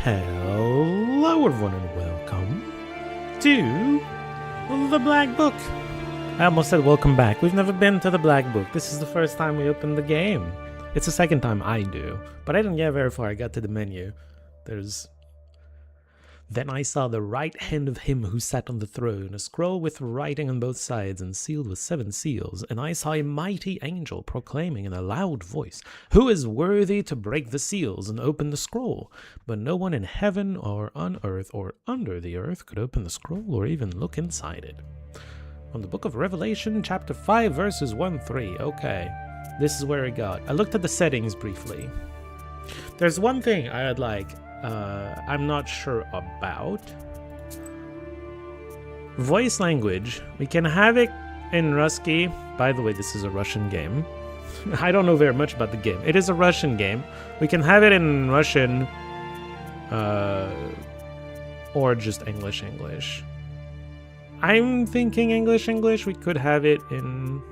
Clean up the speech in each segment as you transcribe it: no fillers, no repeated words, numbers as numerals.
Hello everyone and welcome to the Black Book. I almost said welcome back. We've never been to the Black Book. This is the first time we open the game. It's the second time I do, but I didn't get very far. I got to the menu. Then I saw the right hand of him who sat on the throne, a scroll with writing on both sides and sealed with 7 seals, and I saw a mighty angel proclaiming in a loud voice, "Who is worthy to break the seals and open the scroll?" But no one in heaven or on earth or under the earth could open the scroll or even look inside it. From the book of Revelation, chapter 5, verses 1-3. Okay, this is where it got. I looked at the settings briefly. There's one thing I'd like. I'm not sure about. Voice language. We can have it in Rusky. By the way, this is a Russian game. I don't know very much about the game. It is a Russian game. We can have it in Russian, or just English. I'm thinking English. We could have it in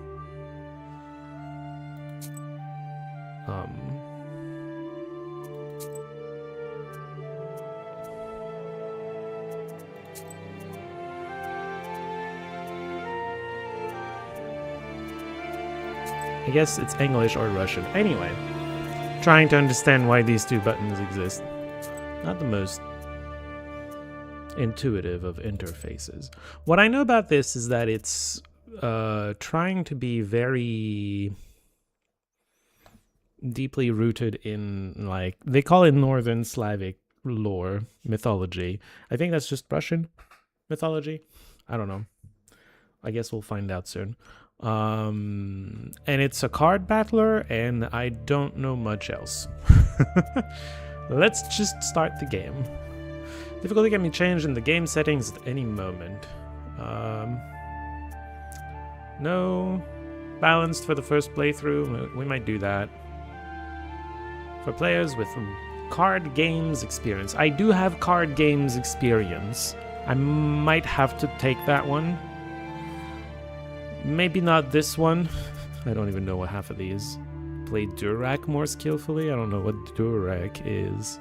I guess it's English or Russian. Anyway, trying to understand why these two buttons exist. Not the most intuitive of interfaces. What I know about this is that it's trying to be very deeply rooted in, like, they call it Northern Slavic lore, mythology. I think that's just Russian mythology. I don't know. I guess we'll find out soon. And it's a card battler, and I don't know much else. Let's just start the game. Difficulty can be changed in the game settings at any moment. No. Balanced for the first playthrough. We might do that. For players with card games experience. I do have card games experience. I might have to take that one. Maybe not this one. I don't even know what half of these. Play Durak more skillfully? I don't know what Durak is.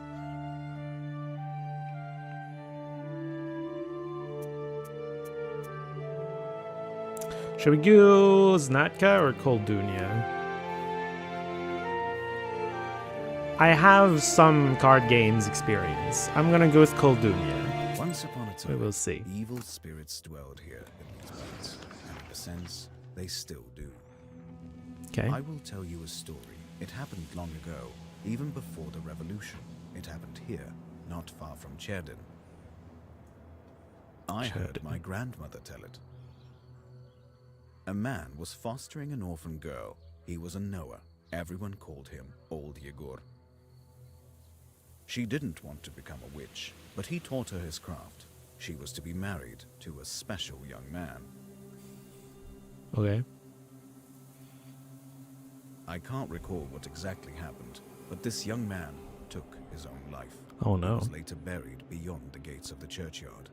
Should we go Znatka or Koldunia? I have some card games experience. I'm gonna go with Koldunia. Once upon a time, we will see. Evil spirits dwelled here in these parts, and in a sense, they still do. Okay. I will tell you a story. It happened long ago, even before the revolution. It happened here, not far from Cherdin. I heard my grandmother tell it. A man was fostering an orphan girl. He was a Noah. Everyone called him Old Yegor. She didn't want to become a witch, but he taught her his craft. She was to be married to a special young man. Okay. I can't recall what exactly happened, but this young man took his own life. Oh no. He was later buried beyond the gates of the churchyard.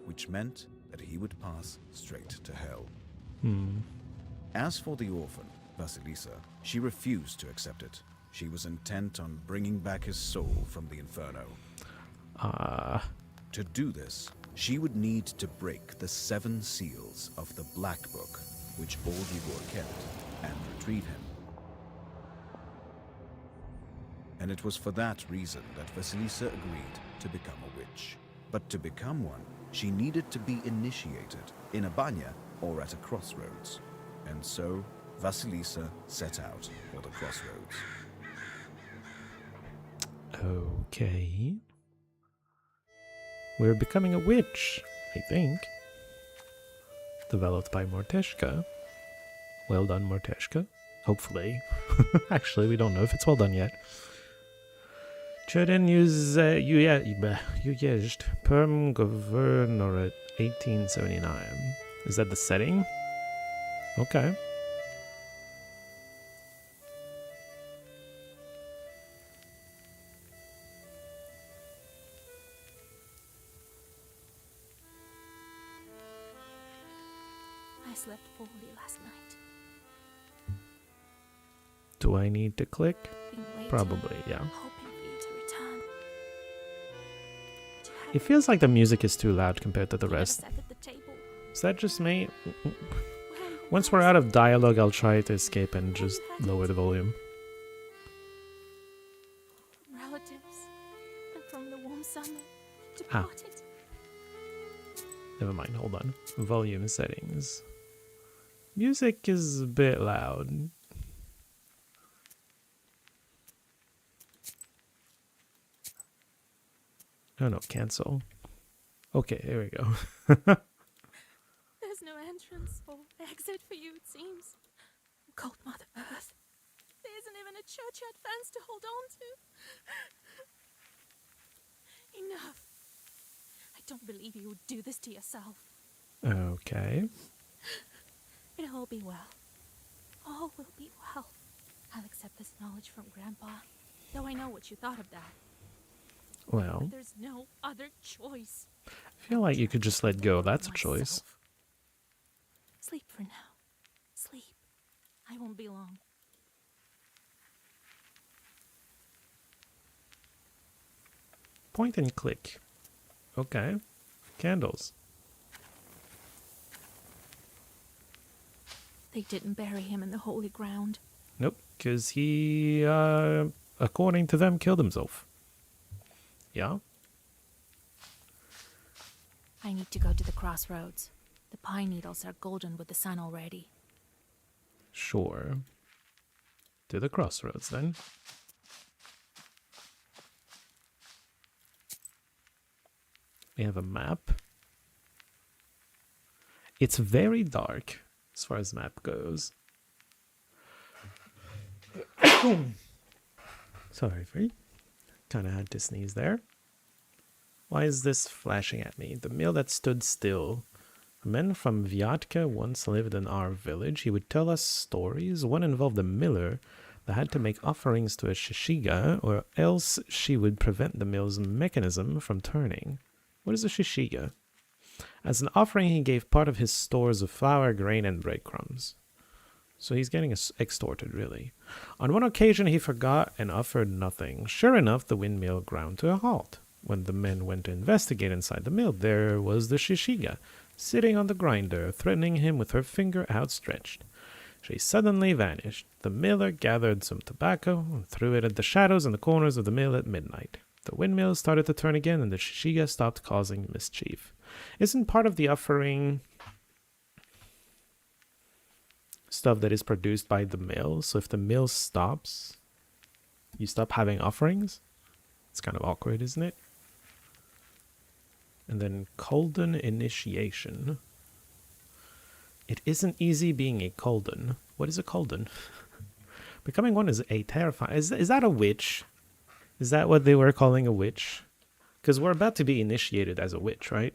Which meant that he would pass straight to hell. As for the orphan, Vasilisa, she refused to accept it. She was intent on bringing back his soul from the inferno. To do this, she would need to break the 7 seals of the Black Book, which Old Yegor kept, and retrieve him. And it was for that reason that Vasilisa agreed to become a witch. But to become one, she needed to be initiated in a banya or at a crossroads. And so, Vasilisa set out for the crossroads. Okay. We're becoming a witch, I think. Developed by Morteshka. Well done, Morteshka. Hopefully. Actually, we don't know if it's well done yet. Cherdin used Perm Governorate 1879. Is that the setting? Okay. I slept poorly last night. Do I need to click? Been Probably, yeah. hoping for you to return. It feels like the music is too loud compared to the You never rest. sat at the table. Is that just me? Where Once we're was out of dialogue, I'll try to escape and just lower the volume. relatives, and from the warm summer, Ah. departed. Never mind, hold on. Volume settings. Music is a bit loud. Oh no, cancel. Okay, here we go. There's no entrance or exit for you, it seems. Cold Mother Earth. There isn't even a churchyard fence to hold on to. Enough. I don't believe you would do this to yourself. Okay. It'll all be well. All will be well. I'll accept this knowledge from Grandpa, though I know what you thought of that. Well, But there's no other choice. I feel like you could just let go. That's a choice. Myself. Sleep for now. Sleep. I won't be long. Point and click. Okay. Candles. They didn't bury him in the holy ground. Nope, because he, according to them, killed himself. Yeah? I need to go to the crossroads. The pine needles are golden with the sun already. Sure. To the crossroads, then. We have a map. It's very dark as far as map goes. Sorry, Free. Kind of had to sneeze there. Why is this flashing at me? The mill that stood still. A man from Vyatka once lived in our village. He would tell us stories. One involved a miller that had to make offerings to a shishiga, or else she would prevent the mill's mechanism from turning. What is a shishiga? As an offering, he gave part of his stores of flour, grain, and breadcrumbs. So he's getting extorted, really. On one occasion, he forgot and offered nothing. Sure enough, the windmill ground to a halt. When the men went to investigate inside the mill, there was the shishiga, sitting on the grinder, threatening him with her finger outstretched. She suddenly vanished. The miller gathered some tobacco and threw it at the shadows in the corners of the mill at midnight. The windmill started to turn again, and the shishiga stopped causing mischief. Isn't part of the offering stuff that is produced by the mill? So if the mill stops, you stop having offerings? It's kind of awkward, isn't it? And then Colden initiation. It isn't easy being a Colden. What is a Colden? Becoming one is a terrifying... Is that a witch? Is that what they were calling a witch? Because we're about to be initiated as a witch, right?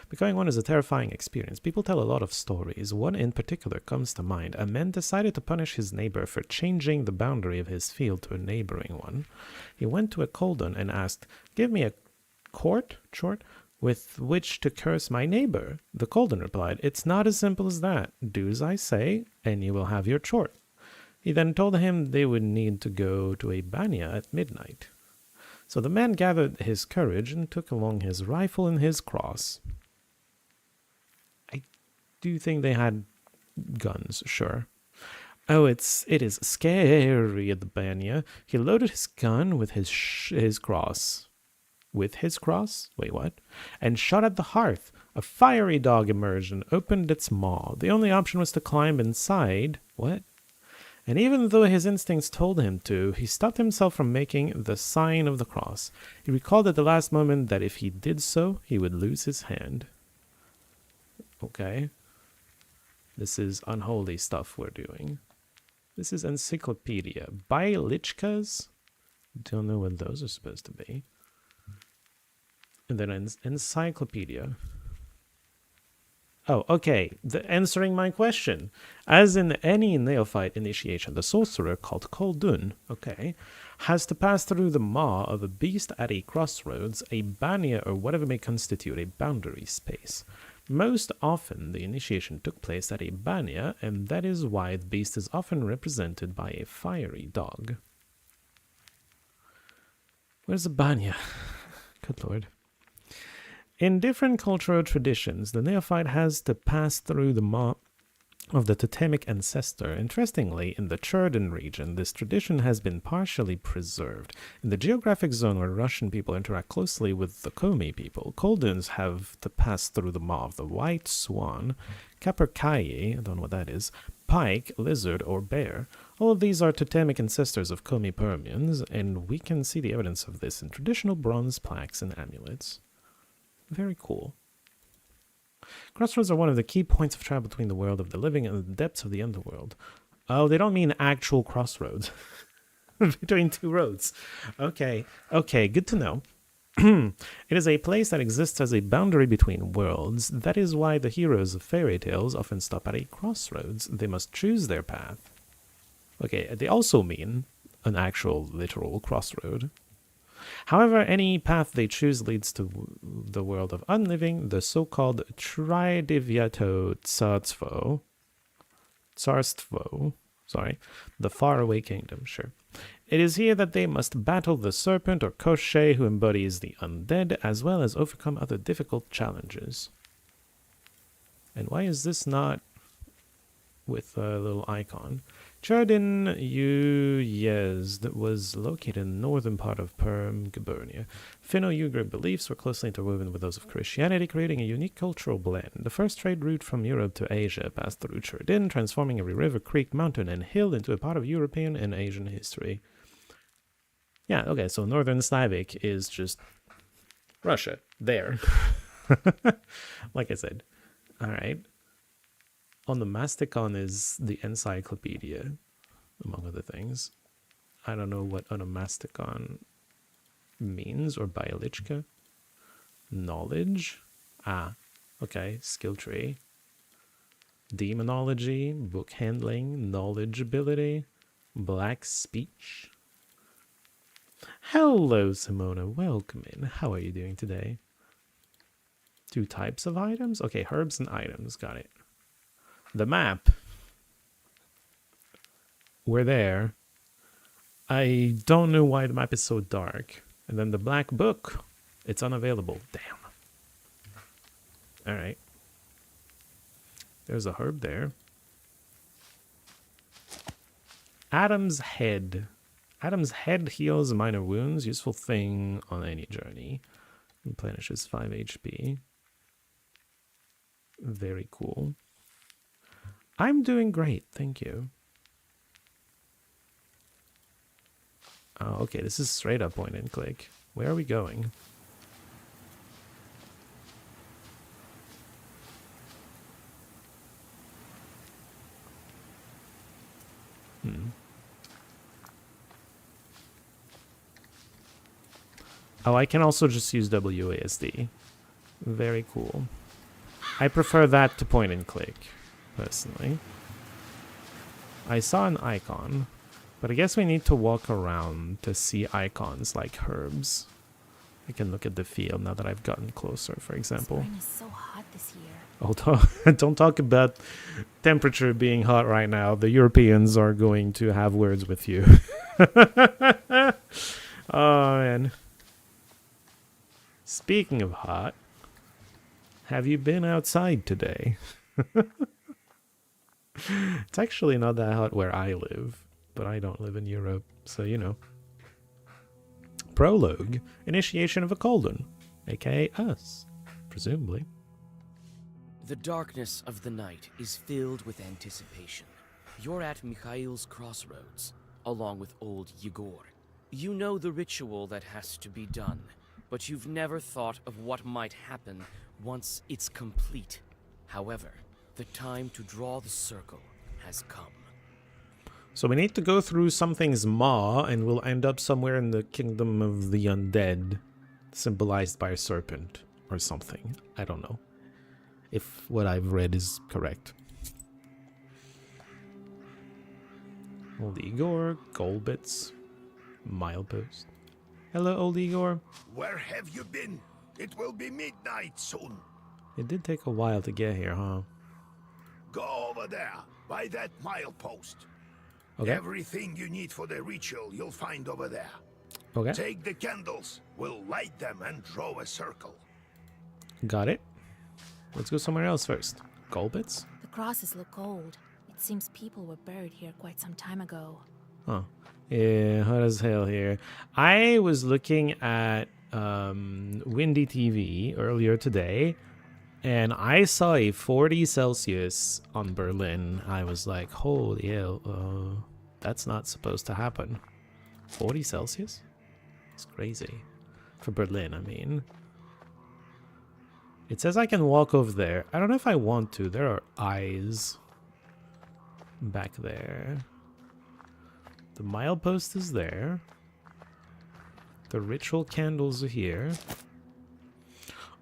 Becoming one is a terrifying experience. People tell a lot of stories. One in particular comes to mind. A man decided to punish his neighbor for changing the boundary of his field to a neighboring one. He went to a Colden and asked, "Give me a chort with which to curse my neighbor." The Colden replied, "It's not as simple as that. Do as I say, and you will have your chort." He then told him they would need to go to a banya at midnight. So the man gathered his courage and took along his rifle and his cross. I do think they had guns, sure. Oh, it is scary at the banya. He loaded his gun with his cross. With his cross? Wait, what? And shot at the hearth. A fiery dog emerged and opened its maw. The only option was to climb inside. What? And even though his instincts told him to, he stopped himself from making the sign of the cross. He recalled at the last moment that if he did so, he would lose his hand. Okay. This is unholy stuff we're doing. This is encyclopedia. Bailichkas? Don't know what those are supposed to be. And then encyclopedia. Oh, okay. Answering my question. As in any neophyte initiation, the sorcerer, called Koldun, okay, has to pass through the maw of a beast at a crossroads, a banya, or whatever may constitute a boundary space. Most often, the initiation took place at a banya, and that is why the beast is often represented by a fiery dog. Where's Abanya? Good lord. In different cultural traditions, the neophyte has to pass through the maw of the totemic ancestor. Interestingly, in the Churden region, this tradition has been partially preserved. In the geographic zone where Russian people interact closely with the Komi people, Koldans have to pass through the maw of the white swan, capercaillie, I don't know what that is, pike, lizard, or bear. All of these are totemic ancestors of Komi Permians, and we can see the evidence of this in traditional bronze plaques and amulets. Very cool. Crossroads are one of the key points of travel between the world of the living and the depths of the underworld. Oh, they don't mean actual crossroads. Between two roads. Okay, good to know. It is a place that exists as a boundary between worlds. That is why the heroes of fairy tales often stop at a crossroads. They must choose their path. Okay, they also mean an actual literal crossroad. However, any path they choose leads to the world of unliving, the so-called Tridivyato Tsarstvo, the faraway kingdom, sure. It is here that they must battle the serpent or Koshchei, who embodies the undead, as well as overcome other difficult challenges. And why is this not with a little icon? Cherdin Uyezd was located in the northern part of Perm Gubernia. Finno-Ugric beliefs were closely interwoven with those of Christianity, creating a unique cultural blend. The first trade route from Europe to Asia passed through Cherdin, transforming every river, creek, mountain, and hill into a part of European and Asian history. Yeah, okay, so Northern Slavic is just Russia. There. Like I said. Alright. On the Masticon is the encyclopedia, among other things. I don't know what onomasticon means, or biolichka. Knowledge? Ah, okay, skill tree. Demonology, book handling, knowledge ability, black speech. Hello, Simona, welcome in. How are you doing today? 2 types of items? Okay, herbs and items, got it. The map. We're there. I don't know why the map is so dark. And then the black book. It's unavailable. Damn. Alright. There's a herb there. Adam's Head. Adam's Head heals minor wounds. Useful thing on any journey. Replenishes 5 HP. Very cool. I'm doing great, thank you. Oh, okay, this is straight up point and click. Where are we going? Oh, I can also just use WASD. Very cool. I prefer that to point and click. Personally. I saw an icon, but I guess we need to walk around to see icons like herbs. I can look at the field now that I've gotten closer, for example. Spring is so hot this year. Don't talk about temperature being hot right now. The Europeans are going to have words with you. Oh, man. Speaking of hot, have you been outside today? It's actually not that hot where I live, but I don't live in Europe, so you know. Prologue. Initiation of a Kolden, aka us, presumably. The darkness of the night is filled with anticipation. You're at Mikhail's crossroads, along with old Yegor. You know the ritual that has to be done, but you've never thought of what might happen once it's complete. However, the time to draw the circle has come. So we need to go through something's maw, and we'll end up somewhere in the kingdom of the undead, symbolized by a serpent or something. I don't know if what I've read is correct. Old Igor, gold bits, milepost. Hello, old Igor. Where have you been? It will be midnight soon. It did take a while to get here, huh? Go over there, by that milepost. Okay. Everything you need for the ritual, you'll find over there. Okay. Take the candles. We'll light them and draw a circle. Got it. Let's go somewhere else first. Golbits? The crosses look old. It seems people were buried here quite some time ago. Oh. Yeah, hot as hell here. I was looking at Windy TV earlier today, and I saw a 40 Celsius on Berlin. I was like, holy hell, that's not supposed to happen. 40 Celsius? It's crazy. For Berlin, I mean. It says I can walk over there. I don't know if I want to. There are eyes back there. The milepost is there. The ritual candles are here.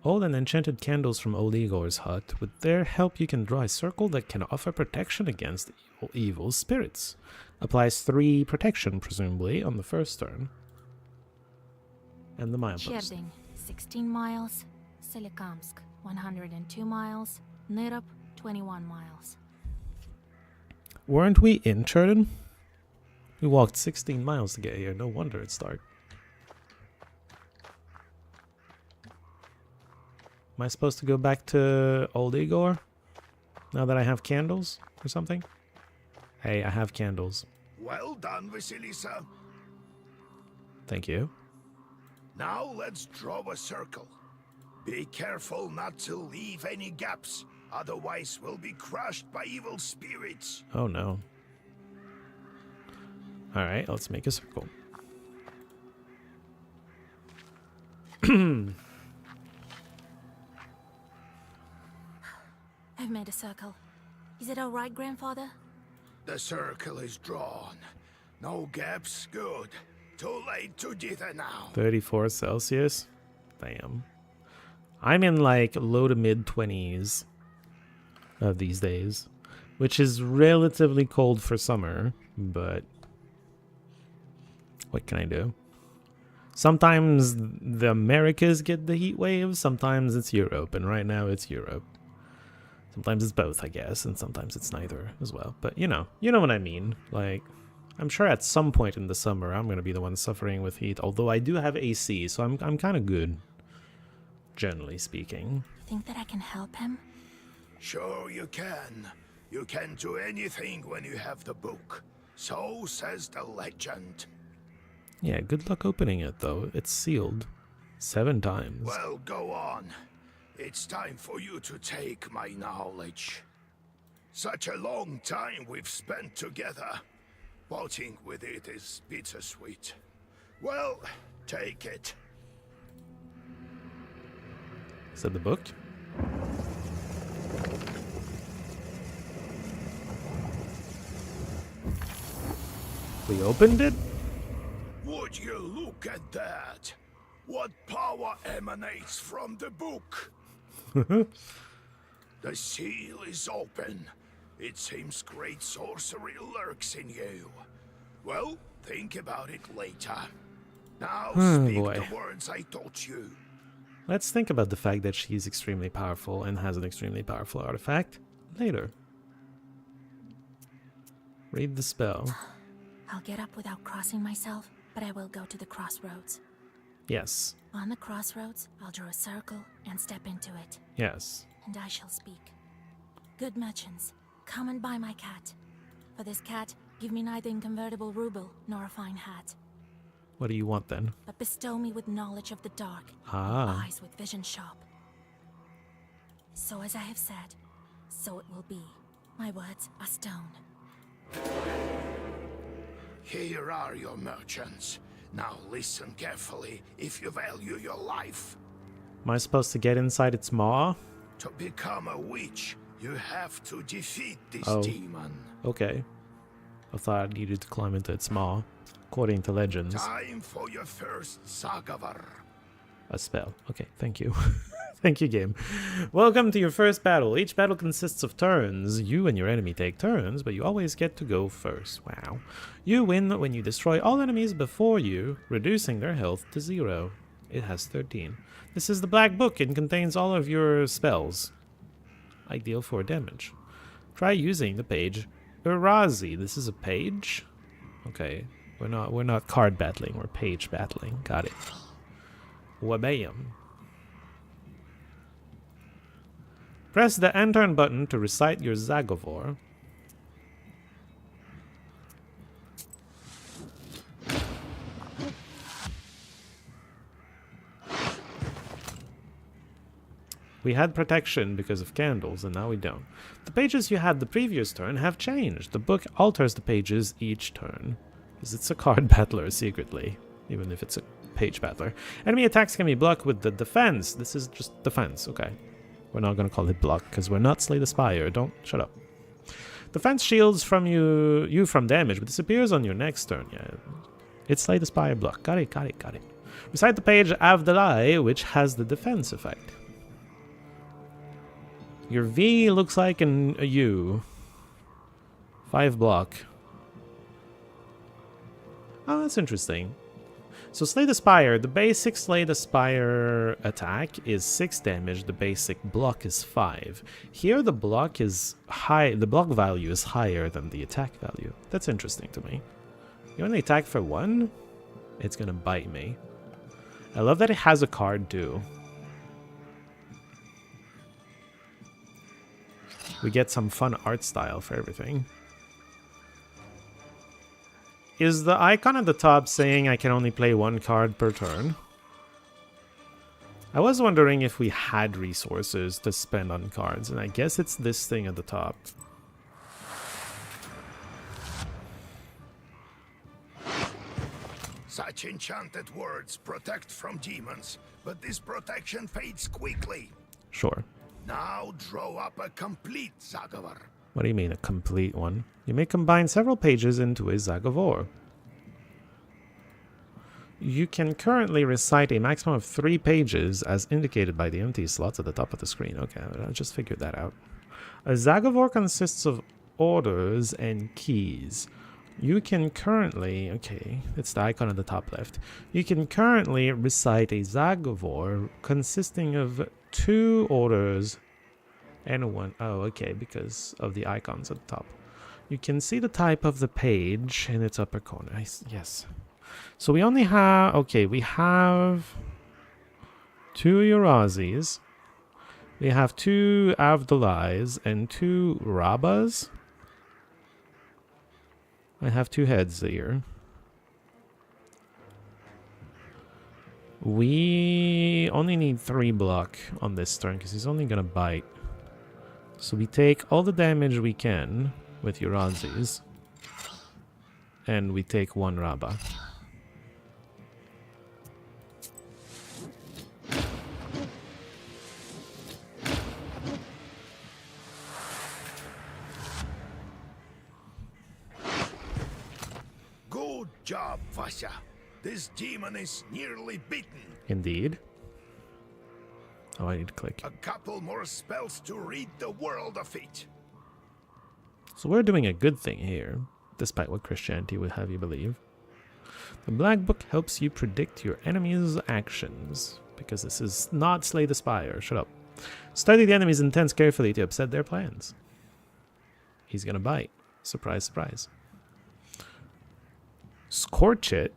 Old and enchanted candles from Old Igor's hut. With their help, you can draw a circle that can offer protection against evil spirits. Applies 3 protection, presumably, on the first turn. And the milepost. Cherding, 16 miles. Solikamsk, 102 miles. Nirop, 21 miles. Weren't we in Cherdin? We walked 16 miles to get here. No wonder it's dark. Am I supposed to go back to Old Igor? Now that I have candles or something? Hey, I have candles. Well done, Vasilisa. Thank you. Now let's draw a circle. Be careful not to leave any gaps, otherwise we'll be crushed by evil spirits. Oh no. Alright, let's make a circle. I've made a circle. Is it alright, Grandfather? The circle is drawn. No gaps, good. Too late to dither now. 34 Celsius? Damn. I'm in like low to mid 20s of these days, which is relatively cold for summer, but what can I do? Sometimes the Americas get the heat wave, sometimes it's Europe, and right now it's Europe. Sometimes it's both, I guess, and sometimes it's neither as well. But you know what I mean. Like, I'm sure at some point in the summer I'm gonna be the one suffering with heat. Although I do have AC, so I'm kind of good, generally speaking. Think that I can help him? Sure you can. You can do anything when you have the book. So says the legend. Yeah, good luck opening it though. It's sealed 7 times. Well, go on. It's time for you to take my knowledge. Such a long time we've spent together. Parting with it is bittersweet. Well, take it. Is that the book? We opened it? Would you look at that? What power emanates from the book? The seal is open. It seems great sorcery lurks in you. Well, think about it later. Now speak boy. the words I taught you. Let's think about the fact that she's extremely powerful and has an extremely powerful artifact later. Read the spell. I'll get up without crossing myself, but I will go to the crossroads. Yes. On the crossroads, I'll draw a circle and step into it, Yes. and I shall speak. Good merchants, come and buy my cat. For this cat, give me neither inconvertible ruble nor a fine hat, What do you want then? but bestow me with knowledge of the dark, Ah. eyes with vision sharp. So as I have said, so it will be. My words are stone. Here are your merchants. Now listen carefully if you value your life. Am I supposed to get inside its maw? To become a witch, you have to defeat this Oh. demon. Okay. I thought I needed to climb into its maw, according to legends. Time for your first Zagavar. A spell. Okay, thank you. Thank you, game. Welcome to your first battle. Each battle consists of turns. You and your enemy take turns, but you always get to go first. Wow. You win when you destroy all enemies before you, reducing their health to 0. It has 13. This is the Black Book and contains all of your spells. Ideal for damage. Try using the page Urazi. This is a page? Okay. We're not card battling, we're page battling. Got it. Wabam. Press the enter button to recite your Zagovor. We had protection because of candles, and now we don't. The pages you had the previous turn have changed. The book alters the pages each turn. Because it's a card battler, secretly. Even if it's a page battler. Enemy attacks can be blocked with the defense. This is just defense, okay. We're not going to call it block, because we're not Slay the Spire. Don't, shut up. Defense shields from you from damage, but disappears on your next turn. Yeah, it's Slay the Spire block. Got it, got it, got it. Recite the page Avdalai, which has the defense effect. Your V looks like a U. 5 block. Oh, that's interesting. So Slay the Spire, the basic Slay the Spire attack is 6 damage, the basic block is 5. Here the block is high, the block value is higher than the attack value. That's interesting to me. You only attack for 1? It's gonna bite me. I love that it has a card too. We get some fun art style for everything. Is the icon at the top saying I can only play 1 card per turn? I was wondering if we had resources to spend on cards, and I guess it's this thing at the top. Such enchanted words protect from demons, but this protection fades quickly. Sure. Now draw up a complete Zagovor. What do you mean, a complete one? You may combine several pages into a Zagovor. You can currently recite a maximum of 3 pages as indicated by the empty slots at the top of the screen. Okay, I just figured that out. A Zagovor consists of orders and keys. You can currently... Okay, it's the icon at the top left. You can currently recite a Zagovor consisting of 2 orders and 1... Oh, okay, because of the icons at the top. You can see the type of the page in its upper corner. Yes. So we only have... Okay, we have 2 Eurazis. We have 2 Avdalais and 2 Rabbas. I have 2 heads here. We only need 3 block on this turn because he's only gonna bite. So we take all the damage we can with Eurazis. And we take 1 Rabba. Good job, Vasya. This demon is nearly beaten. Indeed. Oh, I need to click. A couple more spells to rid the world of it. So we're doing a good thing here, despite what Christianity would have you believe. The Black Book helps you predict your enemy's actions, because this is not Slay the Spire. Shut up. Study the enemy's intents carefully to upset their plans. He's gonna bite. Surprise, surprise. Scorch it.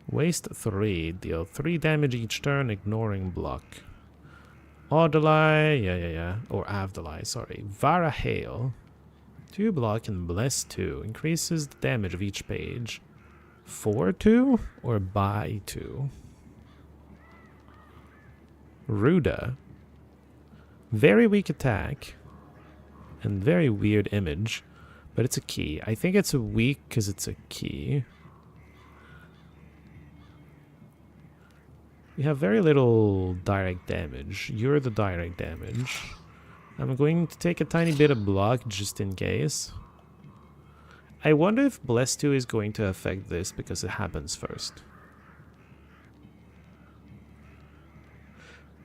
Waste 3. Deal 3 damage each turn, ignoring block. Audalai, yeah. Or Avdalai, sorry. Varahale. 2 block and bless 2. Increases the damage of each page. For 2 or by 2? Ruda. Very weak attack. And very weird image. But it's a key. I think it's a weak because it's a key. We have very little direct damage. You're the direct damage. I'm going to take a tiny bit of block just in case. I wonder if Bless 2 is going to affect this because it happens first.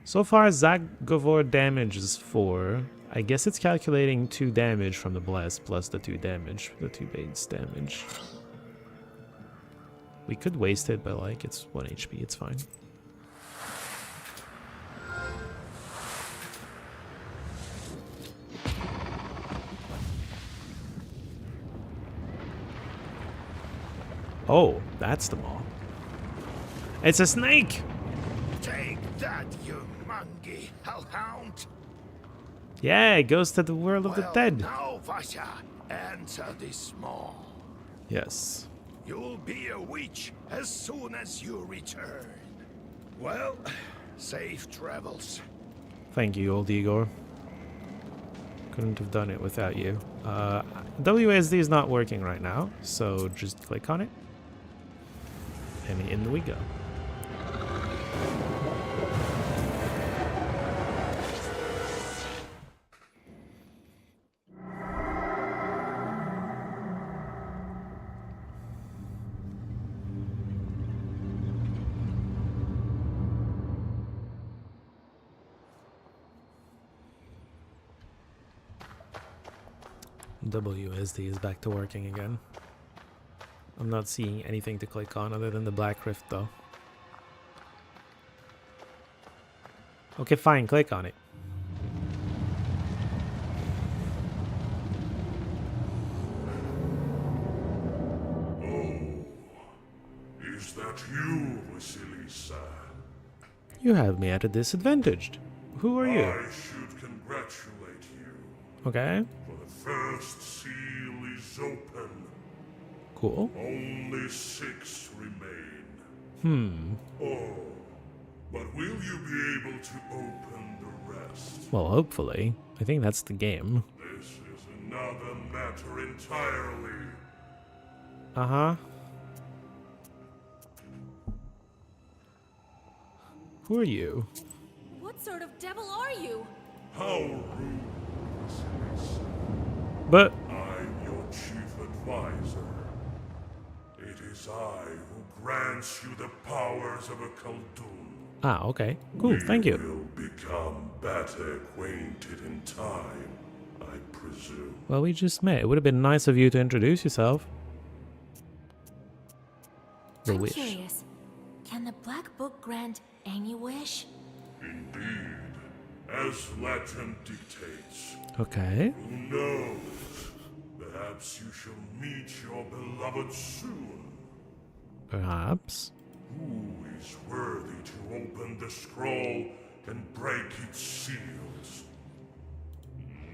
So far, Zagovor damage is 4. I guess it's calculating 2 damage from the Bless plus the 2 damage, the 2 base damage. We could waste it, but like, it's 1 HP, it's fine. Oh, that's the maw. It's a snake! Take that, you monkey hellhound! Yeah, it goes to the world of the Well, dead. now, Vasha, enter this maw. Yes. You'll be a witch as soon as you return. Well, safe travels. Thank you, old Igor. Couldn't have done it without you. WSD is not working right now, so just click on it. And in we go. WSD is back to working again. I'm not seeing anything to click on other than the Black Rift though. Okay, fine, click on it. Is that you, Vasilisa? You have me at a disadvantage. Who are you? I should congratulate you, Okay, for the first seal is open. cool. Only 6 remain. Oh, but will you be able to open the rest? Well, hopefully. I think that's the game. This is another matter entirely. Uh-huh. Who are you? What sort of devil are you? How rude, Vasilisa. But, I'm your chief advisor. It is I who grants you the powers of a Khaldun. okay. Cool, thank We you. will become better acquainted in time, I presume. Well, we just met. It would have been nice of you to introduce yourself. The I'm wish. curious. Can the Black Book grant any wish? Indeed, as legend dictates. Okay. Who knows? Perhaps you shall meet your beloved soon. Perhaps. Who is worthy to open the scroll and break its seals?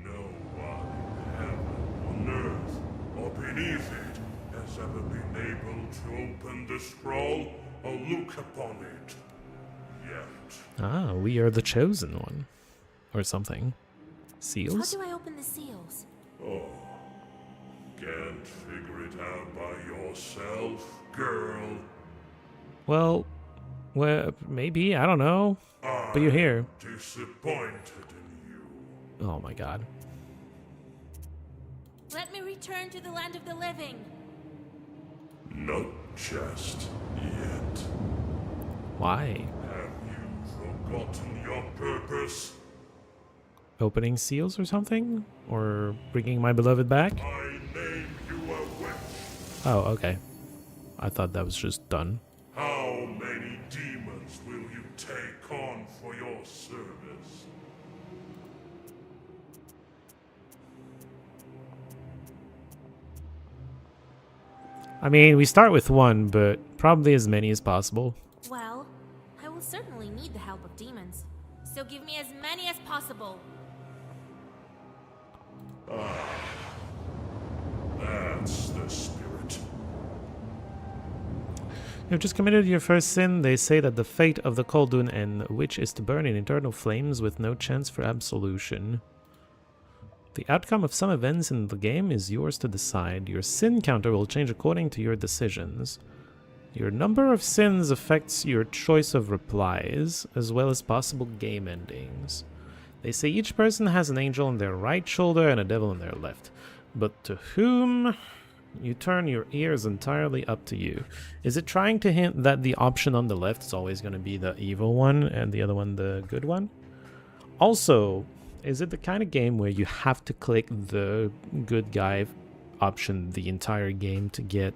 No one in heaven, on earth, or beneath it has ever been able to open the scroll or look upon it. Yet. We are the chosen one. Or something. How Seals? do I open the seals? Oh, can't figure it out by yourself, girl. Well, maybe. I don't know. But you're here. Disappointed in you. Oh my god. Let me return to the land of the living. Not just yet. Why? Have you forgotten your purpose? Opening seals or something? Or bringing my beloved back? I name you a witch. Oh, okay. I thought that was just done. How many demons will you take on for your service? I mean, we start with one, but probably as many as possible. Well, I will certainly need the help of demons. So give me as many as possible. That's the spirit. You've just committed your first sin. They say that the fate of the Khaldun and witch is to burn in eternal flames with no chance for absolution. The outcome of some events in the game is yours to decide. Your sin counter will change according to your decisions. Your number of sins affects your choice of replies, as well as possible game endings. They say each person has an angel on their right shoulder and a devil on their left. But to whom you turn your ears entirely up to you. Is it trying to hint that the option on the left is always going to be the evil one and the other one the good one? Also, is it the kind of game where you have to click the good guy option the entire game to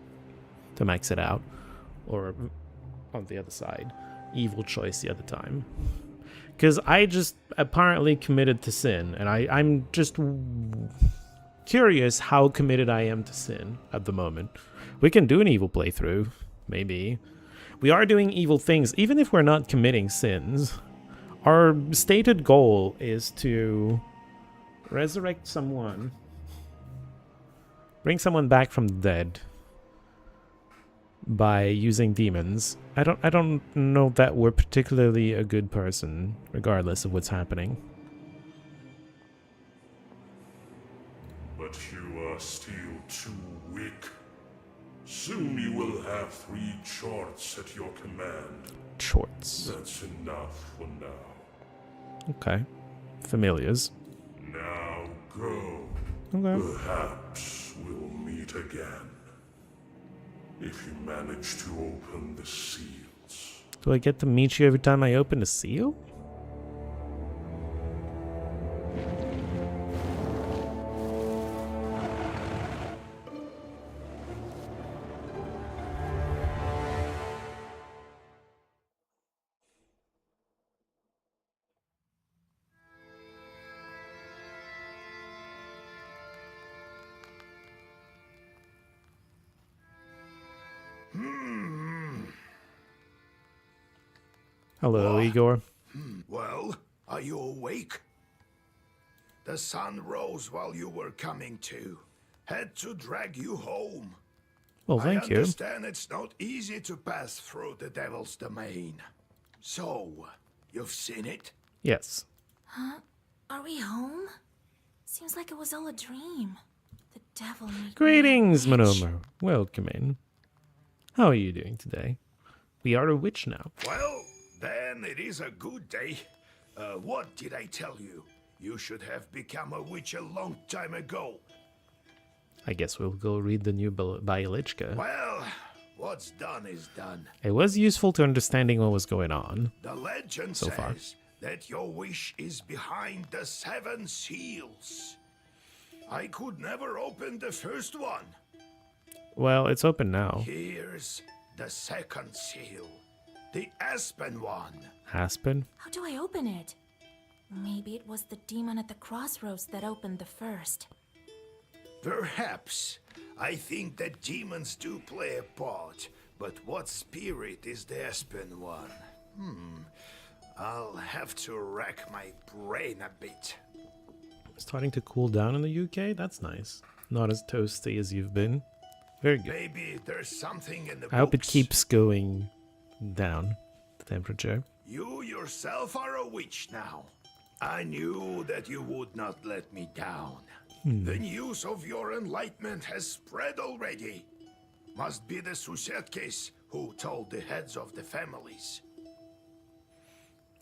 max it out? Or on the other side, evil choice the other time? Because I just apparently committed to sin, and I'm just curious how committed I am to sin at the moment. We can do an evil playthrough, maybe. We are doing evil things, even if we're not committing sins. Our stated goal is to resurrect someone, bring someone back from the dead by using demons. I don't know that we're particularly a good person, regardless of what's happening. But you are still too weak. Soon you will have 3 charts at your command. Shorts. That's enough for now. Okay. Familiars. Now go. Okay. Perhaps we'll meet again. If you manage to open the seals. Do I get to meet you every time I open a seal? Hello, Igor. Well, are you awake? The sun rose while you were coming to. Had to drag you home. Well, I thank you. understand it's not easy to pass through the Devil's Domain. So, you've seen it? Yes. Are we home? Seems like it was all a dream. The devil made me a Greetings, witch. Monomo. Welcome in. How are you doing today? We are a witch now. Well, then it is a good day. What did I tell you? You should have become a witch a long time ago. I guess we'll go read the new Bialichka. Well, what's done is done. It was useful to understanding what was going on. The legend So says far. that your wish is behind the 7 seals. I could never open the first one. Well, it's open now. Here's the 2nd seal. The Aspen one. Aspen? How do I open it? Maybe it was the demon at the crossroads that opened the first. Perhaps. I think that demons do play a part, but what spirit is the Aspen one? I'll have to rack my brain a bit. Starting to cool down in the UK? That's nice. Not as toasty as you've been. Very good. Maybe there's something in the I hope it books. keeps going down, the temperature. You yourself are a witch now. I knew that you would not let me down. The news of your enlightenment has spread already. Must be the Susetkes who told the heads of the families.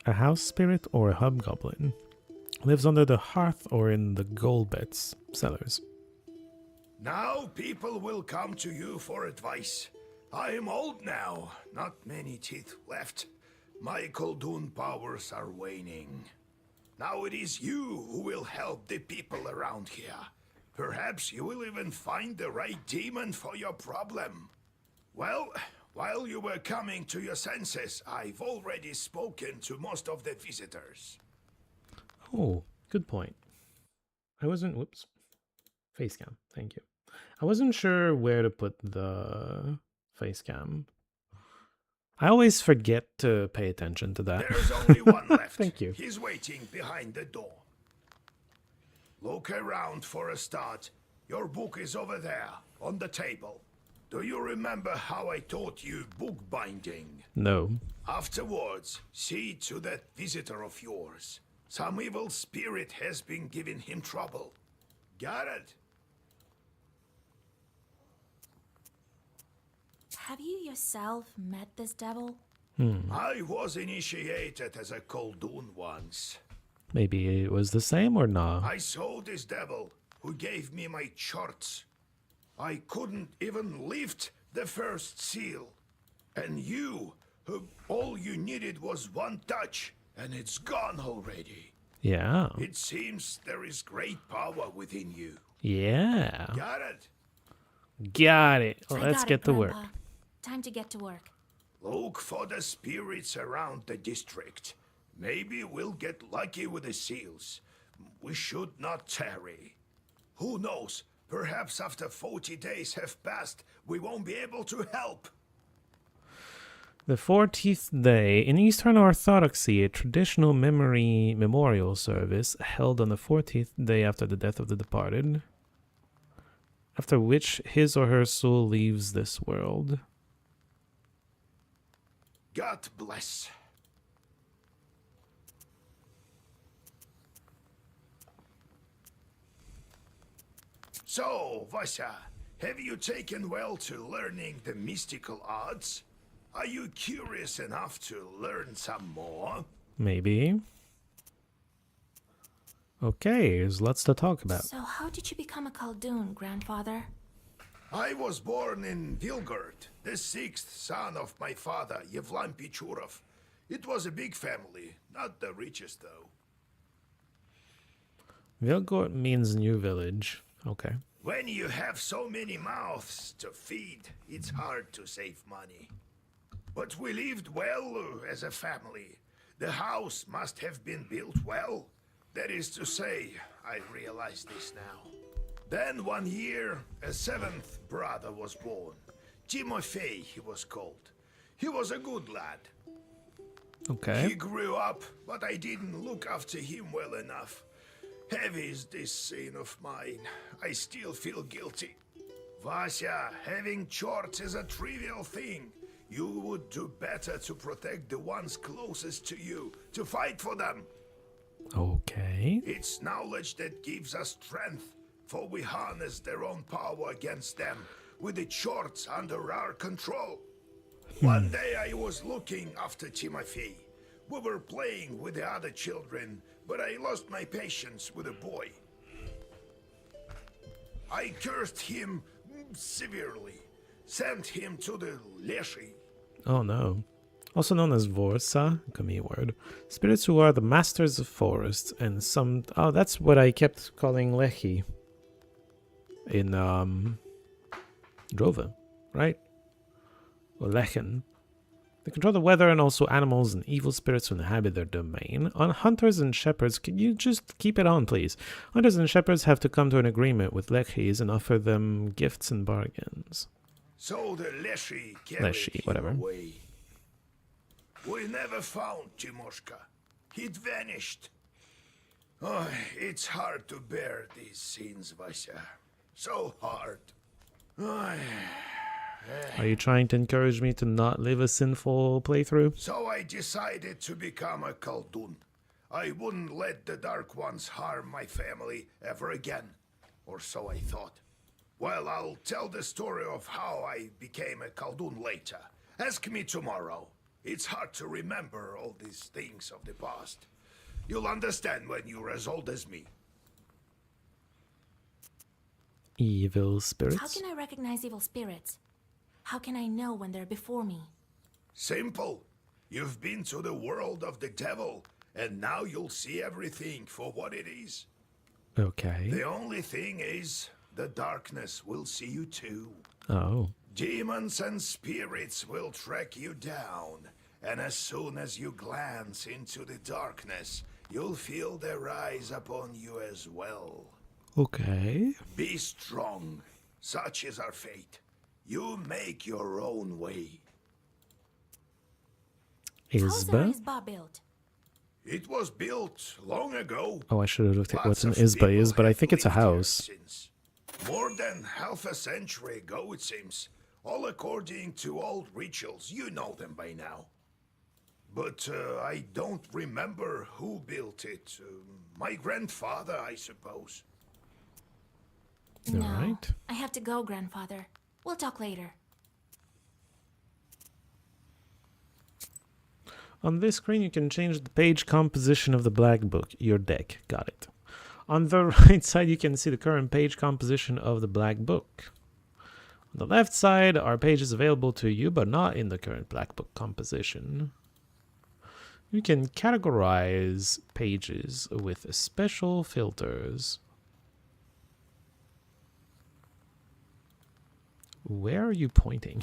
A house spirit or a hobgoblin? Lives under the hearth or in the Golbets cellars? Now people will come to you for advice. I am old now, not many teeth left. My Koldun powers are waning. Now it is you who will help the people around here. Perhaps you will even find the right demon for your problem. Well, while you were coming to your senses, I've already spoken to most of the visitors. Oh, good point. I wasn't... Whoops. Face cam. Thank you. I wasn't sure where to put the face cam. I always forget to pay attention to that. There's only one left. Thank you. He's waiting behind the door. Look around for a start. Your book is over there, on the table. Do you remember how I taught you bookbinding? No. Afterwards, see to that visitor of yours. Some evil spirit has been giving him trouble. Got it? Have you yourself met this devil? I was initiated as a Koldun once. Maybe it was the same or not? I saw this devil who gave me my charts. I couldn't even lift the first seal. And you, who all you needed was one touch, and it's gone already. Yeah. It seems there is great power within you. Yeah. Got it? Got it. Well, I let's got get it, to work. Grandpa. Time to get to work. Look for the spirits around the district. Maybe we'll get lucky with the seals. We should not tarry. Who knows? Perhaps after 40 days have passed, we won't be able to help. The 40th day. In Eastern Orthodoxy, a traditional memorial service held on the 40th day after the death of the departed, after which his or her soul leaves this world. God bless. So, Vasya, have you taken well to learning the mystical arts? Are you curious enough to learn some more? Maybe. Okay, there's lots to talk about. So how did you become a Khaldun, grandfather? I was born in Vilgard, the 6th son of my father, Yevlam Pichurov. It was a big family, not the richest though. Vilgort means new village. Okay. When you have so many mouths to feed, it's hard to save money. But we lived well as a family. The house must have been built well. That is to say, I realize this now. Then one year, a 7th brother was born. Timofey he was called. He was a good lad. Okay. He grew up, but I didn't look after him well enough. Heavy is this sin of mine. I still feel guilty. Vasya, having chorts is a trivial thing. You would do better to protect the ones closest to you, to fight for them. Okay. It's knowledge that gives us strength, for we harness their own power against them, with the chorts under our control. One day I was looking after Timofey. We were playing with the other children, but I lost my patience with a boy. I cursed him severely, sent him to the Leshy. Oh no. Also known as Vorsa, Kami word. Spirits who are the masters of forests and some... Oh, that's what I kept calling Lechi. In, Drova, right? Or Lechen. They control the weather and also animals and evil spirits who inhabit their domain. On hunters and shepherds, can you just keep it on, please? Hunters and shepherds have to come to an agreement with Lechis and offer them gifts and bargains. So the Leshy carried him whatever. away. We never found Timoshka. He'd vanished. Oh, it's hard to bear these scenes, Vasya. So hard. Are you trying to encourage me to not live a sinful playthrough? So I decided to become a Khaldun. I wouldn't let the Dark Ones harm my family ever again. Or so I thought. Well, I'll tell the story of how I became a Khaldun later. Ask me tomorrow. It's hard to remember all these things of the past. You'll understand when you're as old as me. Evil spirits? How can I recognize evil spirits? How can I know when they're before me? Simple. You've been to the world of the devil, and now you'll see everything for what it is. Okay. The only thing is, the darkness will see you too. Oh. Demons and spirits will track you down, and as soon as you glance into the darkness, you'll feel their eyes upon you as well. Okay. Be strong. Such is our fate. You make your own way. How's our Isba? Isba built? It was built long ago. Oh, I should have looked at what Lots an of Isba is, people but I have think it's a lived here house. since. More than half a century ago, it seems. All according to old rituals. You know them by now. But I don't remember who built it. My grandfather, I suppose. No. Alright. I have to go, grandfather. We'll talk later. On this screen, you can change the page composition of the black book, your deck. Got it. On the right side, you can see the current page composition of the black book. On the left side are pages available to you, but not in the current black book composition. You can categorize pages with special filters. Where are you pointing?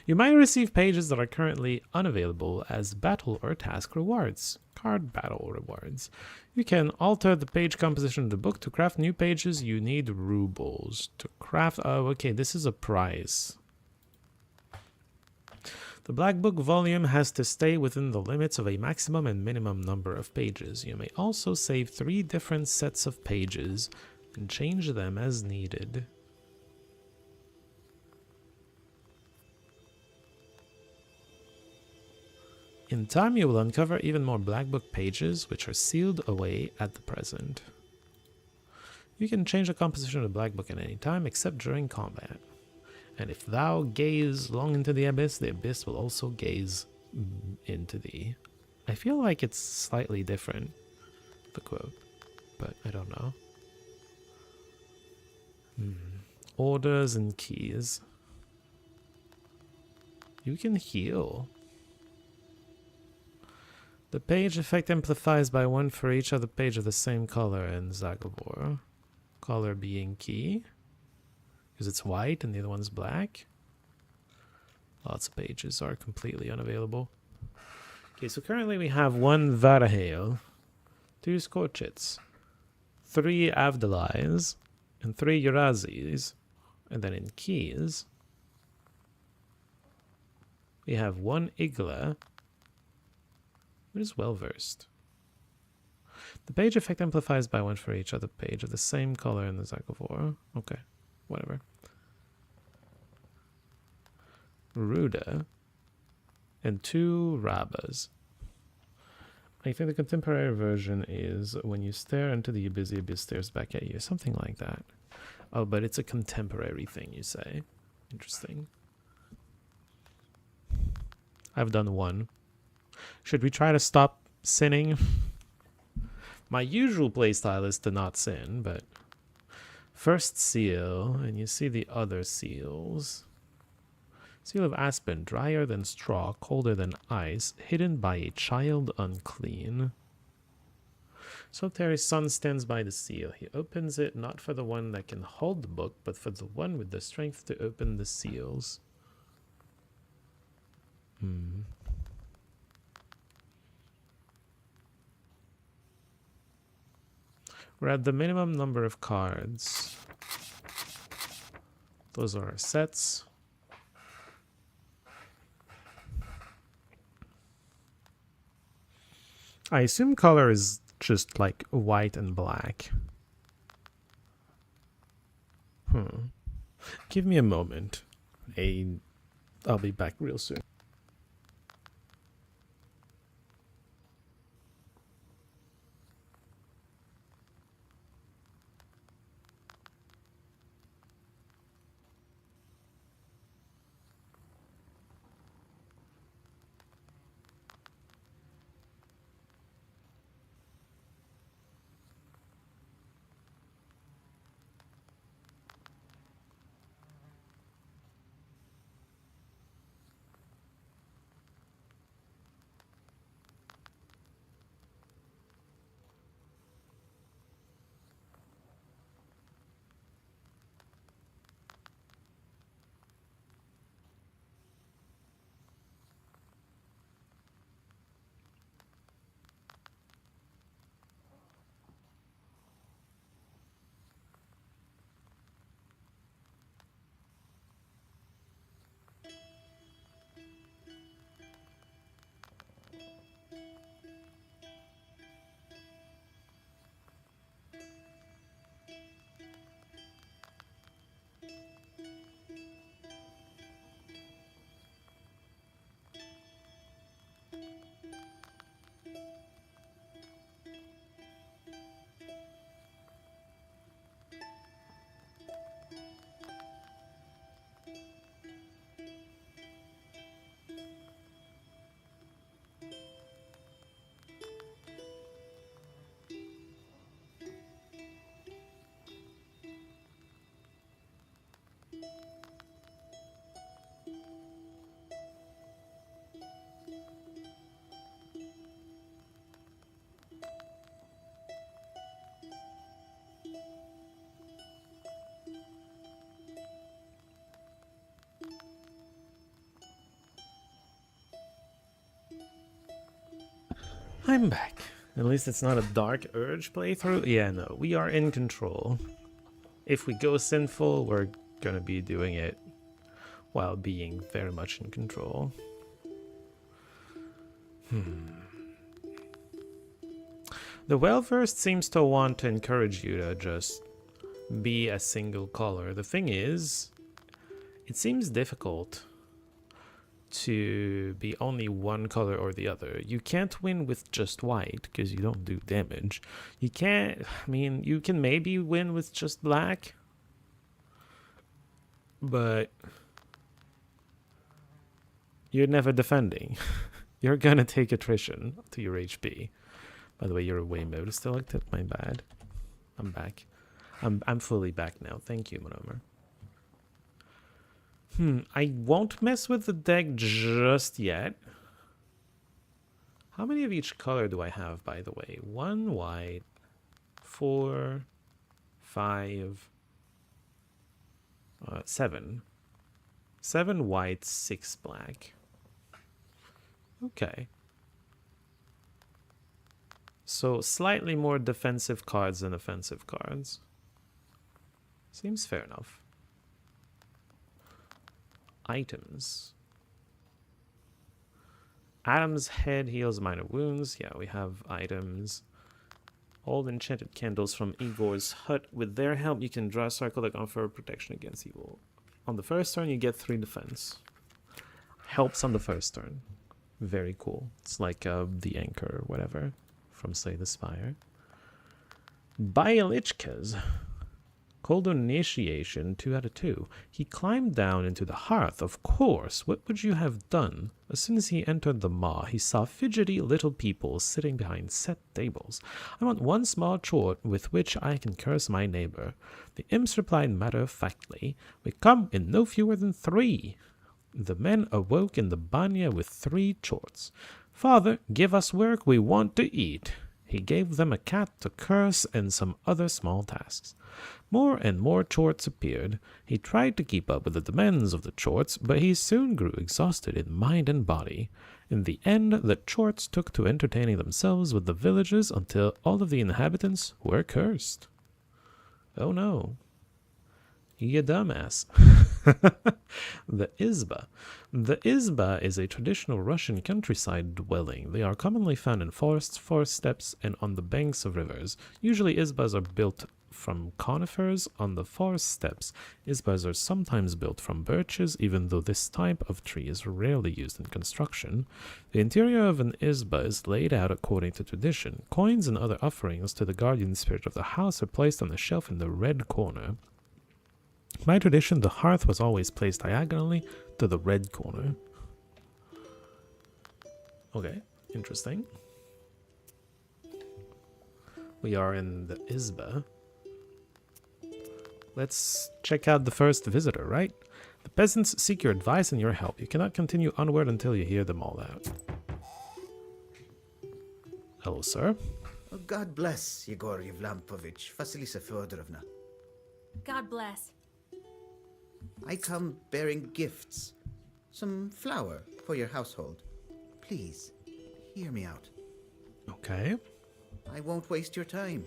You might receive pages that are currently unavailable as battle or task rewards. Card battle rewards. You can alter the page composition of the book. To craft new pages, you need rubles. To craft... Oh, okay, this is a prize. The Black Book volume has to stay within the limits of a maximum and minimum number of pages. You may also save 3 different sets of pages and change them as needed. In time, you will uncover even more Black Book pages, which are sealed away at the present. You can change the composition of the Black Book at any time, except during combat. And if thou gaze long into the abyss will also gaze into thee. I feel like it's slightly different, the quote, but I don't know. Orders and keys. You can heal. The page effect amplifies by 1 for each other page of the same color in Zagavor. Color being key. Because it's white and the other one's black. Lots of pages are completely unavailable. Okay, so currently we have 1 Varahale, 2 Scorchits, 3 Avdelais, and 3 Eurazis. And then in keys, we have 1 Igla, which is well versed. The page effect amplifies by 1 for each other page of the same color in the Zagavor. Okay. Whatever. Ruda and 2 Rabas. I think the contemporary version is when you stare into the abyss stares back at you. Something like that. Oh, but it's a contemporary thing, you say. Interesting. I've done 1. Should we try to stop sinning? My usual playstyle is to not sin, but... First seal, and you see the other seals. Seal of Aspen, drier than straw, colder than ice, hidden by a child unclean. Solitary's son stands by the seal. He opens it not for the one that can hold the book, but for the one with the strength to open the seals. We're at the minimum number of cards. Those are our sets. I assume color is just like white and black. Give me a moment. I'll be back real soon. I'm back. At least it's not a Dark Urge playthrough. Yeah, no, we are in control. If we go sinful, we're gonna be doing it while being very much in control. The Well-Versed seems to want to encourage you to just be a single color. The thing is, it seems difficult to be only one color or the other. You can't win with just white because you don't do damage. You can't, I mean, you can maybe win with just black, but you're never defending. You're gonna take attrition to your HP. By the way, your away mode is still active. My bad. I'm back. I'm fully back now. Thank you, Monomer. I won't mess with the deck just yet. How many of each color do I have, by the way? 1 white, 4, 5, 7. 7 white, 6 black. Okay. So slightly more defensive cards than offensive cards. Seems fair enough. Items. Adam's head heals minor wounds. Yeah, we have items. Old enchanted candles from Igor's hut. With their help, you can draw a circle that confer protection against evil. On the first turn, you get 3 defense. Helps on the first turn. Very cool. It's like the anchor or whatever from Slay the Spire. Bialichka's. Cold initiation, 2 out of 2. He climbed down into the hearth, of course. What would you have done? As soon as he entered the maw, he saw fidgety little people sitting behind set tables. I want one small chort with which I can curse my neighbor. The imps replied matter-of-factly, we come in no fewer than 3. The men awoke in the banya with 3 chorts. Father, give us work, we want to eat. He gave them a cat to curse and some other small tasks. More and more chorts appeared. He tried to keep up with the demands of the chorts, but he soon grew exhausted in mind and body. In the end, the chorts took to entertaining themselves with the villagers until all of the inhabitants were cursed. Oh no. You dumbass. The Izba. The Izba is a traditional Russian countryside dwelling. They are commonly found in forests, forest steppes, and on the banks of rivers. Usually Izbas are built from conifers. On the forest steppes, Izbas are sometimes built from birches, even though this type of tree is rarely used in construction. The interior of an Izba is laid out according to tradition. Coins and other offerings to the guardian spirit of the house are placed on the shelf in the red corner. By tradition, the hearth was always placed diagonally to the red corner. Okay, interesting. We are in the Izba. Let's check out the first visitor, right? The peasants seek your advice and your help. You cannot continue onward until you hear them all out. Hello, sir. Oh, God bless Yegor Yevlampovich, Vasilisa Fyodorovna. God bless. I come bearing gifts. Some flour for your household. Please, hear me out. Okay, I won't waste your time.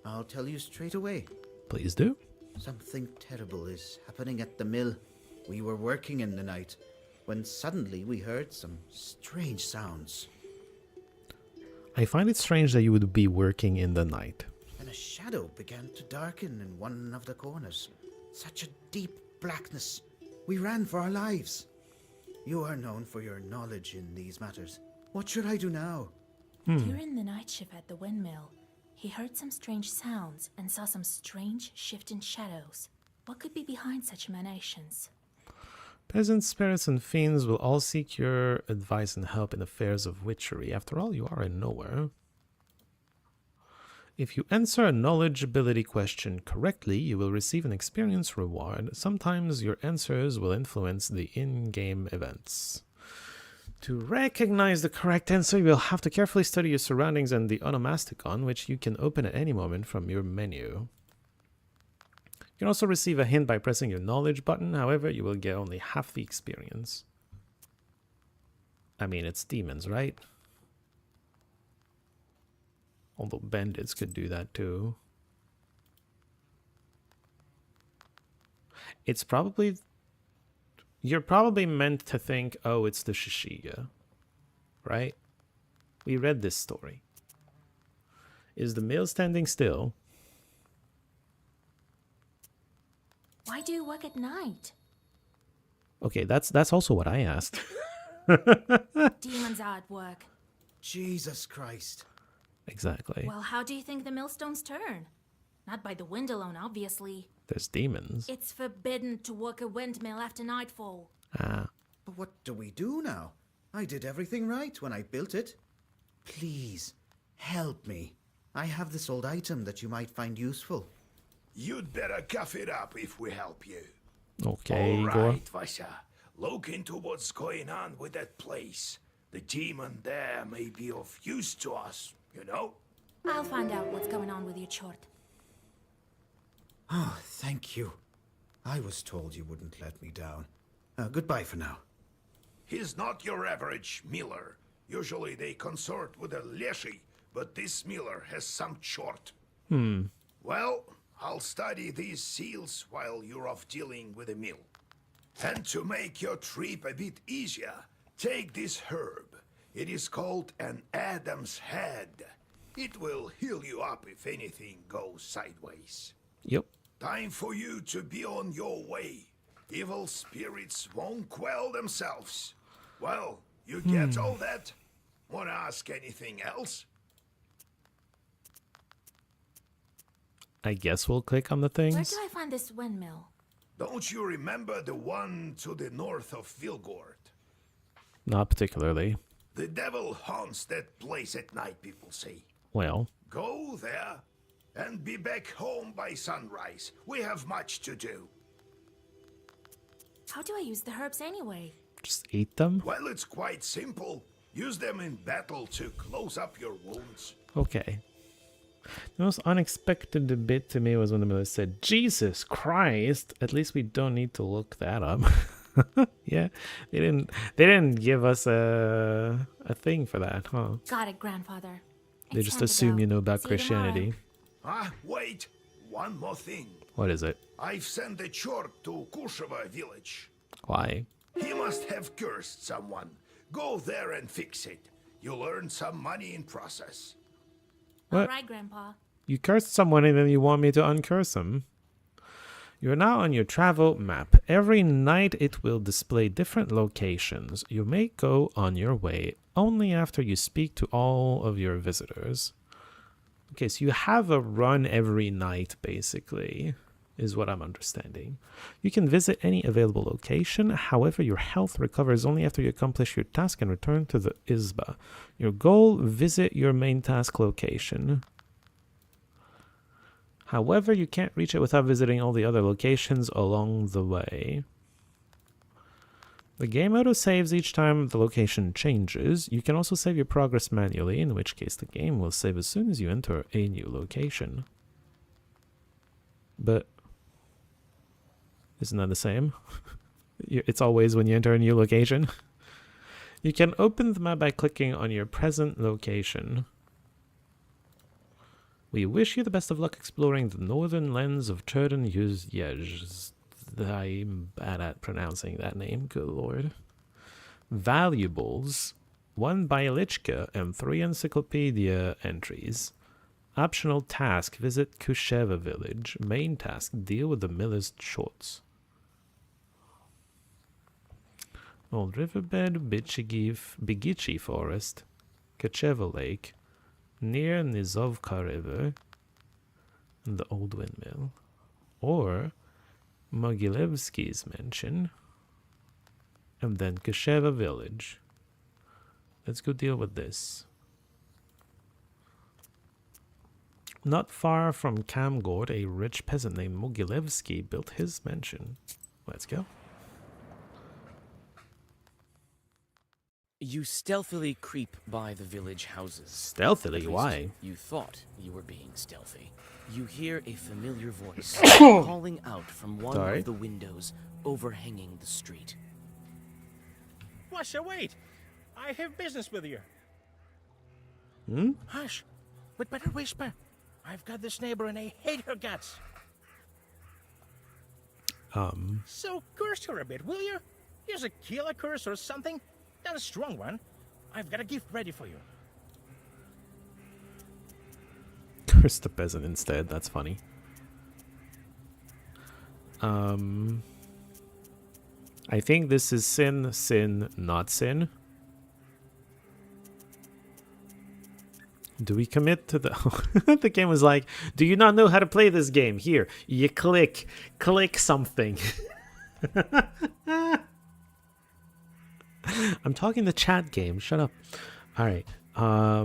I'll tell you straight away. please do. Something terrible is happening at the mill. We were working in the night when suddenly we heard some strange sounds. I find it strange that you would be working in the night. And a shadow began to darken in one of the corners. Such a deep blackness. We ran for our lives. You are known for your knowledge in these matters. What should I do now? During the night shift at the windmill, he heard some strange sounds and saw some strange shifting shadows. What could be behind such emanations? Peasants, spirits, and fiends will all seek your advice and help in affairs of witchery. After all, you are in nowhere. If you answer a knowledge ability question correctly, you will receive an experience reward. Sometimes your answers will influence the in-game events. To recognize the correct answer, you will have to carefully study your surroundings and the onomasticon, which you can open at any moment from your menu. You can also receive a hint by pressing your knowledge button, however, you will get only half the experience. I mean, it's demons, right? Although bandits could do that too. It's probably... You're probably meant to think, oh, it's the Shishiga. Right? We read this story. Is the mill standing still? Why do you work at night? Okay, that's also what I asked. Demons are at work. Jesus Christ. Exactly. Well, how do you think the millstones turn? Not by the wind alone, obviously. There's demons. It's forbidden to work a windmill after nightfall. Ah. But what do we do now? I did everything right when I built it. Please, help me. I have this old item that you might find useful. You'd better cough it up if we help you. Okay, All Igor. right, Vasha. Look into what's going on with that place. The demon there may be of use to us, you know? I'll find out what's going on with your chort. Oh, thank you. I was told you wouldn't let me down. Goodbye for now. He's not your average miller. Usually they consort with a leshy, but this miller has some chort. Well, I'll study these seals while you're off dealing with the mill. And to make your trip a bit easier, take this herb. It is called an Adam's Head. It will heal you up if anything goes sideways. Yep. Time for you to be on your way. Evil spirits won't quell themselves. Well, you get all that? Wanna ask anything else? I guess we'll click on the Where things. do I find this windmill? Don't you remember the one to the north of Vilgord? Not particularly. The devil haunts that place at night, people say. Well, Go there and be back home by sunrise. We have much to do. How do I use the herbs anyway? just eat them? Well, it's quite simple. Use them in battle to close up your wounds. Okay. The most unexpected bit to me was when the miller said, Jesus Christ! At least we don't need to look that up. Yeah, they didn't give us a thing for that, huh? Got it, grandfather. They It's just time to assume go. you know about See you tomorrow. Christianity. Ah, wait. One more thing. What is it? I've sent a chort to Kusheva village. Why? He must have cursed someone. Go there and fix it. You'll earn some money in process. What? All right, Grandpa. You cursed someone and then you want me to uncurse them? You're now on your travel map. Every night it will display different locations. You may go on your way only after you speak to all of your visitors. Okay, so you have a run every night, basically, is what I'm understanding. You can visit any available location. However, your health recovers only after you accomplish your task and return to the Izba. Your goal, visit your main task location. However, you can't reach it without visiting all the other locations along the way. The game auto-saves each time the location changes. You can also save your progress manually, in which case the game will save as soon as you enter a new location. But isn't that the same? It's always when you enter a new location. You can open the map by clicking on your present location. We wish you the best of luck exploring the northern lands of Turden Yuzyej. I'm bad at pronouncing that name, good lord. Valuables, 1 Bialichka and 3 encyclopedia entries. Optional task, visit Kusheva village. Main task, deal with the miller's Old riverbed, Bigichi forest, Kacheva lake, near Nizovka river, and the old windmill. Or Mogilevsky's mansion, and then Kusheva village. Let's go deal with this. Not far from Kamgord, a rich peasant named Mogilevsky built his mansion. Let's go. You stealthily creep by the village houses. Stealthily? At least Why? You thought you were being stealthy. You hear a familiar voice calling out from one Sorry? of the windows overhanging the street. Washa, wait! I have business with you. Hmm? Hush! We'd better whisper. I've got this neighbor and I hate her guts. So curse her a bit, will you? Use a killer curse or something. Not a strong one. I've got a gift ready for you. Curse the peasant instead, that's funny. I think this is sin, sin, not sin. Do we commit to the... The game was like, do you not know how to play this game? Here, you click something. I'm talking the chat game, shut up. Alright, how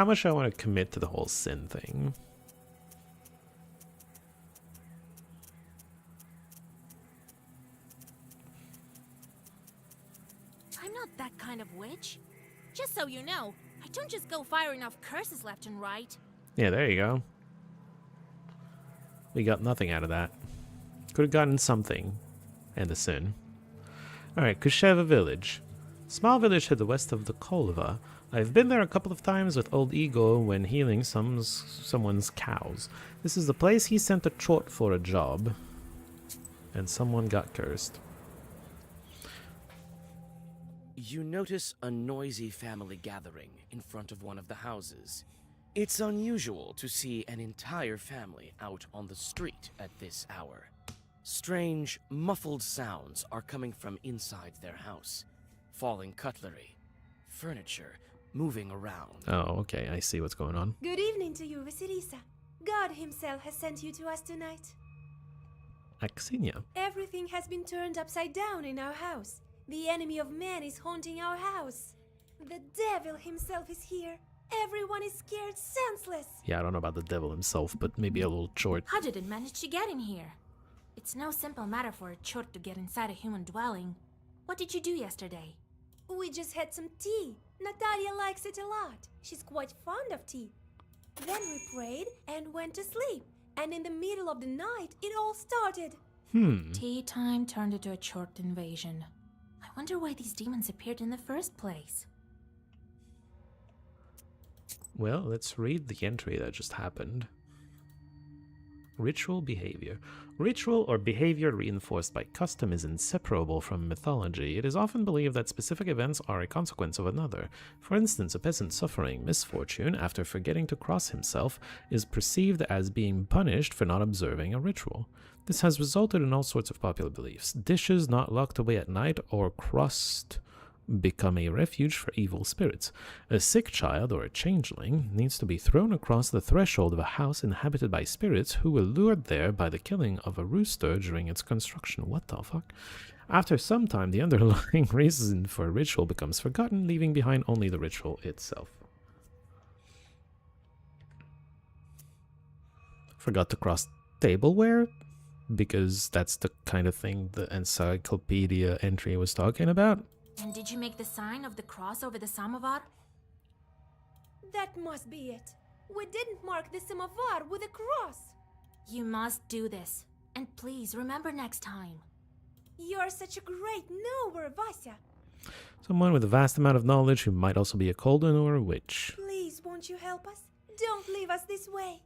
much do I want to commit to the whole sin thing? I'm not that kind of witch. Just so you know, I don't just go firing off curses left and right. Yeah, there you go. We got nothing out of that. Could have gotten something. And a sin. Alright, Kusheva village. Small village to the west of the Kolva. I've been there a couple of times with old Igor when healing someone's cows. This is the place he sent a chort for a job. And someone got cursed. You notice a noisy family gathering in front of one of the houses. It's unusual to see an entire family out on the street at this hour. Strange, muffled sounds are coming from inside their house. Falling cutlery, furniture moving around. Oh, okay, I see what's going on. Good evening to you, Vasilisa. God himself has sent you to us tonight. Axinia. Everything has been turned upside down in our house. The enemy of man is haunting our house. The devil himself is here. Everyone is scared senseless. Yeah, I don't know about the devil himself, but maybe a little chort. How did it manage to get in here? It's no simple matter for a chort to get inside a human dwelling. What did you do yesterday? We just had some tea. Natalia likes it a lot. She's quite fond of tea. Then we prayed and went to sleep. And in the middle of the night, it all started. Tea time turned into a chort invasion. I wonder why these demons appeared in the first place. Well, let's read the entry that just happened. Ritual behavior. Ritual or behavior reinforced by custom is inseparable from mythology. It is often believed that specific events are a consequence of another. For instance, a peasant suffering misfortune after forgetting to cross himself is perceived as being punished for not observing a ritual. This has resulted in all sorts of popular beliefs. Dishes not locked away at night or crossed become a refuge for evil spirits. A sick child or a changeling needs to be thrown across the threshold of a house inhabited by spirits who were lured there by the killing of a rooster during its construction. What the fuck? After some time, the underlying reason for a ritual becomes forgotten, leaving behind only the ritual itself. Forgot to cross tableware? Because that's the kind of thing the encyclopedia entry was talking about? And did you make the sign of the cross over the samovar? That must be it. We didn't mark the samovar with a cross. You must do this. And please remember next time. You're such a great knower, Vasya. Someone with a vast amount of knowledge who might also be a Kolden or a witch. Please, won't you help us? Don't leave us this way.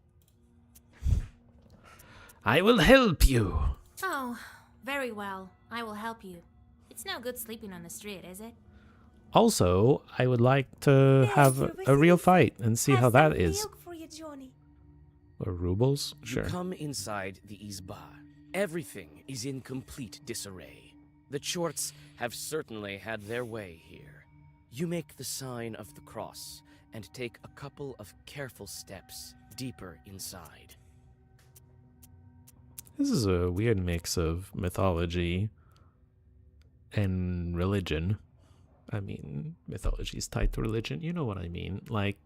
I will help you! Oh, very well. I will help you. It's no good sleeping on the street, is it? Also, I would like to have a real fight and see how that is. Milk for you, Johnny. Or rubles? Sure. You come inside the Izba. Everything is in complete disarray. The Chorts have certainly had their way here. You make the sign of the cross and take a couple of careful steps deeper inside. This is a weird mix of mythology and religion. I mean, mythology is tied to religion. You know what I mean. Like,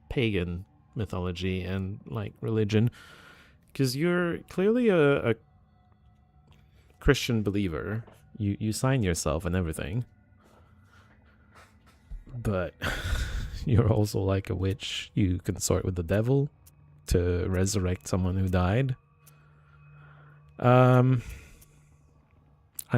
pagan mythology and, like, religion. Because you're clearly a Christian believer. You sign yourself and everything. But you're also like a witch. You consort with the devil to resurrect someone who died. I'm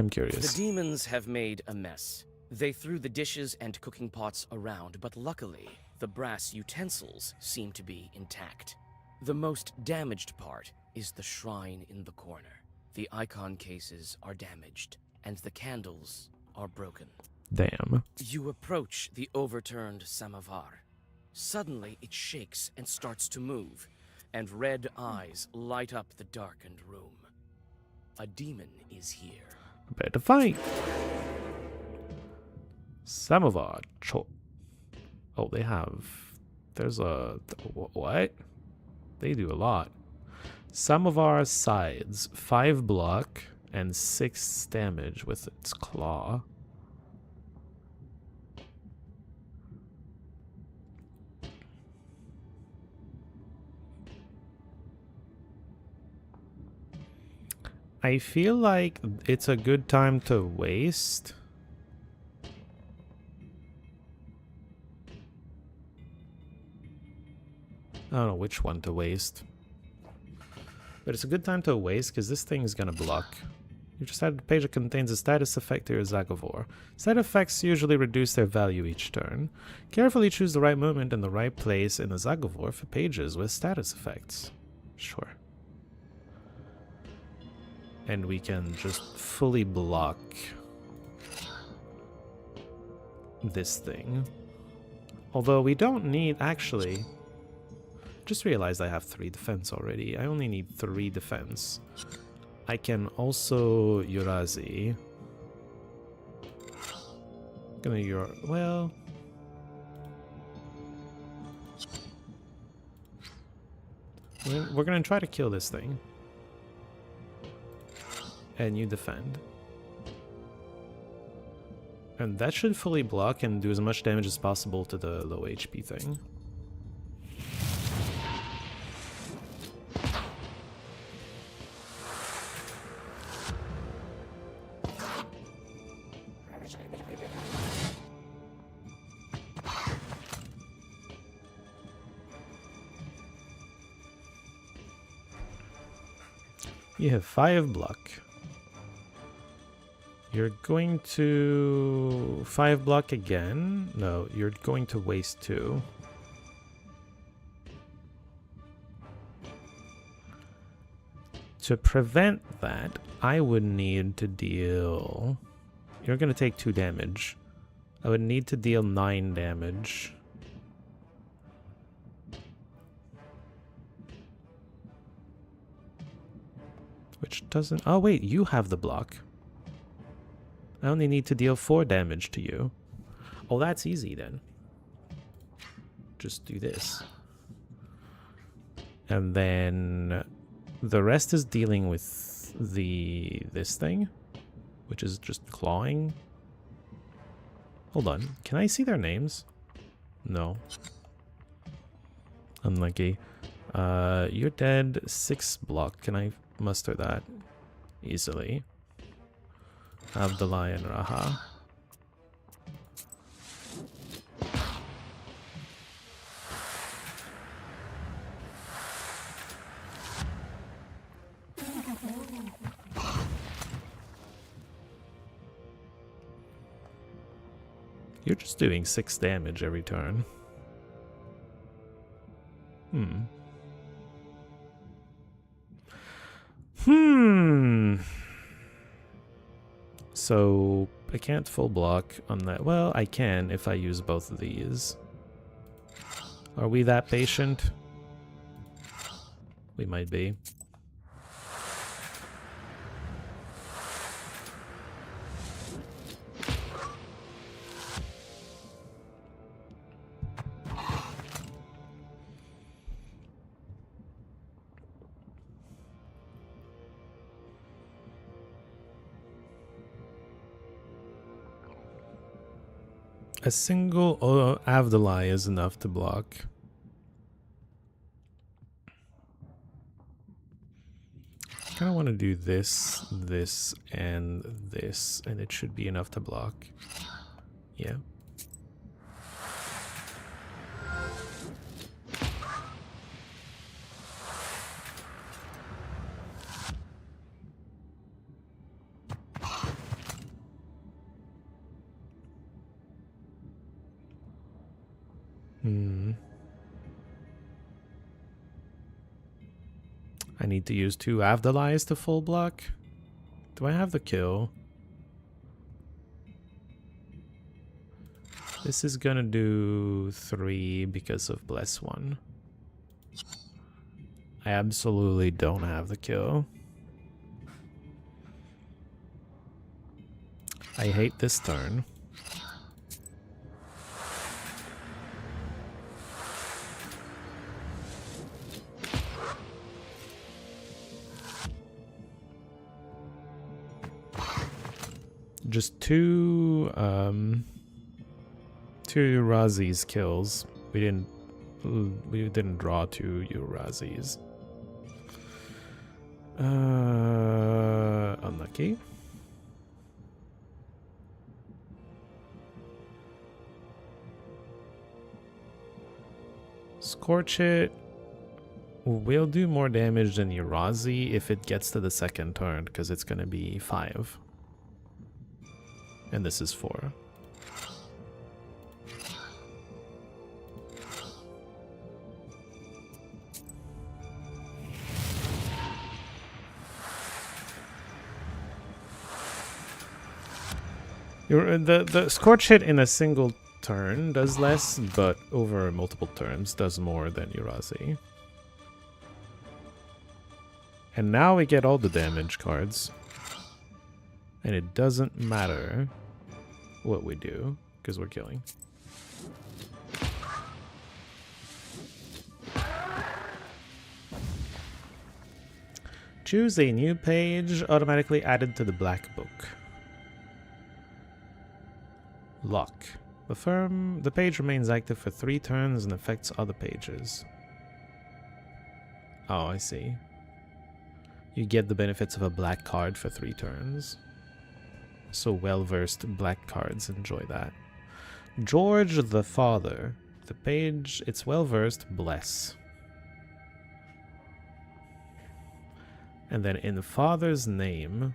curious. The demons have made a mess. They threw the dishes and cooking pots around, but luckily, the brass utensils seem to be intact. The most damaged part is the shrine in the corner. The icon cases are damaged, and the candles are broken. Damn. You approach the overturned samovar. Suddenly, it shakes and starts to move, and red eyes light up the darkened room. A demon is here. Prepare to fight. Samovar. Oh, they have. There's a. What? They do a lot. Samovar sides 5 block and 6 damage with its claw. I feel like it's a good time to waste. I don't know which one to waste. But it's a good time to waste because this thing is going to block. You just added a page that contains a status effect to your Zagavor. Side effects usually reduce their value each turn. Carefully choose the right moment and the right place in the Zagavor for pages with status effects. Sure. And we can just fully block this thing. Although we don't need, actually, just realized I have 3 defense already. I only need 3 defense. I can also Urazi. Well, we're gonna try to kill this thing. And you defend. And that should fully block and do as much damage as possible to the low HP thing. You have 5 block. You're going to 5 block again? No, you're going to waste 2. To prevent that, I would need to deal... You're going to take 2 damage. I would need to deal 9 damage. Which doesn't... Oh wait, you have the block. I only need to deal 4 damage to you. Oh, that's easy then. Just do this. And then the rest is dealing with this thing, which is just clawing. Hold on. Can I see their names? No. Unlucky. You're dead. 6 block. Can I muster that easily? Abdullah and Raha. You're just doing 6 damage every turn. So I can't full block on that. Well, I can if I use both of these. Are we that patient? We might be. A single Avdalai is enough to block. I kind of want to do this, this, and this, and it should be enough to block. Yeah. I need to use 2 Avdali's to full block. Do I have the kill? This is gonna do 3 because of Bless 1. I absolutely don't have the kill. I hate this turn. Just 2 Urazi's kills. We didn't draw 2 Urazi's. Unlucky. Scorch it will do more damage than Urazi if it gets to the second turn, because it's going to be 5. And this is 4. The Scorch hit in a single turn does less, but over multiple turns does more than Urazi. And now we get all the damage cards. And it doesn't matter what we do, because we're killing. Choose a new page, automatically added to the black book. Lock. The page remains active for 3 turns and affects other pages. Oh, I see. You get the benefits of a black card for 3 turns. So well-versed black cards enjoy that. George the Father. The page, it's well-versed, bless. And then in the Father's name...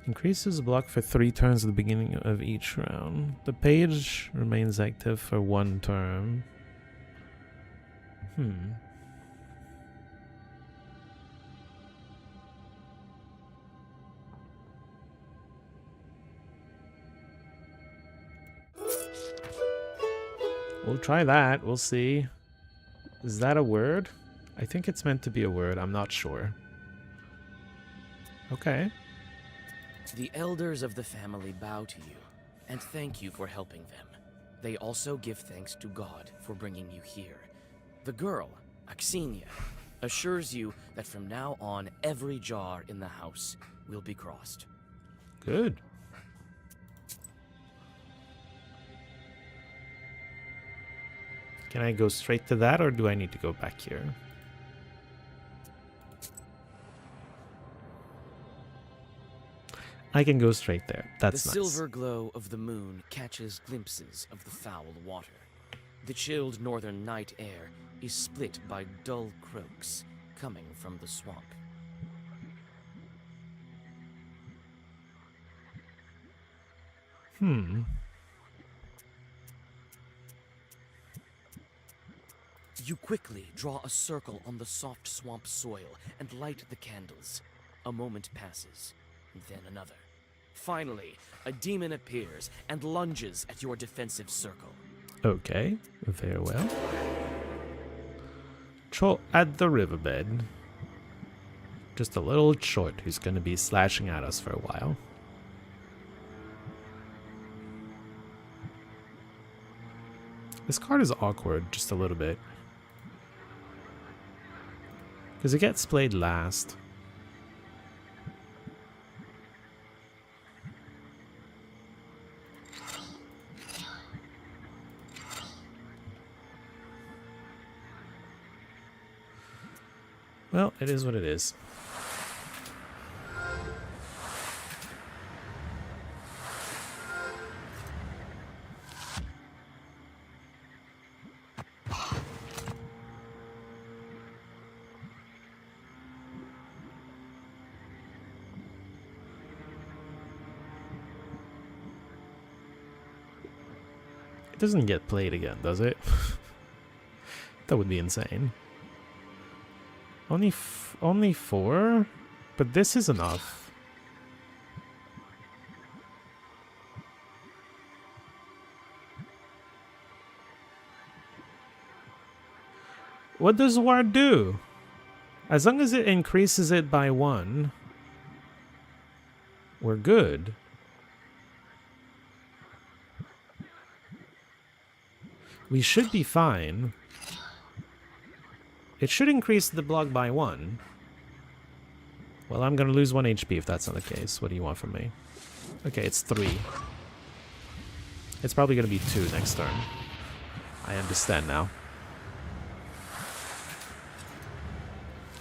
increases block for 3 turns at the beginning of each round. The page remains active for 1 turn. We'll try that. We'll see. Is that a word? I think it's meant to be a word. I'm not sure. Okay. The elders of the family bow to you and thank you for helping them. They also give thanks to God for bringing you here. The girl, Axinia, assures you that from now on every jar in the house will be crossed. Good. Can I go straight to that, or do I need to go back here? I can go straight there. That's nice. The silver glow of the moon catches glimpses of the foul water. The chilled northern night air is split by dull croaks coming from the swamp. You quickly draw a circle on the soft swamp soil and light the candles. A moment passes, then another. Finally, a demon appears and lunges at your defensive circle. Okay, very well. Troll at the riverbed. Just a little short who's going to be slashing at us for a while. This card is awkward, just a little bit. Because it gets played last. Well, it is what it is. doesn't get played again, does it? That would be insane. Only 4? But this is enough. What does Ward do? As long as it increases it by 1, we're good. We should be fine. It should increase the block by 1. Well, I'm gonna lose 1 HP if that's not the case. What do you want from me? Okay, it's 3. It's probably gonna be 2 next turn. I understand now.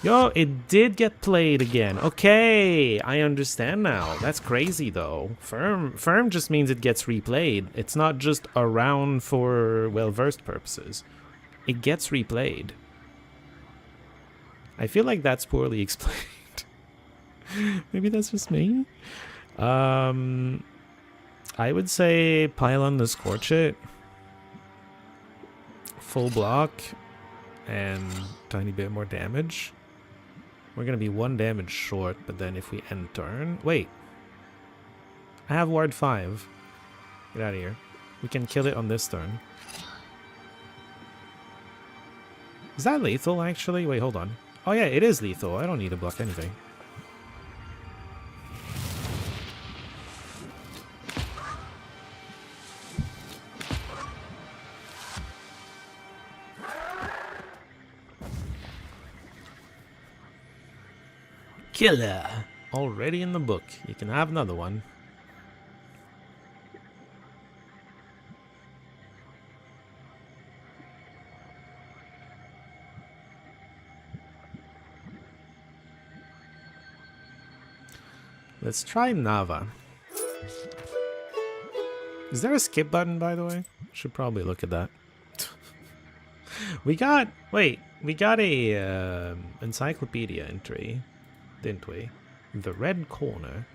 Yo, it did get played again. Okay, I understand now. That's crazy though. Firm just means it gets replayed. It's not just around for well-versed purposes. It gets replayed. I feel like that's poorly explained. Maybe that's just me. I would say pile on the Scorch It. Full block. And tiny bit more damage. We're gonna be 1 damage short, but then if we end turn... Wait. I have Ward 5. Get out of here. We can kill it on this turn. Is that lethal, actually? Wait, hold on. Oh yeah, it is lethal. I don't need to block anything. Killer! Already in the book. You can have another one. Let's try Nava. Is there a skip button, by the way? Should probably look at that. We got a encyclopedia entry, didn't we? The Red Corner.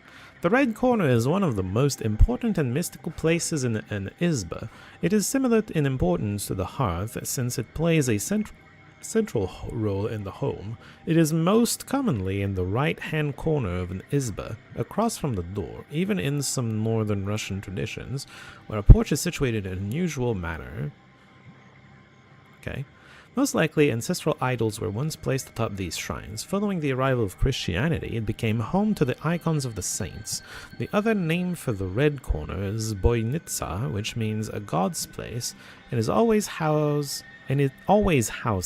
The Red Corner is one of the most important and mystical places in an Isba. It is similar in importance to the Hearth, since it plays a central role in the home. It is most commonly in the right-hand corner of an Isba, across from the door, even in some northern Russian traditions, where a porch is situated in an unusual manner. Okay. Most likely, ancestral idols were once placed atop these shrines. Following the arrival of Christianity, it became home to the icons of the saints. The other name for the Red Corner is Boynitsa, which means a god's place, and it always housed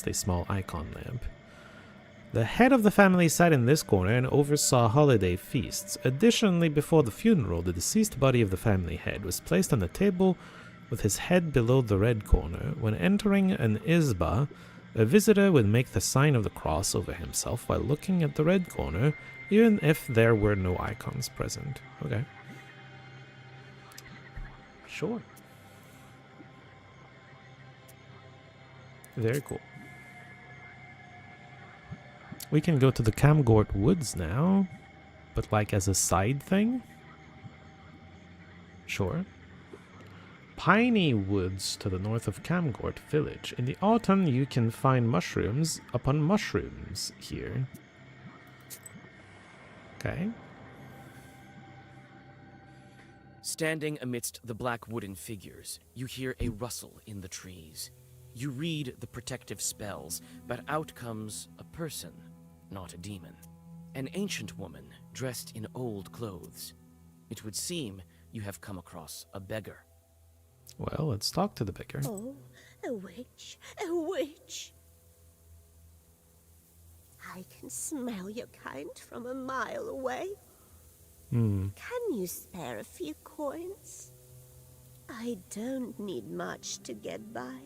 a small icon lamp. The head of the family sat in this corner and oversaw holiday feasts. Additionally, before the funeral, the deceased body of the family head was placed on a table with his head below the Red Corner. When entering an Isba, a visitor would make the sign of the cross over himself while looking at the Red Corner, even if there were no icons present. Okay. Sure. Very cool. We can go to the Camgort Woods now, but like as a side thing? Sure. Piney Woods to the north of Camgort Village. In the autumn, you can find mushrooms upon mushrooms here. Okay. Standing amidst the black wooden figures, you hear a rustle in the trees. You read the protective spells, but out comes a person, not a demon. An ancient woman dressed in old clothes. It would seem you have come across a beggar. Well, let's talk to the beggar. Oh, a witch, a witch. I can smell your kind from a mile away. Can you spare a few coins? I don't need much to get by.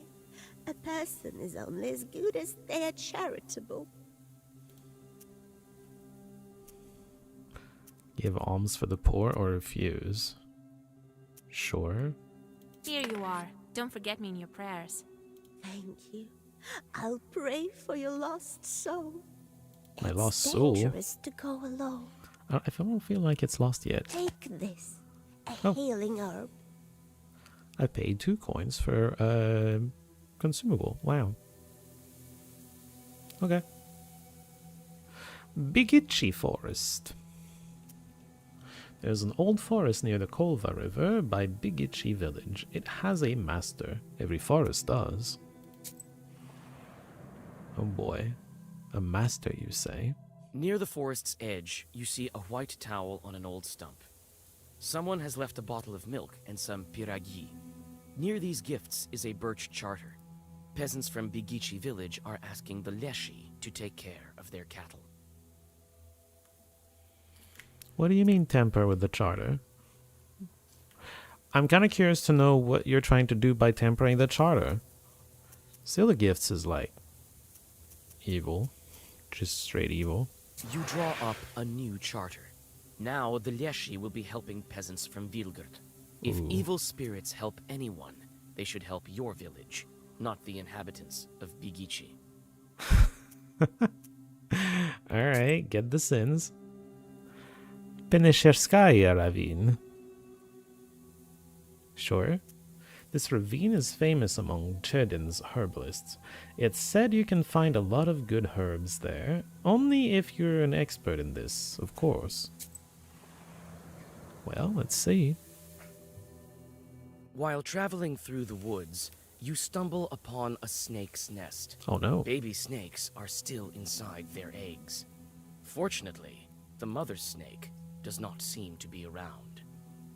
A person is only as good as they are charitable. Give alms for the poor or refuse? Sure. Here you are. Don't forget me in your prayers. Thank you. I'll pray for your lost soul. My lost It's soul? dangerous to go alone. I don't feel like it's lost yet. Take this, a Oh. healing herb. I paid 2 coins for consumable. Wow. Okay. Bigichi Forest. There's an old forest near the Kolva River by Bigichi village. It has a master. Every forest does. Oh boy. A master, you say? Near the forest's edge, you see a white towel on an old stump. Someone has left a bottle of milk and some piragi. Near these gifts is a birch charter. Peasants from Bigichi village are asking the Leshi to take care of their cattle. What do you mean temper with the charter? I'm kind of curious to know what you're trying to do by tempering the charter. Still the gifts is like evil. Just straight evil. You draw up a new charter. Now the Leshi will be helping peasants from Vilgard. If Ooh. evil spirits help anyone, they should help your village, not the inhabitants of Bigichi. Alright, get the sins. Penesherskaya Ravine. Sure. This ravine is famous among Chedin's herbalists. It's said you can find a lot of good herbs there, only if you're an expert in this, of course. Well, let's see. While traveling through the woods, you stumble upon a snake's nest. Oh no. Baby snakes are still inside their eggs. Fortunately, the mother snake does not seem to be around.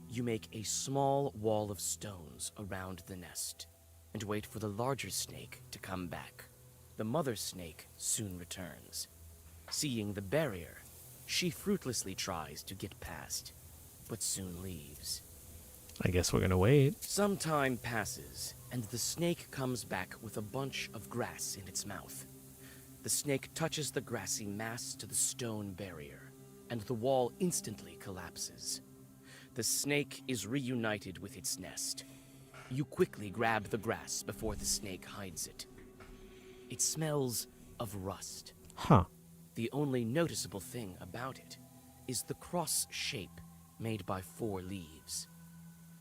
You make a small wall of stones around the nest and wait for the larger snake to come back. The mother snake soon returns. Seeing the barrier, she fruitlessly tries to get past, but soon leaves. I guess we're gonna wait. Some time passes, and the snake comes back with a bunch of grass in its mouth. The snake touches the grassy mass to the stone barrier, and the wall instantly collapses. The snake is reunited with its nest. You quickly grab the grass before the snake hides it. It smells of rust. Huh. The only noticeable thing about it is the cross shape made by 4 leaves.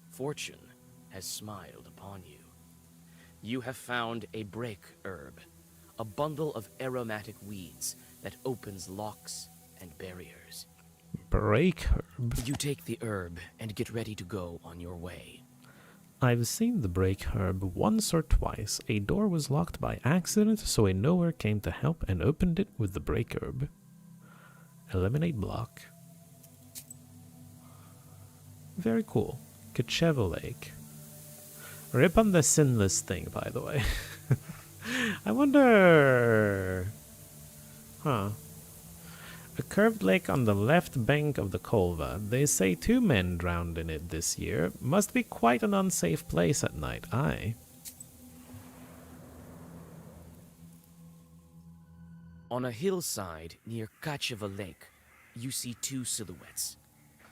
Fortune has smiled upon you. You have found a break herb, a bundle of aromatic weeds that opens locks and barriers. Break herb. You take the herb and get ready to go on your way. I've seen the break herb once or twice. A door was locked by accident, so a knower came to help and opened it with the break herb. Eliminate block. Very cool. Kachevo Lake. Rip on the sinless thing, by the way. I wonder... Huh. A curved lake on the left bank of the Kolva. They say 2 men drowned in it this year. Must be quite an unsafe place at night, aye. On a hillside near Kacheva Lake, you see 2 silhouettes.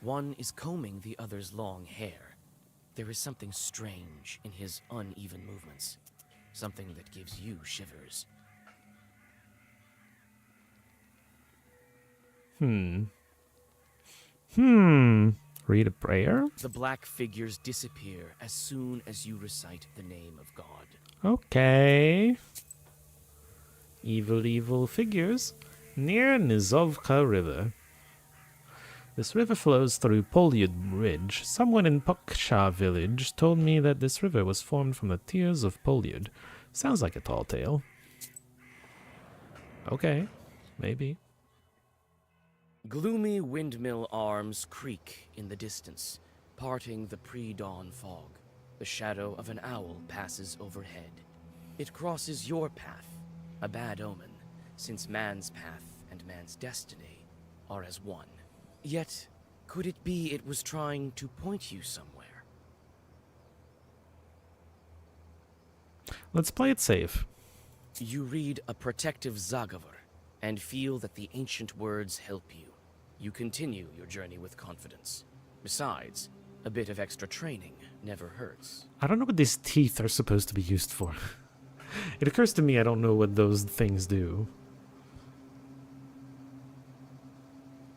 One is combing the other's long hair. There is something strange in his uneven movements. Something that gives you shivers. Read a prayer? The black figures disappear as soon as you recite the name of God. Okay. Evil, evil figures. Near Nizovka River. This river flows through Polyud Ridge. Someone in Poksha village told me that this river was formed from the tears of Polyud. Sounds like a tall tale. Okay, maybe. Gloomy windmill arms creak in the distance, parting the pre-dawn fog. The shadow of an owl passes overhead. It crosses your path, a bad omen, since man's path and man's destiny are as one. Yet, could it be it was trying to point you somewhere? Let's play it safe. You read a protective Zagavar and feel that the ancient words help you. You continue your journey with confidence. Besides, a bit of extra training never hurts. I don't know what these teeth are supposed to be used for. It occurs to me I don't know what those things do.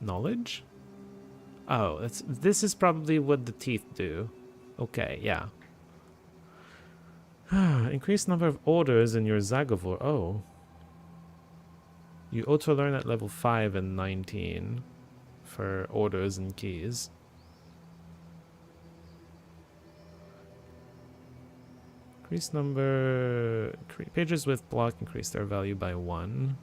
Knowledge? Oh, this is probably what the teeth do. Okay, yeah. Increased number of orders in your Zagovor. Oh. You auto-learn at level 5 and 19 for orders and keys. Increased number... Pages with block increase their value by 1.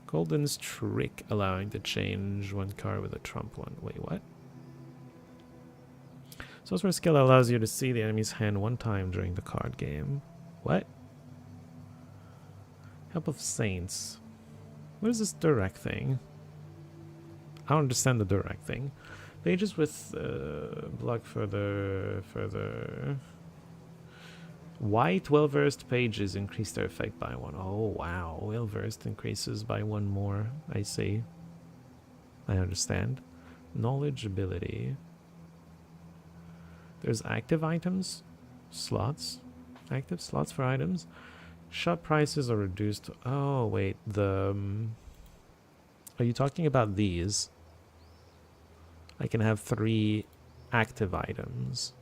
Golden's Trick, allowing to change one card with a trump one. Wait, what? Sorcerer skill allows you to see the enemy's hand one time during the card game. What? Help of Saints. What is this Durek thing? I don't understand the Durek thing. Pages with block further. White well-versed pages increase their effect by 1. Oh wow, well-versed increases by 1 more. I see. I understand. Knowledge ability. There's active items, slots, active slots for items. Shop prices are reduced. Oh wait, the are you talking about these? I can have 3 active items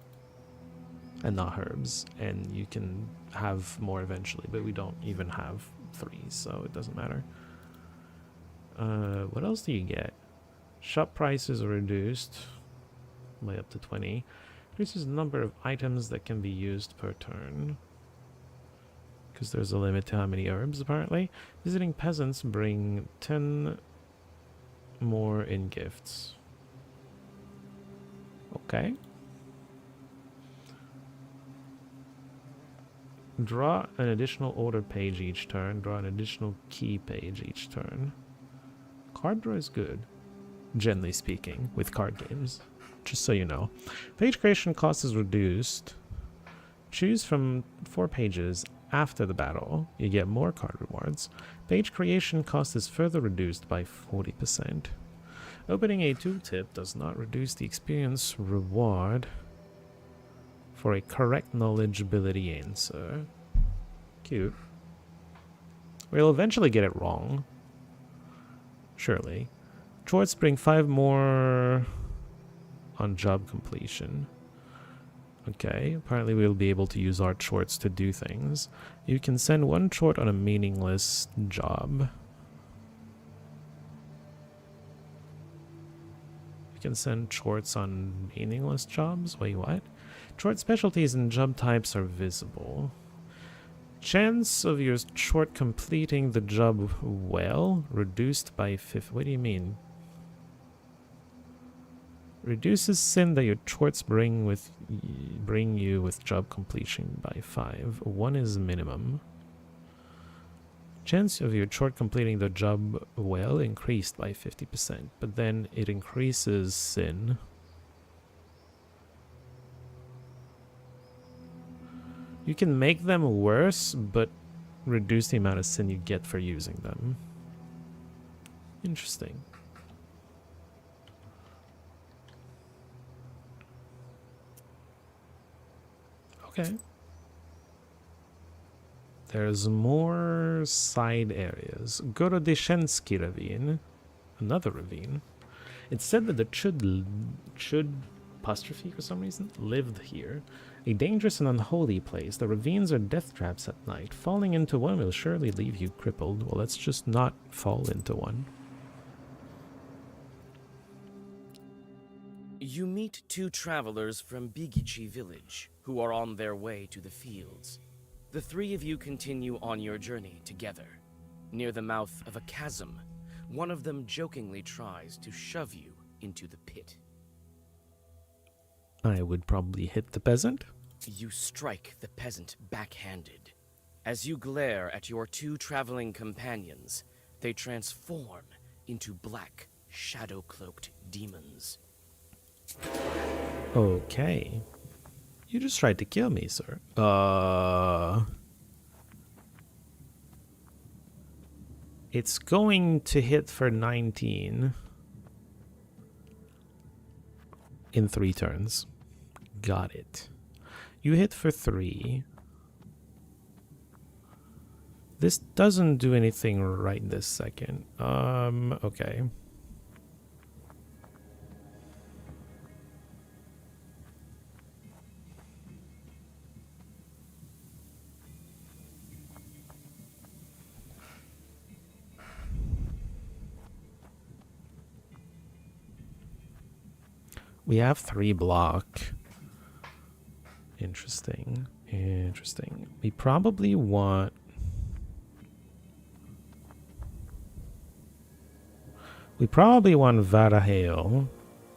and not herbs, and you can have more eventually, but we don't even have 3, so it doesn't matter. What else do you get? Shop prices are reduced by up to 20. Increases the number of items that can be used per turn, because there's a limit to how many herbs apparently. Visiting peasants bring 10 more in gifts. Okay. Draw an additional order page each turn. Draw an additional key page each turn. Card draw is good, generally speaking, with card games. Just so you know. Page creation cost is reduced. Choose from 4 pages after the battle. You get more card rewards. Page creation cost is further reduced by 40%. Opening a tooltip does not reduce the experience reward for a correct knowledge ability answer. Cute. We'll eventually get it wrong. Surely. Shorts bring 5 more on job completion. Okay, apparently we'll be able to use our shorts to do things. You can send 1 short on a meaningless job. You can send shorts on meaningless jobs? Wait, what? Short specialties and job types are visible. Chance of your short completing the job well reduced by 50. What do you mean? Reduces sin that your shorts bring you with job completion by 5. 1 is minimum. Chance of your short completing the job well increased by 50%, but then it increases sin. You can make them worse, but reduce the amount of sin you get for using them. Interesting. Okay. There's more side areas. Gorodishensky Ravine. Another ravine. It's said that the Chud apostrophe for some reason lived here. A dangerous and unholy place. The ravines are death traps at night. Falling into one will surely leave you crippled. Well, let's just not fall into one. You meet 2 travelers from Bigichi village who are on their way to the fields. The 3 of you continue on your journey together. Near the mouth of a chasm, one of them jokingly tries to shove you into the pit. I would probably hit the peasant. You strike the peasant backhanded. As you glare at your 2 traveling companions, they transform into black, shadow-cloaked demons. Okay. You just tried to kill me, sir. It's going to hit for 19 in 3 turns. Got it. You hit for 3. This doesn't do anything right this second. Okay. We have 3 block. Interesting. Interesting. We probably want... We probably want Varahale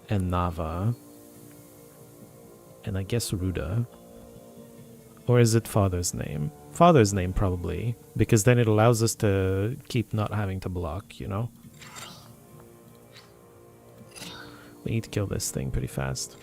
and Nava. And I guess Ruda. Or is it Father's Name? Father's Name, probably. Because then it allows us to keep not having to block, you know? We need to kill this thing pretty fast.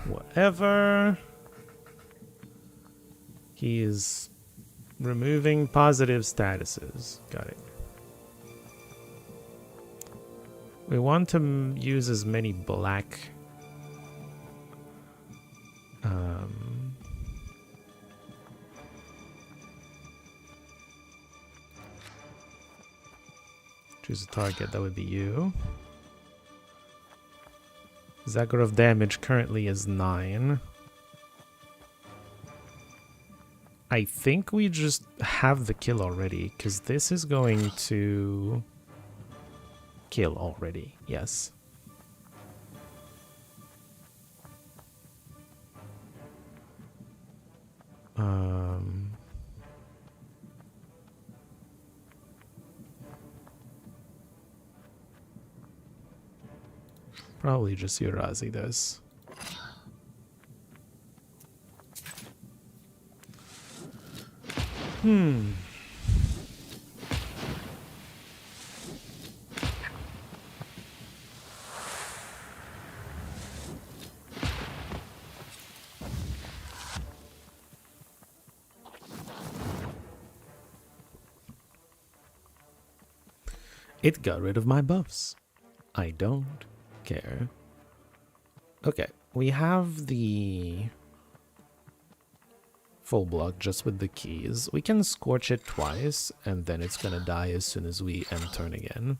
Whatever. He is removing positive statuses. Got it. We want to use as many black choose a target. That would be you. Zakharov damage currently is 9. I think we just have the kill already, because this is going to kill already. Yes. Probably just Urazi does. It got rid of my buffs. I don't care. Okay, we have the full block just with the keys. We can scorch it twice, and then it's gonna die as soon as we end turn again.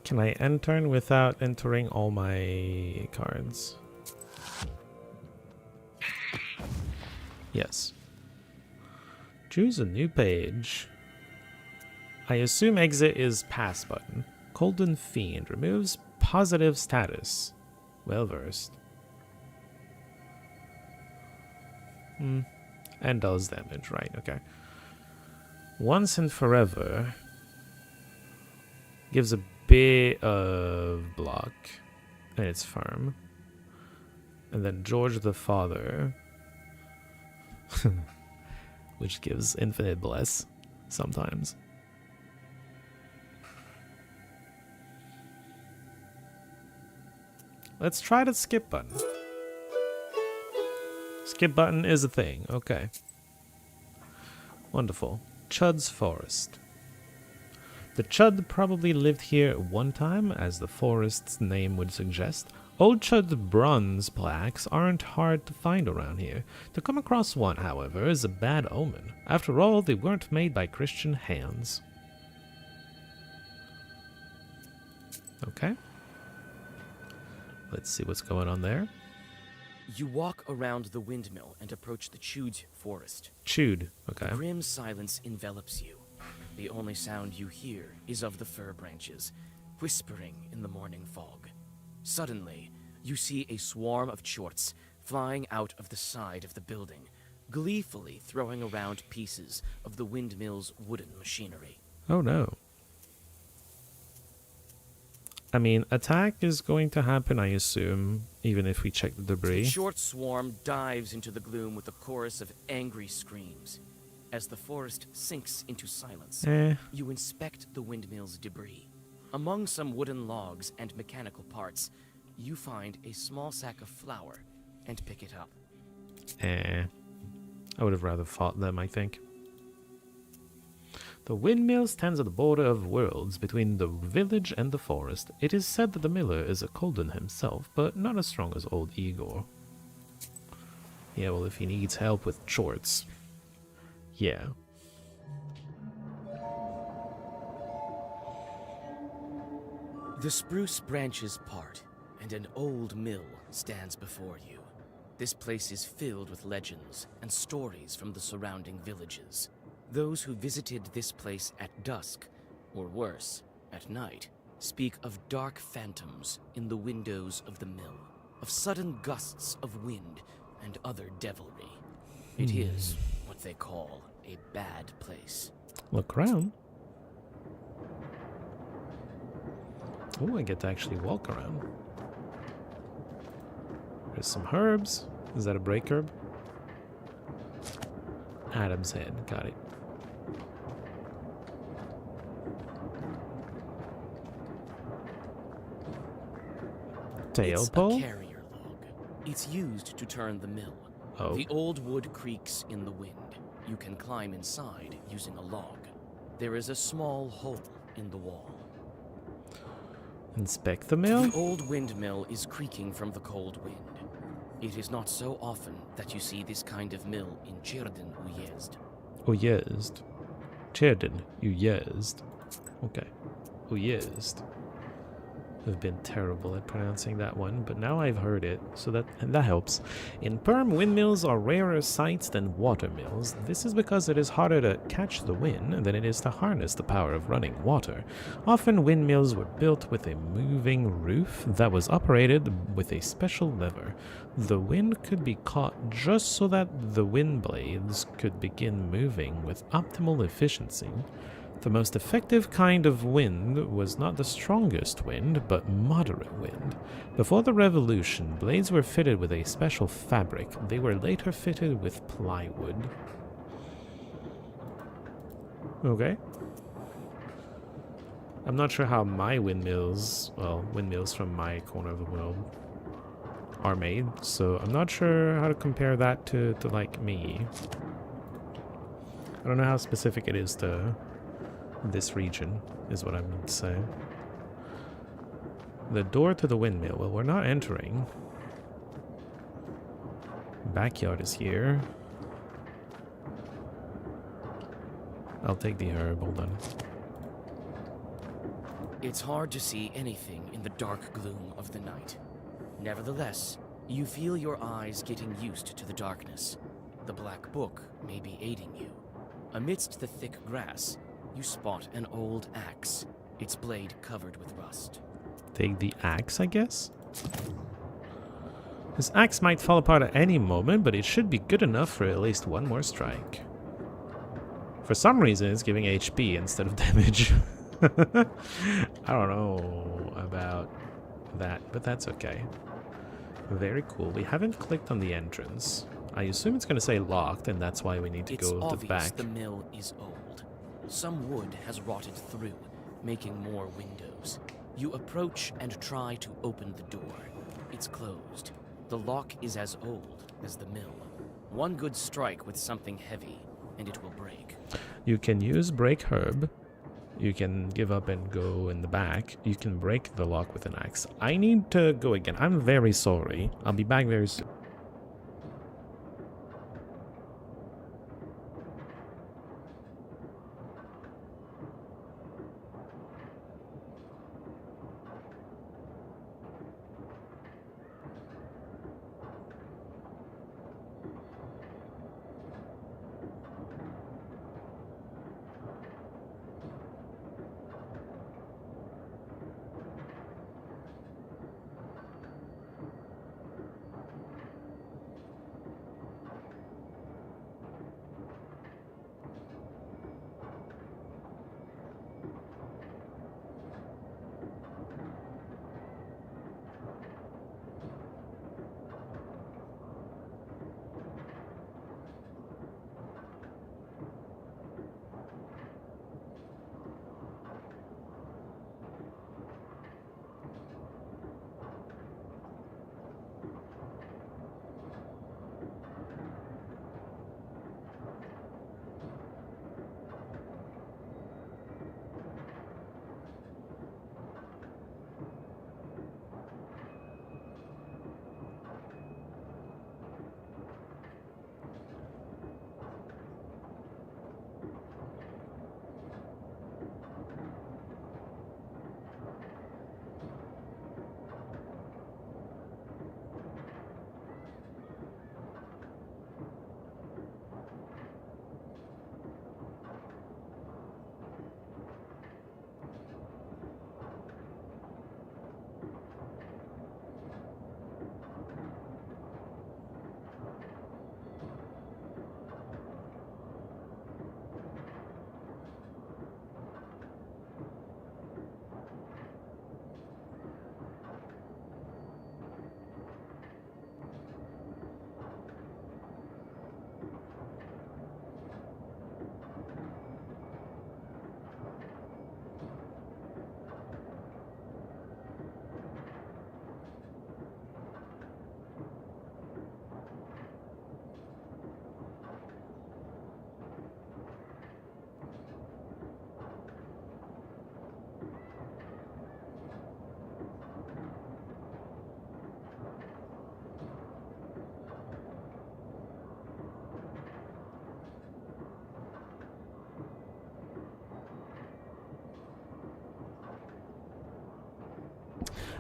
Can I end turn without entering all my cards? Yes. Choose a new page. I assume exit is pass button. Golden Fiend removes positive status. Well versed. And does damage, right? Okay. Once and forever gives a bit of block, and it's firm. And then George the Father, which gives infinite bless sometimes. Let's try the skip button. Skip button is a thing. Okay. Wonderful. Chud's Forest. The Chud probably lived here at one time, as the forest's name would suggest. Old Chud bronze plaques aren't hard to find around here. To come across one, however, is a bad omen. After all, they weren't made by Christian hands. Okay. Let's see what's going on there. You walk around the windmill and approach the Chud forest. Chud, okay. A grim silence envelops you. The only sound you hear is of the fir branches, whispering in the morning fog. Suddenly, you see a swarm of chorts flying out of the side of the building, gleefully throwing around pieces of the windmill's wooden machinery. Oh no. I mean, attack is going to happen, I assume, even if we check the debris. The short swarm dives into the gloom with a chorus of angry screams. As the forest sinks into silence, you inspect the windmill's debris. Among some wooden logs and mechanical parts, you find a small sack of flour and pick it up. I would have rather fought them, I think. The windmill stands at the border of worlds between the village and the forest. It is said that the miller is a Kolden himself, but not as strong as old Igor. Yeah, well, if he needs help with chores. Yeah. The spruce branches part, and an old mill stands before you. This place is filled with legends and stories from the surrounding villages. Those who visited this place at dusk, or worse, at night, speak of dark phantoms in the windows of the mill, of sudden gusts of wind and other devilry. It is what they call a bad place. Look around. Oh, I get to actually walk around. There's some herbs. Is that a break herb? Adam's head. Got it. Tail It's pole? a carrier log. It's used to turn the mill. Oh. The old wood creaks in the wind. You can climb inside using a log. There is a small hole in the wall. Inspect the mill? The old windmill is creaking from the cold wind. It is not so often that you see this kind of mill in Cherden Uyezd. Uyezd. Cherden. Uyezd. Okay. Uyezd. I've been terrible at pronouncing that one, but now I've heard it, so that helps. In Perm, windmills are rarer sights than water mills. This is because it is harder to catch the wind than it is to harness the power of running water. Often windmills were built with a moving roof that was operated with a special lever. The wind could be caught just so that the wind blades could begin moving with optimal efficiency. The most effective kind of wind was not the strongest wind, but moderate wind. Before the revolution, blades were fitted with a special fabric. They were later fitted with plywood. Okay. I'm not sure how my windmills, well, windmills from my corner of the world are made, so I'm not sure how to compare that to like me. I don't know how specific it is to this region, is what I meant to say. The door to the windmill. Well, we're not entering. Backyard is here. I'll take the herb. Hold on. It's hard to see anything in the dark gloom of the night. Nevertheless, you feel your eyes getting used to the darkness. The black book may be aiding you. Amidst the thick grass, you spot an old axe, its blade covered with rust. Take the axe, I guess? This axe might fall apart at any moment, but it should be good enough for at least one more strike. For some reason, it's giving HP instead of damage. I don't know about that, but that's okay. Very cool. We haven't clicked on the entrance. I assume it's going to say locked, and that's why we need to go to the back. It's obvious the mill is old. Some wood has rotted through, making more windows. You approach and try to open the door. It's closed. The lock is as old as the mill. One good strike with something heavy, and it will break. You can use break herb. You can give up and go in the back. You can break the lock with an axe. I need to go again. I'm very sorry. I'll be back very soon.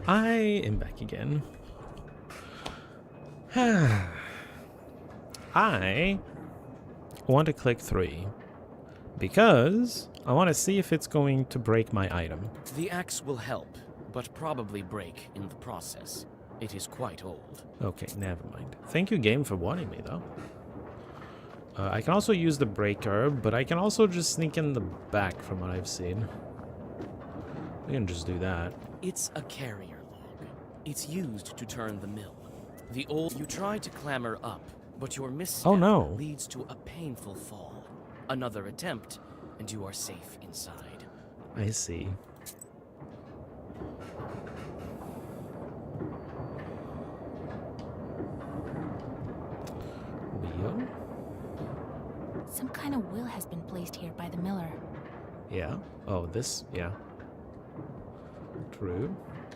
I am back again. I want to click 3 because I want to see if it's going to break my item. The axe will help, but probably break in the process. It is quite old. Okay, never mind. Thank you, game, for warning me, though. I can also use the breaker, but I can also just sneak in the back from what I've seen. We can just do that. It's a carrier log. It's used to turn the mill. You try to clamber up, but your misstep leads to a painful fall. Another attempt, and you are safe inside. I see. Wheel? Some kind of will has been placed here by the miller. Yeah. Oh, this? Yeah. True.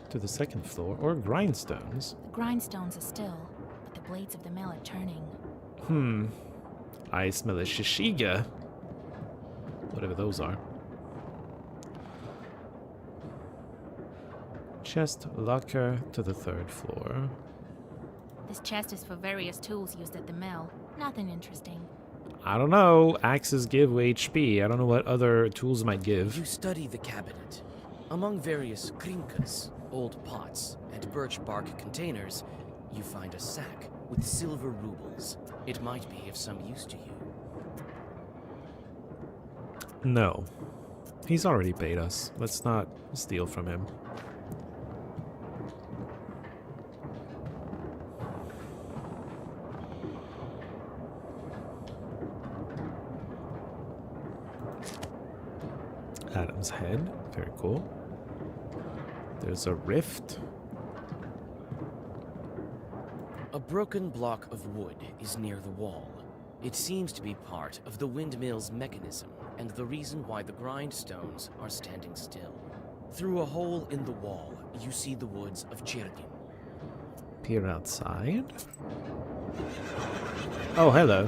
To the second floor. Or grindstones. The grindstones are still, but the blades of the mill are turning. I smell a shishiga. Whatever those are. Chest locker to the 3rd floor. This chest is for various tools used at the mill. Nothing interesting. I don't know. Axes give HP. I don't know what other tools might give. You study the cabinet. Among various krinkas, old pots, and birch bark containers, you find a sack with silver rubles. It might be of some use to you. No. He's already paid us. Let's not steal from him. Adam's head. Very cool. There's a rift. A broken block of wood is near the wall. It seems to be part of the windmill's mechanism and the reason why the grindstones are standing still. Through a hole in the wall, you see the woods of Chirgin. Peer outside. Oh, hello.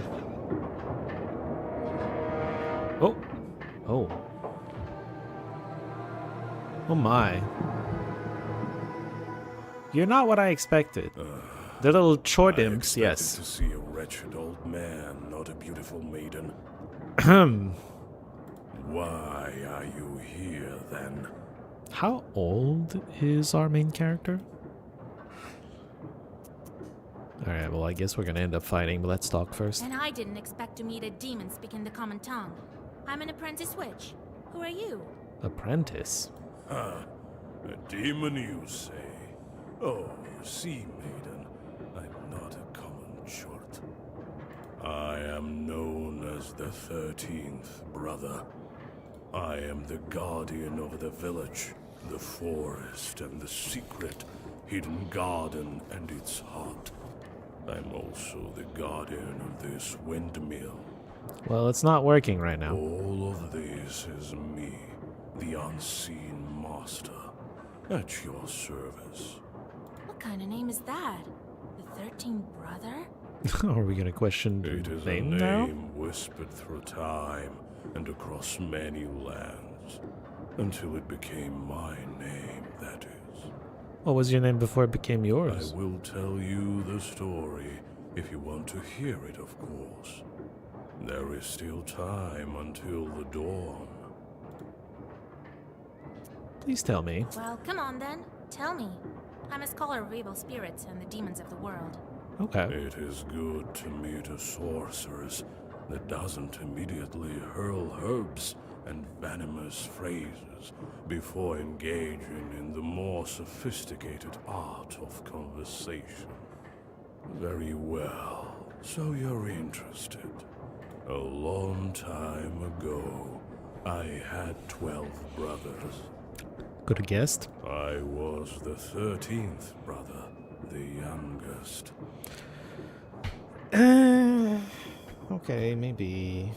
Oh. Oh. Oh my. You're not what I expected. The little chort imps, yes. To see a wretched old man, not a beautiful maiden. Why are you here, then? How old is our main character? Alright, well, I guess we're gonna end up fighting, but let's talk first. And I didn't expect to meet a demon speaking the common tongue. I'm an apprentice witch. Who are you? Apprentice? Ah, a demon, you say? Oh, you see, maiden, I'm not a common short. I am known as the 13th brother. I am the guardian of the village, the forest, and the secret hidden garden and its heart. I'm also the guardian of this windmill. Well, it's not working right now. All of this is me, the unseen master, at your service. What kind of name is that? The 13th brother? Are we gonna question It is a name now? name whispered through time and across many lands, until it became my name, that is. What was your name before it became yours? I will tell you the story, if you want to hear it, of course. There is still time until the dawn. Please tell me. Well, come on then. Tell me. I'm a scholar of evil spirits and the demons of the world. Okay. It is good to meet a sorceress that doesn't immediately hurl herbs and venomous phrases before engaging in the more sophisticated art of conversation. Very well, so you're interested. A long time ago, I had 12 brothers. Could have guessed. I was the 13th brother, the youngest. Okay, maybe.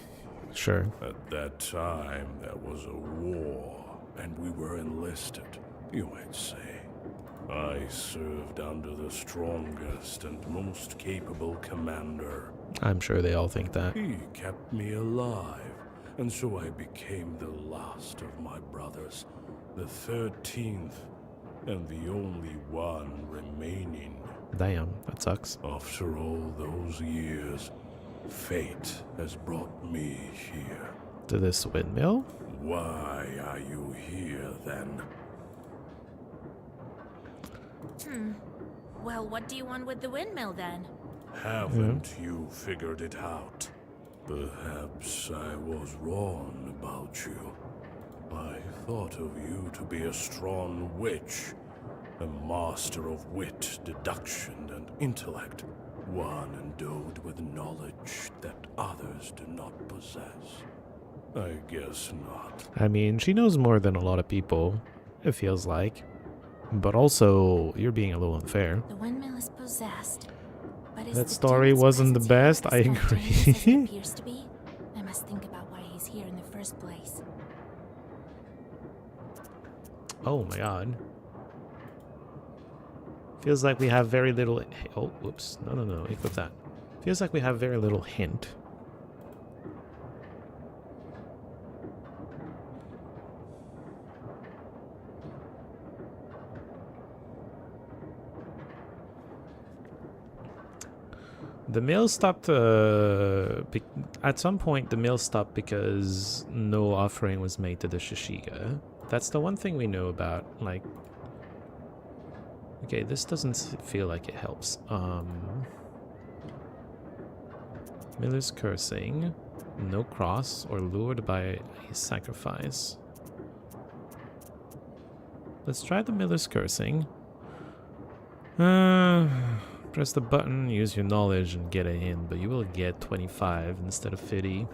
Sure. At that time, there was a war, and we were enlisted, you might say. I served under the strongest and most capable commander. I'm sure they all think that. He kept me alive, and so I became the last of my brothers, the 13th, and the only one remaining. Damn, that sucks. After all those years, fate has brought me here. To this windmill? Why are you here, then? Well, what do you want with the windmill then? Haven't you figured it out? Perhaps I was wrong about you. I thought of you to be a strong witch, a master of wit, deduction, and intellect, one endowed with knowledge that others do not possess. I guess not. I mean, she knows more than a lot of people, it feels like. But also, you're being a little unfair. The windmill is possessed. But is That the story demon's wasn't the presence best, here I as spontaneous as it agree. appears to be? I must think about why he's here in the first place. Oh my god. Feels like we have very little... Oh, whoops. No. Equip that. Feels like we have very little hint. The mill stopped, at some point the mill stopped because no offering was made to the Shishiga. That's the one thing we know about, like... Okay, this doesn't feel like it helps. Miller's cursing. No cross or lured by a sacrifice. Let's try the Miller's cursing. Press the button, use your knowledge, and get a hint, but you will get 25 instead of 50.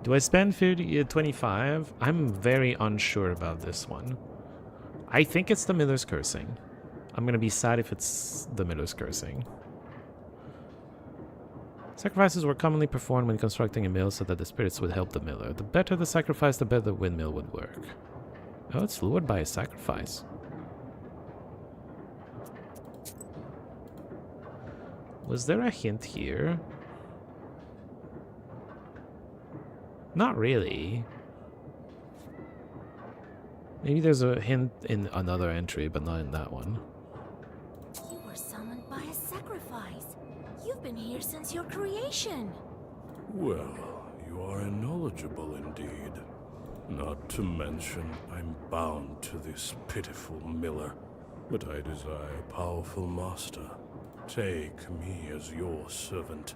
Do I spend 25? I'm very unsure about this one. I think it's the Miller's cursing. I'm gonna be sad if it's the Miller's cursing. Sacrifices were commonly performed when constructing a mill so that the spirits would help the miller. The better the sacrifice, the better the windmill would work. Oh, it's lured by a sacrifice. Was there a hint here? Not really. Maybe there's a hint in another entry, but not in that one. You were summoned by a sacrifice. You've been here since your creation. Well, you are knowledgeable indeed. Not to mention, I'm bound to this pitiful miller. But I desire a powerful master. Take me as your servant.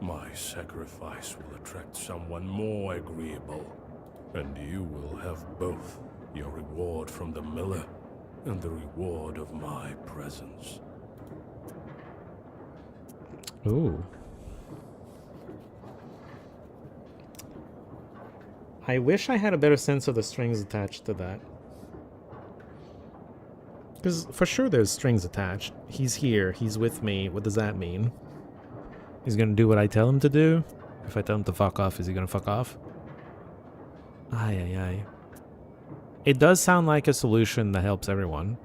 My sacrifice will attract someone more agreeable. And you will have both your reward from the miller and the reward of my presence. Ooh. I wish I had a better sense of the strings attached to that. Because for sure there's strings attached. He's here, he's with me. What does that mean? He's gonna do what I tell him to do? If I tell him to fuck off, is he gonna fuck off? Aye. It does sound like a solution that helps everyone.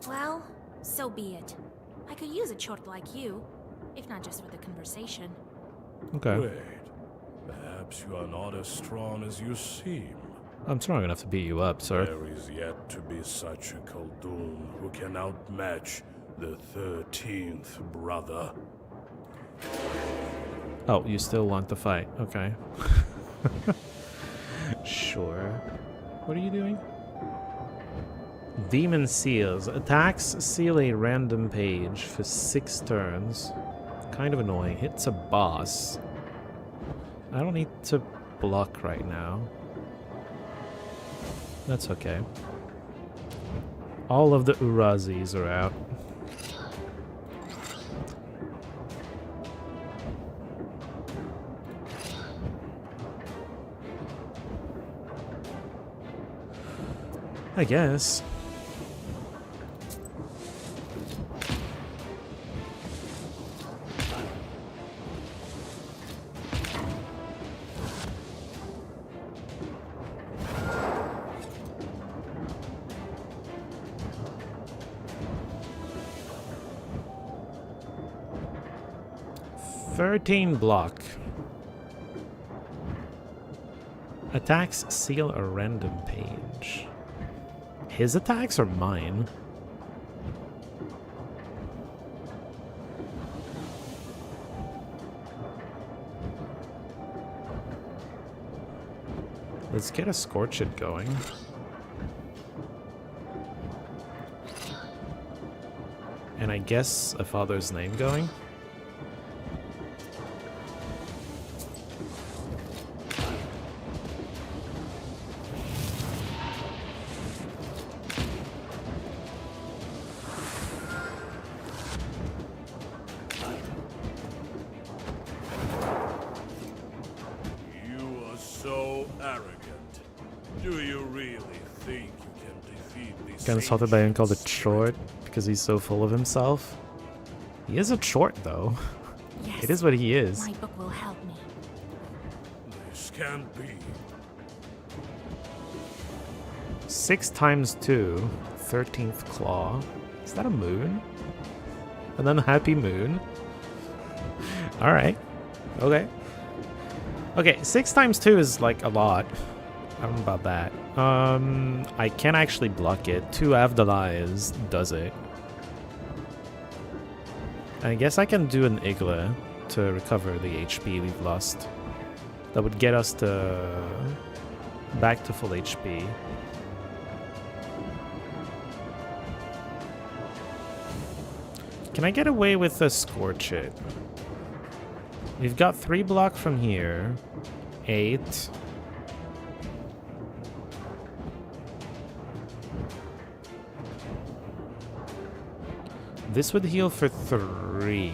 Well, so be it. I could use a chort like you, if not just for the conversation. Okay. Wait, perhaps you are not as strong as you seem. I'm strong enough to beat you up, sir. There is yet to be such a Khaldun who can outmatch the 13th brother. Oh, you still want to fight. Okay. Sure. What are you doing? Demon Seals. Attacks seal a random page for 6 turns. Kind of annoying. Hits a boss. I don't need to block right now. That's okay. All of the Urazis are out. I guess. "13 block. Attacks seal a random page." His attacks or mine? Let's get a Scorch It going. And I guess a Father's Name going. You are so arrogant. Do you really think you can defeat this? Got insulted by being called a short because he's so full of himself. He is a short, though. Yes, It is what he is. my book will help me. This can't be. 6 times 2, 13th claw. Is that a moon? An unhappy moon? Alright. Okay. Okay, 6 times 2 is like a lot. I don't know about that. I can actually block it. 2 Avdalias does it. I guess I can do an Igla to recover the HP we've lost. That would get us to back to full HP. Can I get away with a Scorch It? We've got 3 block from here. 8. This would heal for 3.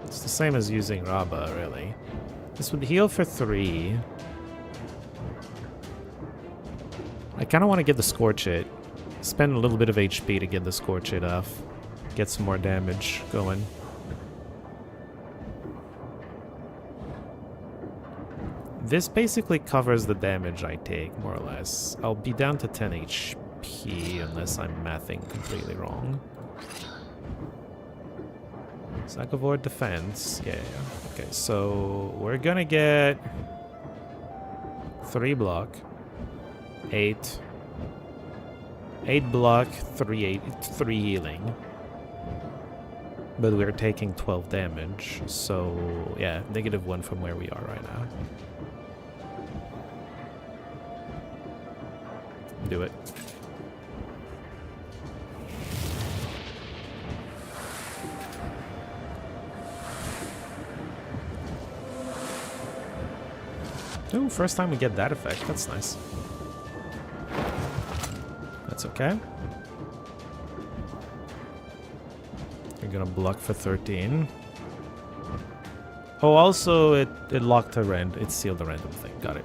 It's the same as using Raba, really. This would heal for 3. I kind of want to get the Scorch It. Spend a little bit of HP to get the Scorch It off. Get some more damage going. This basically covers the damage I take, more or less. I'll be down to 10 HP unless I'm mathing completely wrong. Sakavor defense. Yeah. Okay, so we're gonna get 3 block. 8. 8 block, 3 healing. But we're taking 12 damage, so yeah, -1 from where we are right now. Do it. Ooh, first time we get that effect. That's nice. That's okay. You're gonna block for 13. Oh, also it locked a random. It sealed a random thing. Got it.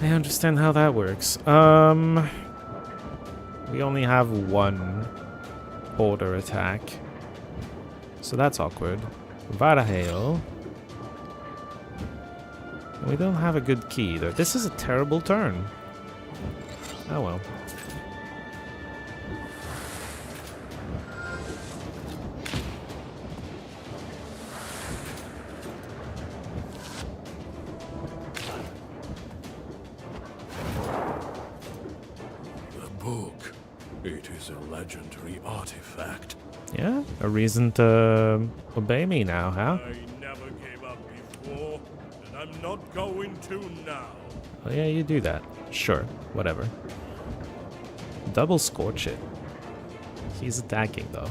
I understand how that works. We only have 1 order attack, so that's awkward. Varahale. We don't have a good key either. This is a terrible turn. Oh well. The book. It is a legendary artifact. Yeah, a reason to obey me now, huh? I never gave up before, and I'm not going to now. Oh yeah, you do that. Sure, whatever. Double Scorch It. He's attacking though.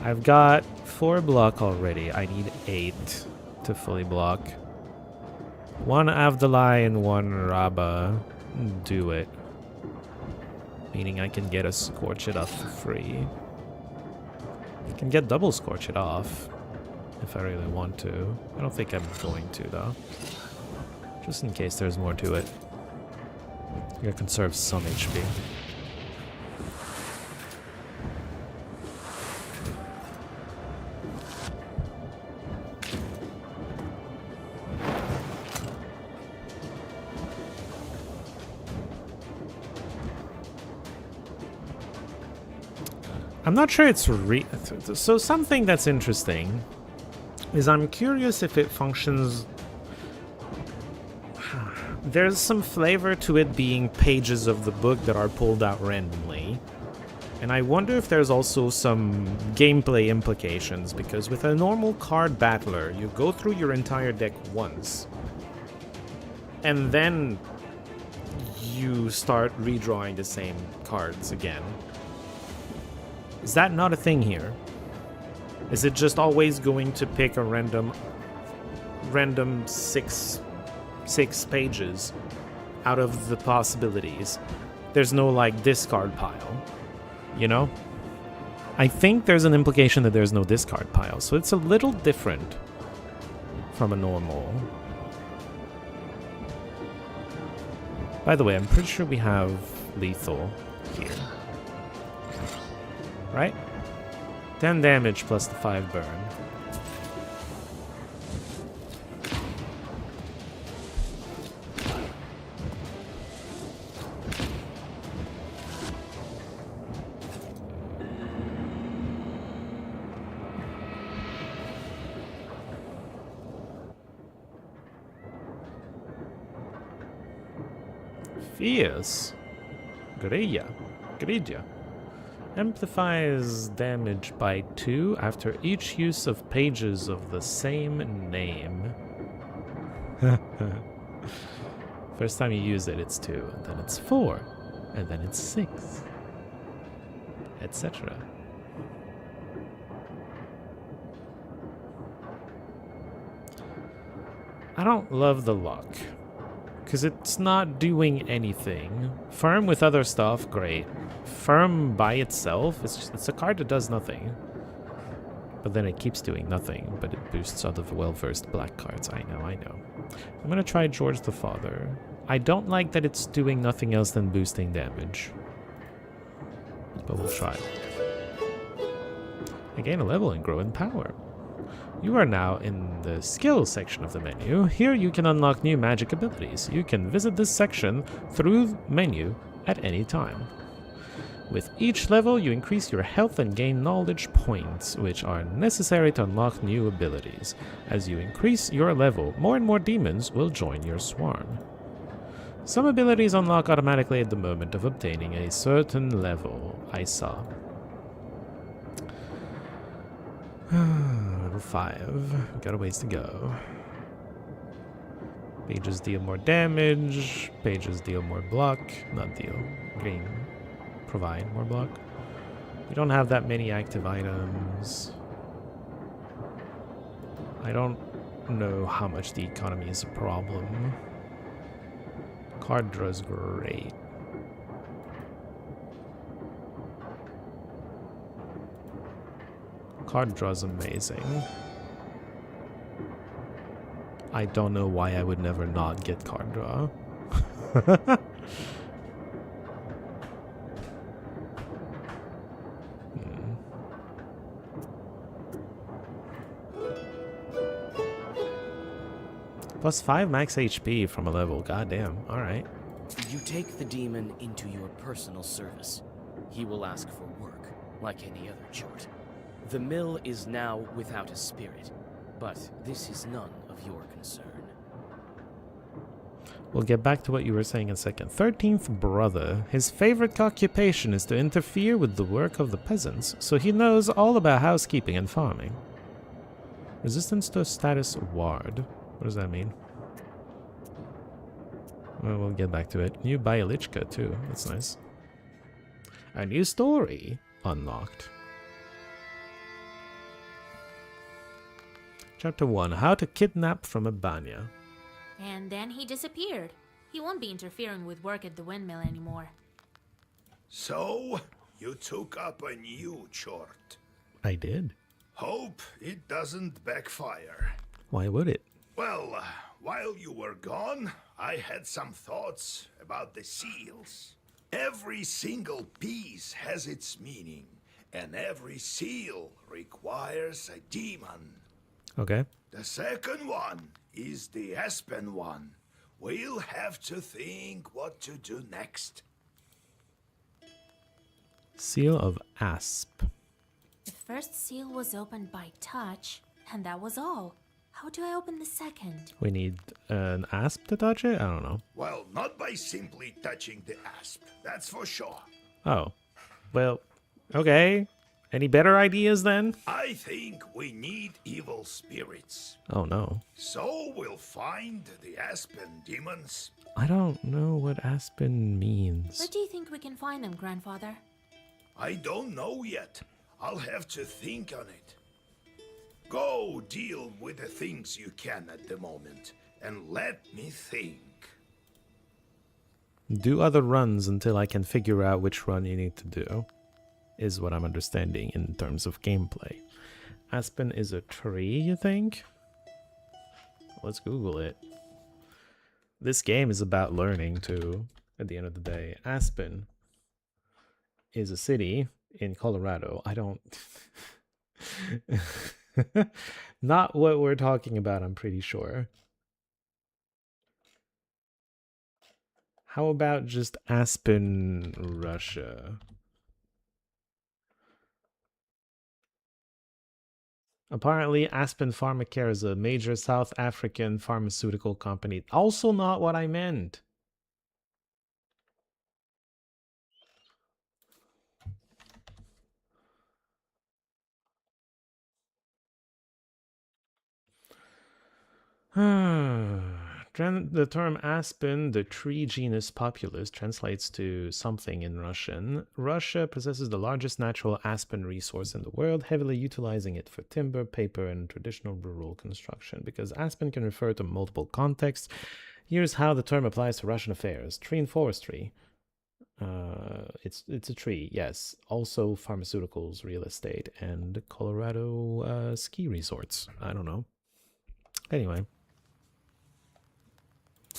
I've got 4 block already. I need 8 to fully block. 1 Avdalai and 1 Raba. Do it. Meaning I can get a Scorch It off for free. I can get double Scorch It off if I really want to. I don't think I'm going to though. Just in case there's more to it. I gotta conserve some HP. I'm not sure it's so something that's interesting is I'm curious if it functions. There's some flavor to it being pages of the book that are pulled out randomly. And I wonder if there's also some gameplay implications, because with a normal card battler, you go through your entire deck once. And then you start redrawing the same cards again. Is that not a thing here? Is it just always going to pick a random six pages out of the possibilities? There's no like discard pile, you know? I think there's an implication that there's no discard pile, so it's a little different from a normal. By the way, I'm pretty sure we have lethal here. Right? 10 damage plus the 5 burn. Fierce. Grilla. Amplifies damage by 2 after each use of pages of the same name. First time you use it, it's 2, and then it's 4, and then it's 6, etc. I don't love the luck, because it's not doing anything. Firm with other stuff, great. Firm by itself, it's a card that does nothing. But then it keeps doing nothing, but it boosts other well-versed black cards. I know. I'm gonna try George the Father. I don't like that it's doing nothing else than boosting damage. But we'll try. I gain a level and grow in power. You are now in the skill section of the menu. Here you can unlock new magic abilities. You can visit this section through the menu at any time. With each level, you increase your health and gain knowledge points, which are necessary to unlock new abilities. As you increase your level, more and more demons will join your swarm. Some abilities unlock automatically at the moment of obtaining a certain level. I saw. Level 5. Got a ways to go. Pages deal more damage. Pages deal more block. Not deal. Gain. Provide more block. We don't have that many active items. I don't know how much the economy is a problem. Card draw's great. Card draw's amazing. I don't know why I would never not get card draw. Plus 5 max HP from a level. Goddamn. Alright. You take the demon into your personal service. He will ask for work, like any other chort. The mill is now without a spirit, but this is none of your concern. We'll get back to what you were saying in a second. 13th brother. His favorite occupation is to interfere with the work of the peasants, so he knows all about housekeeping and farming. Resistance to status ward. What does that mean? Well, we'll get back to it. New Bialichka too. That's nice. A new story unlocked. Chapter 1. How to kidnap from a banya. And then he disappeared. He won't be interfering with work at the windmill anymore. So, you took up a new chort. I did. Hope it doesn't backfire. Why would it? Well, while you were gone, I had some thoughts about the seals. Every single piece has its meaning, and every seal requires a demon. Okay. The second one is the Aspen one. We'll have to think what to do next. Seal of Asp. The first seal was opened by touch, and that was all. How do I open the second? We need an asp to touch it? I don't know. Well, not by simply touching the asp, that's for sure. Oh. Well, Okay. Any better ideas then? I think we need evil spirits. Oh no. So we'll find the Aspen demons. I don't know what Aspen means. Where do you think we can find them, Grandfather? I don't know yet. I'll have to think on it. Go deal with the things you can at the moment, and let me think. Do other runs until I can figure out which run you need to do, is what I'm understanding in terms of gameplay. Aspen is a tree, you think? Let's Google it. This game is about learning too, at the end of the day. Aspen is a city in Colorado. I don't... Not what we're talking about, I'm pretty sure. How about just Aspen, Russia? Apparently, Aspen Pharmacare is a major South African pharmaceutical company. Also not what I meant. The term aspen, the tree genus Populus, translates to something in Russian. Russia possesses the largest natural aspen resource in the world, heavily utilizing it for timber, paper, and traditional rural construction. Because aspen can refer to multiple contexts, here's how the term applies to Russian affairs. Tree and forestry. It's a tree, yes. Also pharmaceuticals, real estate, and Colorado ski resorts. I don't know. Anyway.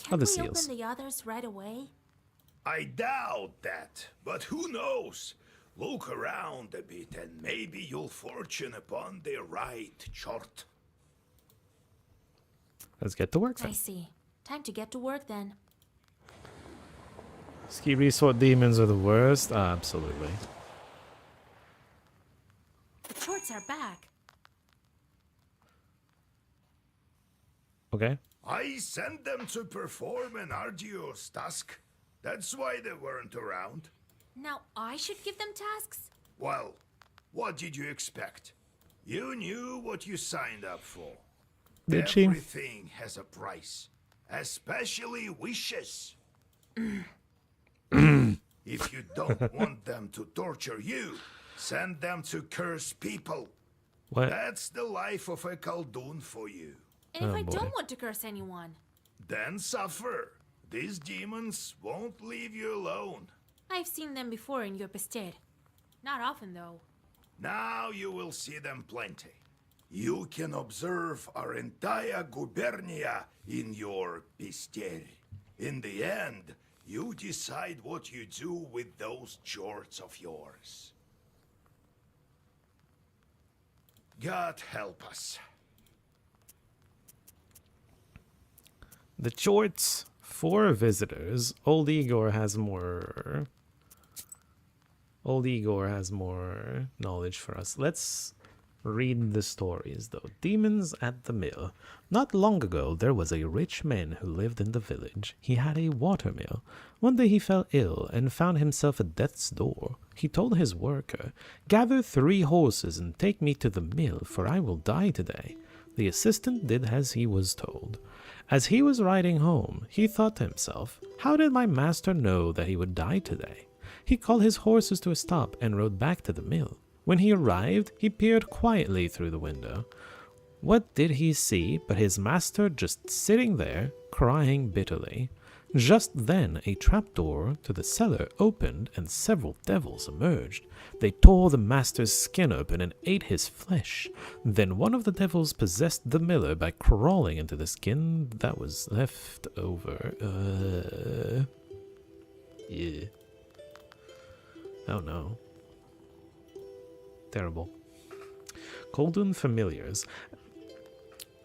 Can we open the others right away? I doubt that, but who knows? Look around a bit and maybe you'll fortune upon the right chart. Let's get to work then. I see. Time to get to work then. Ski resort demons are the worst? Absolutely. The shorts are back. Okay. I sent them to perform an arduous task. That's why they weren't around. Now I should give them tasks? Well, what did you expect? You knew what you signed up for. Did she? Everything has a price, especially wishes. If you don't want them to torture you, send them to curse people. What? That's the life of a Khaldun for you. And if Oh, I boy. don't want to curse anyone? Then suffer. These demons won't leave you alone. I've seen them before in your Pested. Not often, though. Now you will see them plenty. You can observe our entire gubernia in your Pister. In the end, you decide what you do with those jorts of yours. God help us. The shorts for visitors. Old Igor has more knowledge for us. Let's read the stories though. Demons at the mill. Not long ago there was a rich man who lived in the village. He had a water mill. One day he fell ill and found himself at death's door. He told his worker, "Gather 3 horses and take me to the mill, for I will die today." The assistant did as he was told. As he was riding home, he thought to himself, "How did my master know that he would die today?" He called his horses to a stop and rode back to the mill. When he arrived, he peered quietly through the window. What did he see but his master just sitting there, crying bitterly? Just then a trapdoor to the cellar opened and several devils emerged. They tore the master's skin open and ate his flesh. Then one of the devils possessed the miller by crawling into the skin that was left over. Yeah. Oh no. Terrible. Khaldun familiars.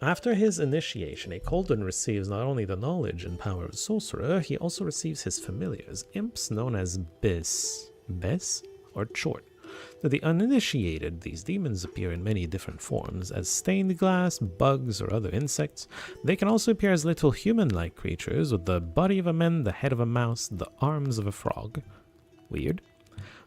After his initiation, a Khaldun receives not only the knowledge and power of sorcerer, he also receives his familiars, imps known as Bes or Chort. To the uninitiated, these demons appear in many different forms, as stained glass, bugs, or other insects. They can also appear as little human-like creatures with the body of a man, the head of a mouse, the arms of a frog. Weird.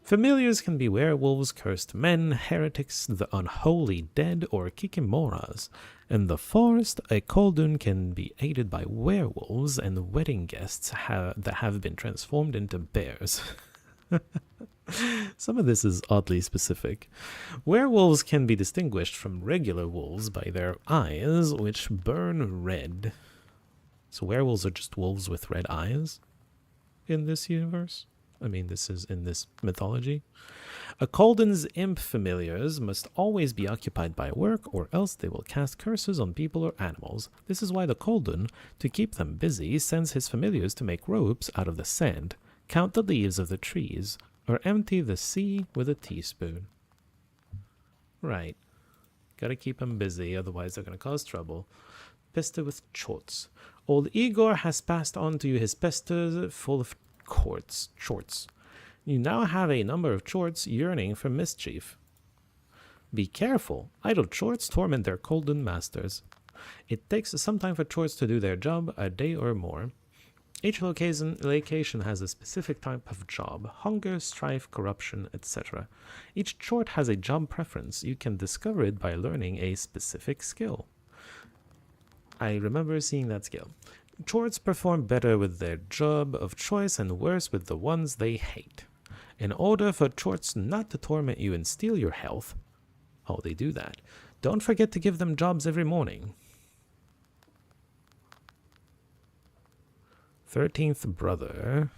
Familiars can be werewolves, cursed men, heretics, the unholy dead, or kikimoras. In the forest, a koldun can be aided by werewolves and wedding guests that have been transformed into bears. Some of this is oddly specific. Werewolves can be distinguished from regular wolves by their eyes, which burn red. So werewolves are just wolves with red eyes in this universe? I mean, this is in this mythology. A koldun's imp familiars must always be occupied by work, or else they will cast curses on people or animals. This is why the koldun, to keep them busy, sends his familiars to make ropes out of the sand, count the leaves of the trees, or empty the sea with a teaspoon. Right. Gotta keep them busy, otherwise they're gonna cause trouble. Pester with chorts. Old Igor has passed on to you his pesters full of chorts. You now have a number of chorts yearning for mischief. Be careful. Idle chorts torment their koldun masters. It takes some time for chorts to do their job, a day or more. Each location has a specific type of job: hunger, strife, corruption, etc. Each chort has a job preference. You can discover it by learning a specific skill. I remember seeing that skill. Chorts perform better with their job of choice and worse with the ones they hate. In order for chorts not to torment you and steal your health, oh, they do that, don't forget to give them jobs every morning. 13th brother.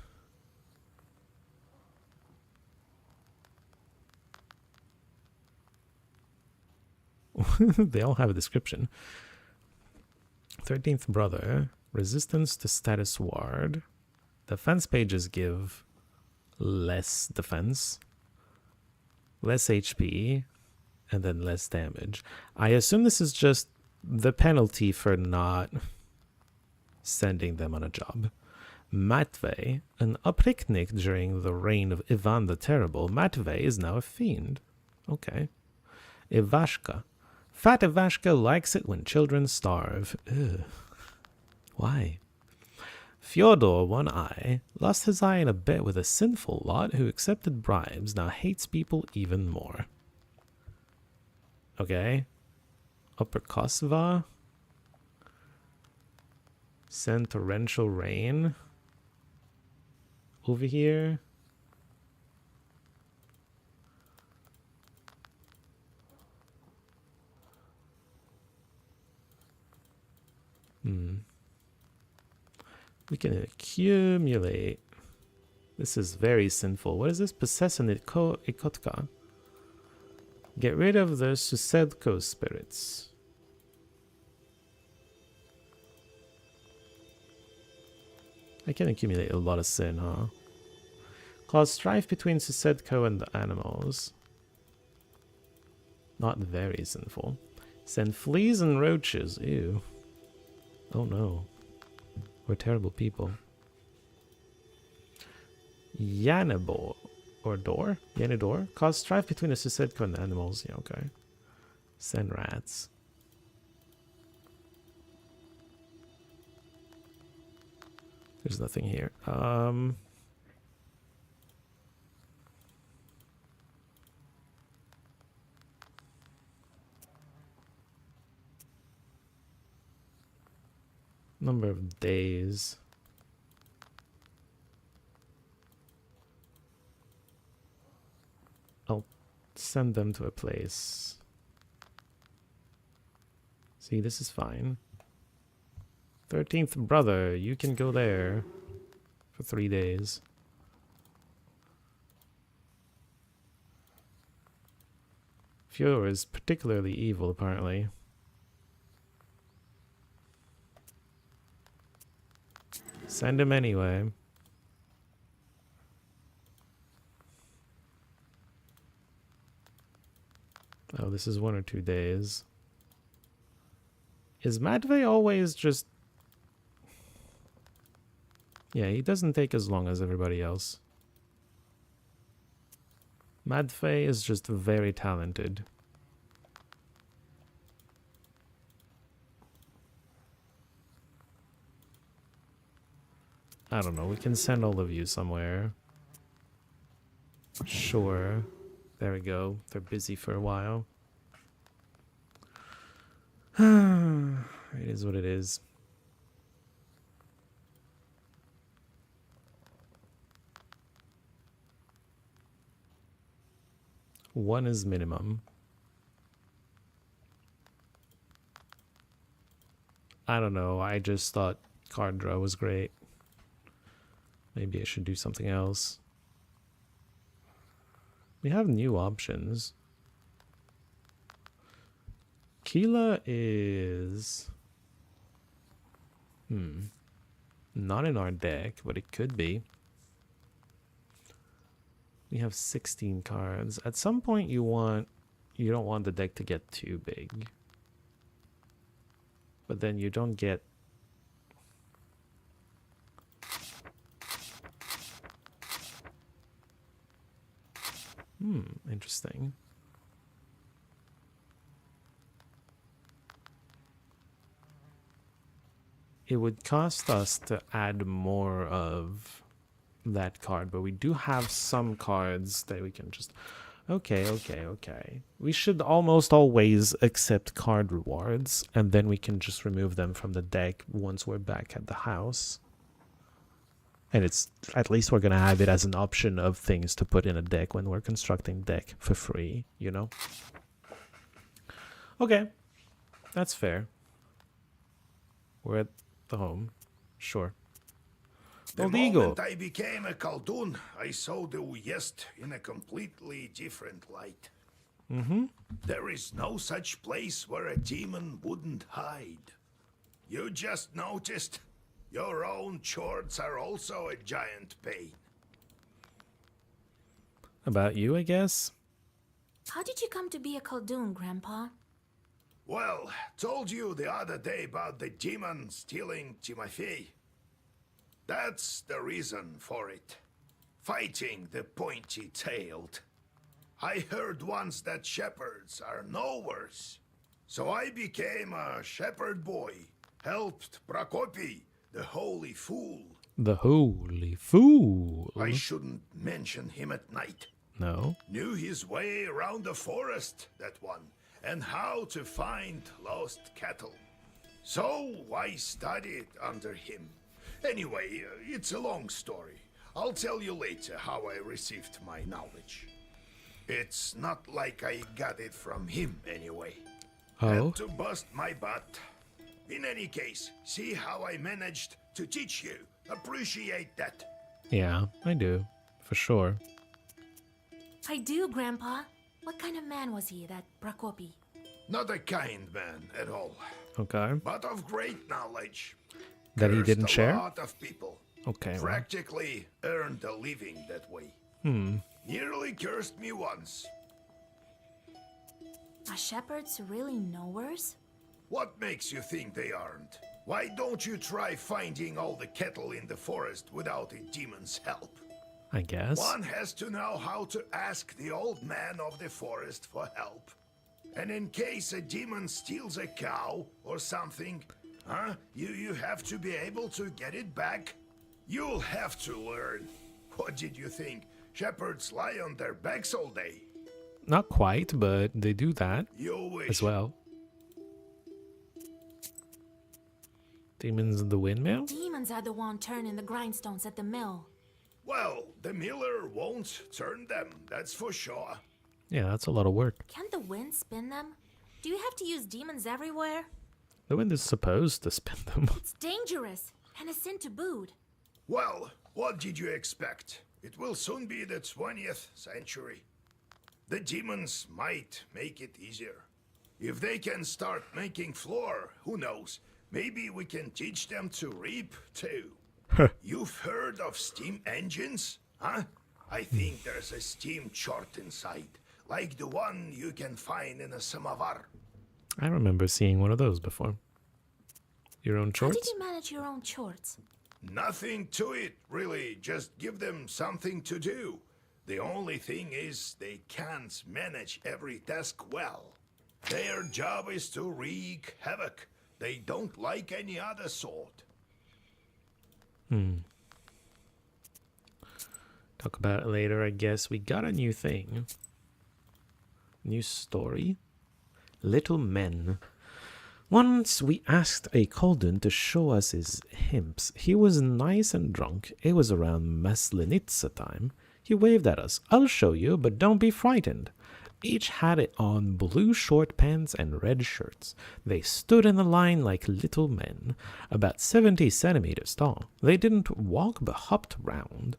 They all have a description. 13th brother. Resistance to status ward. Defense pages give less defense, less HP, and then less damage. I assume this is just the penalty for not sending them on a job. Matvey, an Opriknik during the reign of Ivan the Terrible. Matvey is now a fiend. Okay. Ivashka. Fat Ivashka likes it when children starve. Ugh. Why? Fyodor, one eye, lost his eye in a bet with a sinful lot who accepted bribes, now hates people even more. Okay. Upper Kosva. Send torrential rain. Over here. We can accumulate. This is very sinful. What is this? Possess an Ikotka. Get rid of the Susedko spirits. I can accumulate a lot of sin, huh? Cause strife between Susedko and the animals. Not very sinful. Send fleas and roaches. Ew. Oh no. We're terrible people. Yanabor. Or door? Yanador? Cause strife between the Susedko and the animals. Yeah, okay. Send rats. There's nothing here. Number of days. I'll send them to a place. See, this is fine. 13th brother, you can go there for 3 days. Fyodor is particularly evil, apparently. Send him anyway. Oh, this is 1 or 2 days. Is Matvey always just... Yeah, he doesn't take as long as everybody else. Matvey is just very talented. I don't know, we can send all of you somewhere. Sure. There we go. They're busy for a while. It is what it is. One is minimum. I don't know. I just thought card draw was great. Maybe I should do something else. We have new options. Keela is... not in our deck, but it could be. We have 16 cards. At some point you don't want the deck to get too big. But then you don't get... interesting. It would cost us to add more of that card, but we do have some cards that we can just... Okay. We should almost always accept card rewards, and then we can just remove them from the deck once we're back at the house. And it's at least we're gonna have it as an option of things to put in a deck when we're constructing deck for free, you know? Okay, that's fair. We're at the home, sure. The Old Eagle. moment I became a Khaldun, I saw the Uyezd in a completely different light. There is no such place where a demon wouldn't hide. You just noticed your own chords are also a giant pain. About you, I guess? How did you come to be a Khaldun, Grandpa? Well, told you the other day about the demon stealing Timofey. That's the reason for it. Fighting the pointy-tailed. I heard once that shepherds are no worse. So I became a shepherd boy, helped Prokopy, the holy fool. The holy fool. I shouldn't mention him at night. No. Knew his way around the forest, that one, and how to find lost cattle. So I studied under him. Anyway, it's a long story. I'll tell you later how I received my knowledge. It's not like I got it from him anyway. Oh? Had to bust my butt. In any case, see how I managed to teach you. Appreciate that. Yeah, I do. For sure. I do, Grandpa. What kind of man was he, that Prokopy? Not a kind man at all, Okay. but of great knowledge. That he Cursed didn't share? A lot of people. Okay. Well. Practically earned a living that way. Nearly cursed me once. Are shepherds really knowers? What makes you think they aren't? Why don't you try finding all the cattle in the forest without a demon's help? I guess. One has to know how to ask the old man of the forest for help. And in case a demon steals a cow or something, you have to be able to get it back. You'll have to learn. What did you think? Shepherds lie on their backs all day. Not quite, but they do that You wish. as well. Demons in the windmill? Demons are the one turning the grindstones at the mill. Well, the miller won't turn them, that's for sure. Yeah, that's a lot of work. Can't the wind spin them? Do you have to use demons everywhere? The wind is supposed to spin them. It's dangerous, and a sin to boot. Well, what did you expect? It will soon be the 20th century. The demons might make it easier. If they can start making flour, who knows? Maybe we can teach them to reap, too. You've heard of steam engines? Huh? I think there's a steam chart inside, like the one you can find in a samovar. I remember seeing one of those before. Your own How chorts? did you manage your own chorts? Nothing to it, really. Just give them something to do. The only thing is they can't manage every task well. Their job is to wreak havoc. They don't like any other sort. Talk about it later, I guess. We got a new thing. New story. Little Men. Once we asked a Kolden to show us his imps. He was nice and drunk. It was around Maslenitsa time. He waved at us. I'll show you, but don't be frightened. Each had it on blue short pants and red shirts. They stood in a line like little men, about 70 centimeters tall. They didn't walk but hopped round.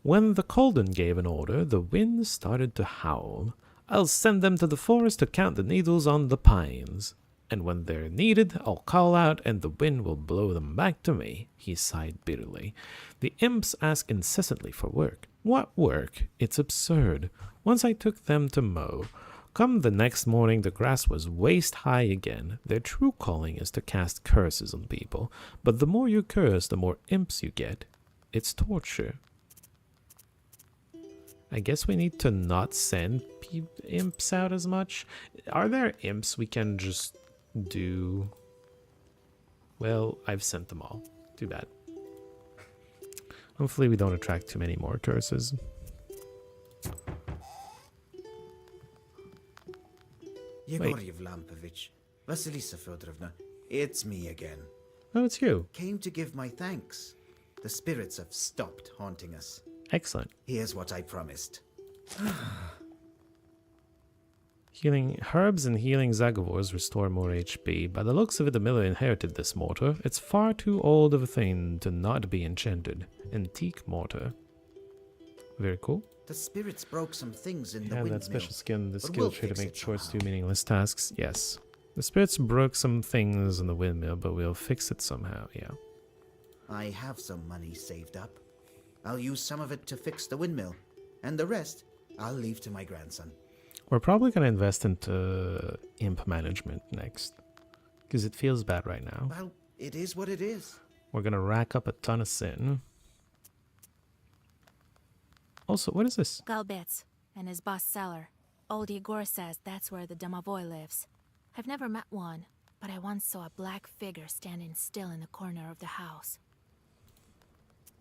When the Kolden gave an order, the wind started to howl. I'll send them to the forest to count the needles on the pines. And when they're needed, I'll call out and the wind will blow them back to me, he sighed bitterly. The imps ask incessantly for work. What work? It's absurd. Once I took them to mow. Come the next morning, the grass was waist high again. Their true calling is to cast curses on people, but the more you curse, the more imps you get. It's torture. I guess we need to not send imps out as much. Are there imps we can just do? Well, I've sent them all. Too bad. Hopefully we don't attract too many more curses. Yegor Yevlampovich, Vasilisa Fedorovna, it's me again. Oh, it's you. Came to give my thanks. The spirits have stopped haunting us. Excellent. Here's what I promised. Healing herbs and healing Zagavors restore more HP. By the looks of it, the miller inherited this mortar. It's far too old of a thing to not be enchanted. Antique mortar. Very cool. The spirits broke some things in the Yeah, windmill. that special skin, the but skill we'll tree to fix make it chores do somehow. meaningless tasks. Yes. The spirits broke some things in the windmill, but we'll fix it somehow, yeah. I have some money saved up. I'll use some of it to fix the windmill, and the rest I'll leave to my grandson. We're probably going to invest into imp management next, because it feels bad right now. Well, it is what it is. We're going to rack up a ton of sin. Also, what is this? Galbets and his boss cellar. Old Yegor says that's where the Domovoy lives. I've never met one, but I once saw a black figure standing still in the corner of the house.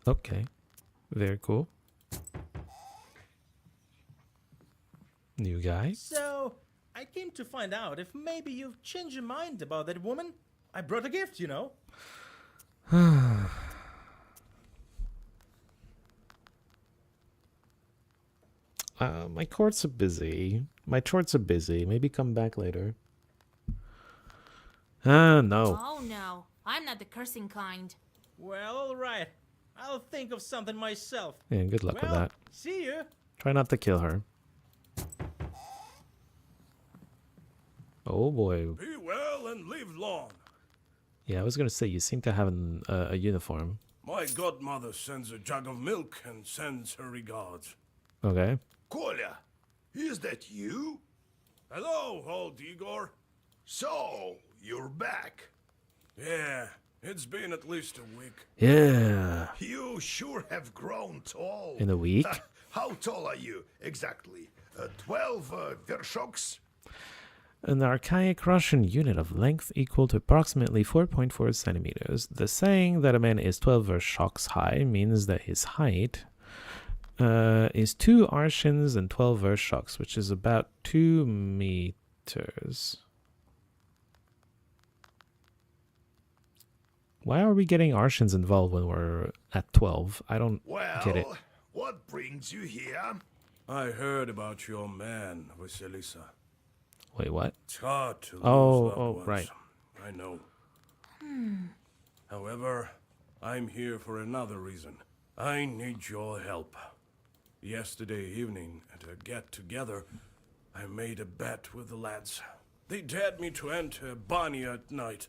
Okay. Very cool. New guy. So, I came to find out if maybe you've changed your mind about that woman. I brought a gift, you know. My courts are busy. My chorts are busy. Maybe come back later. No. Oh no, I'm not the cursing kind. Well, alright. I'll think of something myself. Yeah, good luck with Well, that. see you. Try not to kill her. Oh boy. Be well and live long. Yeah, I was gonna say, you seem to have a uniform. My godmother sends a jug of milk and sends her regards. Okay. Kolya, is that you? Hello, old Igor. So, you're back. Yeah, it's been at least a week. Yeah. You sure have grown tall. In a week? How tall are you, exactly? 12 vershoks? An archaic Russian unit of length equal to approximately 4.4 centimeters. The saying that a man is 12 vershoks high means that his height is 2 arshins and 12 vershoks, which is about 2 meters. Why are we getting arshins involved when we're at 12? I don't get it. Well, what brings you here? I heard about your man, Vasilisa. Wait, what? It's hard to lose loved ones. Right. I know. However, I'm here for another reason. I need your help. Yesterday evening, at a get-together, I made a bet with the lads. They dared me to enter Banya at night.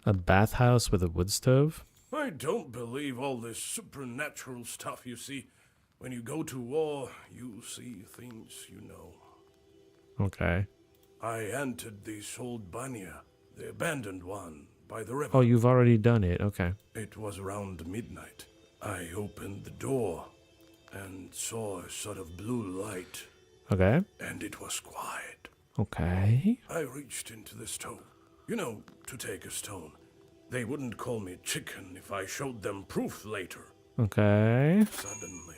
A bathhouse with a wood stove? I don't believe all this supernatural stuff you see. When you go to war, you see things you know. Okay. I entered this old Banya, the abandoned one, by the river. Oh, you've already done it. Okay. It was around midnight. I opened the door and saw a sort of blue light, Okay. and it was quiet. Okay. I reached into the stone. You know, to take a stone. They wouldn't call me chicken if I showed them proof later. Okay. Suddenly,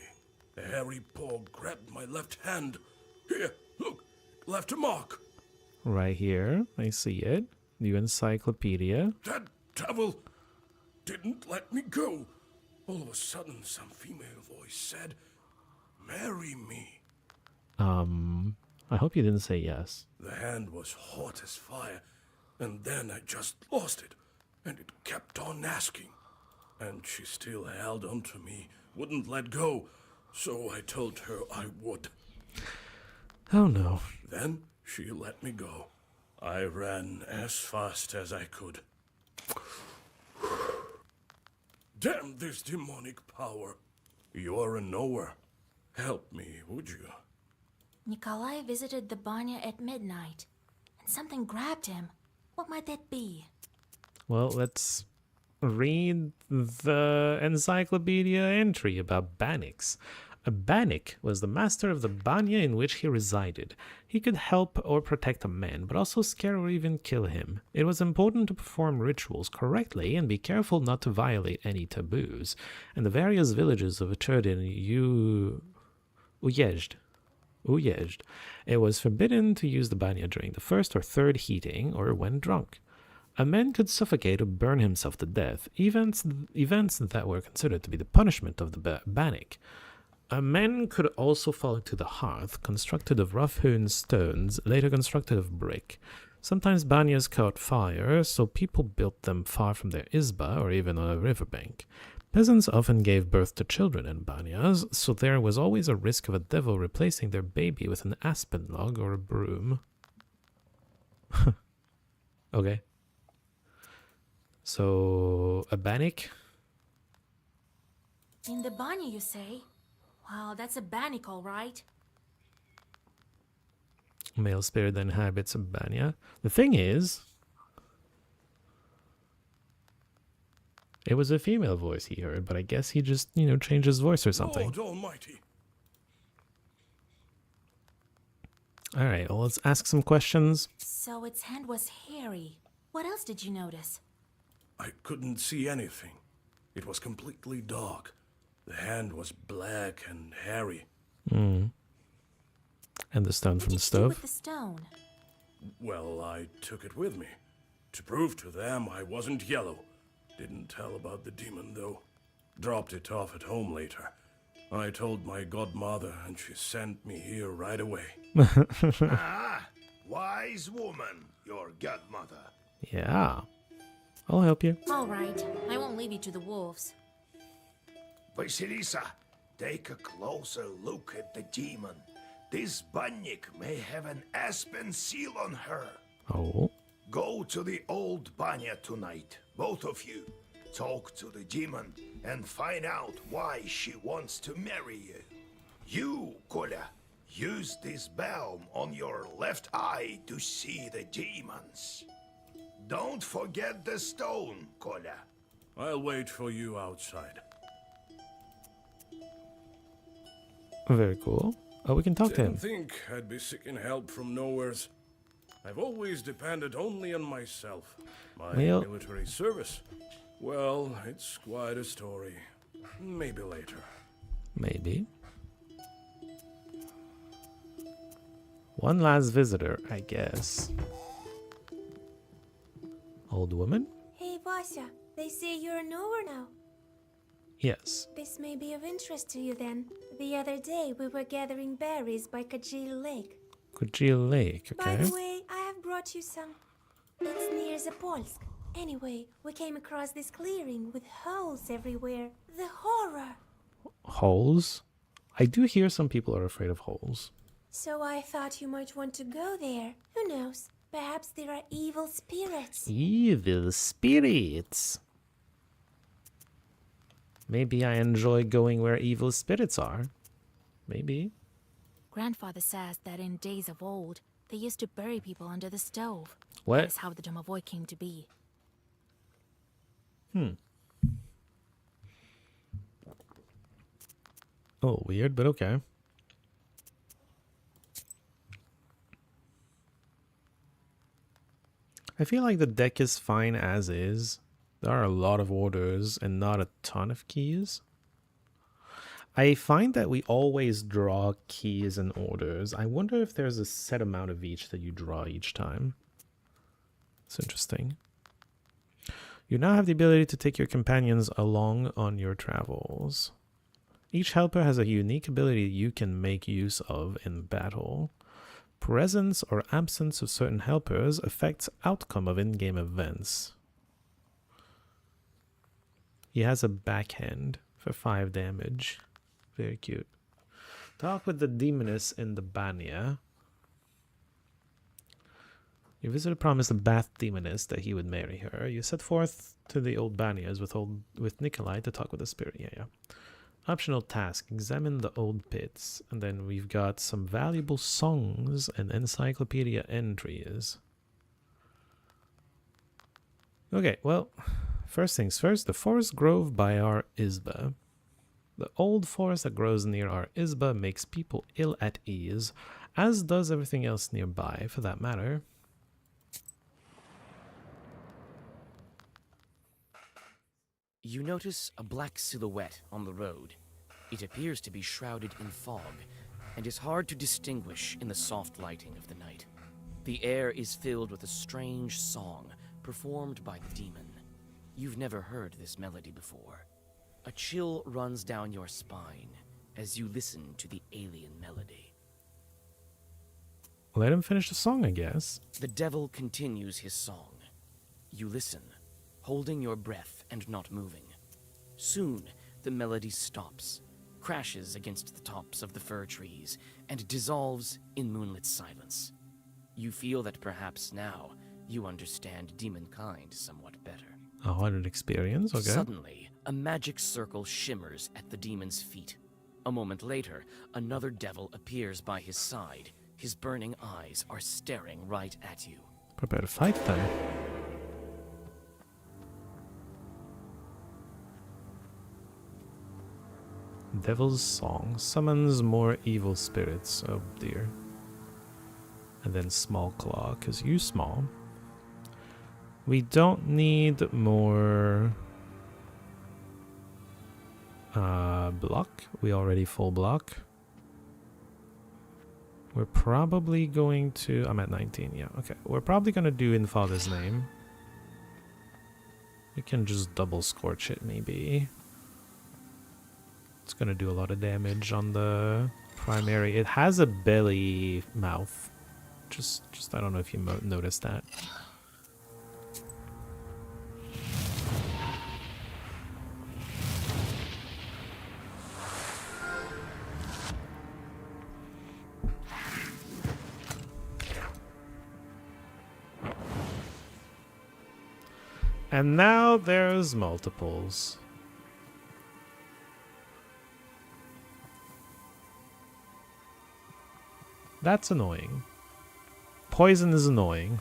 a hairy paw grabbed my left hand. Here, look, left a mark. Right here. I see it. New encyclopedia. That devil didn't let me go. All of a sudden, some female voice said, "Marry me." I hope you didn't say yes. The hand was hot as fire, and then I just lost it, and it kept on asking. And she still held on to me, wouldn't let go, so I told her I would. Oh no. Then she let me go. I ran as fast as I could. Damn this demonic power. You're a knower. Help me, would you? Nikolai visited the banya at midnight, and something grabbed him. What might that be? Well, let's read the encyclopedia entry about Banix. A Bannik was the master of the banya in which he resided. He could help or protect a man, but also scare or even kill him. It was important to perform rituals correctly and be careful not to violate any taboos. In the various villages of Cherdin Uyezd, it was forbidden to use the banya during the first or third heating or when drunk. A man could suffocate or burn himself to death, events that were considered to be the punishment of the Bannik. A man could also fall into the hearth, constructed of rough-hewn stones, later constructed of brick. Sometimes banyas caught fire, so people built them far from their izba or even on a riverbank. Peasants often gave birth to children in banyas, so there was always a risk of a devil replacing their baby with an aspen log or a broom. Okay. So, a Bannik? In the banya, you say? Wow, that's a bannik, all right. Male spirit that inhabits a banya. The thing is, it was a female voice he heard, but I guess he just, changed his voice or something. Lord Almighty. Alright, well, let's ask some questions. So its hand was hairy. What else did you notice? I couldn't see anything. It was completely dark. The hand was black and hairy. And the stone from the What did you do stove? with the stone? Well, I took it with me. To prove to them I wasn't yellow. Didn't tell about the demon, though. Dropped it off at home later. I told my godmother, and she sent me here right away. Ah, wise woman, your godmother. Yeah. I'll help you. All right, I won't leave you to the wolves. Vasilisa, take a closer look at the demon. This bannik may have an aspen seal on her. Oh. Go to the old banya tonight, both of you. Talk to the demon and find out why she wants to marry you. You, Kolya, use this balm on your left eye to see the demons. Don't forget the stone, Kolya. I'll wait for you outside. Very cool. Oh, we can talk to Didn't him. think I'd be seeking help from nowheres. I've always depended only on myself. My Well- military service. Well, it's quite a story. Maybe later. Maybe. One last visitor, I guess. Old woman? Hey, Vasya, they say you're a knower now. Yes. This may be of interest to you then. The other day we were gathering berries by Kajil Lake. Kujil Lake, By okay. the way, I have brought you some. It's near Zapolsk. Anyway, we came across this clearing with holes everywhere. The horror! Holes? I do hear some people are afraid of holes. So I thought you might want to go there. Who knows? Perhaps there are evil spirits. Evil spirits. Maybe I enjoy going where evil spirits are. Maybe. Grandfather says that in days of old, they used to bury people under the stove. What? That is how the Domovoy came to be. Oh, weird, but okay. I feel like the deck is fine as is. There are a lot of orders and not a ton of keys. I find that we always draw keys and orders. I wonder if there's a set amount of each that you draw each time. It's interesting. You now have the ability to take your companions along on your travels. Each helper has a unique ability you can make use of in battle. Presence or absence of certain helpers affects outcome of in-game events. He has a backhand for 5 damage. Very cute. Talk with the demoness in the Banya. Your visitor promised the Bath demoness that he would marry her. You set forth to the old Banyas with Nikolai to talk with the spirit. Yeah. Optional task. Examine the old pits. And then we've got some valuable songs and encyclopedia entries. Okay, well, first things first. The forest grove by our Isba. The old forest that grows near our Isba makes people ill at ease, as does everything else nearby, for that matter. You notice a black silhouette on the road. It appears to be shrouded in fog, and is hard to distinguish in the soft lighting of the night. The air is filled with a strange song performed by the demon. You've never heard this melody before. A chill runs down your spine as you listen to the alien melody. Let him finish the song, I guess. The devil continues his song. You listen, holding your breath and not moving. Soon, the melody stops, crashes against the tops of the fir trees, and dissolves in moonlit silence. You feel that perhaps now you understand demonkind somewhat better. A haunted experience, okay. Suddenly, a magic circle shimmers at the demon's feet. A moment later, another devil appears by his side. His burning eyes are staring right at you. Prepare to fight then. Devil's Song summons more evil spirits. Oh dear. And then Small Claw, because you small. We don't need more block. We already full block. We're probably going to... I'm at 19, yeah, okay. We're probably going to do In Father's Name. We can just double Scorch it, maybe. It's going to do a lot of damage on the primary. It has a belly mouth. Just I don't know if you noticed that. And now there's multiples. That's annoying. Poison is annoying.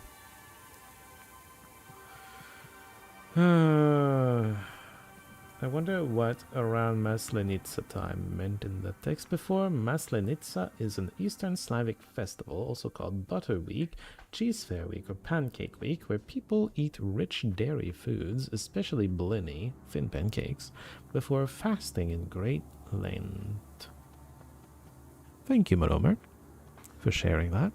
I wonder what around Maslenitsa time meant in the text before. Maslenitsa is an Eastern Slavic festival, also called Butter Week, Cheese Fair Week, or Pancake Week, where people eat rich dairy foods, especially blini, thin pancakes, before fasting in Great Lent. Thank you, Maromer, for sharing that.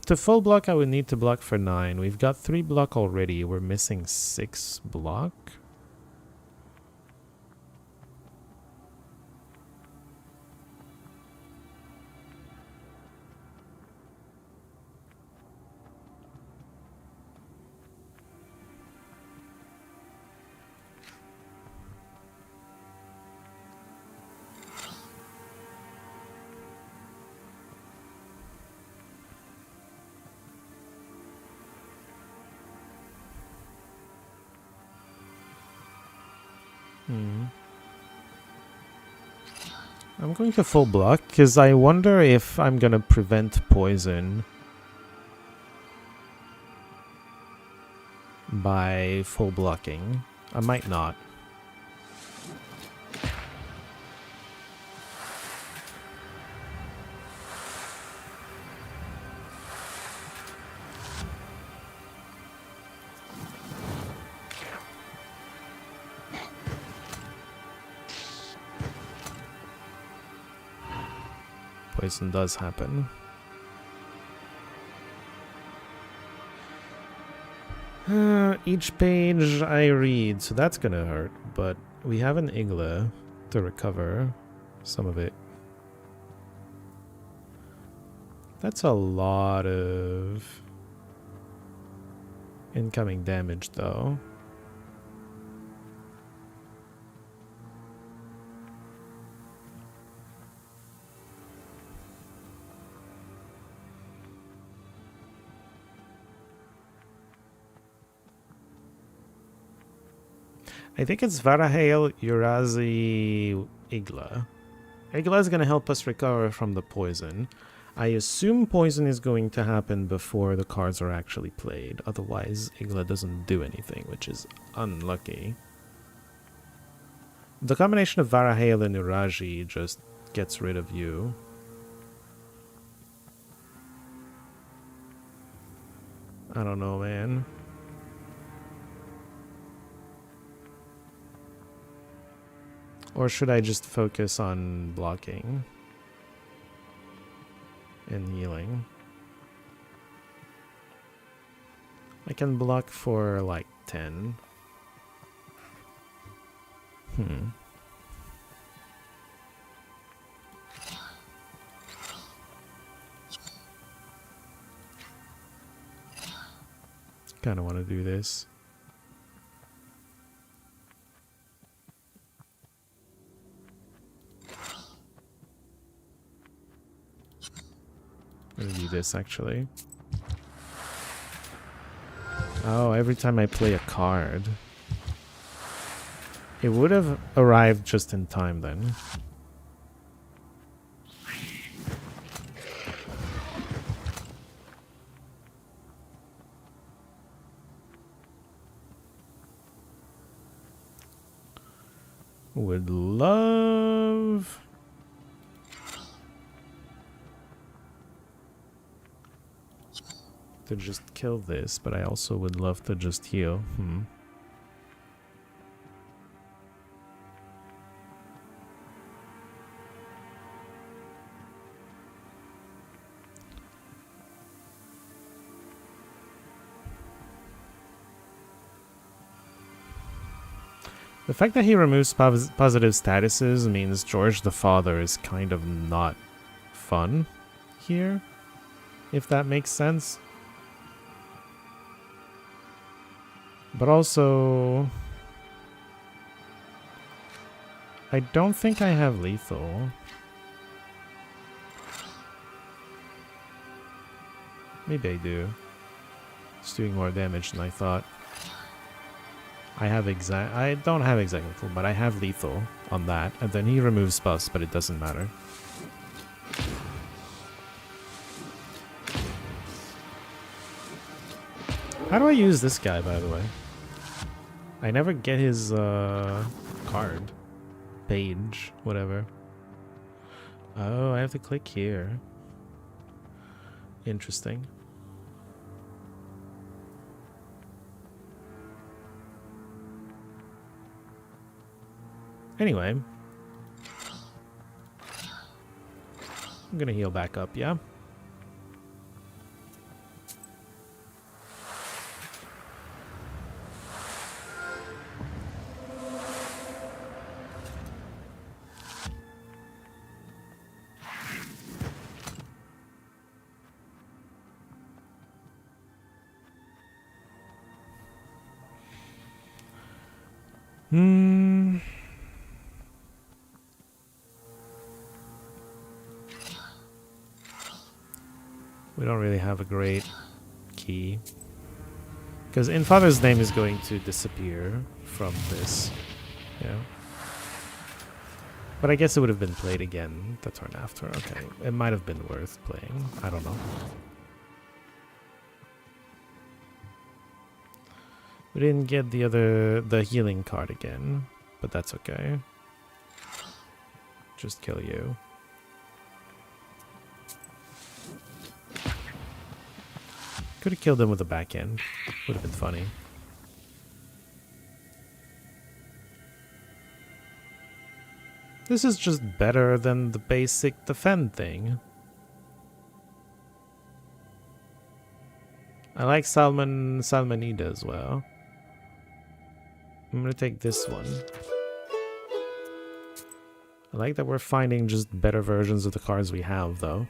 To full block, I would need to block for 9. We've got 3 block already. We're missing 6 block. I'm going to full block because I wonder if I'm going to prevent poison by full blocking. I might not. poison does happen. Each page I read, so that's gonna hurt, but we have an Igla to recover some of it. That's a lot of incoming damage, though. I think it's Varahale, Urazi, Igla. Igla is going to help us recover from the poison. I assume poison is going to happen before the cards are actually played. Otherwise, Igla doesn't do anything, which is unlucky. The combination of Varahale and Uraji just gets rid of you. I don't know, man. Or should I just focus on blocking and healing? I can block for like 10. Kind of want to do this. I'm gonna do this actually. Oh, every time I play a card. It would have arrived just in time then. Would love to just kill this, but I also would love to just heal. The fact that he removes positive statuses means George the Father is kind of not fun here, if that makes sense. But also, I don't think I have lethal. Maybe I do. It's doing more damage than I thought. I don't have exact lethal, but I have lethal on that, and then he removes buffs, but it doesn't matter. How do I use this guy, by the way? I never get his card. Page, whatever. Oh, I have to click here. Interesting. Anyway. I'm gonna heal back up, yeah? We don't really have a great key. Because In Father's Name is going to disappear from this. Yeah. But I guess it would have been played again the turn after. Okay. It might have been worth playing. I don't know. We didn't get the healing card again. But that's okay. Just kill you. Could have killed him with a backhand. Would have been funny. This is just better than the basic defend thing. I like Salmonida as well. I'm gonna take this one. I like that we're finding just better versions of the cards we have, though.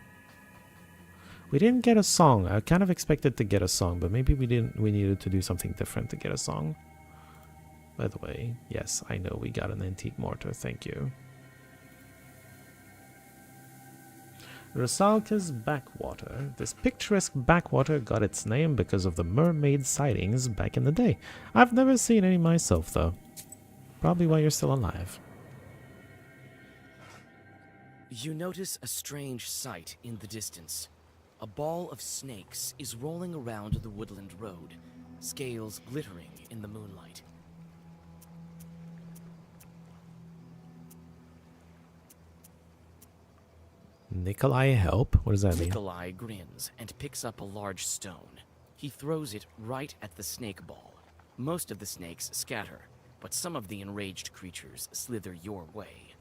We didn't get a song. I kind of expected to get a song, but maybe we didn't. We needed to do something different to get a song. By the way, yes, I know we got an antique mortar. Thank you. Rusalka's Backwater. This picturesque backwater got its name because of the mermaid sightings back in the day. I've never seen any myself, though. Probably why you're still alive. You notice a strange sight in the distance. A ball of snakes is rolling around the woodland road, scales glittering in the moonlight. Nikolai help? What does that mean? Nikolai grins and picks up a large stone. He throws it right at the snake ball. Most of the snakes scatter, but some of the enraged creatures slither your way.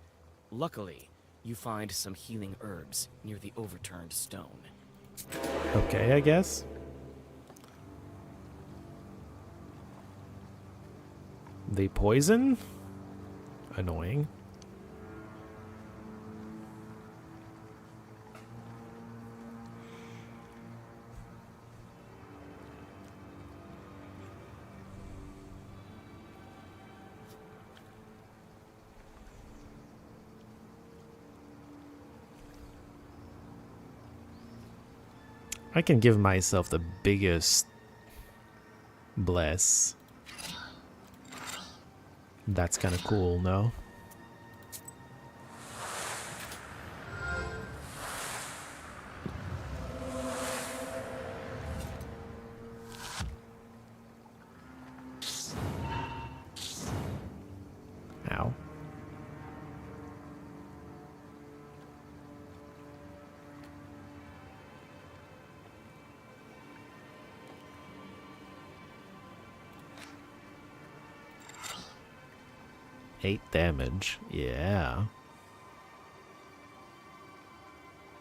Luckily, you find some healing herbs near the overturned stone. Okay, I guess. They poison? Annoying. I can give myself the biggest bless. That's kind of cool, no? Ow. Eight damage, yeah.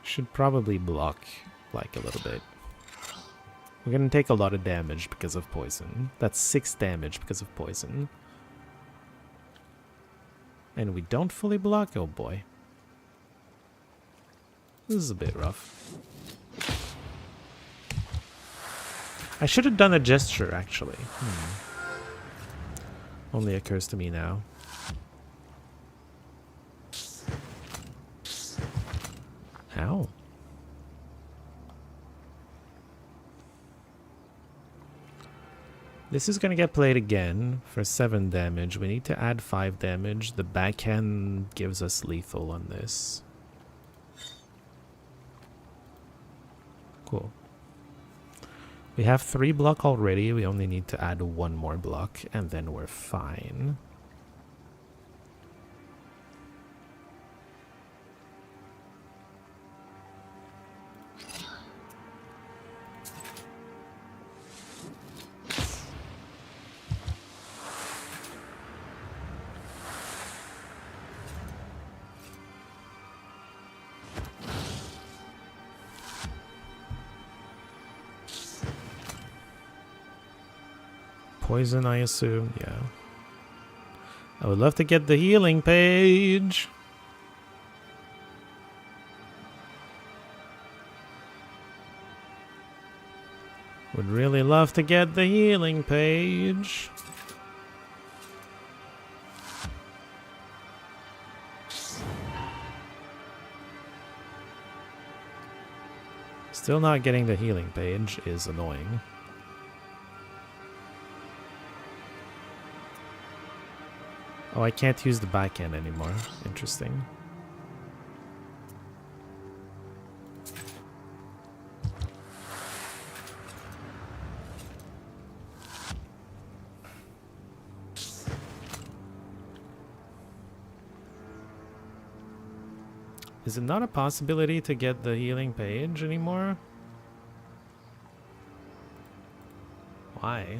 Should probably block like a little bit. We're gonna take a lot of damage because of poison. That's 6 damage because of poison. And we don't fully block, oh boy. This is a bit rough. I should have done a gesture, actually. Only occurs to me now. Ow. This is gonna get played again for 7 damage. We need to add 5 damage. The backhand gives us lethal on this. Cool. We have 3 block already. We only need to add 1 more block and then we're fine. Poison, I assume, yeah. I would love to get the healing page. Would really love to get the healing page. Still not getting the healing page is annoying. Oh, I can't use the backhand anymore. Interesting. Is it not a possibility to get the healing page anymore? Why?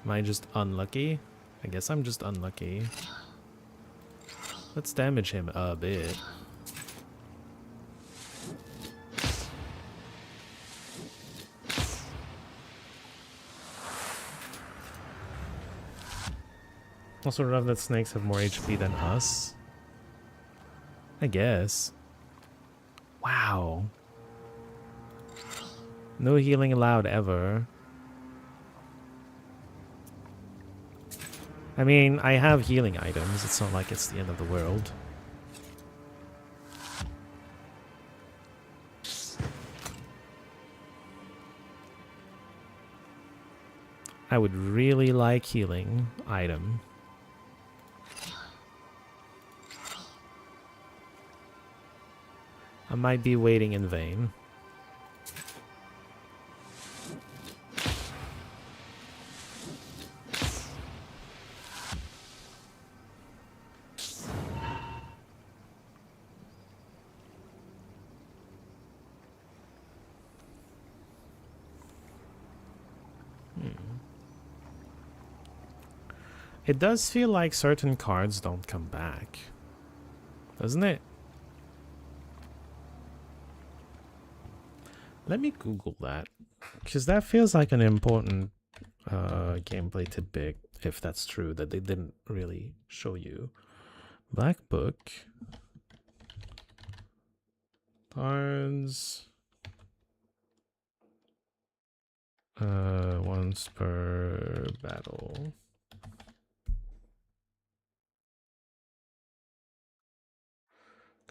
Am I just unlucky? I guess I'm just unlucky. Let's damage him a bit. Also love that snakes have more HP than us. I guess. Wow. No healing allowed ever. I mean, I have healing items. It's not like it's the end of the world. I would really like healing item. I might be waiting in vain. It does feel like certain cards don't come back, doesn't it? Let me Google that, because that feels like an important gameplay tidbit, if that's true, that they didn't really show you. Black Book. Cards. Once per battle.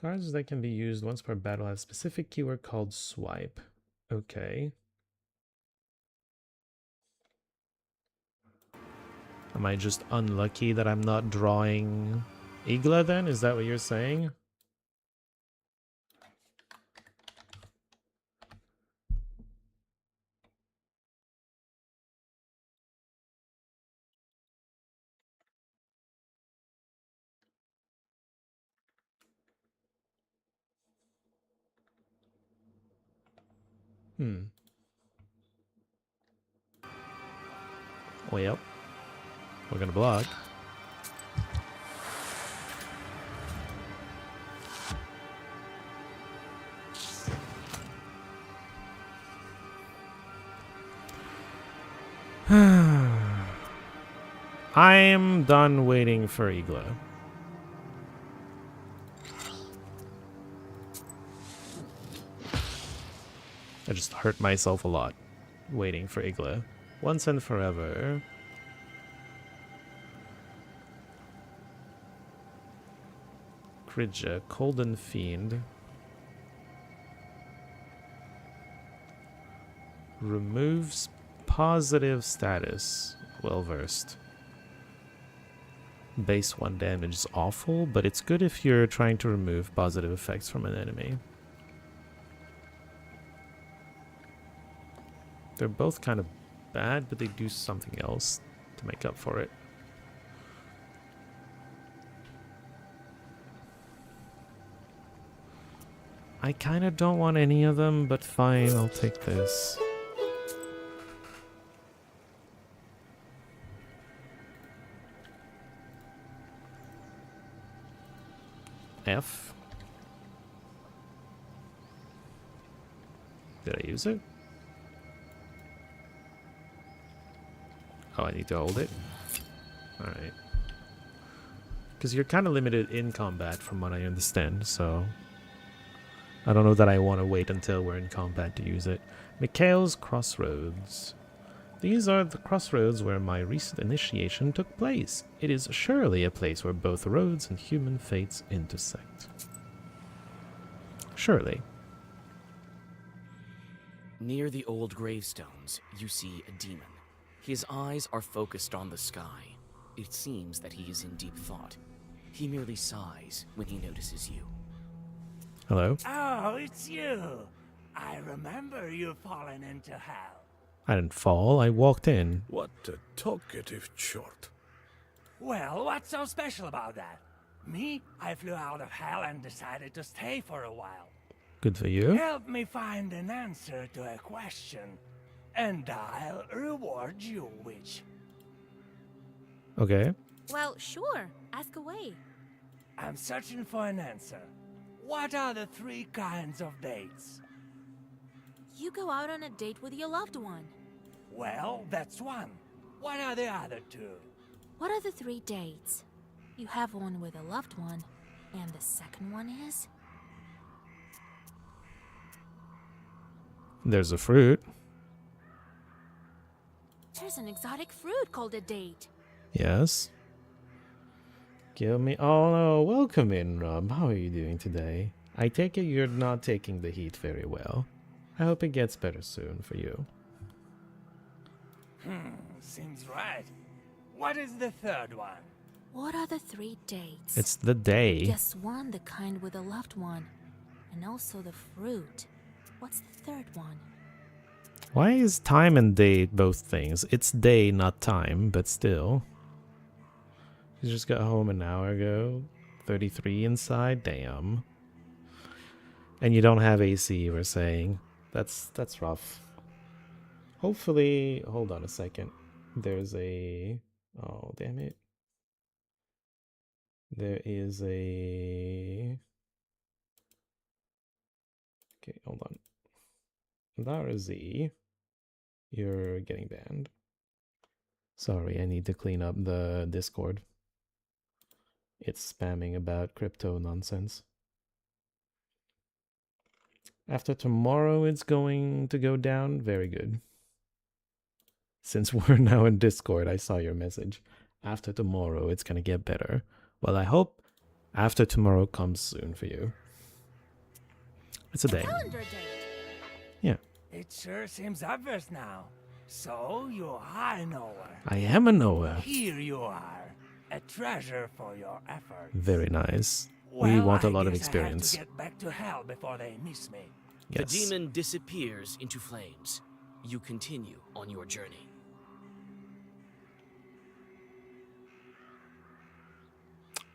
Cards that can be used once per battle have a specific keyword called swipe. Okay. Am I just unlucky that I'm not drawing Igla then? Is that what you're saying? Well, we're gonna block. I am done waiting for Igla. I just hurt myself a lot waiting for Igla. Once and forever. Krija, Colden Fiend. Removes positive status. Well versed. Base 1 damage is awful, but it's good if you're trying to remove positive effects from an enemy. They're both kind of bad, but they do something else to make up for it. I kind of don't want any of them, but fine, I'll take this. F. Did I use it? Oh, I need to hold it? Alright. Because you're kind of limited in combat from what I understand, so... I don't know that I want to wait until we're in combat to use it. Mikhail's Crossroads. These are the crossroads where my recent initiation took place. It is surely a place where both roads and human fates intersect. Surely. Near the old gravestones, you see a demon. His eyes are focused on the sky. It seems that he is in deep thought. He merely sighs when he notices you. Hello? Oh, it's you. I remember you falling into hell. I didn't fall, I walked in. What a talkative chort. Well, what's so special about that? Me, I flew out of hell and decided to stay for a while. Good for you. Help me find an answer to a question, and I'll reward you, witch. Okay. Well, sure. Ask away. I'm searching for an answer. What are the 3 kinds of dates? You go out on a date with your loved one. Well, that's one. What are the other 2? What are the 3 dates? You have one with a loved one, and the second one is? There's a fruit. There's an exotic fruit called a date. Yes. Give me. Oh no, welcome in, Rob. How are you doing today? I take it you're not taking the heat very well. I hope it gets better soon for you. Seems right. What is the third one? What are the 3 dates? It's the day. Guess one, the kind with a loved one. And also the fruit. What's the third one? Why is time and day both things? It's day, not time, but still. You just got home an hour ago. 33 inside? Damn. And you don't have AC, you were saying. That's rough. Hopefully, hold on a second. There's a... Oh, damn it. There is a... Okay, hold on. Darzi, you're getting banned. Sorry, I need to clean up the Discord. It's spamming about crypto nonsense. After tomorrow, it's going to go down. Very good. Since we're now in Discord, I saw your message. After tomorrow, it's gonna get better. Well, I hope after tomorrow comes soon for you. It's a day. Calendar date. Yeah. It sure seems obvious now. So you are a knower. I am a knower. Here you are, a treasure for your efforts. Very nice. Well, We want a I lot of guess experience. I have to get back to hell before they miss me. Yes. The demon disappears into flames. You continue on your journey.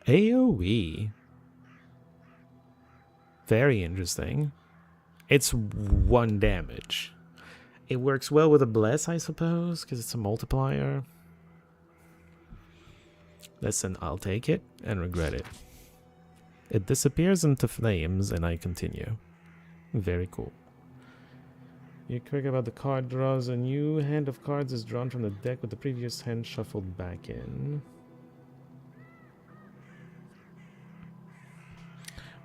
AoE. Very interesting. It's 1 damage. It works well with a bless, I suppose, because it's a multiplier. Listen, I'll take it and regret it. It disappears into flames and I continue. Very cool. You're quick about the card draws. A new hand of cards is drawn from the deck with the previous hand shuffled back in.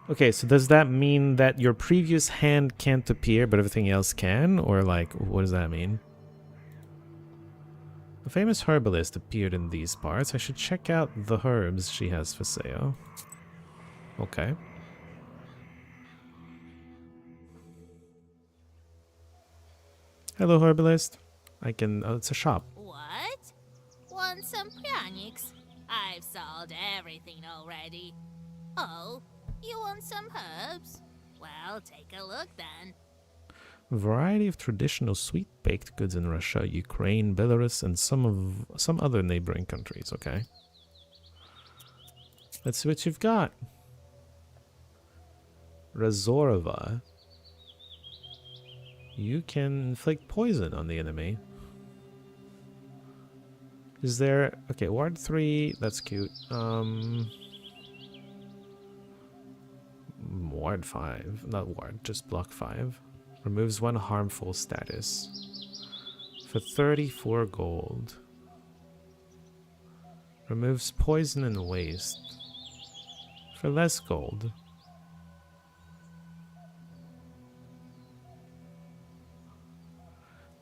Okay, so does that mean that your previous hand can't appear, but everything else can? Or, like, what does that mean? A famous herbalist appeared in these parts. I should check out the herbs she has for sale. Okay. Hello, herbalist. I can... Oh, it's a shop. What? Want some pranics? I've sold everything already. Oh, you want some herbs? Well, take a look then. Variety of traditional sweet baked goods in Russia, Ukraine, Belarus, and some other neighboring countries. Okay. Let's see what you've got. Razorova. You can inflict poison on the enemy. Is there... Okay, Ward 3, that's cute. Ward 5, not Ward, just block 5. Removes 1 harmful status. For 34 gold. Removes poison and waste. For less gold.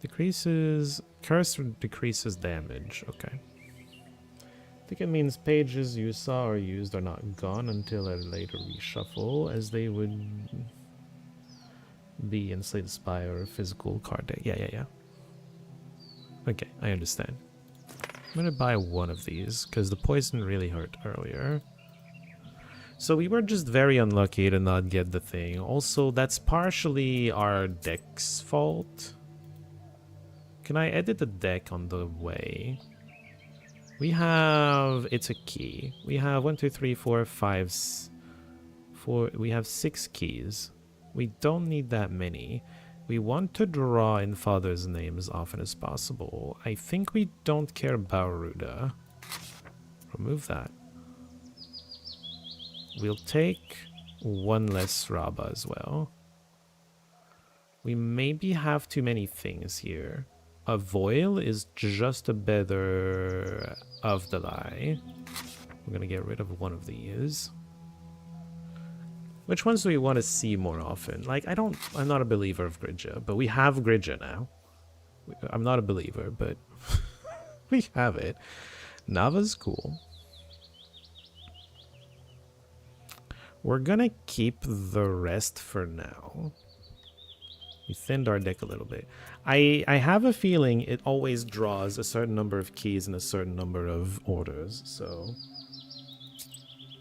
Decreases... Curse decreases damage. Okay. I think it means pages you saw or used are not gone until a later reshuffle, as they would be in Slay the Spy or a physical card deck. Yeah. Okay, I understand. I'm gonna buy 1 of these, because the poison really hurt earlier. So we were just very unlucky to not get the thing. Also, that's partially our deck's fault. Can I edit the deck on the way? We have... It's a key. We have 1, 2, 3, 4, 5... 4... We have 6 keys. We don't need that many. We want to draw in Father's name as often as possible. I think we don't care about Ruda. Remove that. We'll take 1 less Raba as well. We maybe have too many things here. a Voil is just a better of the lie. We're gonna get rid of one of these. Which ones do we want to see more often? Like, I'm not a believer of Gridja, but we have Gridja now. I'm not a believer, but we have it. Nava's cool. We're gonna keep the rest for now. We thinned our deck a little bit. I have a feeling it always draws a certain number of keys and a certain number of orders, so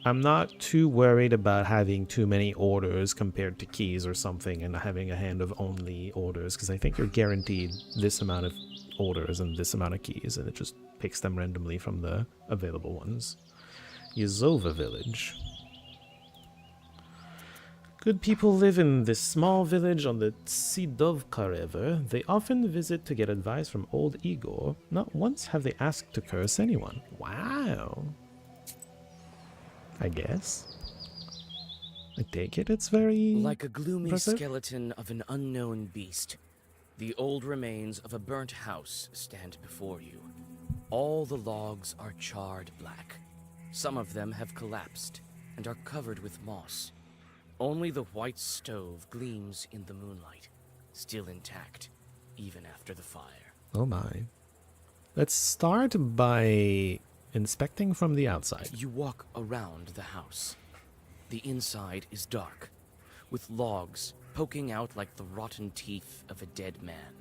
I'm not too worried about having too many orders compared to keys or something and having a hand of only orders, because I think you're guaranteed this amount of orders and this amount of keys, and it just picks them randomly from the available ones. Yezova Village. Good people live in this small village on the Tsidovka River. They often visit to get advice from old Igor. Not once have they asked to curse anyone. Wow. I guess. I take it it's very like a gloomy impressive? skeleton of an unknown beast. The old remains of a burnt house stand before you. All the logs are charred black. Some of them have collapsed and are covered with moss. Only the white stove gleams in the moonlight, still intact, even after the fire. Oh my. Let's start by inspecting from the outside. You walk around the house. The inside is dark, with logs poking out like the rotten teeth of a dead man.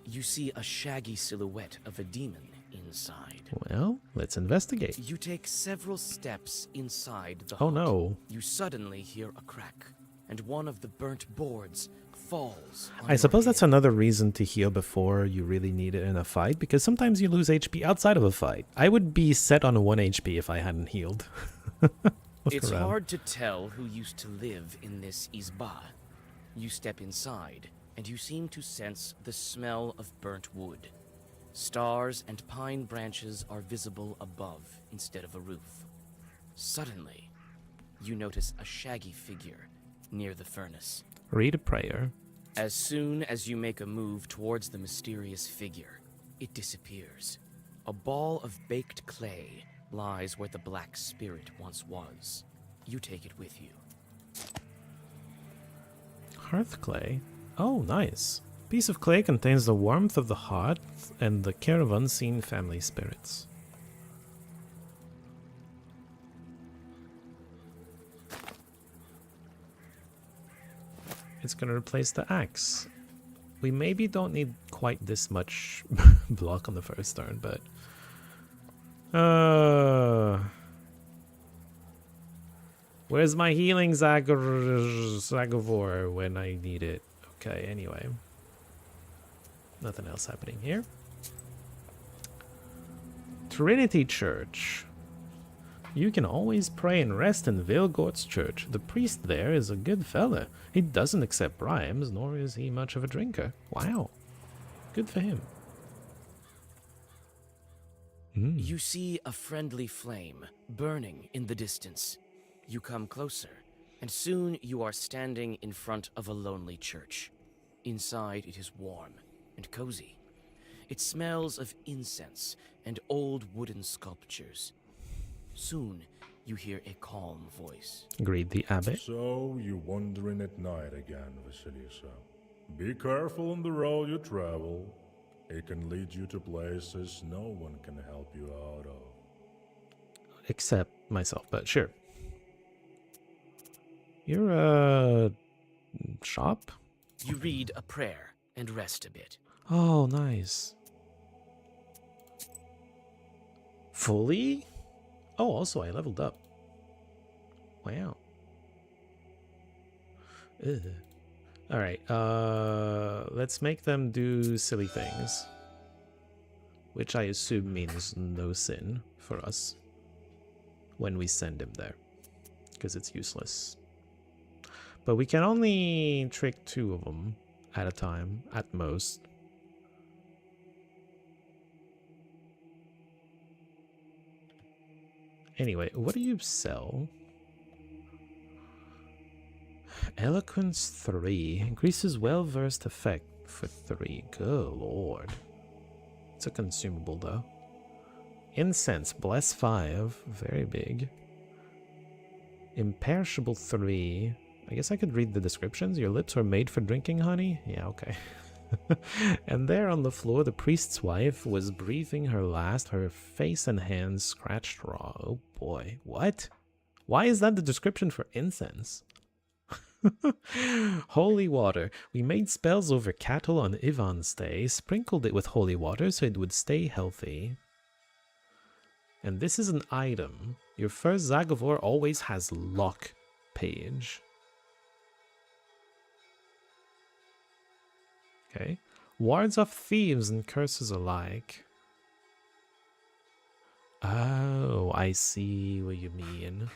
You see a shaggy silhouette of a demon inside. Well, let's investigate. You take several steps inside the Oh hut. no. You suddenly hear a crack, and one of the burnt boards falls on I your suppose that's head. another reason to heal before you really need it in a fight, because sometimes you lose HP outside of a fight. I would be set on 1 HP if I hadn't healed. Look It's around. hard to tell who used to live in this izba. You step inside, and you seem to sense the smell of burnt wood. Stars and pine branches are visible above instead of a roof. Suddenly, you notice a shaggy figure near the furnace. Read a prayer. As soon as you make a move towards the mysterious figure, it disappears. A ball of baked clay lies where the black spirit once was. You take it with you. Hearth clay. Oh, nice. Piece of clay contains the warmth of the hearth and the care of unseen family spirits. It's gonna replace the axe. We maybe don't need quite this much block on the first turn, but where's my healing Zagavor when I need it? Okay, anyway. Nothing else happening here. Trinity Church. You can always pray and rest in Vilgort's church. The priest there is a good fella. He doesn't accept bribes, nor is he much of a drinker. Wow. Good for him. You see a friendly flame burning in the distance. You come closer, and soon you are standing in front of a lonely church. Inside it is warm and cozy. It smells of incense and old wooden sculptures. Soon you hear a calm voice. Greet the abbot. So, you're wandering at night again, Vasilisa. Be careful on the road you travel. It can lead you to places no one can help you out of. Except myself, but sure. You're a shop? You read a prayer and rest a bit. Oh, nice. Fully? Oh, also I leveled up. Wow. Ugh. Alright, let's make them do silly things. Which I assume means no sin for us when we send him there. Because it's useless. But we can only trick 2 of them at a time, at most. Anyway, what do you sell? Eloquence 3. Increases well-versed effect for 3. Good lord. It's a consumable, though. Incense, bless 5. Very big. Imperishable 3. I guess I could read the descriptions. Your lips are made for drinking honey? Yeah, okay. And there on the floor, the priest's wife was breathing her last, her face and hands scratched raw. Oh boy. What? Why is that the description for incense? Holy water. We made spells over cattle on Ivan's Day, sprinkled it with holy water so it would stay healthy. And this is an item. Your first Zagavor always has luck page. Okay. Wards off thieves and curses alike. Oh, I see what you mean.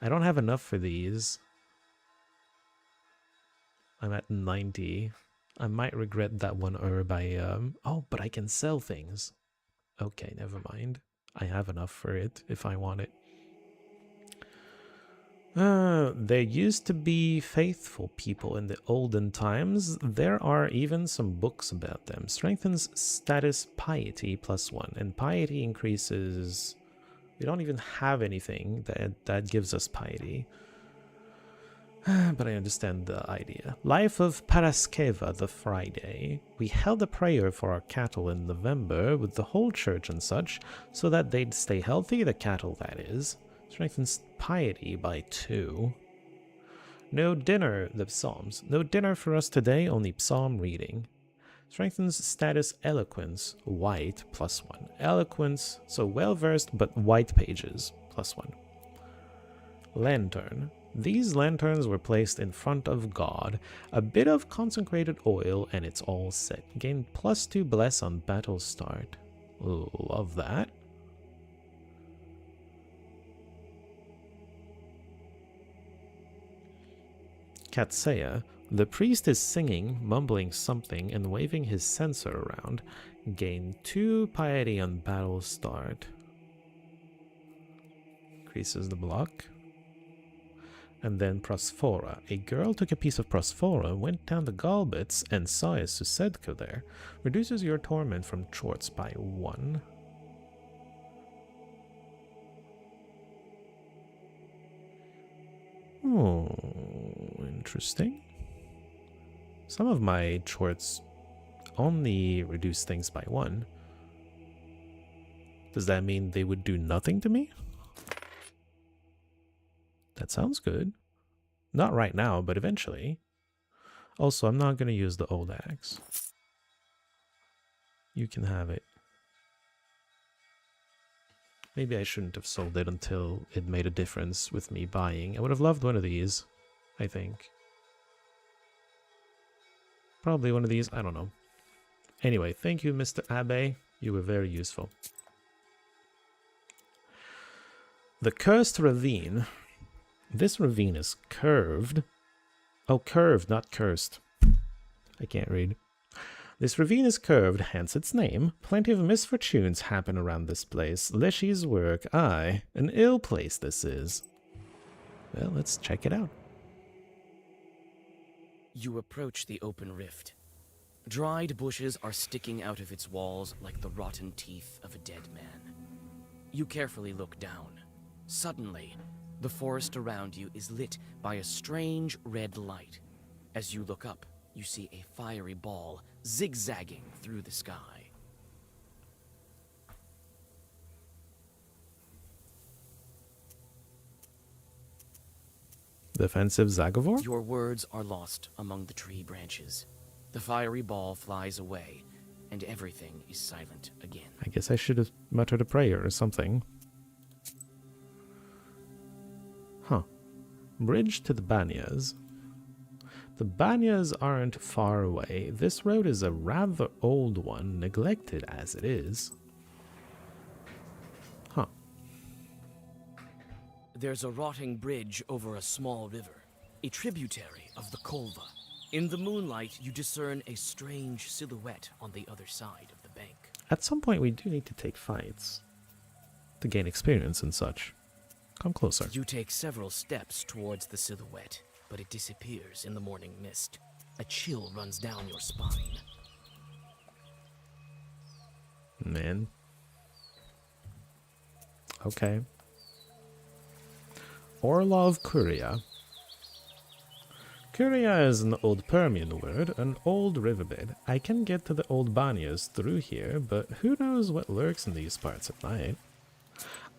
I don't have enough for these. I'm at 90. I might regret that one herb oh, but I can sell things. Okay, never mind. I have enough for it if I want it. There used to be faithful people in the olden times. There are even some books about them. Strengthens status piety +1, and piety increases. We don't even have anything that gives us piety. But I understand the idea. Life of Paraskeva the Friday. We held a prayer for our cattle in November with the whole church and such, so that they'd stay healthy, the cattle that is. Strengthens piety by 2. No dinner, the psalms. No dinner for us today, only psalm reading. Strengthens status eloquence, white, +1. Eloquence, so well-versed, but white pages, +1. Lantern. These lanterns were placed in front of God. A bit of consecrated oil, and it's all set. Gain +2 bless on battle start. Ooh, love that. Katsaya. The priest is singing, mumbling something, and waving his censer around. Gain 2 piety on battle start. Increases the block. And then Prosphora. A girl took a piece of Prosphora, went down the gallbits, and saw a Susedko there. Reduces your torment from Chorts by 1. Oh, interesting. Some of my Chorts only reduce things by 1. Does that mean they would do nothing to me? That sounds good. Not right now, but eventually. Also, I'm not going to use the old axe. You can have it. Maybe I shouldn't have sold it until it made a difference with me buying. I would have loved one of these, I think. Probably one of these, I don't know. Anyway, thank you, Mr. Abe. You were very useful. The Cursed Ravine. This ravine is curved. Oh, curved, not cursed. I can't read. This ravine is curved, hence its name. Plenty of misfortunes happen around this place. Leshy's work, aye. An ill place this is. Well, let's check it out. You approach the open rift. Dried bushes are sticking out of its walls like the rotten teeth of a dead man. You carefully look down. Suddenly, the forest around you is lit by a strange red light. As you look up, you see a fiery ball zigzagging through the sky. Defensive Zagavor? Your words are lost among the tree branches. The fiery ball flies away, and everything is silent again. I guess I should have muttered a prayer or something. Huh. Bridge to the Banyas. The Banyas aren't far away. This road is a rather old one, neglected as it is. Huh. There's a rotting bridge over a small river, a tributary of the Kolva. In the moonlight, you discern a strange silhouette on the other side of the bank. At some point, we do need to take fights to gain experience and such. Come closer. You take several steps towards the silhouette, but it disappears in the morning mist. A chill runs down your spine. Man. Okay. Orlov Kuria. Kuria is an old Permian word, an old riverbed. I can get to the old Banyas through here, but who knows what lurks in these parts at night?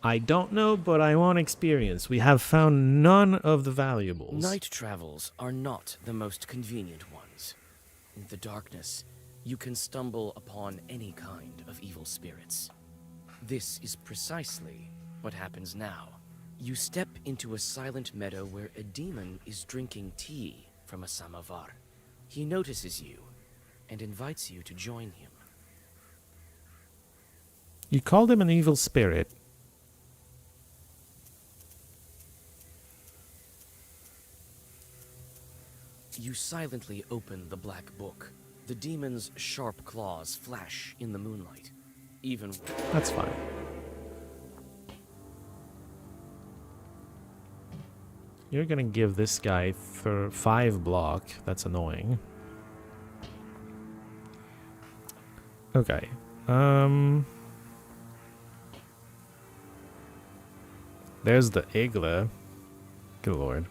I don't know, but I want experience. We have found none of the valuables. Night travels are not the most convenient ones. In the darkness, you can stumble upon any kind of evil spirits. This is precisely what happens now. You step into a silent meadow where a demon is drinking tea from a samovar. He notices you and invites you to join him. You called him an evil spirit. You silently open the black book. The demon's sharp claws flash in the moonlight. Even That's fine. You're gonna give this guy for 5 block. That's annoying. Okay. There's the Igla. Good lord.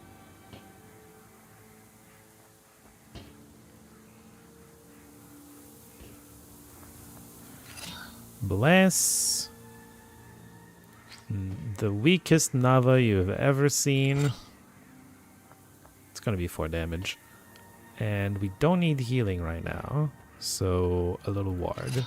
Bless. The weakest Nava you have ever seen. It's gonna be 4 damage. And we don't need healing right now. So a little ward.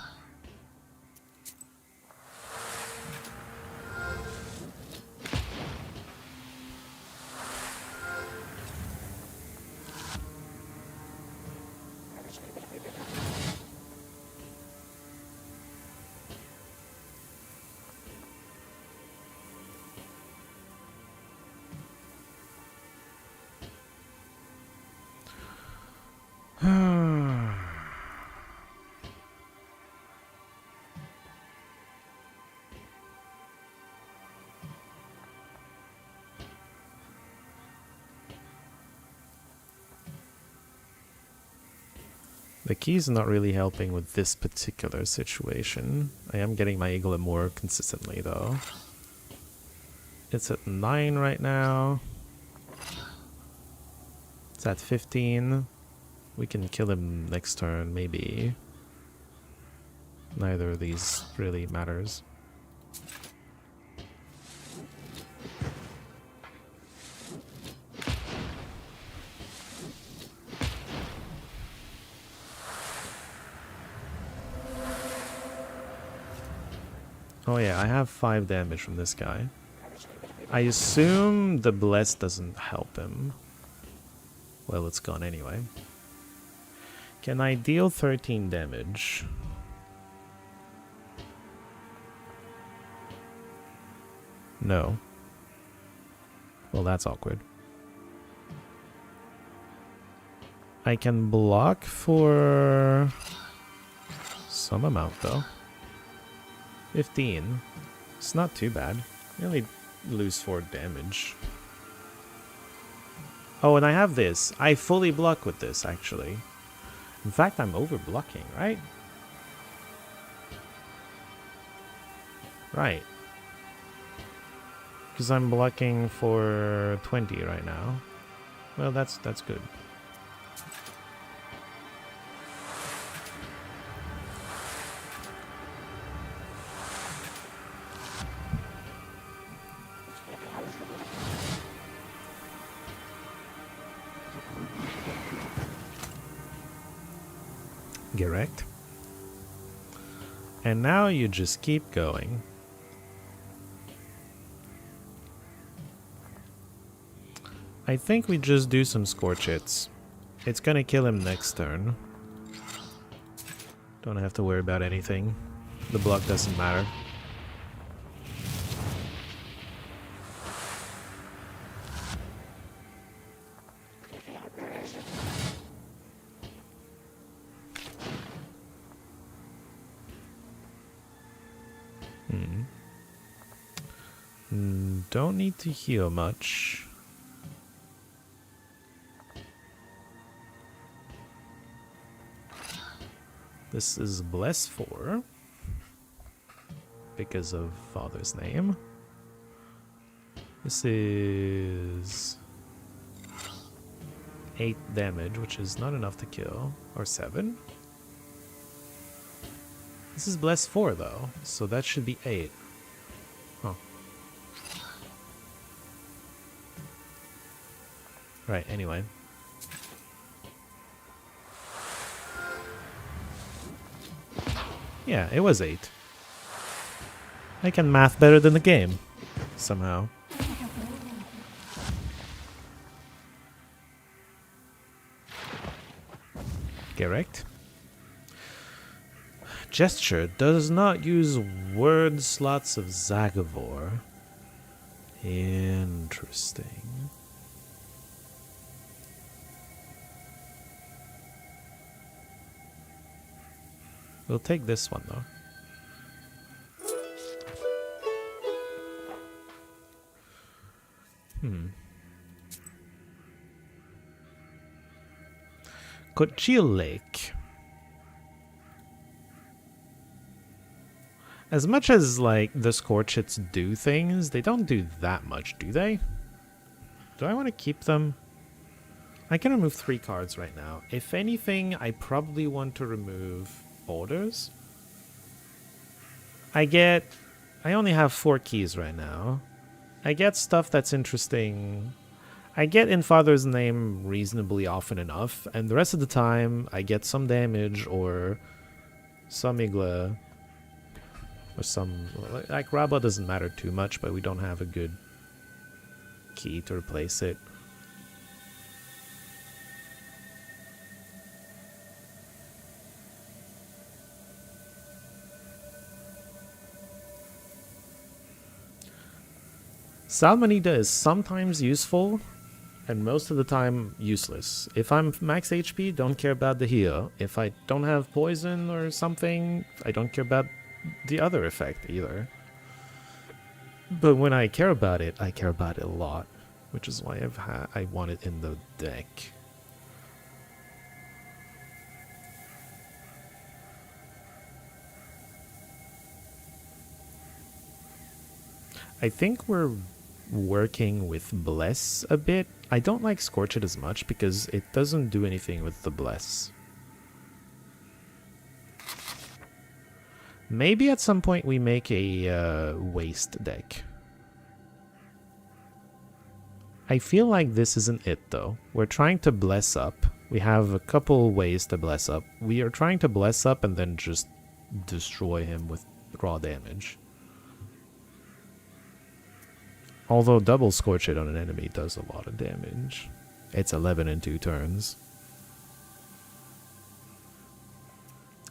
The key's not really helping with this particular situation. I am getting my Igla more consistently though. It's at 9 right now. It's at 15. We can kill him next turn, maybe. Neither of these really matters. Oh yeah, I have 5 damage from this guy. I assume the bless doesn't help him. Well, it's gone anyway. Can I deal 13 damage? No. Well, that's awkward. I can block for some amount though. 15. It's not too bad. I only lose 4 damage. Oh, and I have this. I fully block with this, actually. In fact, I'm over blocking, right? Right. Because I'm blocking for 20 right now. Well, that's good. Get wrecked. And now you just keep going. I think we just do some Scorch Hits. It's gonna kill him next turn. Don't have to worry about anything. The block doesn't matter. Don't need to heal much. This is Bless 4. because of father's name. This is 8 damage, which is not enough to kill. Or 7. This is bless 4 though, so that should be 8. Huh. Right, anyway. Yeah, it was 8. I can math better than the game, somehow. Correct. Gesture does not use word slots of Zagavor. Interesting. We'll take this one though. Cochil Lake. As much as, like, the Scorchits do things, they don't do that much, do they? Do I want to keep them? I can remove 3 cards right now. If anything, I probably want to remove Orders. I only have 4 keys right now. I get stuff that's interesting. I get In Father's Name reasonably often enough, and the rest of the time, I get some damage or some Igla. Or some, like, Rabba doesn't matter too much, but we don't have a good key to replace it. Salmonida is sometimes useful, and most of the time useless. If I'm max HP, don't care about the heal. If I don't have poison or something, I don't care about the other effect either. But when I care about it a lot, which is why I want it in the deck. I think we're working with Bless a bit. I don't like Scorch It as much because it doesn't do anything with the Bless. Maybe at some point we make a waste deck. I feel like this isn't it though. We're trying to bless up. We have a couple ways to bless up. We are trying to bless up and then just destroy him with raw damage. Although double Scorch It on an enemy does a lot of damage. It's 11 in 2 turns.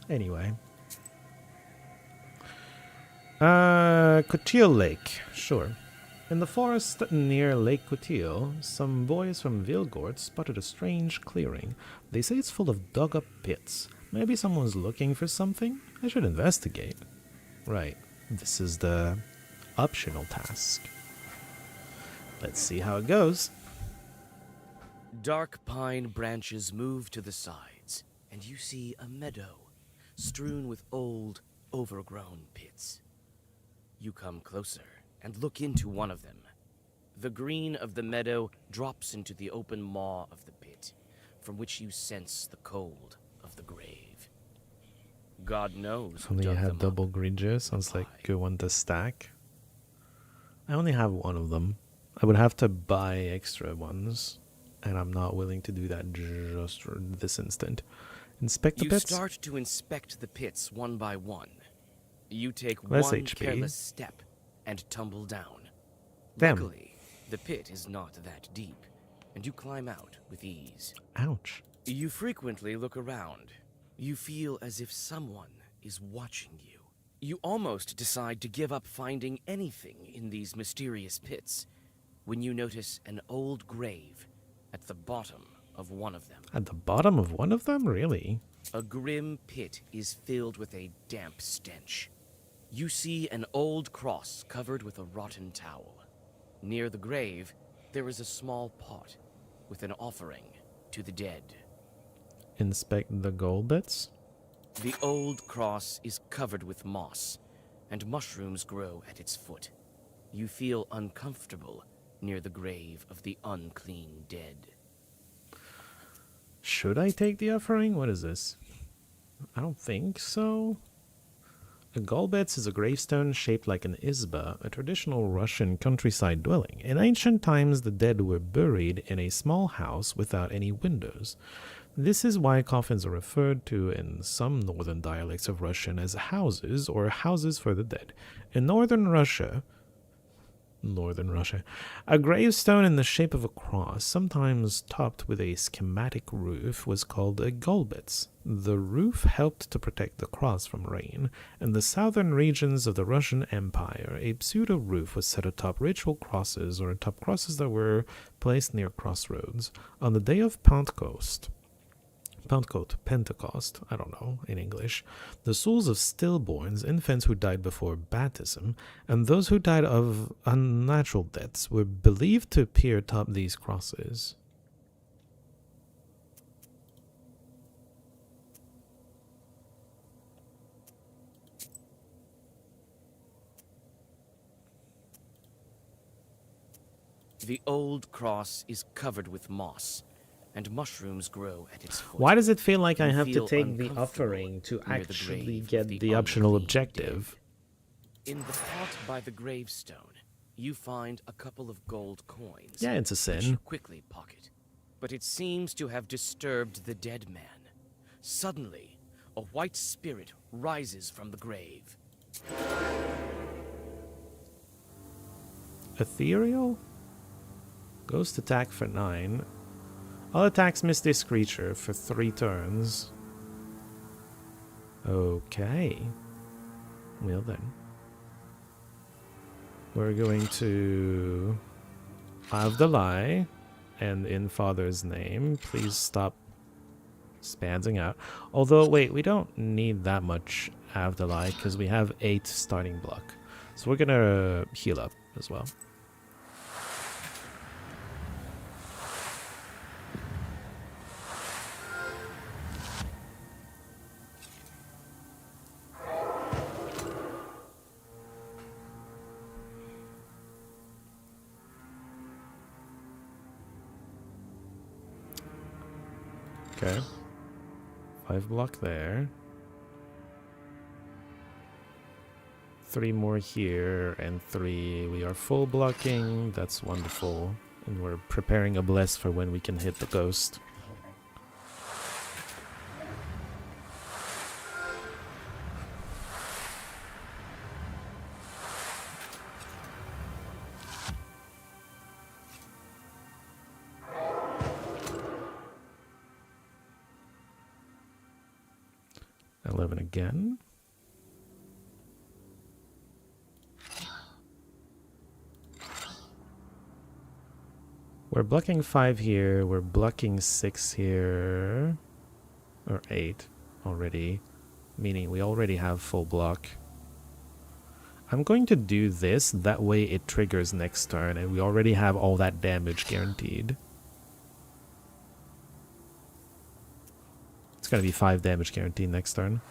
Anyway. Cotil Lake, sure. In the forest near Lake Cotil, some boys from Vilgort spotted a strange clearing. They say it's full of dug-up pits. Maybe someone's looking for something? I should investigate. Right, this is the optional task. Let's see how it goes. Dark pine branches move to the sides, and you see a meadow strewn with old, overgrown pits. You come closer and look into one of them. The green of the meadow drops into the open maw of the pit, from which you sense the cold of the grave. God knows who Only you dug have them double up. green gear, sounds like a good one to stack. I only have one of them. I would have to buy extra ones, and I'm not willing to do that just for this instant. Inspect the You pits. start to inspect the pits one by one. You take Less one HP. careless step and tumble down. Damn. Luckily, the pit is not that deep, and you climb out with ease. Ouch. You frequently look around. You feel as if someone is watching you. You almost decide to give up finding anything in these mysterious pits when you notice an old grave at the bottom of one of them. At the bottom of one of them? Really? A grim pit is filled with a damp stench. You see an old cross covered with a rotten towel. Near the grave, there is a small pot with an offering to the dead. Inspect the gold bits. The old cross is covered with moss, and mushrooms grow at its foot. You feel uncomfortable near the grave of the unclean dead. Should I take the offering? What is this? I don't think so. A golbets is a gravestone shaped like an izba, a traditional Russian countryside dwelling. In ancient times, the dead were buried in a small house without any windows. This is why coffins are referred to in some northern dialects of Russian as houses or houses for the dead. In northern Russia, a gravestone in the shape of a cross, sometimes topped with a schematic roof, was called a golbets. The roof helped to protect the cross from rain. In the southern regions of the Russian Empire, a pseudo-roof was set atop ritual crosses or atop crosses that were placed near crossroads. On the day of Pentecost, I don't know, in English, the souls of stillborns, infants who died before baptism, and those who died of unnatural deaths were believed to appear atop these crosses. The old cross is covered with moss, and mushrooms grow at its foot. Why does it feel like I You have to feel take the uncomfortable offering to near the actually grave of get the the optional unclean objective? dead. In the pot by the gravestone, you find a couple of gold coins. Yeah, it's a which sin. you quickly pocket. But it seems to have disturbed the dead man. Suddenly, a white spirit rises from the grave. Ethereal? Ghost attack for 9. All attacks miss this creature for 3 turns. Okay. Well then. We're going to have the lie, and in Father's name, please stop spazzing out. Although, wait, we don't need that much have the lie because we have 8 starting block. So we're gonna heal up as well. Okay. 5 block there. 3 more here, and 3. We are full blocking. That's wonderful. And we're preparing a bless for when we can hit the ghost. Again. We're blocking 5 here, we're blocking 6 here, or 8 already, meaning we already have full block. I'm going to do this, that way it triggers next turn and we already have all that damage guaranteed. It's gonna be 5 damage guaranteed next turn.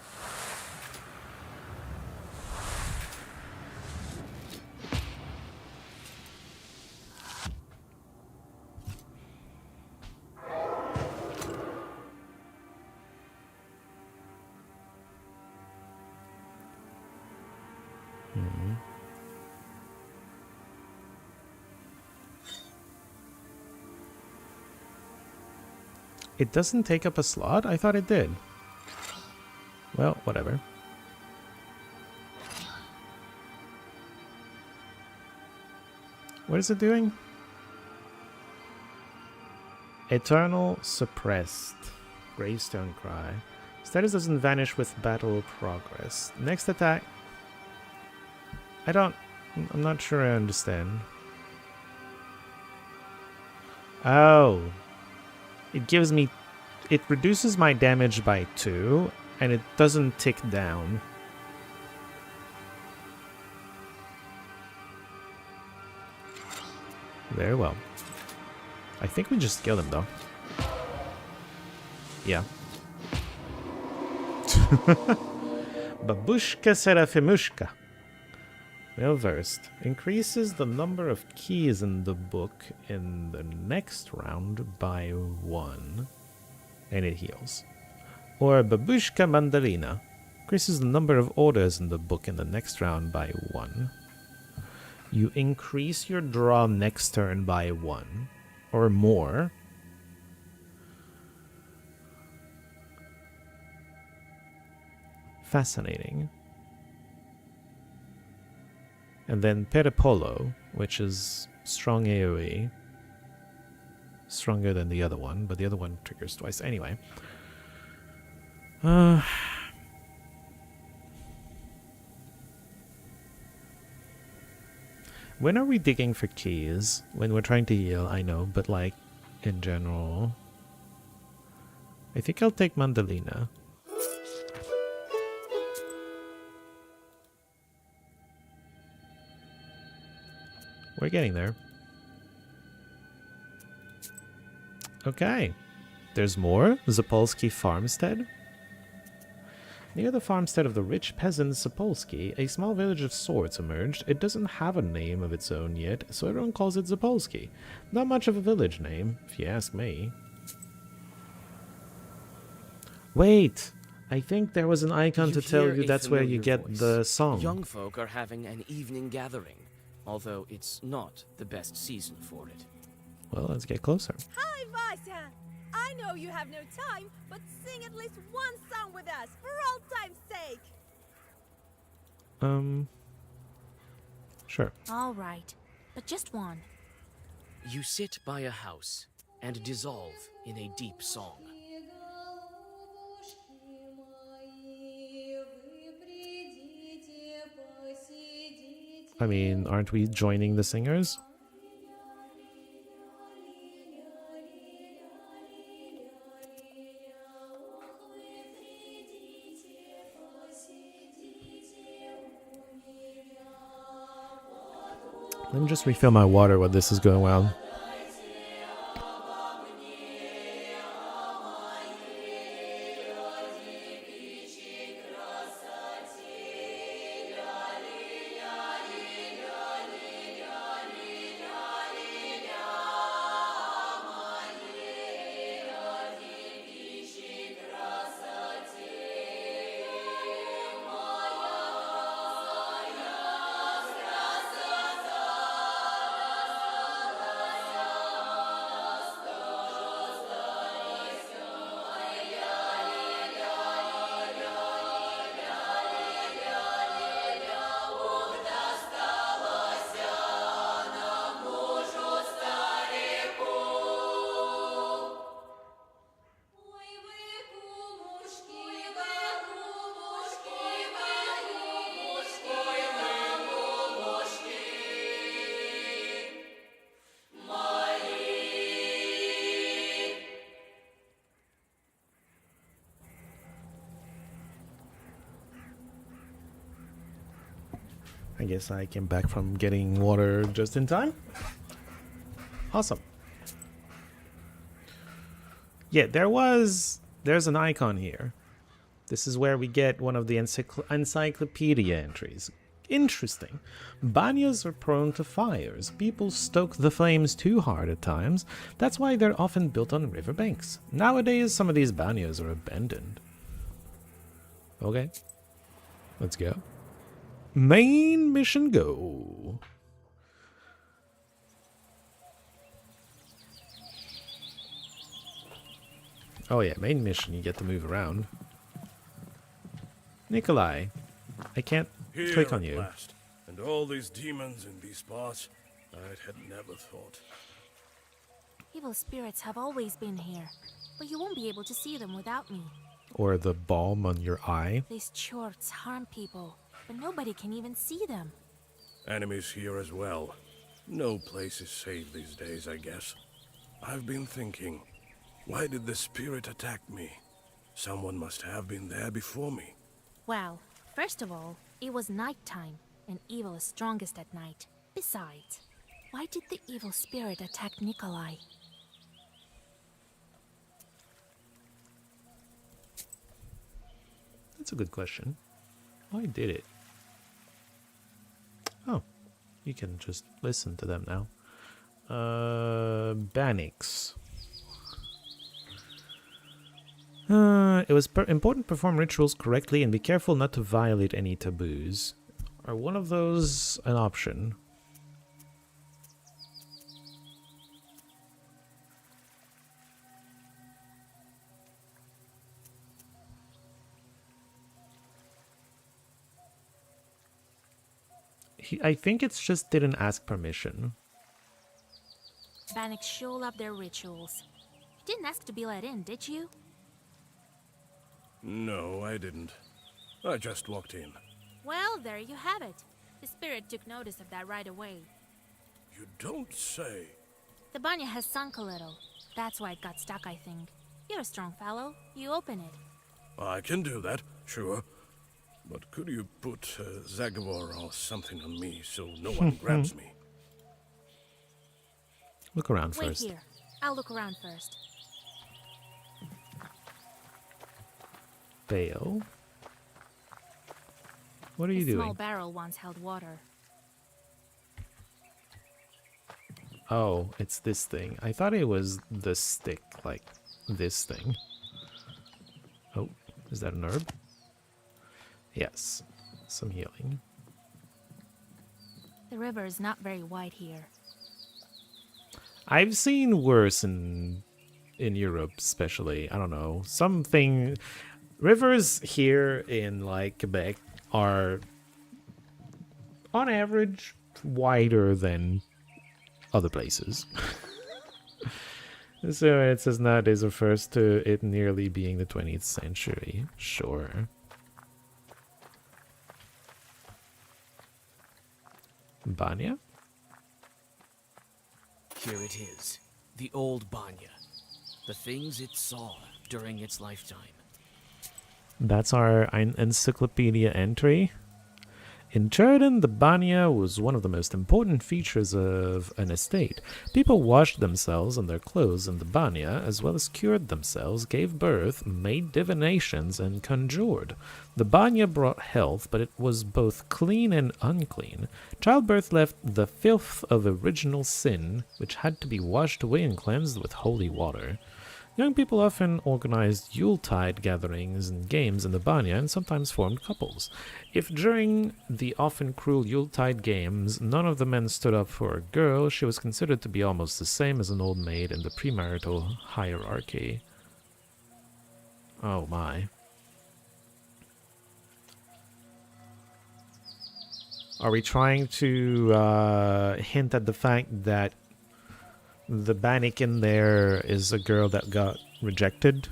It doesn't take up a slot? I thought it did. Well, whatever. What is it doing? Eternal Suppressed. Gravestone Cry. Status doesn't vanish with battle progress. Next attack. I'm not sure I understand. Oh. It reduces my damage by 2, and it doesn't tick down. Very well. I think we just killed him, though. Yeah. Babushka Serafimushka. Well versed. Increases the number of keys in the book in the next round by 1. And it heals. Or Babushka Mandarina. Increases the number of orders in the book in the next round by 1. You increase your draw next turn by 1 or more. Fascinating. And then Peripolo, which is strong AoE. Stronger than the other one, but the other one triggers twice. Anyway. When are we digging for keys? When we're trying to heal, I know, but like, in general. I think I'll take Mandalina. We're getting there. Okay. There's more. Zapolsky Farmstead. Near the farmstead of the rich peasant Zapolsky, a small village of sorts emerged. It doesn't have a name of its own yet, so everyone calls it Zapolsky. Not much of a village name, if you ask me. Wait! I think there was an icon to tell you that's where you get the song. Young folk are having an evening gathering, although it's not the best season for it. Well, let's get closer. Hi, Vasya! I know you have no time, but sing at least one song with us, for all time's sake! Sure. All right, but just one. You sit by a house and dissolve in a deep song. I mean, aren't we joining the singers? Let me just refill my water while this is going well. I guess I came back from getting water just in time. Awesome. Yeah, there's an icon here. This is where we get one of the encyclopedia entries. Interesting. Banyas are prone to fires. People stoke the flames too hard at times. That's why they're often built on riverbanks. Nowadays, some of these banyas are abandoned. Okay. Let's go. Main mission go. Oh yeah, main mission, you get to move around. Nikolai, I can't click on you. Last. And all these demons in these parts, I had never thought. Evil spirits have always been here, but you won't be able to see them without me. Or the balm on your eye. These chorts harm people, but nobody can even see them. Enemies here as well. No place is safe these days, I guess. I've been thinking, why did the spirit attack me? Someone must have been there before me. Well, first of all, it was nighttime, and evil is strongest at night. Besides, why did the evil spirit attack Nikolai? That's a good question. Why did it? Oh, You can just listen to them now. Banix. It was important to perform rituals correctly and be careful not to violate any taboos. Are one of those an option? I think it's just didn't ask permission. Bannock sure love their rituals. You didn't ask to be let in, did you? No, I didn't. I just walked in. Well, there you have it. The spirit took notice of that right away. You don't say. The banya has sunk a little. That's why it got stuck, I think. You're a strong fellow. You open it. I can do that, sure. But could you put Zagor or something on me so no one grabs me? Look around Wait first. here. I'll look around first. Bale? What are you The doing? small barrel once held water. Oh, it's this thing. I thought it was the stick, like this thing. Oh, is that an herb? Yes, some healing. The river is not very wide here. I've seen worse in Europe, especially. I don't know. Something rivers here in like Quebec are on average wider than other places. So it says nowadays refers to it nearly being the 20th century. Sure. Banya? Here it is. The old Banya. The things it saw during its lifetime. That's our encyclopedia entry. In Cheriton, the banya was one of the most important features of an estate. People washed themselves and their clothes in the banya, as well as cured themselves, gave birth, made divinations, and conjured. The banya brought health, but it was both clean and unclean. Childbirth left the filth of original sin, which had to be washed away and cleansed with holy water. Young people often organized Yuletide gatherings and games in the banya and sometimes formed couples. If during the often cruel Yuletide games none of the men stood up for a girl, she was considered to be almost the same as an old maid in the premarital hierarchy. Oh my. Are we trying to hint at the fact that the Bannock in there is a girl that got rejected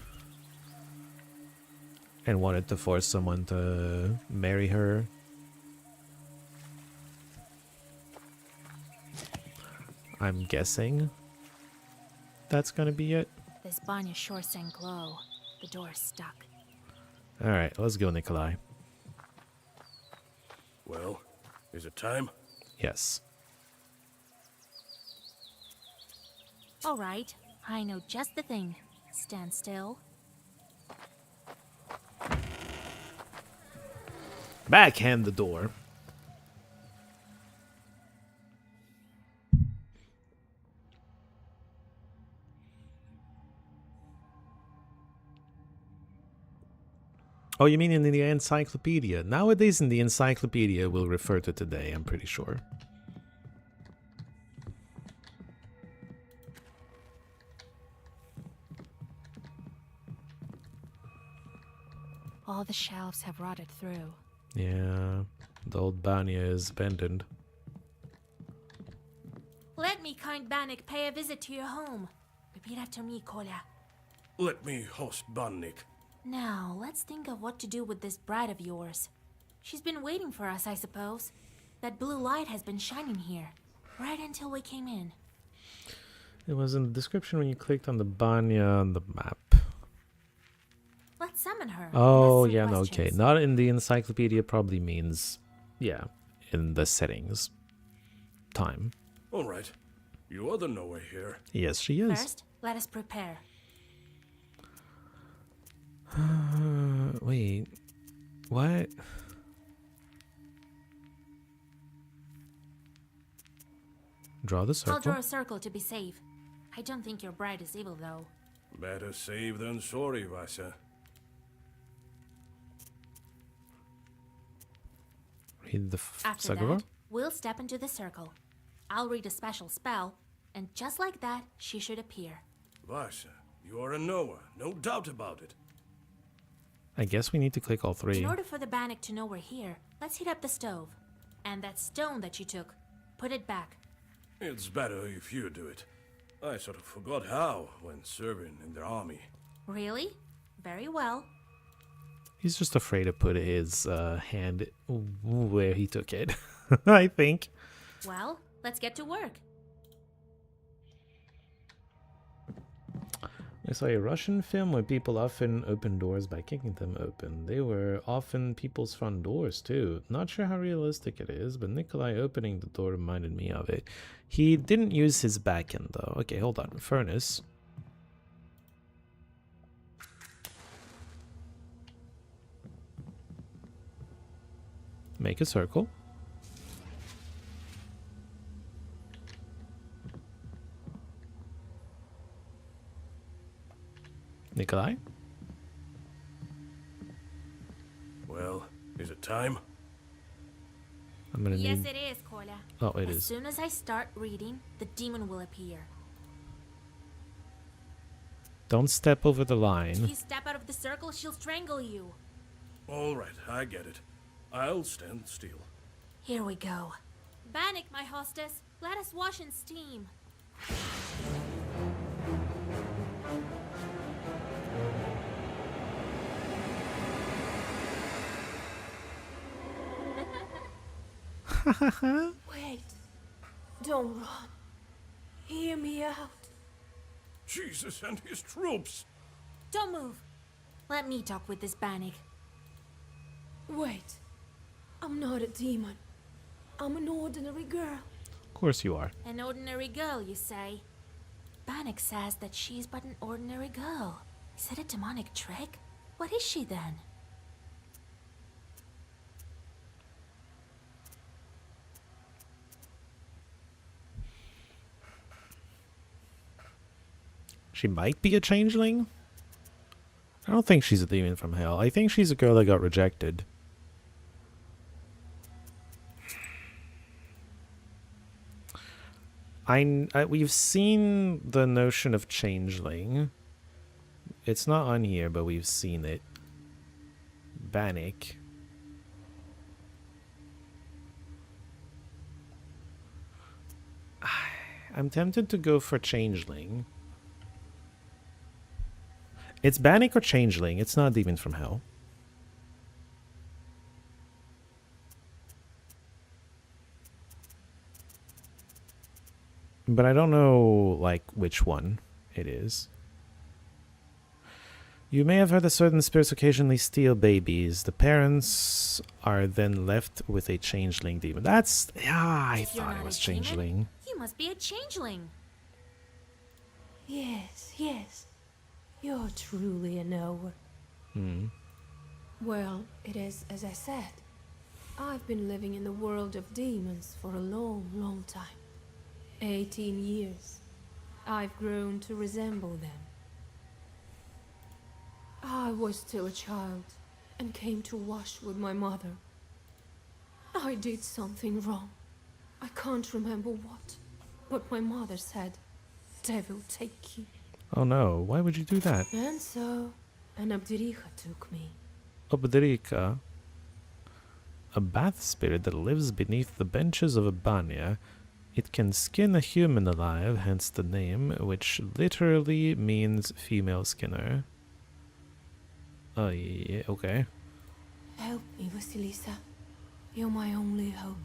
and wanted to force someone to marry her? I'm guessing that's gonna be it. This banya sure sank low. The door's stuck. Alright, let's go, Nikolai. Well, is it time? Yes. All right, I know just the thing. Stand still. Backhand the door. Oh, you mean in the encyclopedia? Nowadays in the encyclopedia we'll refer to today, I'm pretty sure. All the shelves have rotted through. Yeah, the old banya is abandoned. Let me, kind Bannock, pay a visit to your home. Repeat after me, Kolya. Let me host Bannik. Now, let's think of what to do with this bride of yours. She's been waiting for us, I suppose. That blue light has been shining here, right until we came in. It was in the description when you clicked on the banya on the map. Let's summon her. Oh, and ask some yeah, no, okay. questions. Not in the encyclopedia probably means, yeah, in the settings. Time. All right. You are the knower here. Yes, she is. First, let us prepare. Wait. What? Draw the circle. I'll draw a circle to be safe. I don't think your bride is evil, though. Better safe than sorry, Vasa. Read the After Sagor. that, we'll step into the circle. I'll read a special spell, and just like that, she should appear. Vasa, you are a knower, no doubt about it. I guess we need to click all In three. order for the Bannock to know we're here, let's heat up the stove. And that stone that you took, put it back. It's better if you do it. I sort of forgot how when serving in the army. Really? Very well. He's just afraid to put his hand where he took it, I think. Well, let's get to work. I saw a Russian film where people often open doors by kicking them open. They were often people's front doors, too. Not sure how realistic it is, but Nikolai opening the door reminded me of it. He didn't use his backhand, though. Okay, hold on. Furnace. Make a circle. Nikolai? Well, is it time? I'm gonna Yes, need... it is, Kolya. Oh, it As is. soon as I start reading, the demon will appear. Don't step over the If line. you step out of the circle, she'll strangle you. All right, I get it. I'll stand still. Here we go. Bannock, my hostess, let us wash in steam. Wait. Don't run. Hear me out. Jesus and his troops! Don't move. Let me talk with this Bannock. Wait. I'm not a demon. I'm an ordinary girl. Of course you are. An ordinary girl, you say? Bannock says that she's but an ordinary girl. Is that a demonic trick? What is she then? She might be a changeling? I don't think she's a demon from hell. I think she's a girl that got rejected. We've seen the notion of changeling. It's not on here, but we've seen it. Bannock. I'm tempted to go for changeling. It's Bannock or changeling. It's not demon from hell. But I don't know, like, which one it is. You may have heard that certain spirits occasionally steal babies. The parents are then left with a changeling demon. That's... Yeah, I If you're thought it not was a demon, changeling. You must be a changeling. Yes, yes. You're truly a knower. Hmm. Well, it is as I said. I've been living in the world of demons for a long, long time. 18 years. I've grown to resemble them. I was still a child and came to wash with my mother. I did something wrong. I can't remember what, but my mother said, "Devil take you." Oh no, why would you do that? And so, an Abdericha took me. Obdrika, a bath spirit that lives beneath the benches of a banya. It can skin a human alive, hence the name, which literally means female skinner. Oh, yeah, okay. Help me, Vasilisa. You're my only hope.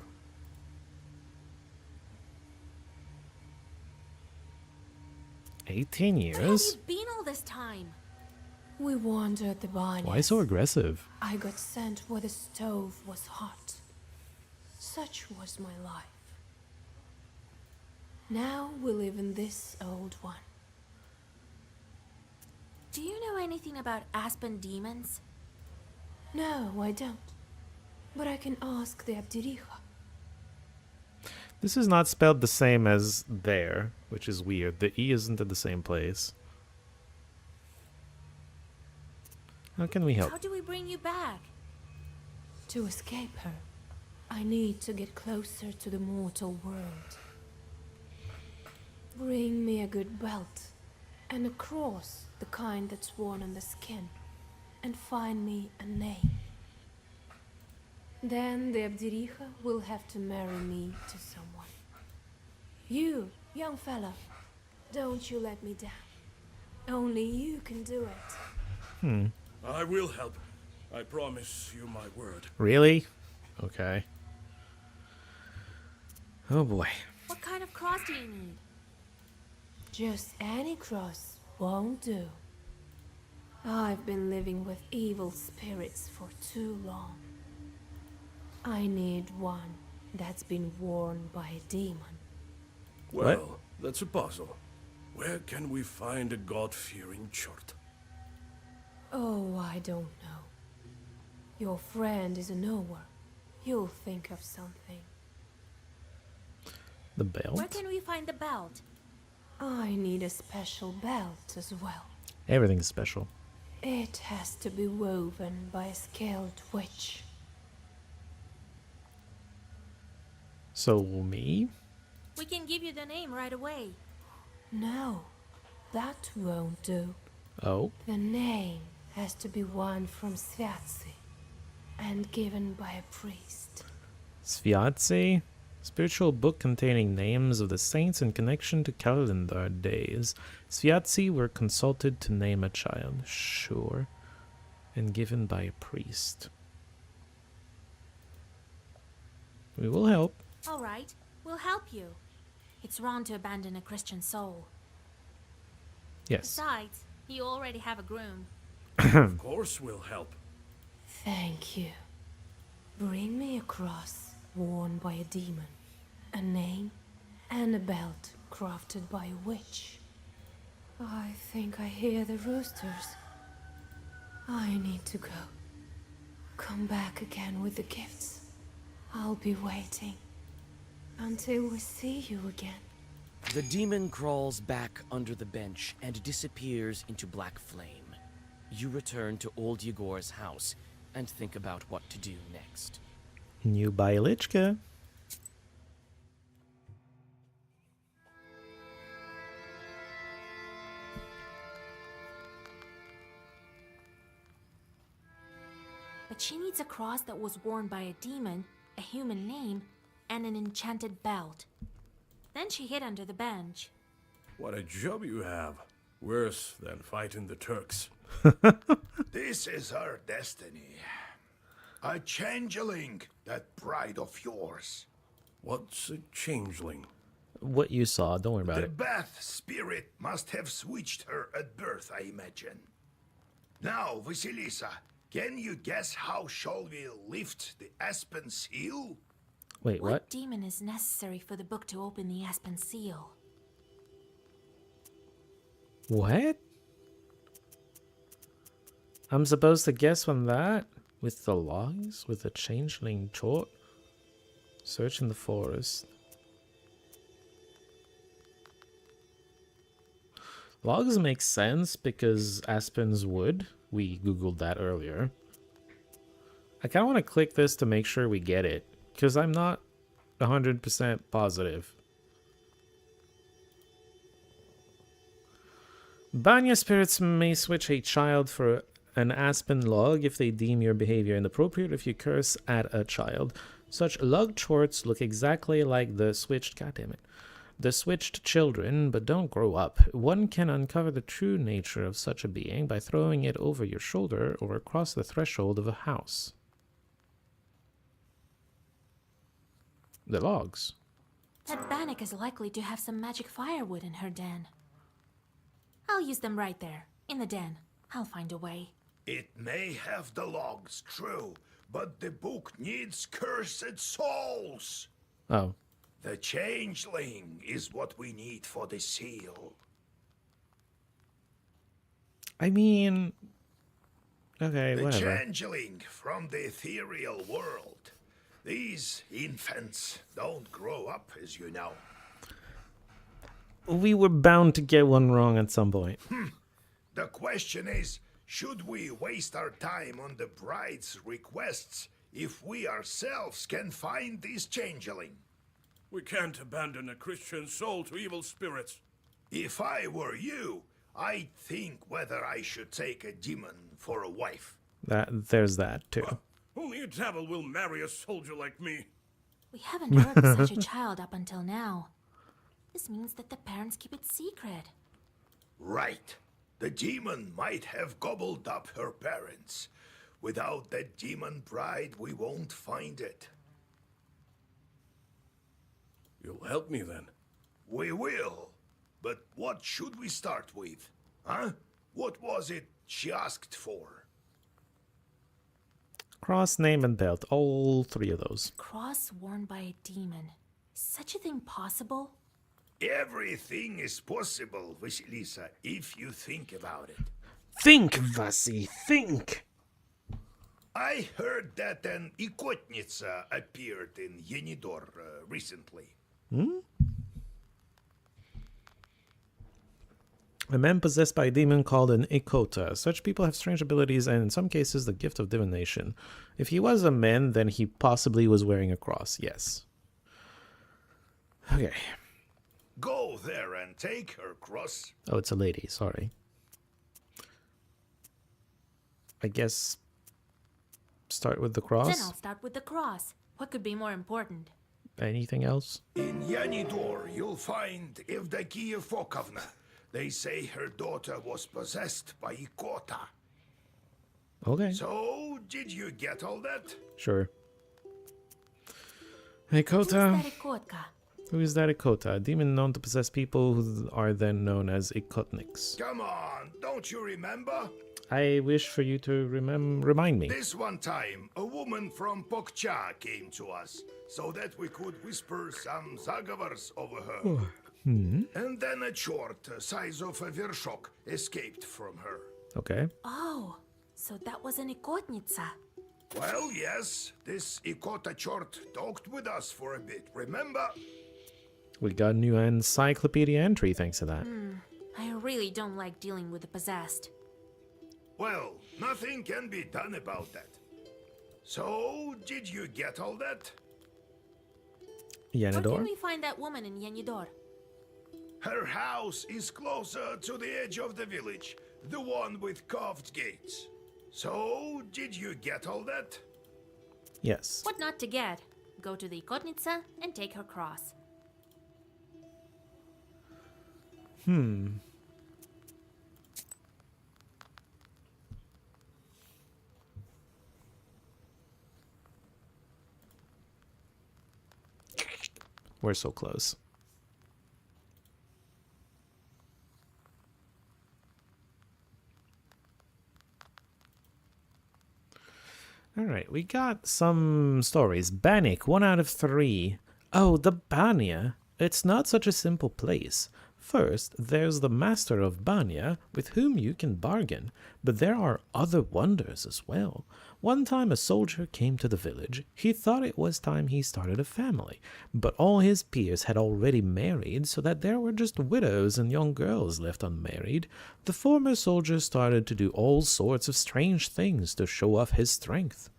"18 Where have years? you been all this time? We wandered the barn. Why so aggressive?" I got sent where the stove was hot. Such was my life. Now we live in this old one. Do you know anything about Aspen demons? No, I don't. But I can ask the Abdericha. This is not spelled the same as there, which is weird. The E isn't in the same place. How can we help? How do we bring you back? To escape her, I need to get closer to the mortal world. Bring me a good belt and a cross, the kind that's worn on the skin, and find me a name. Then the Abdirija will have to marry me to someone. You, young fella, don't you let me down. Only you can do it. I will help. I promise you my word. Really? Okay. Oh boy. What kind of cross do you need? Just any cross won't do. I've been living with evil spirits for too long. I need one that's been worn by a demon. Well, that's a puzzle. Where can we find a God-fearing chort? Oh, I don't know. Your friend is a knower. You'll think of something. The belt? Where can we find the belt? I need a special belt as well. Everything's special. It has to be woven by a skilled witch. So me? We can give you the name right away. No, that won't do. Oh. The name has to be one from Sviatsi and given by a priest. Sviatsi? Spiritual book containing names of the saints in connection to calendar days. Sviatsi were consulted to name a child. Sure. And given by a priest. We will help. All right, we'll help you. It's wrong to abandon a Christian soul. Yes. Besides, you already have a groom. Of course we'll help. Thank you. Bring me a cross worn by a demon, a name, and a belt crafted by a witch. I think I hear the roosters. I need to go. Come back again with the gifts. I'll be waiting until we see you again. The demon crawls back under the bench and disappears into black flame. You return to old Yegor's house and think about what to do next. New Bailichka. But she needs a cross that was worn by a demon, a human name, and an enchanted belt. Then she hid under the bench. What a job you have. Worse than fighting the Turks. This is her destiny. A changeling, that bride of yours. What's a changeling? What you saw, don't worry about The it. Bath spirit must have switched her at birth, I imagine. Now, Vasilisa, can you guess how shall we lift the Aspen seal? Wait, what? What demon is necessary for the book to open the Aspen seal? What? I'm supposed to guess on that? With the logs? With the changeling chort? Search in the forest. Logs make sense because Aspen's wood. We googled that earlier. I kind of want to click this to make sure we get it, because I'm not 100% positive. Banya spirits may switch a child for an aspen log if they deem your behavior inappropriate. If you curse at a child, such log chorts look exactly like the switched children, but don't grow up. One can uncover the true nature of such a being by throwing it over your shoulder or across the threshold of a house. The logs. That Bannock is likely to have some magic firewood in her den. I'll use them right there, in the den. I'll find a way. It may have the logs, true, but the book needs cursed souls. Oh. The changeling is what we need for the seal. I mean... Okay, The whatever. changeling from the ethereal world. These infants don't grow up, as you know. We were bound to get one wrong at some point. The question is, should we waste our time on the bride's requests if we ourselves can find this changeling? We can't abandon a Christian soul to evil spirits. If I were you, I'd think whether I should take a demon for a wife. There's that too. Only a devil will marry a soldier like me. We haven't heard of such a child up until now. This means that the parents keep it secret. Right. The demon might have gobbled up her parents. Without that demon bride, we won't find it. You'll help me then. We will. But what should we start with? Huh? What was it she asked for? Cross, name, and belt. All three of those. Cross worn by a demon. Is such a thing possible? Everything is possible, Vasilisa, if you think about it. Think, Vasi, think! I heard that an Ikotnitsa appeared in Yenidor recently. A man possessed by a demon called an Ikota. Such people have strange abilities and in some cases the gift of divination. If he was a man, then he possibly was wearing a cross, yes. Okay. Go there and take her cross. Oh, it's a lady, sorry. I guess start with the cross? Then I'll start with the cross. What could be more important? Anything else? In Yanidor, you'll find Evdokia Fokovna. They say her daughter was possessed by Ikota. Okay. So, did you get all that? Sure. Ikota. Who's that Ikotka? Who is that Ikota? A demon known to possess people who are then known as Ikotniks. Come on, don't you remember? I wish for you to remind me. This one time, a woman from Pokcha came to us, so that we could whisper some zagavars over her. And then a chort, size of a vershok, escaped from her. Okay. Oh, so that was an Ikotnitsa. Well, yes, this Ikota chort talked with us for a bit, remember? We got a new encyclopedia entry thanks to that. I really don't like dealing with the possessed. Well, nothing can be done about that. So, did you get all that? Where Yenidor? can we find that woman in Yenidor? Her house is closer to the edge of the village, the one with carved gates. So, did you get all that? Yes. What not to get? Go to the Ikotnitsa and take her cross. We're so close. Alright, we got some stories. Bannock, 1 out of 3. Oh, the Banya. It's not such a simple place. First, there's the master of Banya, with whom you can bargain, but there are other wonders as well. One time a soldier came to the village. He thought it was time he started a family, but all his peers had already married, so that there were just widows and young girls left unmarried. The former soldier started to do all sorts of strange things to show off his strength.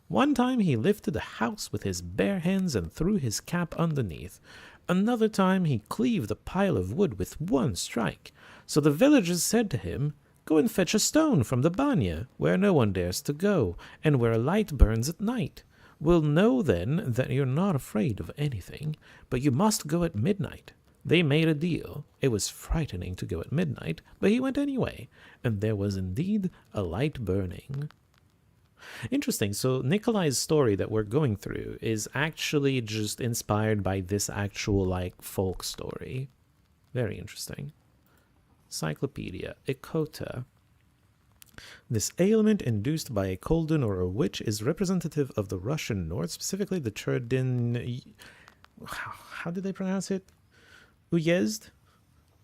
One time he lifted a house with his bare hands and threw his cap underneath. Another time he cleaved a pile of wood with one strike. So the villagers said to him, "Go and fetch a stone from the banya, where no one dares to go, and where a light burns at night. We'll know then that you're not afraid of anything, but you must go at midnight." They made a deal. It was frightening to go at midnight, but he went anyway, and there was indeed a light burning. Interesting. So Nikolai's story that we're going through is actually just inspired by this actual, like, folk story. Very interesting. Encyclopedia. Ikota. This ailment induced by a koldun or a witch is representative of the Russian North, specifically the Cherdin... How did they pronounce it? Uyezd?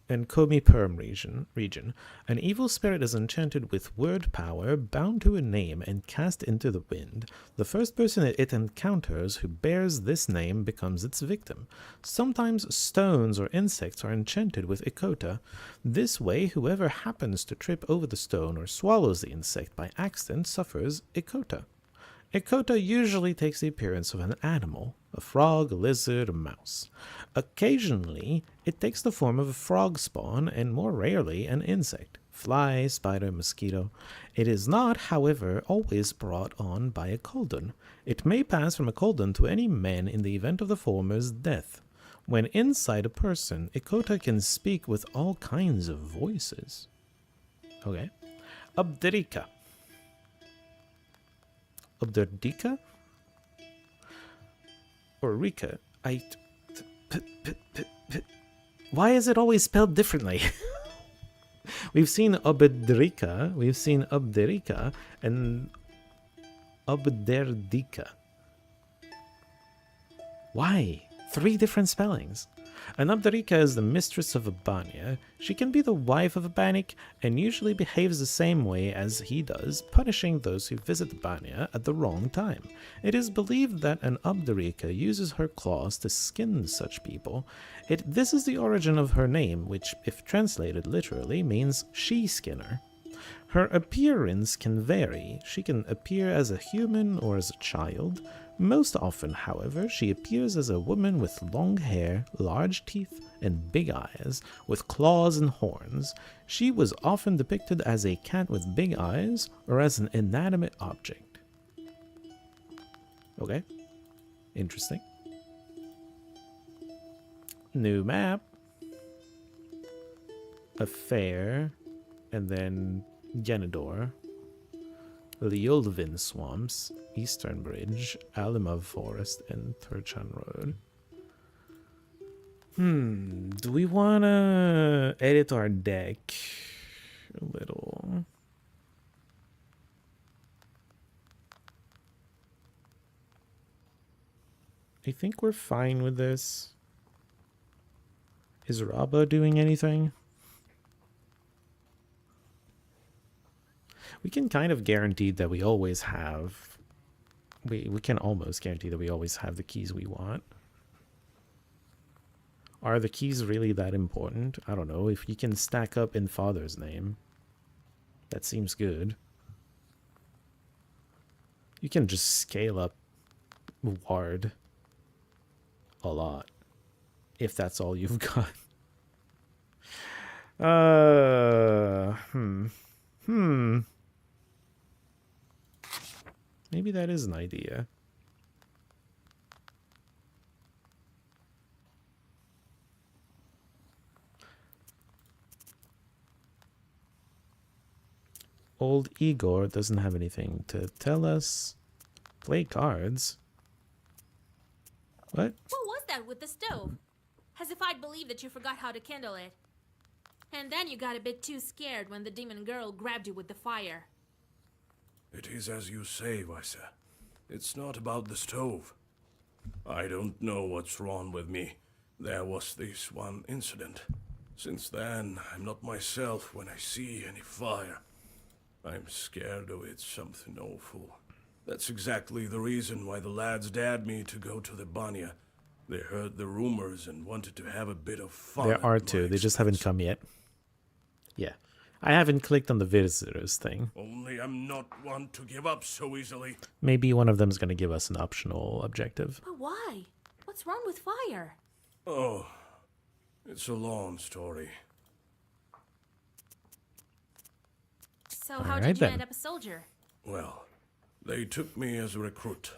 and Komi Perm region, an evil spirit is enchanted with word power, bound to a name, and cast into the wind. The first person it encounters who bears this name becomes its victim. Sometimes stones or insects are enchanted with Ikota. This way, whoever happens to trip over the stone or swallows the insect by accident suffers Ikota. Ikota usually takes the appearance of an animal, a frog, a lizard, a mouse. Occasionally, it takes the form of a frog spawn, and more rarely an insect, fly, spider, mosquito. It is not, however, always brought on by a Koldun. It may pass from a Koldun to any man in the event of the former's death. When inside a person, Ikota can speak with all kinds of voices. Okay. Abderika. Abderdika? Or Rika? Why is it always spelled differently? We've seen Abderika, we've seen Abderika, and Abderdika. Why? 3 different spellings. An Abderika is the mistress of a Banya. She can be the wife of a Banik and usually behaves the same way as he does, punishing those who visit the Banya at the wrong time. It is believed that an Abderika uses her claws to skin such people. This is the origin of her name, which, if translated literally, means she-skinner. Her appearance can vary. She can appear as a human or as a child. Most often, however, she appears as a woman with long hair, large teeth, and big eyes, with claws and horns. She was often depicted as a cat with big eyes, or as an inanimate object. Okay. Interesting. New map. A fair, and then Genador. Liulvin Swamps, Eastern Bridge, Alimov Forest, and Turchan Road. Do we want to edit our deck a little? I think we're fine with this. Is Raba doing anything? We can kind of guarantee that we always have... We can almost guarantee that we always have the keys we want. Are the keys really that important? I don't know. If you can stack up in Father's name, that seems good. You can just scale up Ward a lot, if that's all you've got. Maybe that is an idea. Old Igor doesn't have anything to tell us. Play cards. What? What was that with the stove? As if I'd believe that you forgot how to kindle it. And then you got a bit too scared when the demon girl grabbed you with the fire. It is as you say, Vaisa. It's not about the stove. I don't know what's wrong with me. There was this one incident. Since then, I'm not myself when I see any fire. I'm scared of it, something awful. That's exactly the reason why the lads dared me to go to the Banya. They heard the rumors and wanted to have a bit of fun. There are two. They just haven't come yet. Yeah. I haven't clicked on the visitors thing. Only I'm not one to give up so easily. Maybe one of them is going to give us an optional objective. But why? What's wrong with fire? Oh, it's a long story. So how Alright did you then. end up a soldier? Well, they took me as a recruit.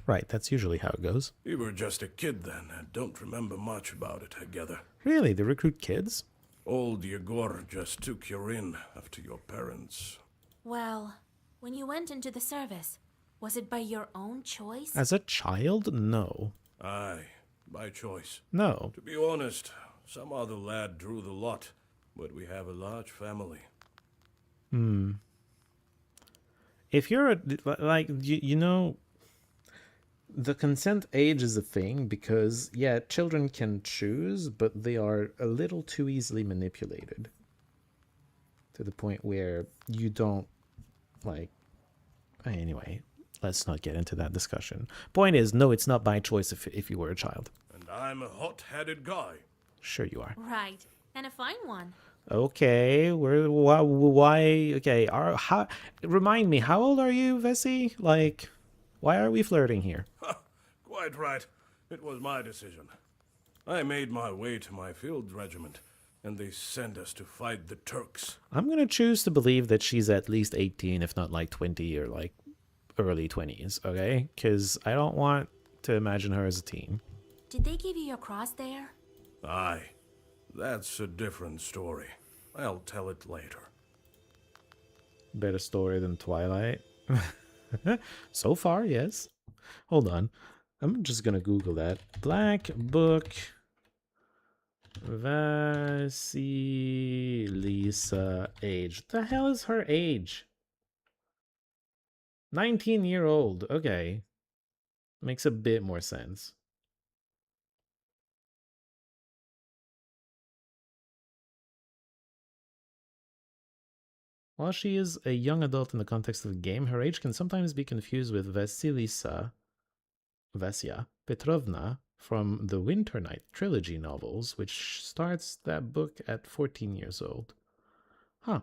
Right, that's usually how it goes. You were just a kid then and don't remember much about it, I gather. Really? They recruit kids? Old Yegor just took you in after your parents. Well, when you went into the service, was it by your own choice? As a child? No. Aye, by choice. No. To be honest, some other lad drew the lot, but we have a large family. If you're a, like, you know, The consent age is a thing because, yeah, children can choose, but they are a little too easily manipulated. To the point where you don't, like... Anyway, let's not get into that discussion. Point is, no, it's not by choice if you were a child. And I'm a hot-headed guy. Sure you are. Right. And a fine one. Okay, why okay, remind me, how old are you, Vessi? Like, why are we flirting here? Quite right. It was my decision. I made my way to my field regiment, and they sent us to fight the Turks. I'm gonna choose to believe that she's at least 18, if not like 20 or like early 20s, okay? Because I don't want to imagine her as a teen. Did they give you your cross there? Aye. That's a different story. I'll tell it later. Better story than Twilight. So far, yes. Hold on. I'm just gonna Google that. Black Book Vasilisa age. What the hell is her age? 19-year-old. Okay. Makes a bit more sense. While she is a young adult in the context of the game, her age can sometimes be confused with Vasia Petrovna from the Winter Night trilogy novels, which starts that book at 14 years old. Huh.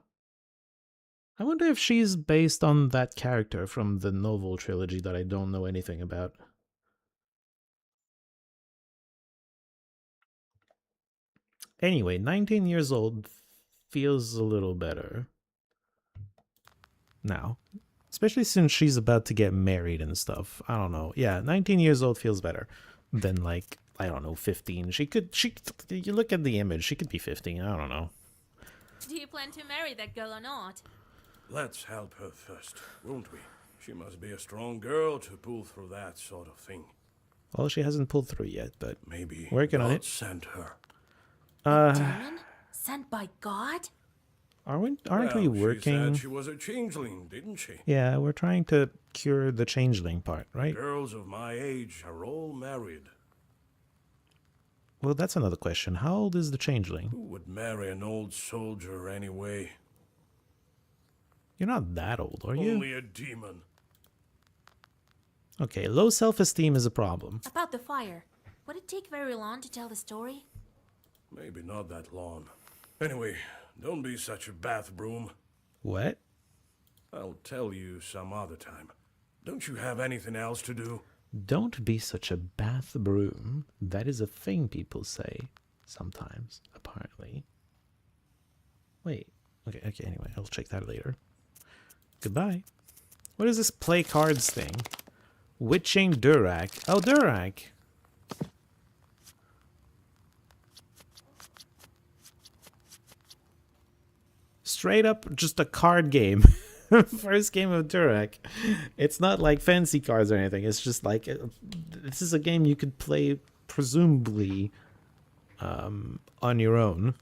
I wonder if she's based on that character from the novel trilogy that I don't know anything about. Anyway, 19 years old feels a little better now. Especially since she's about to get married and stuff. I don't know. Yeah, 19 years old feels better than, like, I don't know, 15. You look at the image, she could be 15. I don't know. Do you plan to marry that girl or not? Let's help her first, won't we? She must be a strong girl to pull through that sort of thing. Well, she hasn't pulled through yet, but maybe working on God it. Sent her. Demon? Sent by God? Aren't we working? She said she was a changeling, didn't she? Yeah, we're trying to cure the changeling part, right? Girls of my age are all married. Well, that's another question. How old is the changeling? Who would marry an old soldier anyway? You're not that old, are you? Only a demon. Okay, low self-esteem is a problem. About the fire. Would it take very long to tell the story? Maybe not that long. Anyway, don't be such a bath broom. What? I'll tell you some other time. Don't you have anything else to do? Don't be such a bath broom. That is a thing people say sometimes, apparently. Wait. Okay, anyway, I'll check that later. Goodbye. What is this play cards thing? Witching Durak. Oh, Durak! Straight up just a card game. First game of Durak. It's not like fancy cards or anything. It's just like this is a game you could play presumably on your own.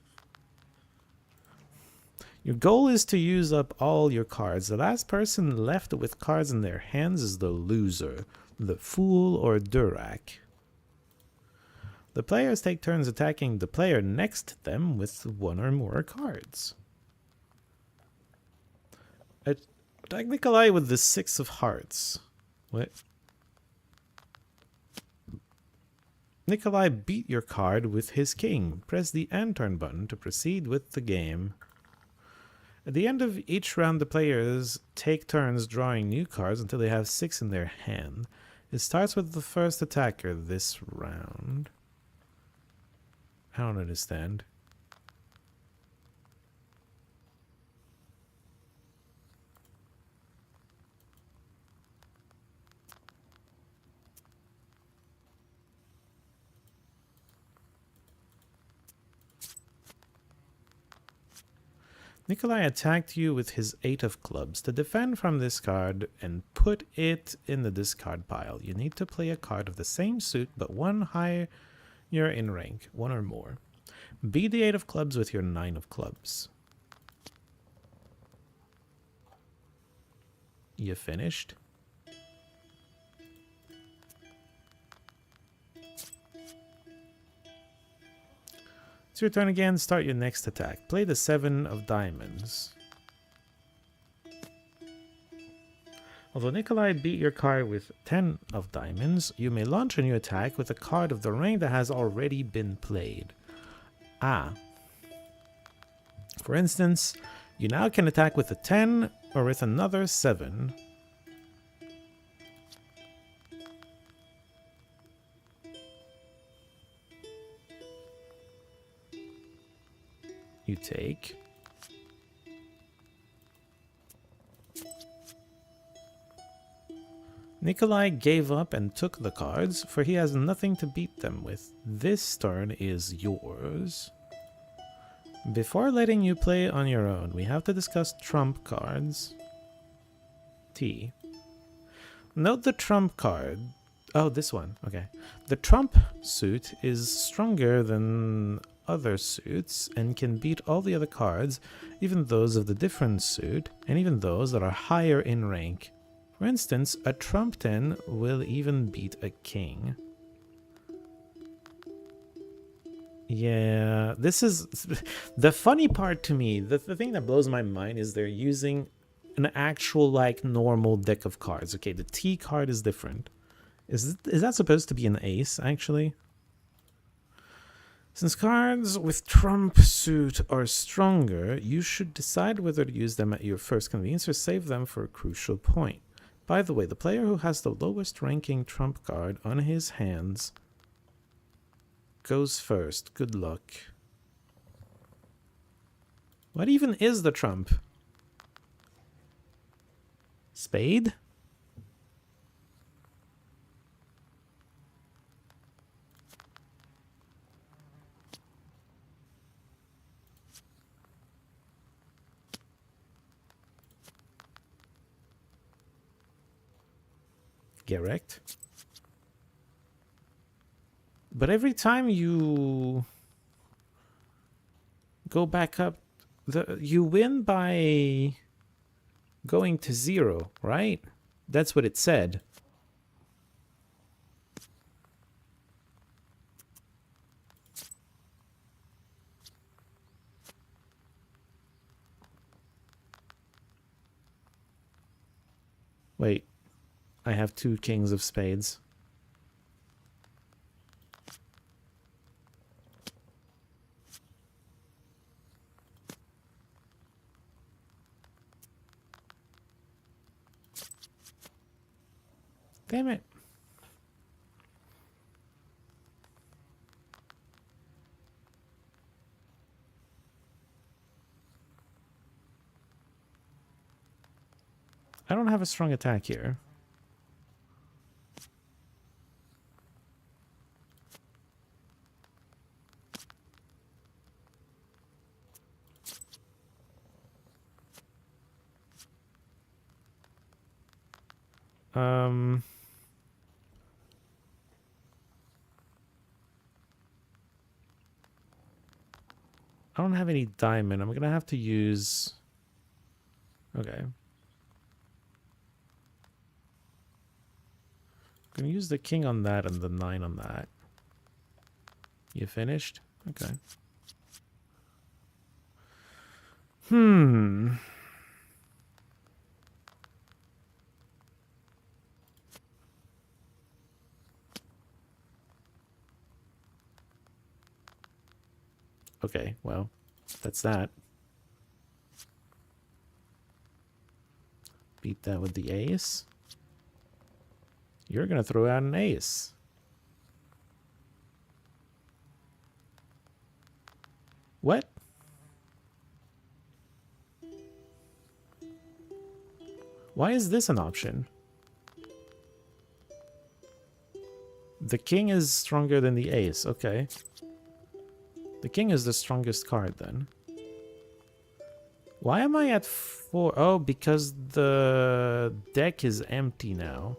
Your goal is to use up all your cards. The last person left with cards in their hands is the loser, the fool or Durak. The players take turns attacking the player next to them with one or more cards. Attack Nikolai with the 6 of hearts. What? Nikolai beat your card with his king. Press the end turn button to proceed with the game. At the end of each round, the players take turns drawing new cards until they have 6 in their hand. It starts with the first attacker this round. I don't understand. Nikolai attacked you with his 8 of clubs. To defend from this card and put it in the discard pile, you need to play a card of the same suit but one higher in rank, one or more. Beat the 8 of clubs with your 9 of clubs. You finished? It's your turn again. Start your next attack. Play the 7 of diamonds. Although Nikolai beat your card with 10 of diamonds, you may launch a new attack with a card of the rank that has already been played. Ah. For instance, you now can attack with a 10 or with another 7. You take. Nikolai gave up and took the cards, for he has nothing to beat them with. This turn is yours. Before letting you play on your own, we have to discuss trump cards. T. Note the trump card. Oh, this one. Okay. The trump suit is stronger than other suits and can beat all the other cards, even those of the different suit, and even those that are higher in rank. For instance, a trump 10 will even beat a king. Yeah, this is the funny part to me. The thing that blows my mind is they're using an actual like normal deck of cards. Okay, the T card is different. Is that supposed to be an ace actually? Since cards with trump suit are stronger, you should decide whether to use them at your first convenience or save them for a crucial point. By the way, the player who has the lowest ranking trump card on his hands goes first. Good luck. What even is the trump? Spade? Correct. But every time you go back up, you win by going to 0, right? That's what it said. Wait. I have 2 kings of spades. Damn it. I don't have a strong attack here. I don't have any diamond. I'm gonna have to use... Okay. I'm gonna use the king on that and the 9 on that. You finished? Okay. Okay, well, that's that. Beat that with the ace. You're gonna throw out an ace. What? Why is this an option? The king is stronger than the ace, okay. The king is the strongest card then. Why am I at 4? Oh, because the deck is empty now.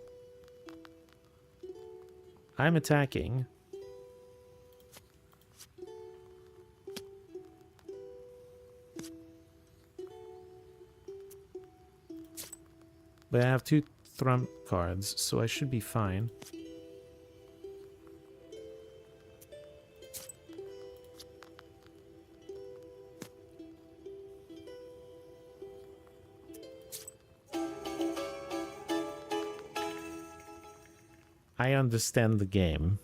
I'm attacking. But I have 2 trump cards, so I should be fine. I understand the game.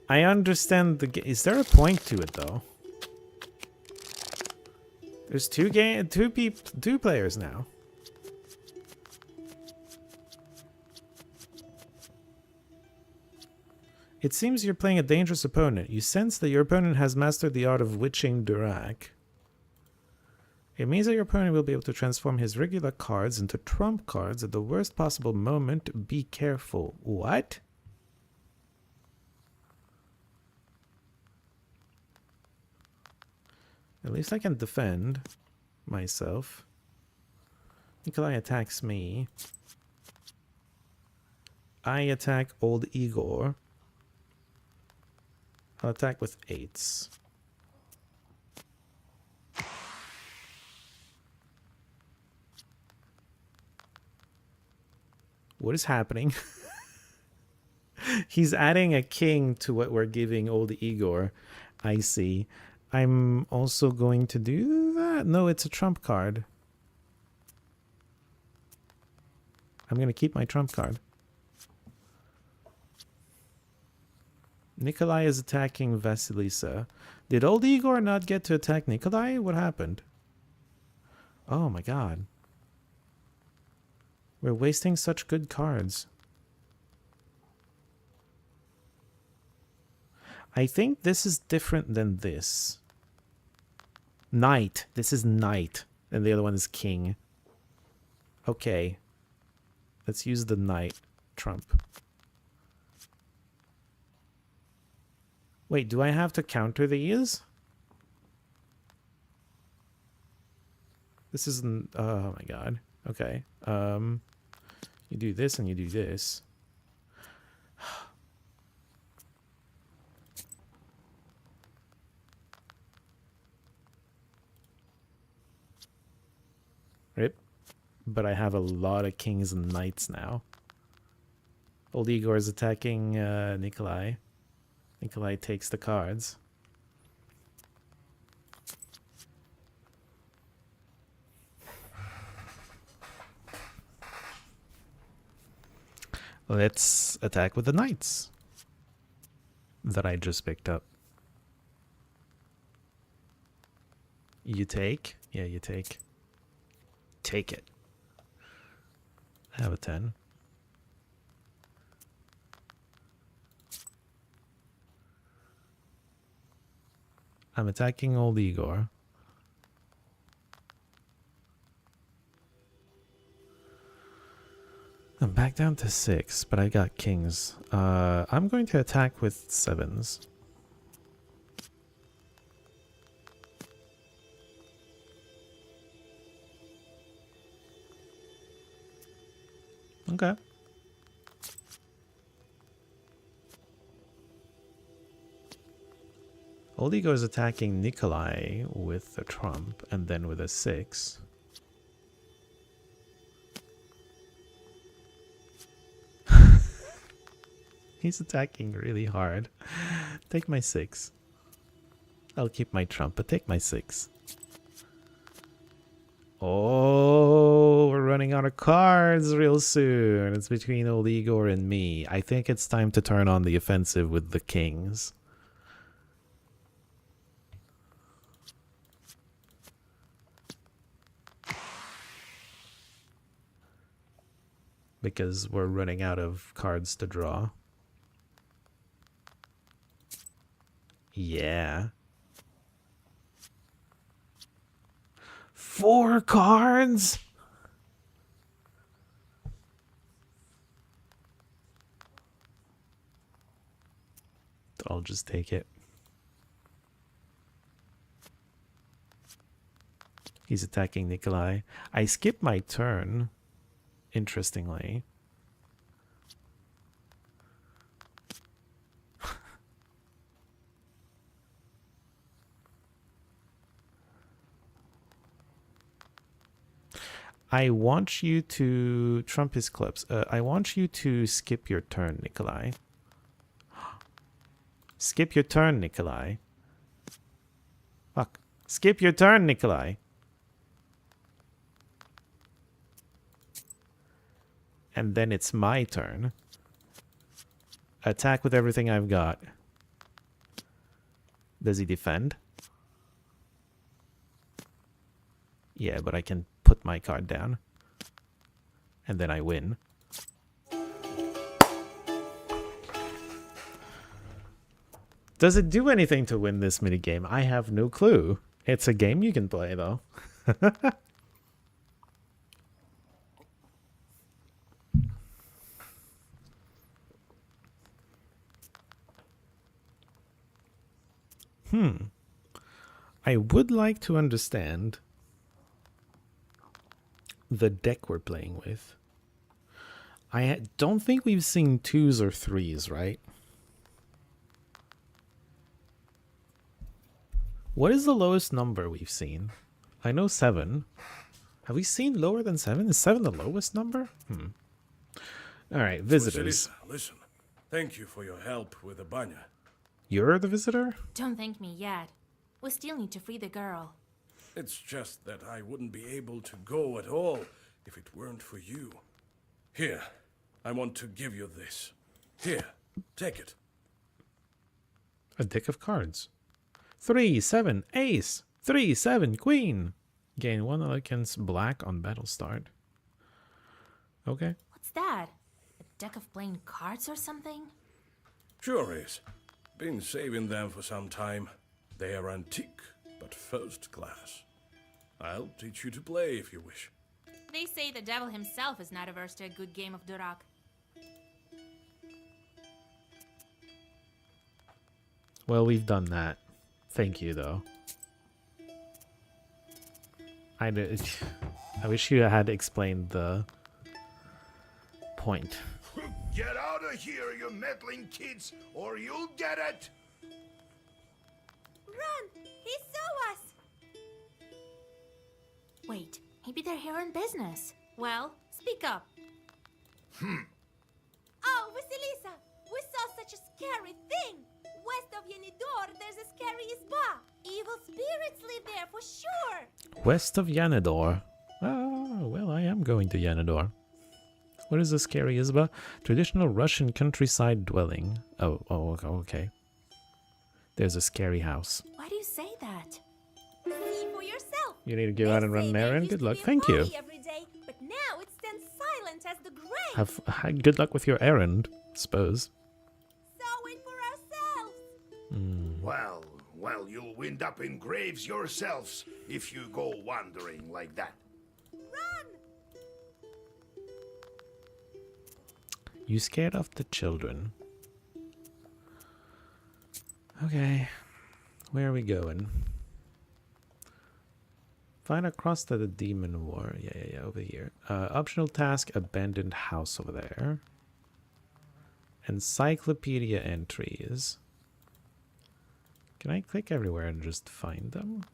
I understand the game. Is there a point to it though? There's two players now. It seems you're playing a dangerous opponent. You sense that your opponent has mastered the art of witching Durak. It means that your opponent will be able to transform his regular cards into trump cards at the worst possible moment. Be careful. What? At least I can defend myself. Nikolai attacks me. I attack old Igor. I'll attack with 8s. What is happening? He's adding a king to what we're giving old Igor. I see. I'm also going to do that. No, it's a trump card. I'm going to keep my trump card. Nikolai is attacking Vasilisa. Did old Igor not get to attack Nikolai? What happened? Oh my god. We're wasting such good cards. I think this is different than this. Knight. This is knight. And the other one is king. Okay. Let's use the knight trump. Wait, do I have to counter these? This isn't... Oh my god. Okay. You do this and you do this. Rip. But I have a lot of kings and knights now. Old Igor is attacking Nikolai. Nikolai takes the cards. Let's attack with the knights that I just picked up. You take? Yeah, you take. Take it. I have a 10. I'm attacking old Igor. I'm back down to 6, but I got kings. I'm going to attack with 7s. Okay. Old Igor is attacking Nikolai with a trump and then with a 6. He's attacking really hard. Take my 6. I'll keep my trump, but take my 6. Oh, we're running out of cards real soon. It's between old Igor and me. I think it's time to turn on the offensive with the kings. Because we're running out of cards to draw. Yeah. 4 cards? I'll just take it. He's attacking Nikolai. I skipped my turn, interestingly. I want you to trump his clubs. I want you to skip your turn, Nikolai. Skip your turn, Nikolai. Fuck. Skip your turn, Nikolai. and then it's my turn. Attack with everything I've got. Does he defend? Yeah, but I can put my card down. And then I win. Does it do anything to win this minigame? I have no clue. It's a game you can play, though. I would like to understand the deck we're playing with. I don't think we've seen 2s or 3s, right? What is the lowest number we've seen? I know 7. Have we seen lower than 7? Is 7 the lowest number? Alright, visitors. Vasilisa, listen. Thank you for your help with the Banya. You're the visitor? Don't thank me yet. We still need to free the girl. It's just that I wouldn't be able to go at all if it weren't for you. Here, I want to give you this. Here, take it. A deck of cards. 3, 7, ace. 3, 7, queen. Gain 1 against black on battle start. Okay. What's that? A deck of playing cards or something? Sure is. Been saving them for some time. They are antique, but first class. I'll teach you to play if you wish. They say the devil himself is not averse to a good game of Durak. Well, we've done that. Thank you, though. I wish you had explained the point. Get out of here, you meddling kids, or you'll get it! Run! He saw us! Wait, maybe they're here on business. Well, speak up. Oh, Vasilisa! We saw such a scary thing! West of Yanidor, there's a scary Izba! Evil spirits live there for sure! West of Yanador. Oh, well, I am going to Yanador. What is a scary Izba? Traditional Russian countryside dwelling. Oh, okay. There's a scary house. Why do you say that? See for yourself! You need to go out and run an errand? Good luck. Thank you. Every day, but now it stands silent as the grave! Have good luck with your errand, suppose. Saw it for ourselves! Well, you'll wind up in graves yourselves if you go wandering like that. Run! You scared off the children. Okay. Where are we going? Find across to the demon war. Yeah, over here. Optional task, abandoned house over there. Encyclopedia entries. Can I click everywhere and just find them?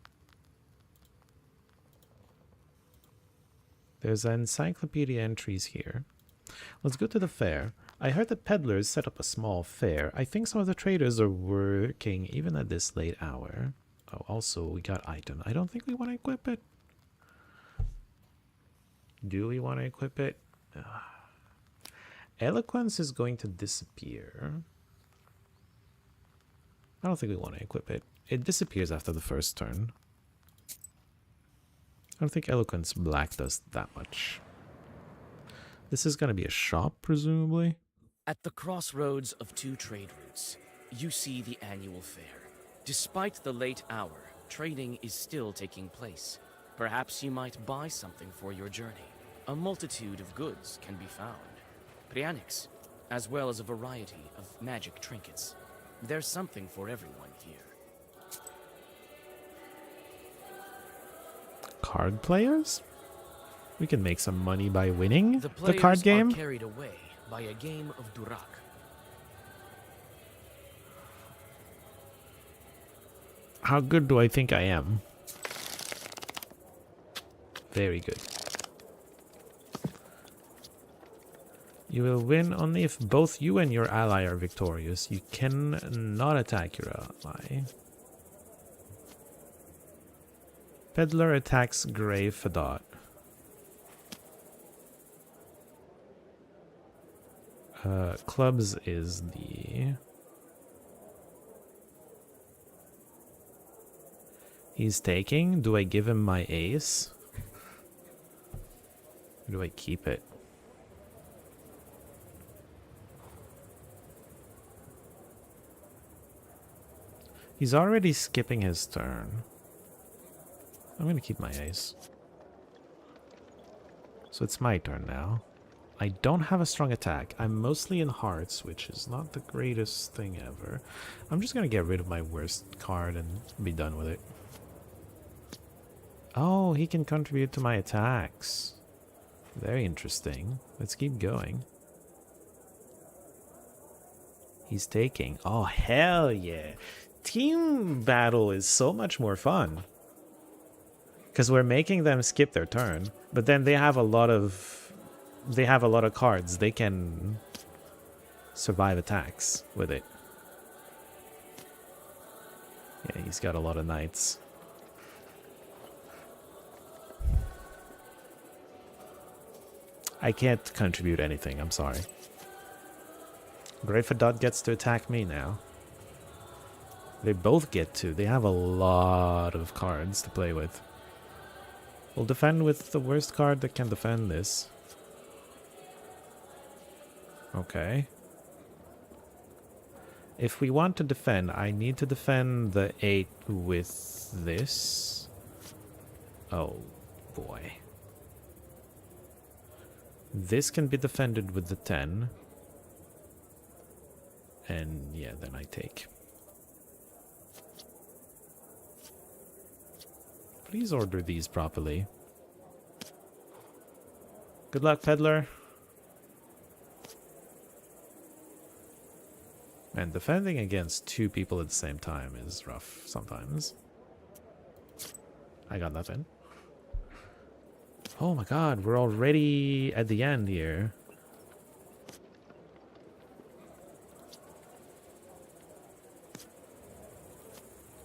There's encyclopedia entries here. Let's go to the fair. I heard the peddlers set up a small fair. I think some of the traders are working even at this late hour. Oh, also, we got item. I don't think we want to equip it. Do we want to equip it? Eloquence is going to disappear. I don't think we want to equip it. It disappears after the first turn. I don't think Eloquence Black does that much. This is going to be a shop, presumably. At the crossroads of two trade routes, you see the annual fair. Despite the late hour, trading is still taking place. Perhaps you might buy something for your journey. A multitude of goods can be found. Prianics, as well as a variety of magic trinkets. There's something for everyone here. Card players? We can make some money by winning The the card game. are carried away by a game of Durak. How good do I think I am? Very good. You will win only if both you and your ally are victorious. You cannot attack your ally. Peddler attacks Grey Fadot. Clubs is the... He's taking. Do I give him my ace? Or do I keep it? He's already skipping his turn. I'm gonna keep my ace. So it's my turn now. I don't have a strong attack. I'm mostly in hearts, which is not the greatest thing ever. I'm just gonna get rid of my worst card and be done with it. Oh, he can contribute to my attacks. Very interesting. Let's keep going. He's taking. Oh, hell yeah. Team battle is so much more fun. Because we're making them skip their turn. But then they have a lot of... They have a lot of cards. They can survive attacks with it. Yeah, he's got a lot of knights. I can't contribute anything, I'm sorry. Greyfadot gets to attack me now. They both get to. They have a lot of cards to play with. We'll defend with the worst card that can defend this. Okay. If we want to defend, I need to defend the 8 with this. Oh, boy. This can be defended with the 10. And yeah, then I take. Please order these properly. Good luck, peddler. And defending against 2 people at the same time is rough sometimes. I got nothing. Oh my god, we're already at the end here.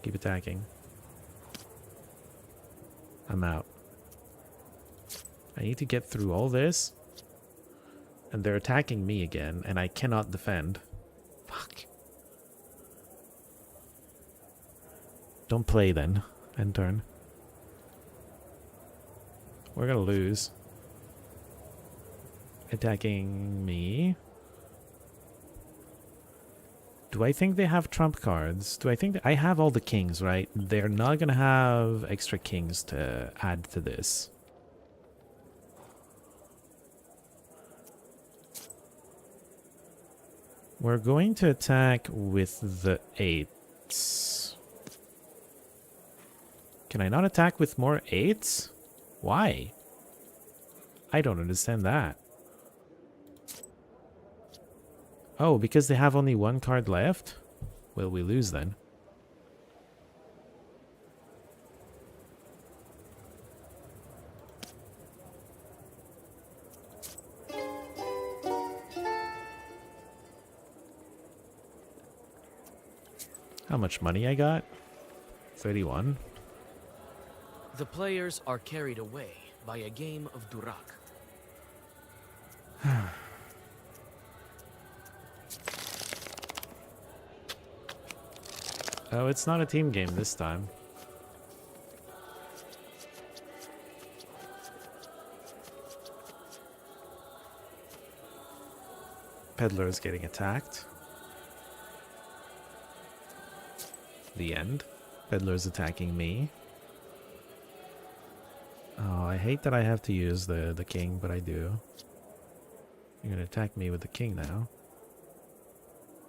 Keep attacking. I'm out. I need to get through all this. And they're attacking me again, and I cannot defend. Fuck. Don't play then. End turn. We're gonna lose. Attacking me. Do I think they have trump cards? Do I think I have all the kings, right? They're not gonna have extra kings to add to this. We're going to attack with the 8s. Can I not attack with more 8s? Why? I don't understand that. Oh, because they have only 1 card left? Well, we lose then. How much money I got? 31. The players are carried away by a game of Durak. Oh, it's not a team game this time. Peddler is getting attacked. The end. Peddler's attacking me. Oh, I hate that I have to use the king, but I do. You're gonna attack me with the king now.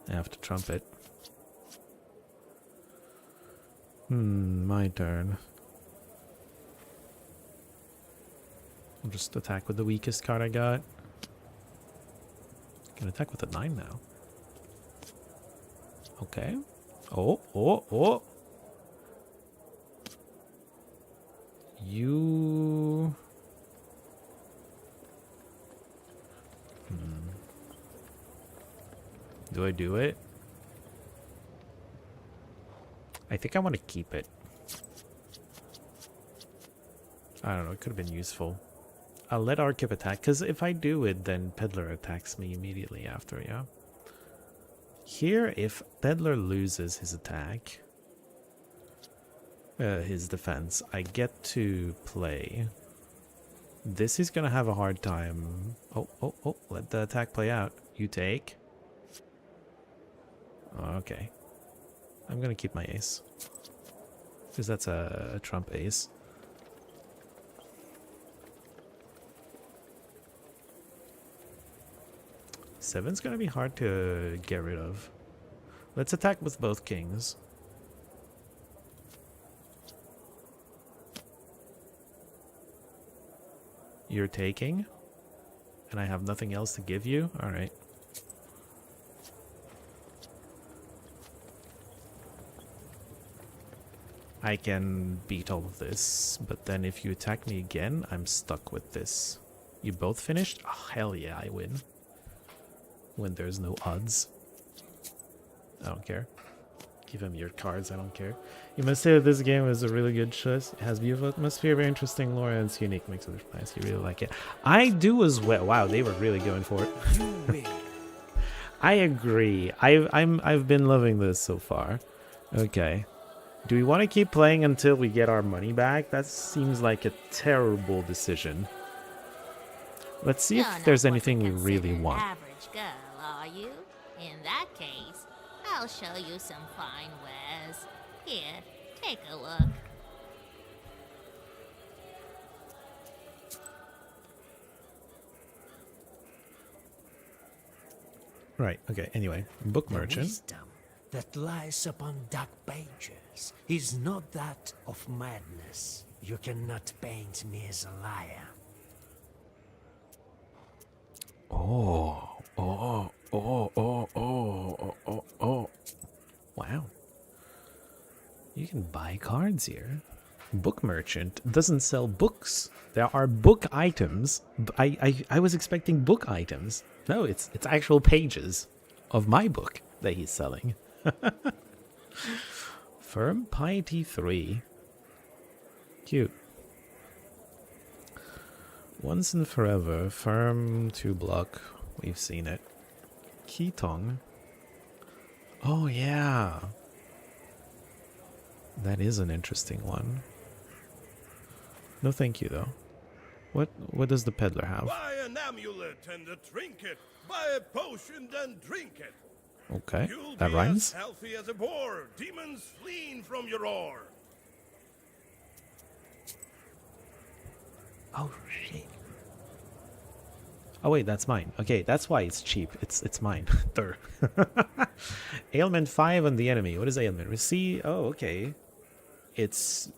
I have to trump it. My turn. I'll just attack with the weakest card I got. Can attack with a 9 now. Okay. Oh. You... Do I do it? I think I want to keep it. I don't know, it could have been useful. I'll let Arkip attack, because if I do it, then Peddler attacks me immediately after, yeah? Here, if Peddler loses his attack, his defense, I get to play. This is gonna have a hard time. Oh, let the attack play out. You take. Okay. I'm gonna keep my ace. Because that's a trump ace. Seven's gonna be hard to get rid of. Let's attack with both kings. You're taking? And I have nothing else to give you? Alright. I can beat all of this, but then if you attack me again, I'm stuck with this. You both finished? Oh, hell yeah, I win. When there's no odds. I don't care. Give him your cards, I don't care. You must say that this game is a really good choice. It has beautiful atmosphere, very interesting lore, and it's unique. Makes it nice. You really like it. I do as well. Wow, they were really going for it. You win. I agree. I've been loving this so far. Okay. Do we want to keep playing until we get our money back? That seems like a terrible decision. Let's see if there's anything we really want. Average girl, are you? In that case, I'll show you some fine wares. Here, take a look. Right, okay, anyway. Book The merchant. wisdom that lies upon dark pages is not that of madness. You cannot paint me as a liar. Oh. Wow. You can buy cards here. Book merchant doesn't sell books. There are book items. I was expecting book items. No, it's actual pages of my book that he's selling. Firm Piety 3. Cute. Once and Forever. Firm 2 block. We've seen it. Keetong. Oh yeah. That is an interesting one. No thank you though. What does the peddler have? Buy an amulet and a trinket. Buy a potion and drink it. Okay, You'll that be rhymes. as healthy as a boar. Demons fleeing from your roar. Oh shit. Oh wait, that's mine. Okay, that's why it's cheap. It's mine. Durr. Ailment 5 on the enemy. What is ailment? Receive. Oh, okay. It's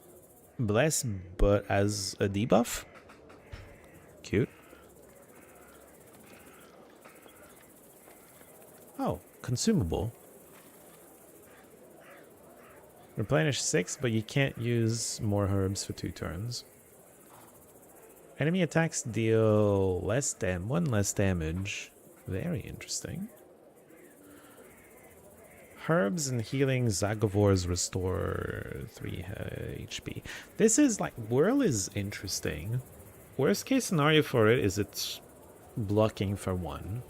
bless, but as a debuff. Cute. Oh, consumable. Replenish 6, but you can't use more herbs for 2 turns. Enemy attacks deal one less damage. Very interesting. Herbs and healing Zagavors restore 3 HP. This is like, Whirl is interesting. Worst case scenario for it is it's blocking for 1.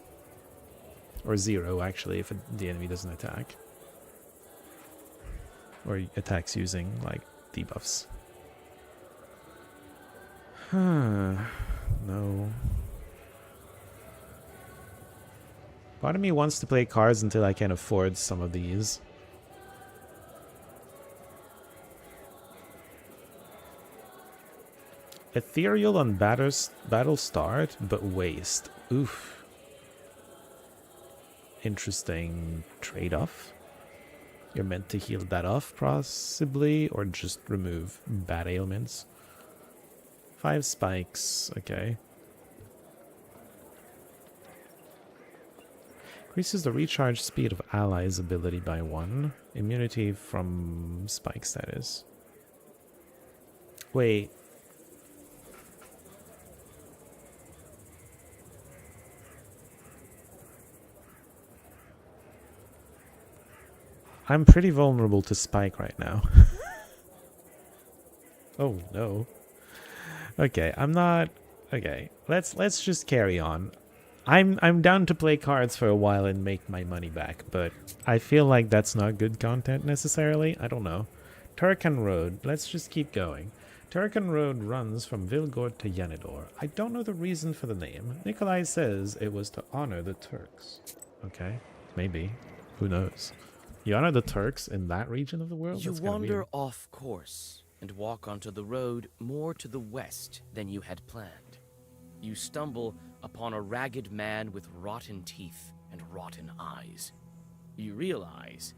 Or 0 actually if the enemy doesn't attack. Or attacks using like debuffs. No. Part of me wants to play cards until I can afford some of these. Ethereal on battle start, but waste. Oof. Interesting trade-off. You're meant to heal that off, possibly, or just remove bad ailments. 5 spikes, okay. Increases the recharge speed of allies' ability by 1. Immunity from spikes, that is. Wait. I'm pretty vulnerable to spike right now. Oh no. Okay, I'm not Okay, let's just carry on. I'm down to play cards for a while and make my money back, but I feel like that's not good content necessarily. I don't know. Turkan Road. Let's just keep going. Turkan Road runs from Vilgord to Yanidor. I don't know the reason for the name. Nikolai says it was to honor the Turks. Okay, maybe. Who knows? You honor the Turks in that region of the world? You That's kinda wander weird. off course and walk onto the road more to the west than you had planned. You stumble upon a ragged man with rotten teeth and rotten eyes. You realize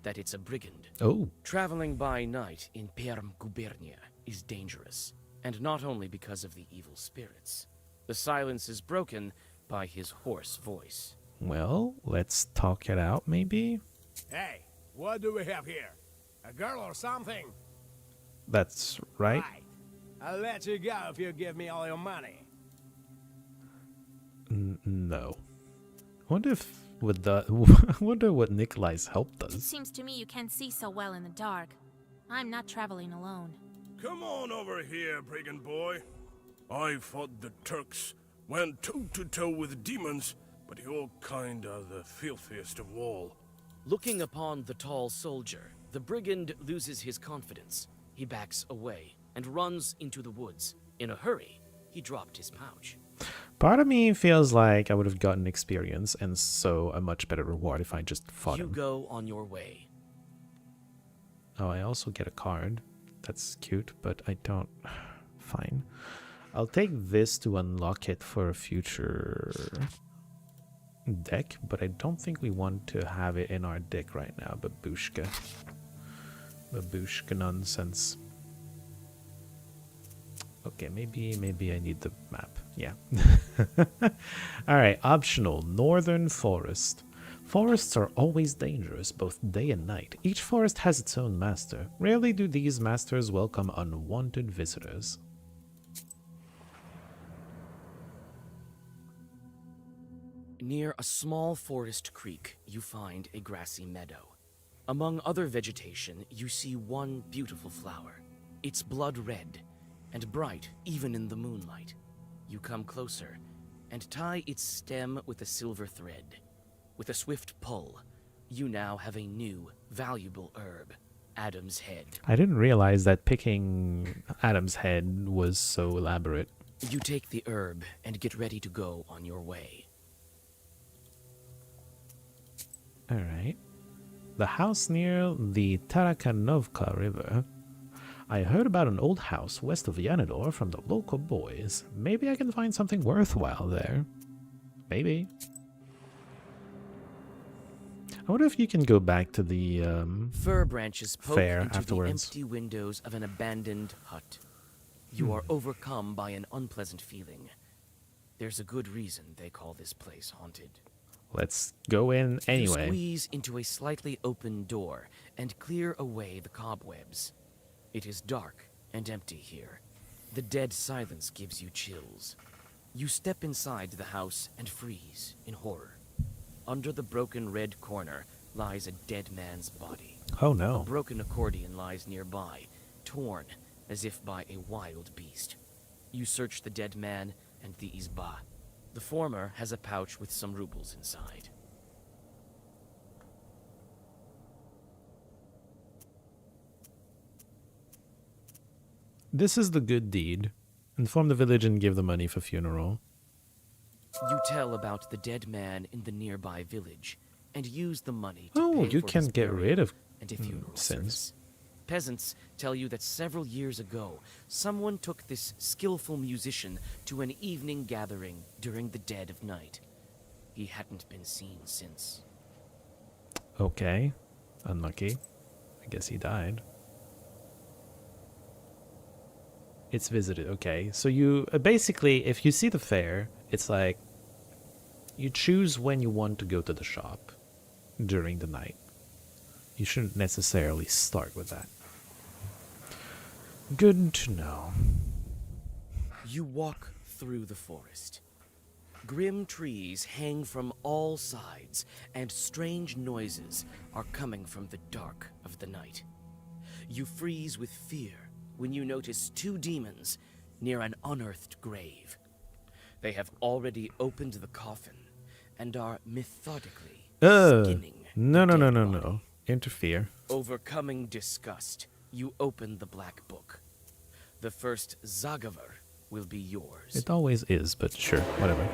that it's a brigand. Oh. Traveling by night in Perm Gubernia is dangerous, and not only because of the evil spirits. The silence is broken by his hoarse voice. Well, let's talk it out, maybe? Hey, what do we have here? A girl or something? That's right. Right. I'll let you go if you give me all your money. No. I wonder if with the I wonder what Nikolai's help It does. seems to me you can't see so well in the dark. I'm not traveling alone. Come on over here, brigand boy. I fought the Turks, went toe-to-toe with demons, but your kind are the filthiest of all. Looking upon the tall soldier, the brigand loses his confidence. He backs away and runs into the woods. In a hurry, he dropped his pouch. Part of me feels like I would have gotten experience and so a much better reward if I just fought You him. go on your way. Oh, I also get a card. That's cute, but I don't... Fine. I'll take this to unlock it for a future deck, but I don't think we want to have it in our deck right now. Babushka. Babushka nonsense. Okay, maybe I need the map. Yeah. Alright, optional. Northern Forest. Forests are always dangerous, both day and night. Each forest has its own master. Rarely do these masters welcome unwanted visitors. Near a small forest creek, you find a grassy meadow. Among other vegetation, you see one beautiful flower. It's blood red and bright even in the moonlight. You come closer and tie its stem with a silver thread. With a swift pull, you now have a new, valuable herb, Adam's Head. I didn't realize that picking Adam's Head was so elaborate. You take the herb and get ready to go on your way. Alright. The house near the Tarakanovka River. I heard about an old house west of Yanidor from the local boys. Maybe I can find something worthwhile there. Maybe. I wonder if you can go back to the Fir branches poke fair into afterwards. the empty windows of an abandoned hut. You are overcome by an unpleasant feeling. There's a good reason they call this place haunted. Let's go in You anyway. squeeze into a slightly open door and clear away the cobwebs. It is dark and empty here. The dead silence gives you chills. You step inside the house and freeze in horror. Under the broken red corner lies a dead man's body. Oh A no. broken accordion lies nearby, torn as if by a wild beast. You search the dead man and the izba. The former has a pouch with some rubles inside. This is the good deed. Inform the village and give the money for funeral. You tell about the dead man in the nearby village and use the money to Oh, pay you for can his get burial rid of and a funeral sins. service. Peasants tell you that several years ago, someone took this skillful musician to an evening gathering during the dead of night. He hadn't been seen since. Okay. Unlucky. I guess he died. It's visited. Okay. So you basically, if you see the fair, it's like you choose when you want to go to the shop during the night. You shouldn't necessarily start with that. Good to know. You walk through the forest. Grim trees hang from all sides, and strange noises are coming from the dark of the night. You freeze with fear when you notice two demons near an unearthed grave. They have already opened the coffin and are methodically No, skinning no, the no, dead no, body. no. Interfere. Overcoming disgust, you open the black book. The first Zagavar will be yours. It always is, but sure, whatever.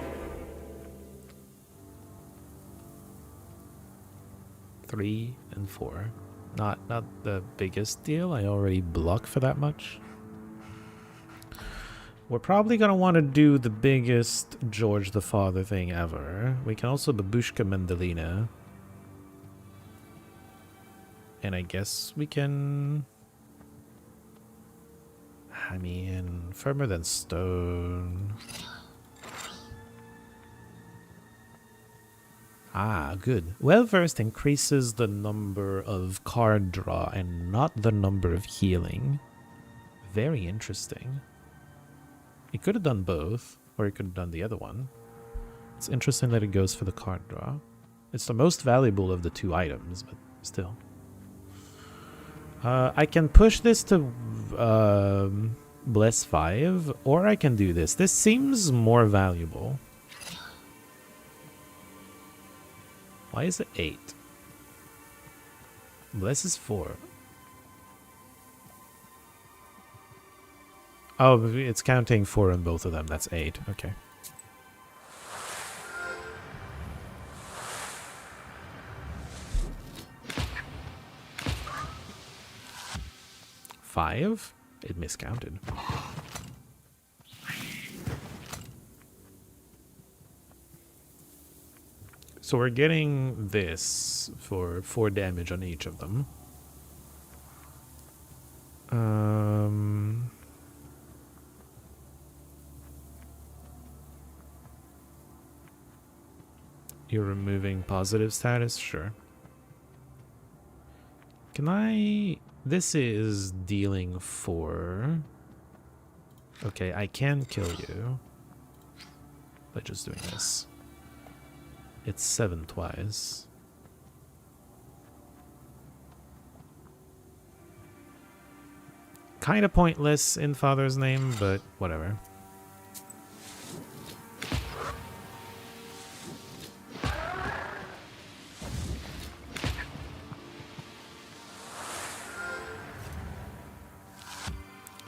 3 and 4. Not the biggest deal. I already block for that much. We're probably gonna want to do the biggest George the Father thing ever. We can also Babushka Mendelina. And I guess we can... I mean, firmer than stone. Ah, good. Well-versed increases the number of card draw and not the number of healing. Very interesting. It could have done both, or it could have done the other one. It's interesting that it goes for the card draw. It's the most valuable of the two items, but still. I can push this to Bless 5, or I can do this. This seems more valuable. Why is it 8? Bless is 4. Oh, it's counting 4 on both of them. That's 8. Okay. Five? It miscounted. So we're getting this for 4 damage on each of them. You're removing positive status? Sure. Can I... This is dealing 4. Okay, I can kill you by just doing this. It's 7 twice. Kind of pointless in Father's name, but whatever.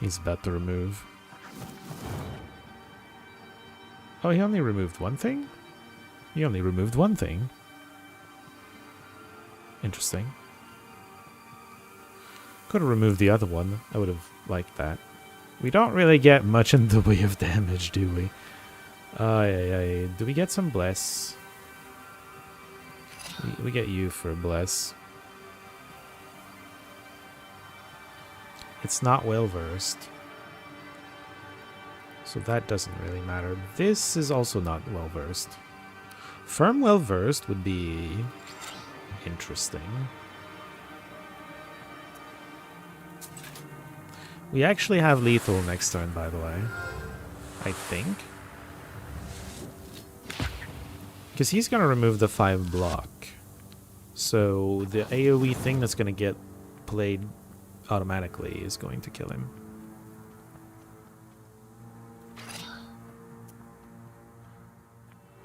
He's about to remove. Oh, he only removed one thing? He only removed one thing. Interesting. Could have removed the other one. I would have liked that. We don't really get much in the way of damage, do we? Do we get some bless? We get you for a bless. It's not well versed. So that doesn't really matter. This is also not well versed. Firm well versed would be interesting. We actually have lethal next turn, by the way. I think. Because he's going to remove the 5 block. So the AoE thing that's going to get played automatically is going to kill him.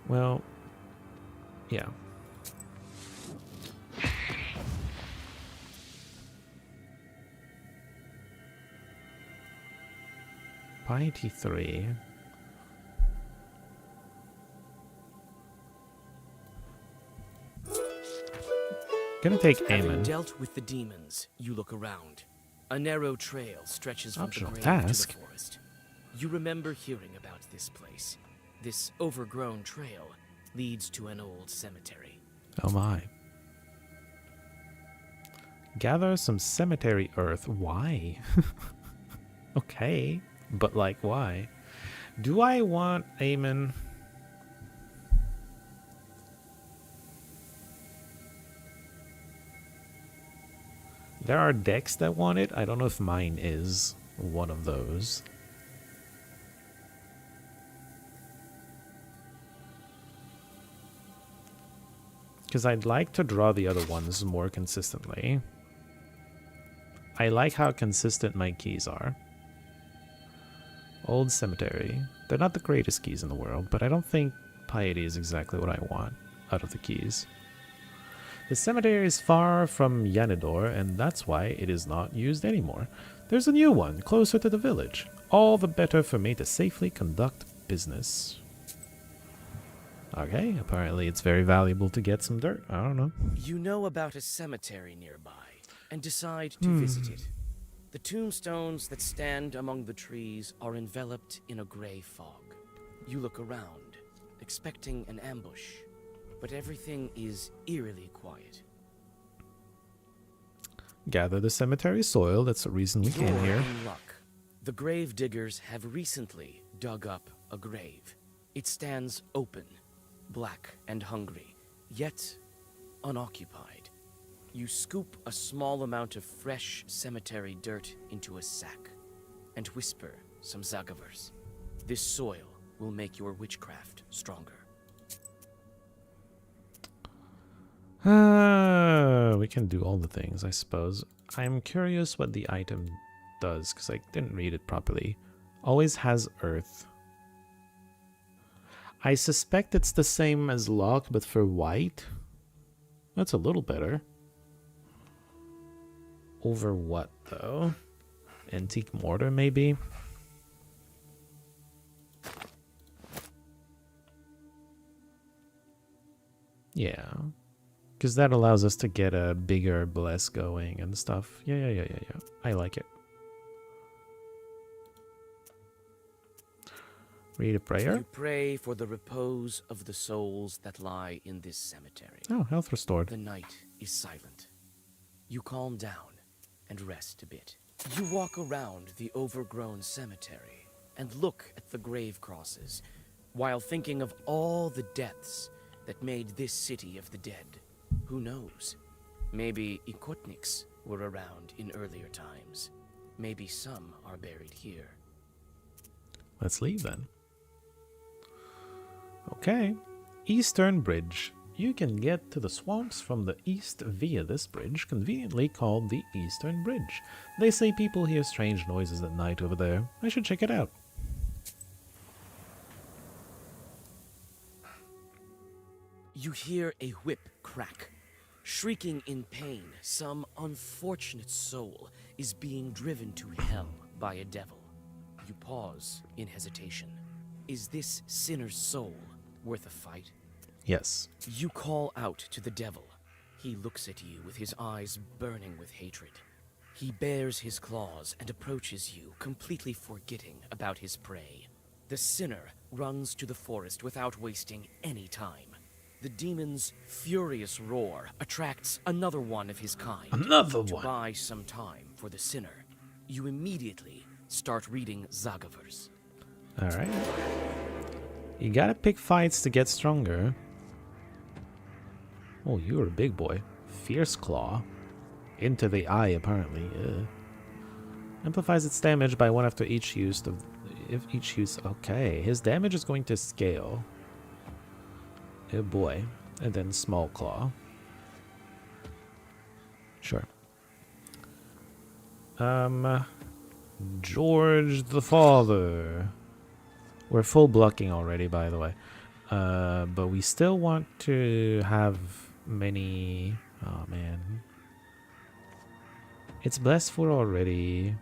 Well, yeah. Piety 3. Gonna take Having Aemon. dealt with the demons, you look around. A narrow trail stretches from Optional the grave task. to the forest. You remember hearing about this place. This overgrown trail leads to an old cemetery. Oh my. Gather some cemetery earth. Why? Okay. But like, why? Do I want Aemon? There are decks that want it. I don't know if mine is one of those. Because I'd like to draw the other ones more consistently. I like how consistent my keys are. Old Cemetery. They're not the greatest keys in the world, but I don't think Piety is exactly what I want out of the keys. The cemetery is far from Yanidor, and that's why it is not used anymore. There's a new one, closer to the village. All the better for me to safely conduct business. Okay, apparently it's very valuable to get some dirt. I don't know. You know about a cemetery nearby, and decide to visit it. The tombstones that stand among the trees are enveloped in a gray fog. You look around, expecting an ambush, but everything is eerily quiet. Gather the cemetery soil, that's the reason we came You're here. in luck. The grave diggers have recently dug up a grave. It stands open, black and hungry, yet unoccupied. You scoop a small amount of fresh cemetery dirt into a sack and whisper some Zagavers. This soil will make your witchcraft stronger. We can do all the things, I suppose. I'm curious what the item does, because I didn't read it properly. Always has earth. I suspect it's the same as lock, but for white. That's a little better. Over what, though? Antique mortar, maybe? Yeah. Because that allows us to get a bigger bless going and stuff. Yeah. I like it. Read a prayer. You pray for the repose of the souls that lie in this cemetery. Oh, health restored. The night is silent. You calm down and rest a bit. You walk around the overgrown cemetery and look at the grave crosses while thinking of all the deaths that made this city of the dead. Who knows? Maybe Ikotniks were around in earlier times. Maybe some are buried here. Let's leave then. Okay. Eastern Bridge. You can get to the swamps from the east via this bridge, conveniently called the Eastern Bridge. They say people hear strange noises at night over there. I should check it out. You hear a whip crack. Shrieking in pain, some unfortunate soul is being driven to hell by a devil. You pause in hesitation. Is this sinner's soul worth a fight? Yes. You call out to the devil. He looks at you with his eyes burning with hatred. He bares his claws and approaches you, completely forgetting about his prey. The sinner runs to the forest without wasting any time. The demon's furious roar attracts another one of his kind. Another To one. buy some time for the sinner, you immediately start reading Zagavers. Alright. You gotta pick fights to get stronger. Oh, you're a big boy. Fierce Claw. Into the eye, apparently. Amplifies its damage by one after each use of... If each use... Okay, his damage is going to scale. Oh boy. And then Small Claw. Sure. George the Father. We're full blocking already, by the way. But we still want to have many... Oh, man. It's Bless 4 already.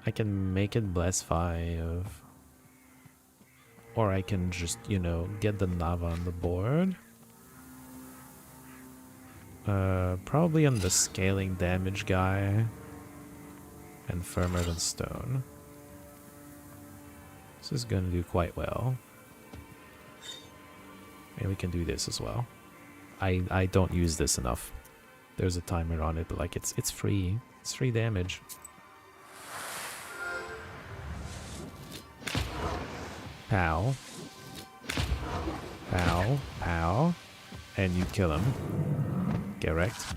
I can make it Bless 5. Or I can just, you know, get the Nava on the board. Probably on the scaling damage guy. And Firmer Than Stone. This is going to do quite well. And we can do this as well. I don't use this enough. There's a timer on it, but like it's free. It's free damage. Pow. Pow. Pow. And you kill him. Get wrecked.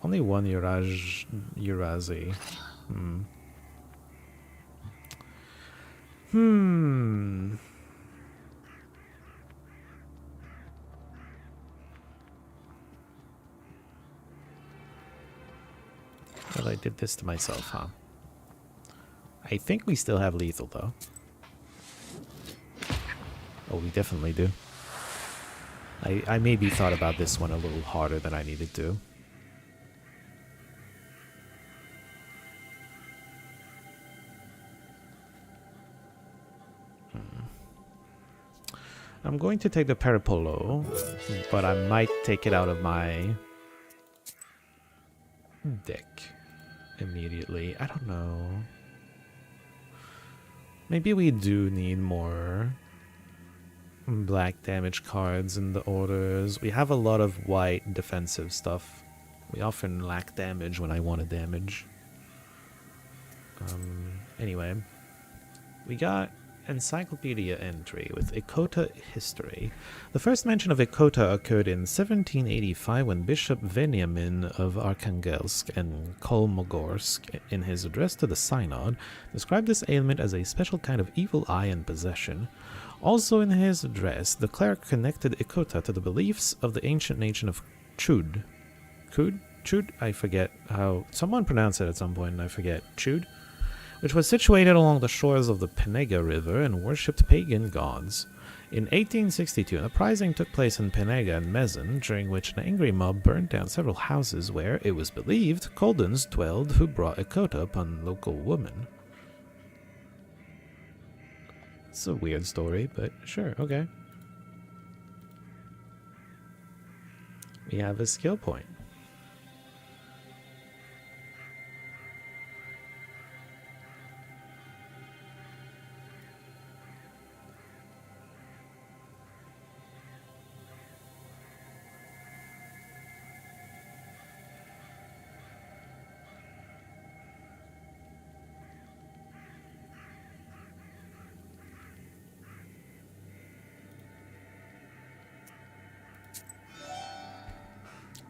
Only one Urazi. I did this to myself, huh? I think we still have lethal, though. Oh, we definitely do. I maybe thought about this one a little harder than I needed to. I'm going to take the Peripolo, but I might take it out of my deck immediately. I don't know. Maybe we do need more black damage cards in the orders. We have a lot of white defensive stuff. We often lack damage when I want to damage. Anyway, we got encyclopedia entry with Ikota history. The first mention of Ikota occurred in 1785 when Bishop Veniamin of Arkhangelsk and Kolmogorsk, in his address to the Synod, described this ailment as a special kind of evil eye in possession. Also in his address, the cleric connected Ikota to the beliefs of the ancient nation of Chud. Chud? I forget how... Someone pronounced it at some point and I forget. Chud? Which was situated along the shores of the Penega River and worshipped pagan gods. In 1862, an uprising took place in Penega and Mezan, during which an angry mob burned down several houses where, it was believed, Koldans dwelled who brought Ikota upon local women. It's a weird story, but sure, okay. We have a skill point.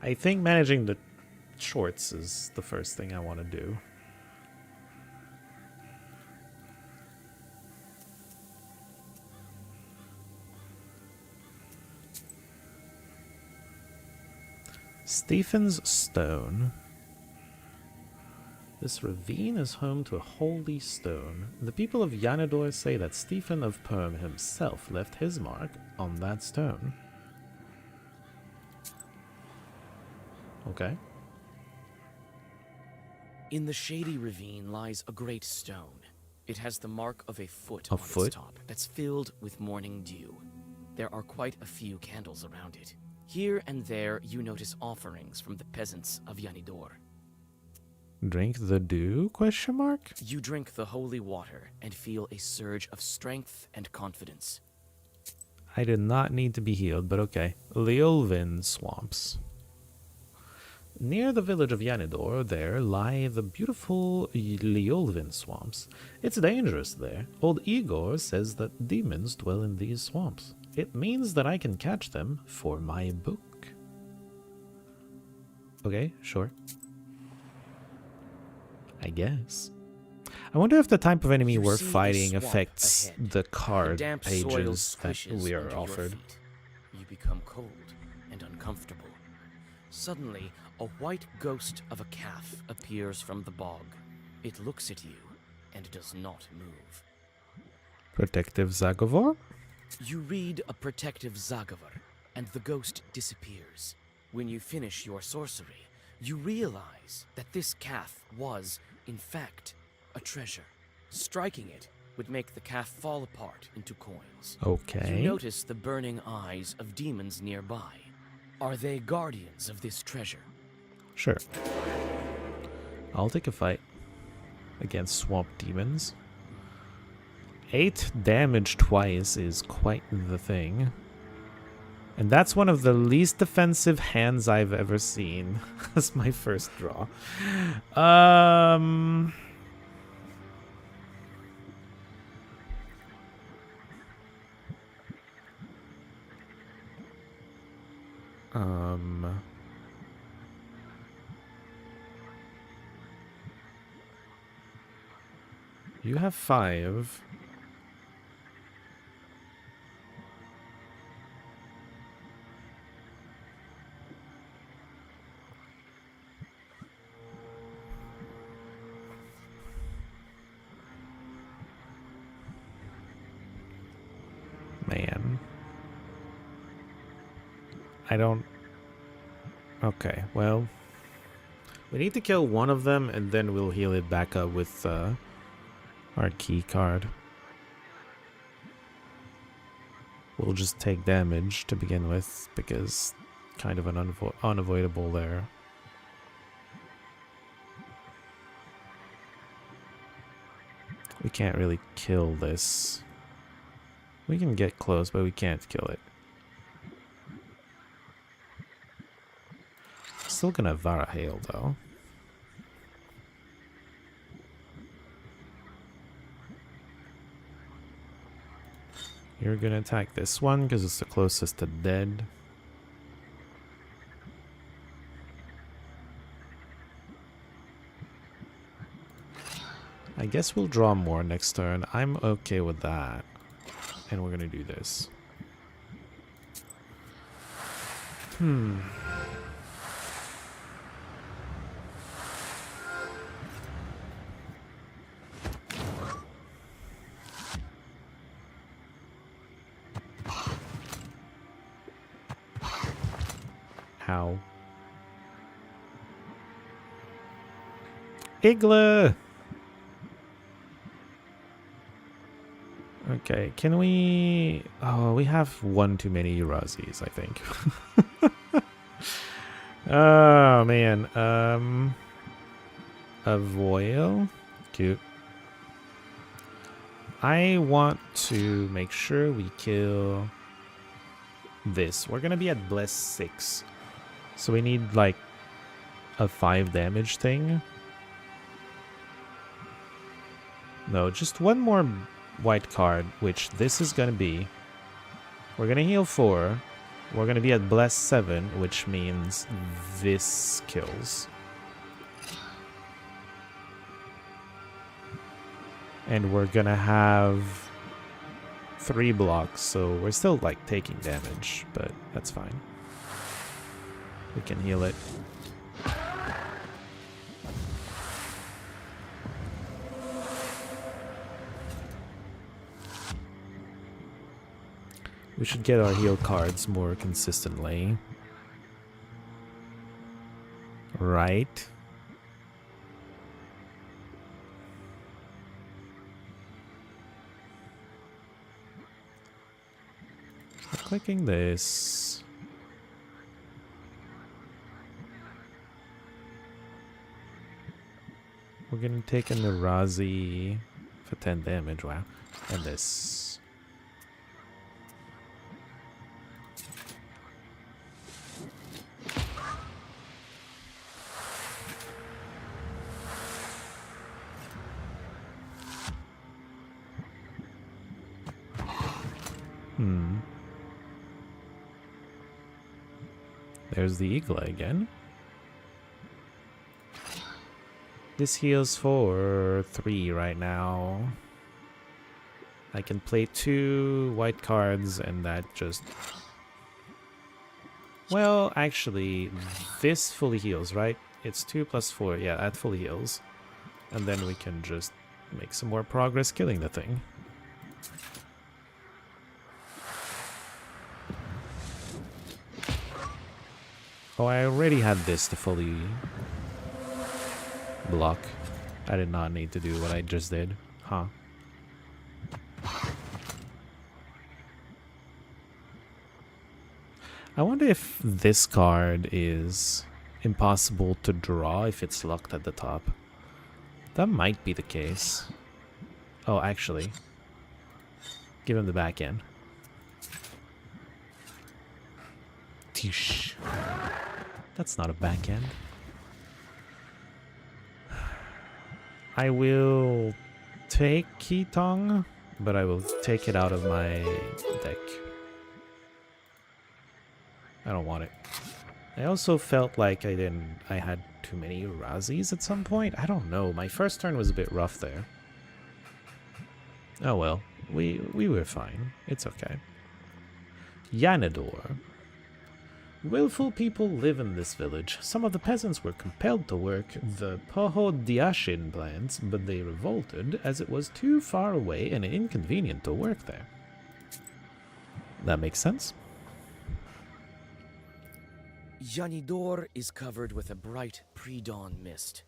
I think managing the shorts is the first thing I want to do. Stephen's Stone. This ravine is home to a holy stone. The people of Yanador say that Stephen of Perm himself left his mark on that stone. Okay. In the shady ravine lies a great stone. It has the mark of a foot on its top that's filled with morning dew. There are quite a few candles around it. Here and there you notice offerings from the peasants of Yanidor. Drink the dew? Question mark? You drink the holy water and feel a surge of strength and confidence. I did not need to be healed, but okay. Leolvin Swamps. Near the village of Yanidor, there lie the beautiful Leolvin Swamps. It's dangerous there. Old Igor says that demons dwell in these swamps. It means that I can catch them for my book. Okay, sure. I guess. I wonder if the type of enemy we're fighting affects the card pages that we are offered. You become cold and uncomfortable. Suddenly, a white ghost of a calf appears from the bog. It looks at you and does not move. Protective Zagavor? You read a protective Zagavor, and the ghost disappears. When you finish your sorcery, you realize that this calf was, in fact, a treasure. Striking it would make the calf fall apart into coins. Okay. You notice the burning eyes of demons nearby. Are they guardians of this treasure? Sure. I'll take a fight against swamp demons. 8 damage twice is quite the thing. And that's one of the least defensive hands I've ever seen. That's my first draw. You have 5. I don't... Okay, well... We need to kill one of them, and then we'll heal it back up with our key card. We'll just take damage to begin with, because kind of an unavoidable there. We can't really kill this. We can get close, but we can't kill it. Still gonna Vara Hail though. You're gonna attack this one because it's the closest to dead. I guess we'll draw more next turn. I'm okay with that. And we're gonna do this. How? Igla! Okay, can we... Oh, we have one too many Eurazis, I think. Oh, man. A Voil? Cute. I want to make sure we kill this. We're gonna be at Bless 6. So we need, like, a 5 damage thing. No, just one more white card, which this is gonna be. We're gonna heal 4. We're gonna be at Bless 7, which means this kills. And we're gonna have 3 blocks, so we're still, like, taking damage, but that's fine. We can heal it. We should get our heal cards more consistently. Right. Clicking this. We're gonna take a Narazi for 10 damage, wow. And this. There's the Igla again. This heals for 3 right now. I can play 2 white cards and that just... Well, actually, this fully heals, right? It's 2 plus 4. Yeah, that fully heals. And then we can just make some more progress killing the thing. Oh, I already had this to fully block. I did not need to do what I just did. Huh. I wonder if this card is impossible to draw if it's locked at the top. That might be the case. Oh, actually. Give him the back end. Tish. That's not a back end. I will take Kitong, but I will take it out of my deck. I don't want it. I also felt like I had too many Razzies at some point. I don't know. My first turn was a bit rough there. Oh well. We were fine. It's okay. Yanador. Willful people live in this village. Some of the peasants were compelled to work the Pohodiashin plants, but they revolted as it was too far away and inconvenient to work there. That makes sense. Yanidor is covered with a bright pre-dawn mist.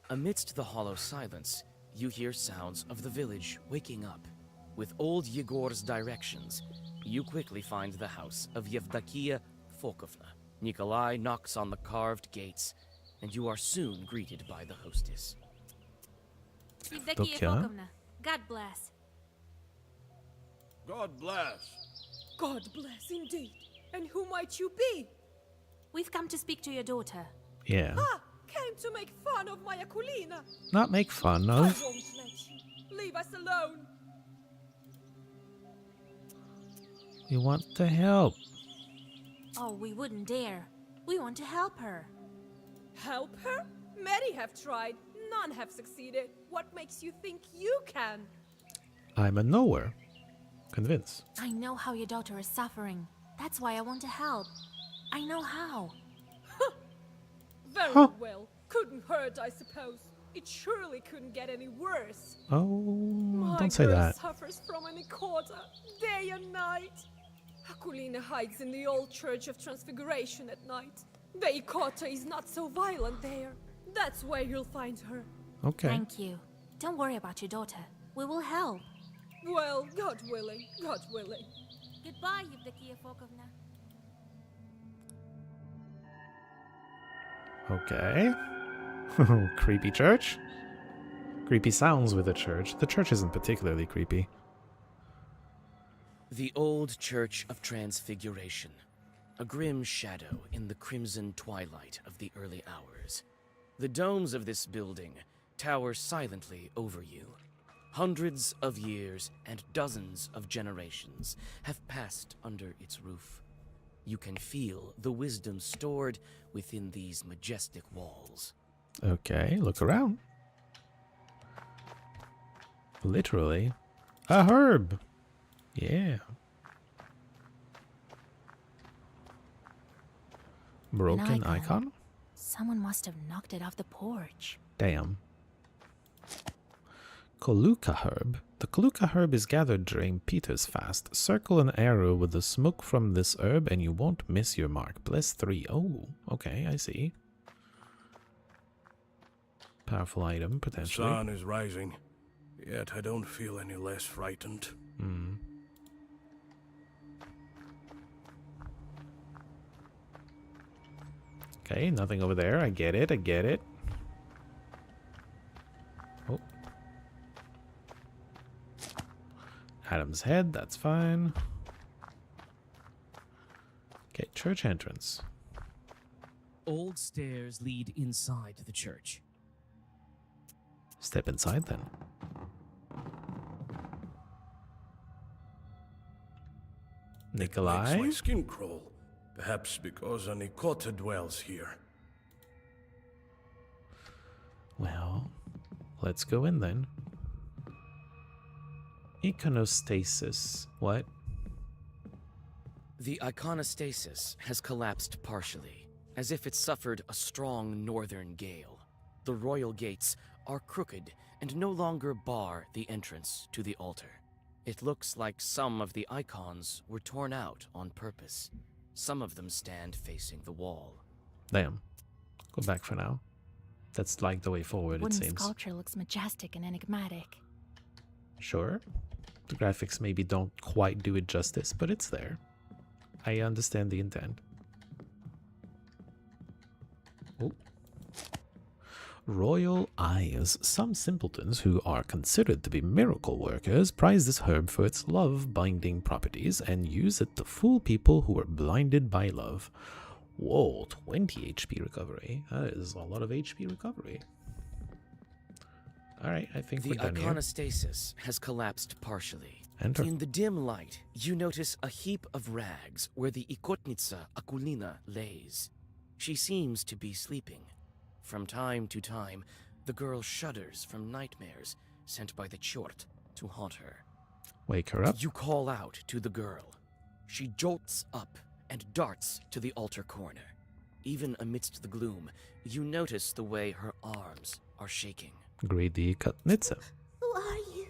Amidst the hollow silence, you hear sounds of the village waking up. With old Yegor's directions, you quickly find the house of Yevdakia Fokovna. Nikolai knocks on the carved gates, and you are soon greeted by the hostess. Evdokia Fokovna, God bless. God bless. God bless indeed. And who might you be? We've come to speak to your daughter. Yeah. Came to make fun of my Akulina. Not make fun I of. won't let you. Leave us alone. We want to help. Oh, we wouldn't dare. We want to help her. Help her? Many have tried. None have succeeded. What makes you think you can? I'm a knower. Convinced. I know how your daughter is suffering. That's why I want to help. I know how. Very Huh. well. Couldn't hurt, I suppose. It surely couldn't get any worse. Oh, My don't say girl that. suffers from an ikota, day and night. Akulina hides in the old Church of Transfiguration at night. The ikota is not so violent there. That's where you'll find her. Okay. Thank you. Don't worry about your daughter. We will help. Well, God willing, God willing. Goodbye, Evdokia Fokovna. Okay. Creepy church? Creepy sounds with a church. The church isn't particularly creepy. The old Church of Transfiguration. A grim shadow in the crimson twilight of the early hours. The domes of this building tower silently over you. Hundreds of years and dozens of generations have passed under its roof. You can feel the wisdom stored within these majestic walls. Okay, look around. Literally. A herb! Yeah. Broken icon. icon? Someone must have knocked it off the porch. Damn. Koluka herb. The Koluka herb is gathered during Peter's fast. Circle an arrow with the smoke from this herb and you won't miss your mark. Bless 3. Oh, okay, I see. Powerful item, The potentially. sun is rising, yet I don't feel any less frightened. Hmm. Okay, nothing over there. I get it, I get it. Oh. Adam's head, that's fine. Okay, church entrance. Old stairs lead inside the church. Step inside then. Nikolai? Makes my skin crawl. Perhaps because an ikota dwells here. Well, let's go in then. Iconostasis. What? The iconostasis has collapsed partially, as if it suffered a strong northern gale. The royal gates are crooked and no longer bar the entrance to the altar. It looks like some of the icons were torn out on purpose. Some of them stand facing the wall. Damn. Go back for now. That's like the way forward, it Wooden seems. sculpture looks majestic and enigmatic. Sure. The graphics maybe don't quite do it justice, but it's there. I understand the intent. Oh. Royal eyes. Some simpletons who are considered to be miracle workers prize this herb for its love-binding properties and use it to fool people who are blinded by love. Whoa, 20 HP recovery. That is a lot of HP recovery. Alright, I think The we're done here. iconostasis has collapsed partially. Enter. In the dim light, you notice a heap of rags where the Ikotnitsa Akulina lays. She seems to be sleeping. From time to time, the girl shudders from nightmares sent by the Chort to haunt her. Wake her up. You call out to the girl. She jolts up and darts to the altar corner. Even amidst the gloom, you notice the way her arms are shaking. Grady Kutnitsa. Who are you?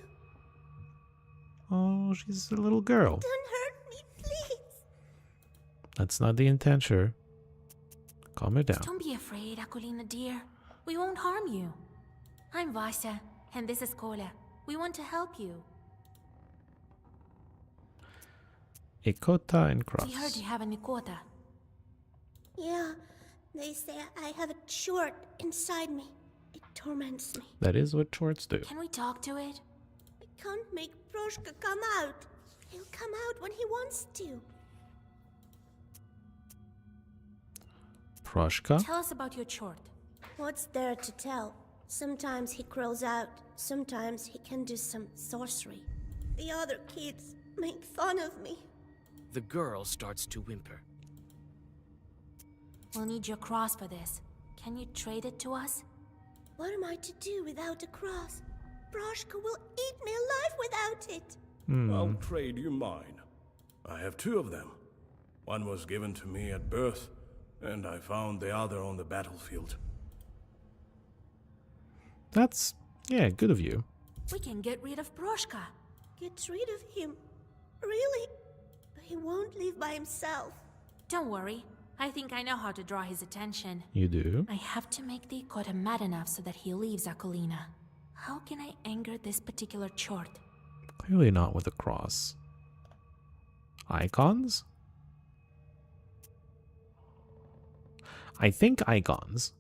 Oh, she's a little girl. Don't hurt me, please. That's not the intention. Calm her down. Don't be afraid, Akulina dear. We won't harm you. I'm Vasya, and this is Kola. We want to help you. Ikota and Cross. We heard you have an Ikota. Yeah, they say I have a short inside me. It torments me. That is what shorts do. Can we talk to it? I can't make Proshka come out. He'll come out when he wants to. Proshka? Tell us about your chort. What's there to tell? Sometimes he crawls out, sometimes he can do some sorcery. The other kids make fun of me. The girl starts to whimper. We'll need your cross for this. Can you trade it to us? What am I to do without a cross? Proshka will eat me alive without it. I'll trade you mine. I have 2 of them. One was given to me at birth, and I found the other on the battlefield. That's, yeah, good of you. We can get rid of Proshka. Get rid of him? Really? But he won't leave by himself. Don't worry. I think I know how to draw his attention. You do? I have to make the Ikota mad enough so that he leaves Akulina. How can I anger this particular chort? Clearly not with a cross. Icons? I think icons.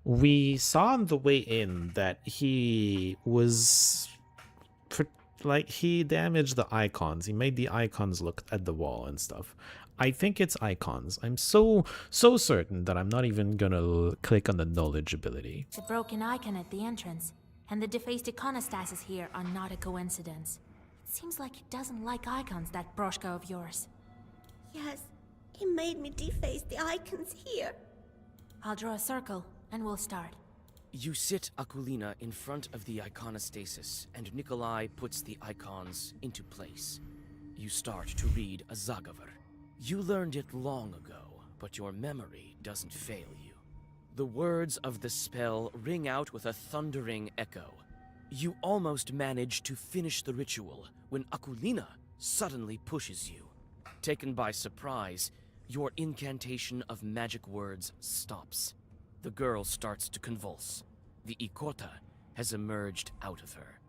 We saw on the way in that he was... like, he damaged the icons. He made the icons look at the wall and stuff. I think it's icons. I'm so certain that I'm not even gonna click on the knowledge ability. The broken icon at the entrance and the defaced iconostasis here are not a coincidence. It seems like he doesn't like icons, that Proshka of yours. Yes, he made me deface the icons here. I'll draw a circle, and we'll start. You sit Akulina in front of the iconostasis, and Nikolai puts the icons into place. You start to read a Zagavar. You learned it long ago, but your memory doesn't fail you. The words of the spell ring out with a thundering echo. You almost manage to finish the ritual when Akulina suddenly pushes you. Taken by surprise, your incantation of magic words stops. The girl starts to convulse. The Ikota has emerged out of her.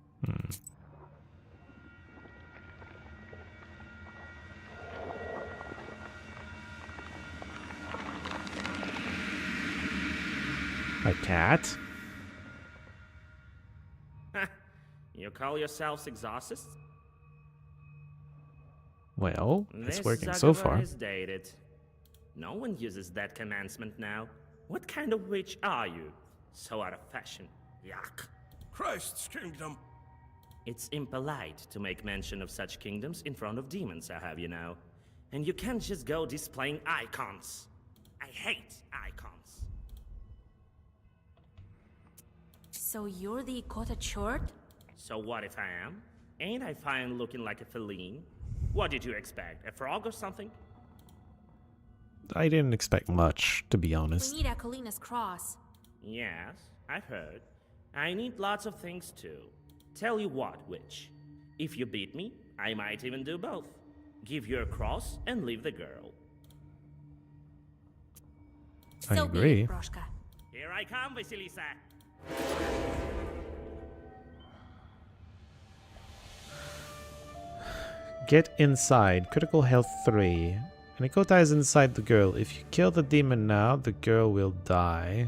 A cat? You call yourselves exorcists? Well, it's This working so Zagavar far. is dated. No one uses that commencement now. What kind of witch are you? So out of fashion. Yuck. Christ's kingdom! It's impolite to make mention of such kingdoms in front of demons, I have you know. And you can't just go displaying icons. I hate icons. So you're the Ikota chort? So what if I am? Ain't I fine looking like a feline? What did you expect? A frog or something? I didn't expect much, to be We honest. need Akulina's cross. Yes, I've heard. I need lots of things too. Tell you what, witch. If you beat me, I might even do both. Give your cross and leave the girl. I So be agree. it, Proshka. Here I come, Vasilisa. Get inside. Critical health 3. Nikota is inside the girl. If you kill the demon now, the girl will die.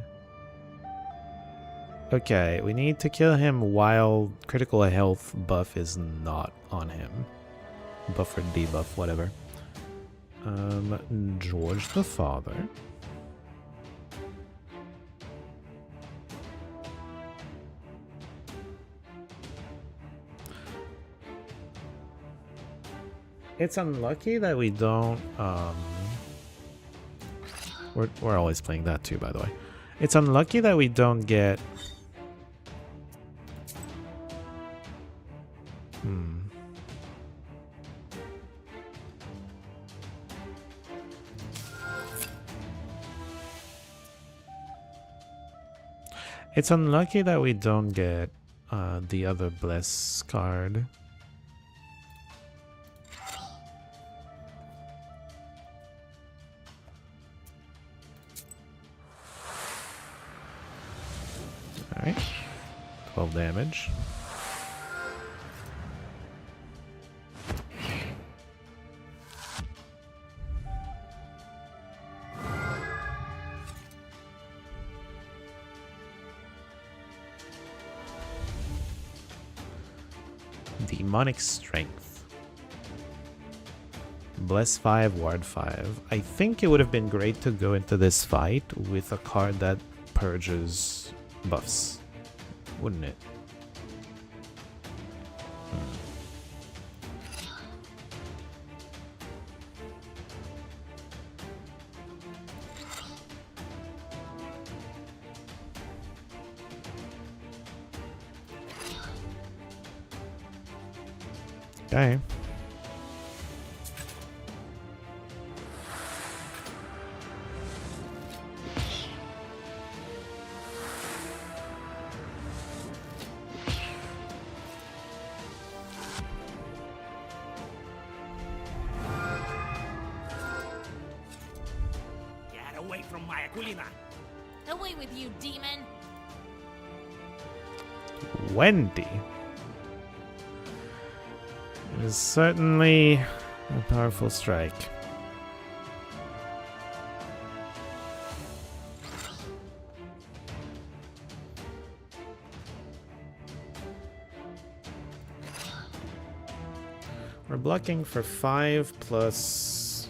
Okay, we need to kill him while critical health buff is not on him. Buff or debuff, whatever. George the Father. It's unlucky that we don't, we're always playing that too, by the way. It's unlucky that we don't get... It's unlucky that we don't get the other Bless card. damage. Demonic Strength. Bless 5, Ward 5. I think it would have been great to go into this fight with a card that purges buffs, wouldn't it? Okay. Get away from my Aquilina! Away with you, demon! Wendy is certainly a powerful strike. We're blocking for 5 plus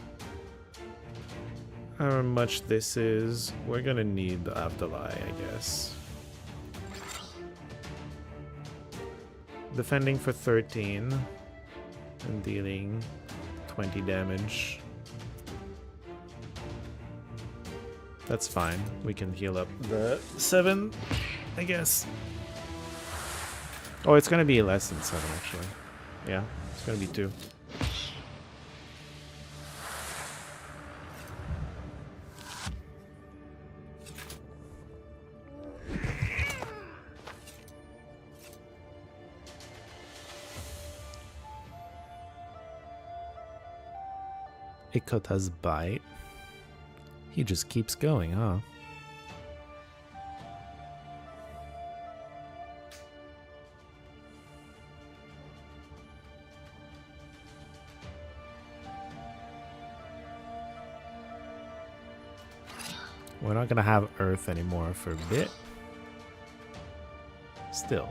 however much this is. We're gonna need the Avdalai, I guess. Defending for 13 and dealing 20 damage. That's fine. We can heal up the 7, I guess. Oh, it's gonna be less than 7 actually. Yeah, it's gonna be 2. Ikota's bite. He just keeps going, huh? We're not gonna have Earth anymore for a bit. Still.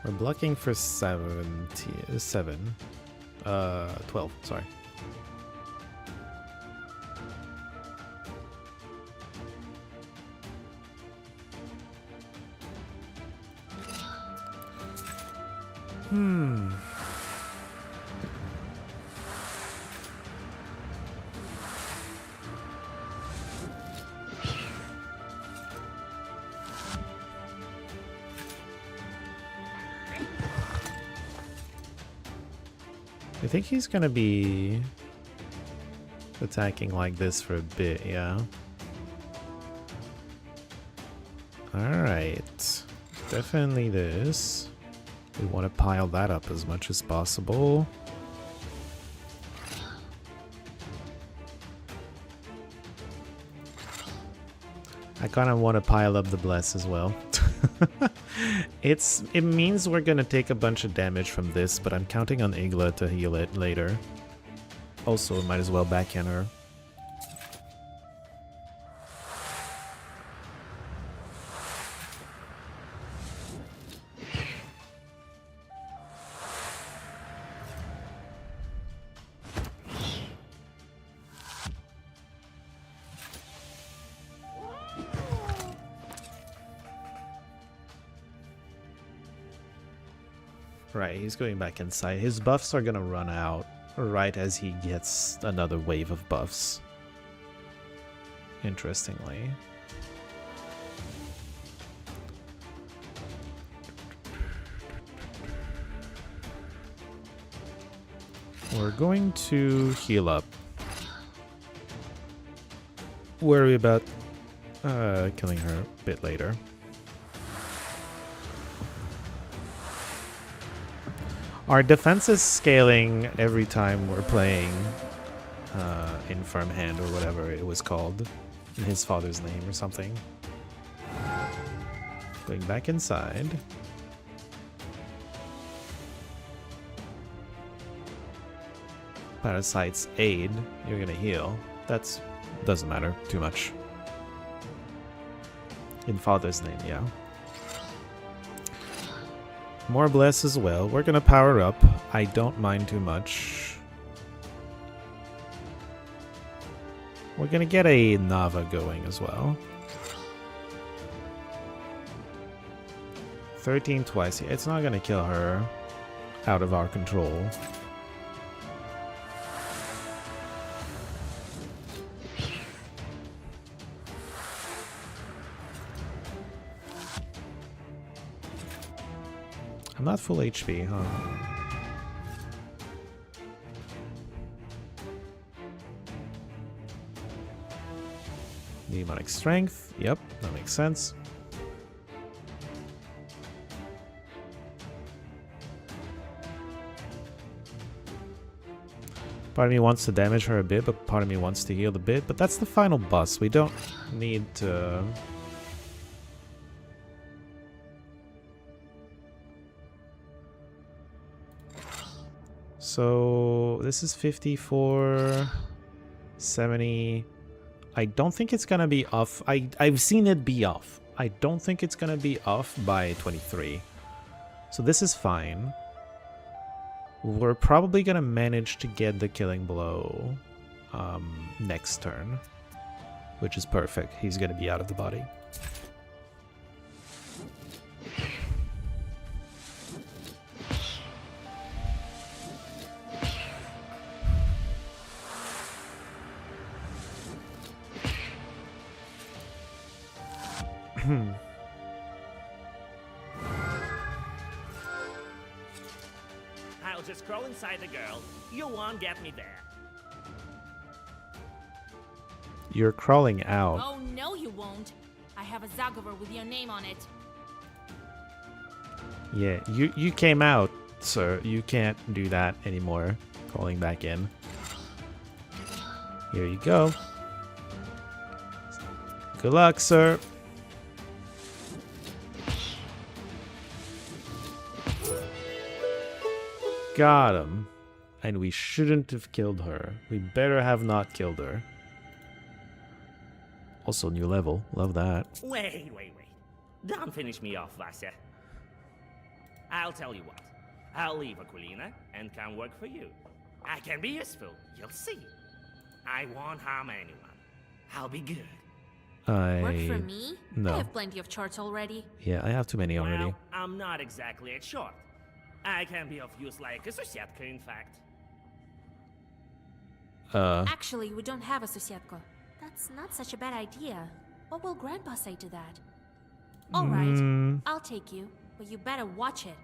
We're blocking for 12, sorry. I think he's gonna be attacking like this for a bit, yeah. Alright. Definitely this. We want to pile that up as much as possible. I kind of want to pile up the bless as well. It means we're gonna take a bunch of damage from this, but I'm counting on Igla to heal it later. Also, might as well backhand her. Right, he's going back inside. His buffs are gonna run out right as he gets another wave of buffs. Interestingly. We're going to heal up. Worry about killing her a bit later. Our defense is scaling every time we're playing Infirm Hand or whatever it was called in his father's name or something. Going back inside. Parasite's aid. You're gonna heal. That's doesn't matter too much. In father's name, yeah. More bless as well. We're gonna power up. I don't mind too much. We're gonna get a Nava going as well. 13 twice. It's not gonna kill her out of our control. I'm not full HP, huh? Demonic Strength. Yep, that makes sense. Part of me wants to damage her a bit, but part of me wants to heal a bit. But that's the final boss. We don't need to... So this is 54, 70. I don't think it's gonna be off. I've seen it be off. I don't think it's gonna be off by 23. So this is fine. We're probably gonna manage to get the killing blow next turn, which is perfect. He's gonna be out of the body. I'll just crawl inside the girl. You won't get me there. You're crawling out. Oh, no you won't. I have a Zagor with your name on it. Yeah, you came out, sir. You can't do that anymore. Crawling back in. Here you go. Good luck, sir. Got him. And we shouldn't have killed her. We better have not killed her. Also, new level. Love that. Wait. Don't finish me off, Vasya. I'll tell you what. I'll leave Aquilina and come work for you. I can be useful. You'll see. I won't harm anyone. I'll be good. Work for me? No. I have plenty of charts already. Yeah, I have too many already. Well, I'm not exactly a short. I can be of use like a Sosietka, in fact. Actually, we don't have a Sosietka. That's not such a bad idea. What will Grandpa say to that? Alright, I'll take you, but you better watch it.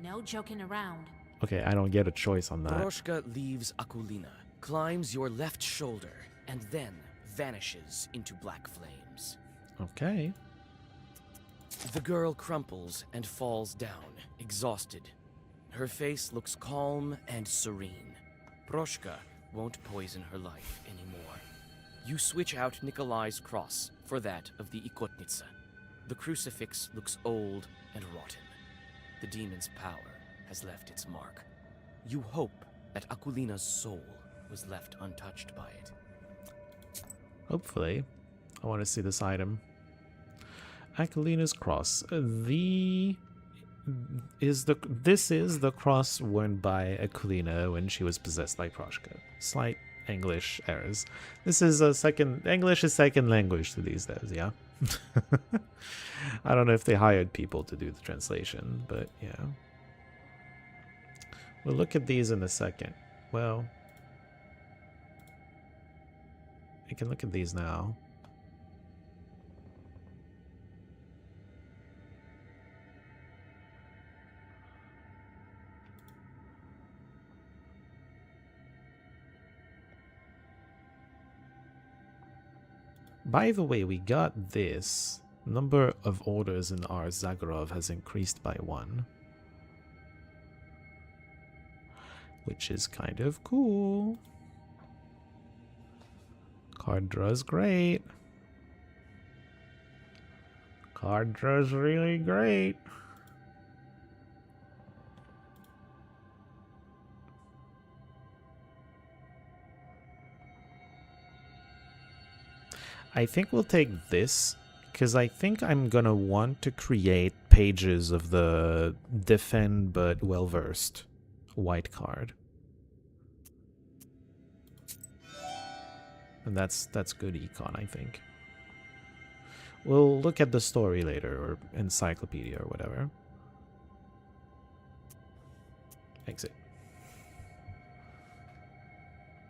No joking around. Okay, I don't get a choice on that. Broshka leaves Aquilina, climbs your left shoulder, and then vanishes into black flames. Okay. The girl crumples and falls down, exhausted. Her face looks calm and serene. Broshka won't poison her life anymore. You switch out Nikolai's cross for that of the Ikotnitsa. The crucifix looks old and rotten. The demon's power has left its mark. You hope that Aquilina's soul was left untouched by it. Hopefully. I want to see this item. Aquilina's cross. This is the cross worn by Aquilina when she was possessed by Broshka. Slight English errors. This is English is second language to these days, yeah? I don't know if they hired people to do the translation, but yeah. We'll look at these in a second. Well, I can look at these now. By the way, we got this. Number of orders in our Zagorov has increased by 1. which is kind of cool. Card draw's great. Card draw's really great. I think we'll take this, because I think I'm gonna want to create pages of the defend but well-versed white card. And that's good econ, I think. We'll look at the story later, or encyclopedia, or whatever. Exit.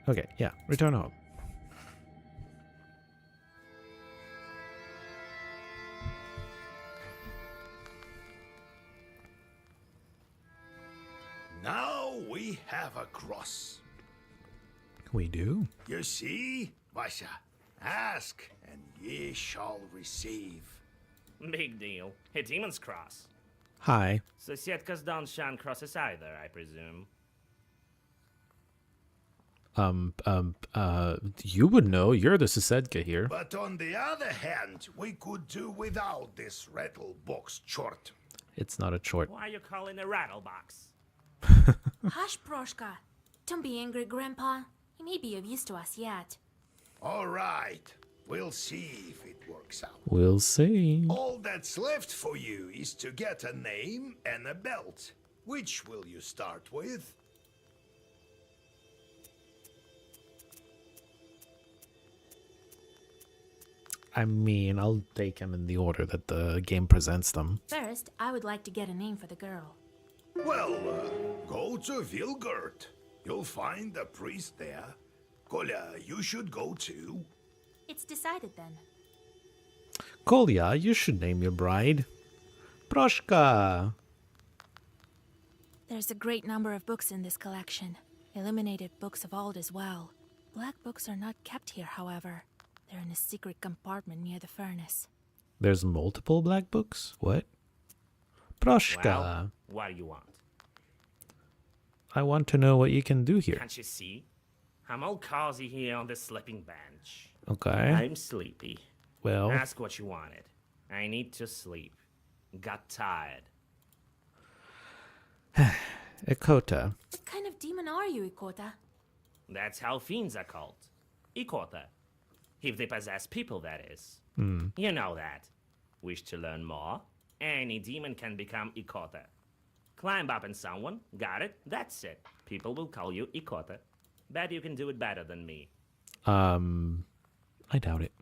Okay, yeah, return home. Now we have a cross. We do. You see, Vasha, ask and ye shall receive. Big deal. A demon's cross. Hi. Sosietkos don't shun crosses either, I presume. You would know. You're the Susedka here. But on the other hand, we could do without this rattle box chort. It's not a chort. Why are you calling a rattle box? Hush, Proshka. Don't be angry, Grandpa. He may be of use to us yet. All right, we'll see if it works out. We'll see. All that's left for you is to get a name and a belt. Which will you start with? I mean, I'll take them in the order that the game presents them. First, I would like to get a name for the girl. Well, go to Vilgurt. You'll find a priest there. Kolya, you should go too. It's decided then. Kolya, you should name your bride. Proshka. There's a great number of books in this collection. Illuminated books of old as well. Black books are not kept here, however. They're in a secret compartment near the furnace. There's multiple black books? What? Proshka. Well, what do you want? I want to know what you can do here. Can't you see? I'm all cozy here on the sleeping bench. Okay. I'm sleepy. Well. Ask what you wanted. I need to sleep. Got tired. Ikota. What kind of demon are you, Ikota? That's how fiends are called. Ikota. If they possess people, that is. You know that. Wish to learn more? Any demon can become Ikota. Climb up in someone, got it, that's it. People will call you Ikota. Bet you can do it better than me. I doubt it.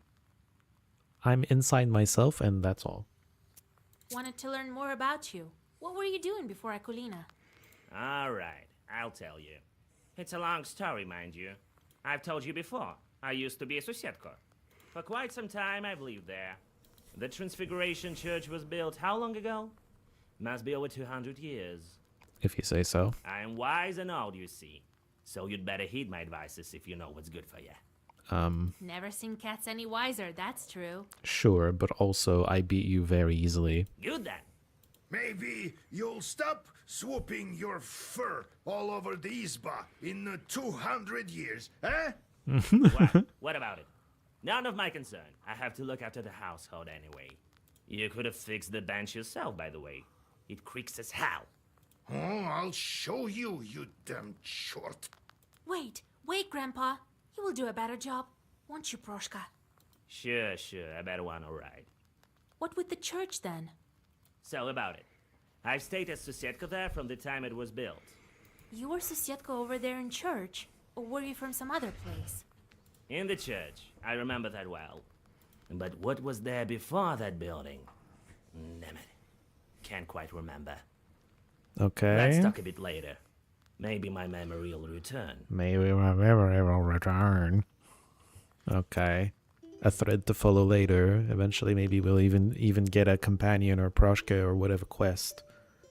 I'm inside myself, and that's all. Wanted to learn more about you. What were you doing before Akulina? Alright, I'll tell you. It's a long story, mind you. I've told you before, I used to be a Sosietka. For quite some time, I've lived there. The Transfiguration Church was built how long ago? Must be over 200 years. If you say so. I am wise and old, you see. So you'd better heed my advices if you know what's good for you. Never seen cats any wiser, that's true. Sure, but also I beat you very easily. Good then. Maybe you'll stop swooping your fur all over the Isba in 200 years, eh? Well, what about it? None of my concern. I have to look after the household anyway. You could have fixed the bench yourself, by the way. It creaks as hell. Oh, I'll show you, you damn short. Wait, Grandpa. You will do a better job, won't you, Proshka? Sure, I better one, alright. What with the church, then? So, about it. I've stayed at Sosietka there from the time it was built. You were Sosietka over there in church, or were you from some other place? In the church. I remember that well. But what was there before that building? Damn it. Can't quite remember. Okay. Let's talk a bit later. Maybe my memory will return. Maybe my memory will return. Okay. A thread to follow later. Eventually maybe we'll even get a companion or Proshka or whatever quest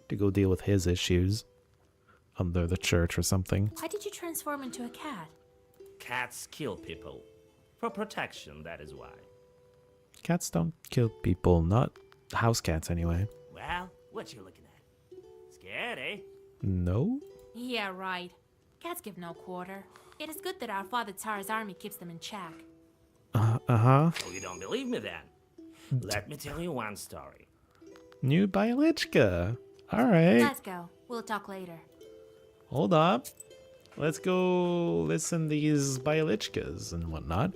to go deal with his issues under the church or something. Why did you transform into a cat? Cats kill people. For protection, that is why. Cats don't kill people, not house cats anyway. Well, what you looking at? Scared, eh? No? Yeah, right. Cats give no quarter. It is good that our father Tsar's army keeps them in check. Uh-huh. Oh, you don't believe me then? Let me tell you one story. New Bialichka. Alright. Let's go. We'll talk later. Hold up. Let's go listen these Bialichkas and whatnot.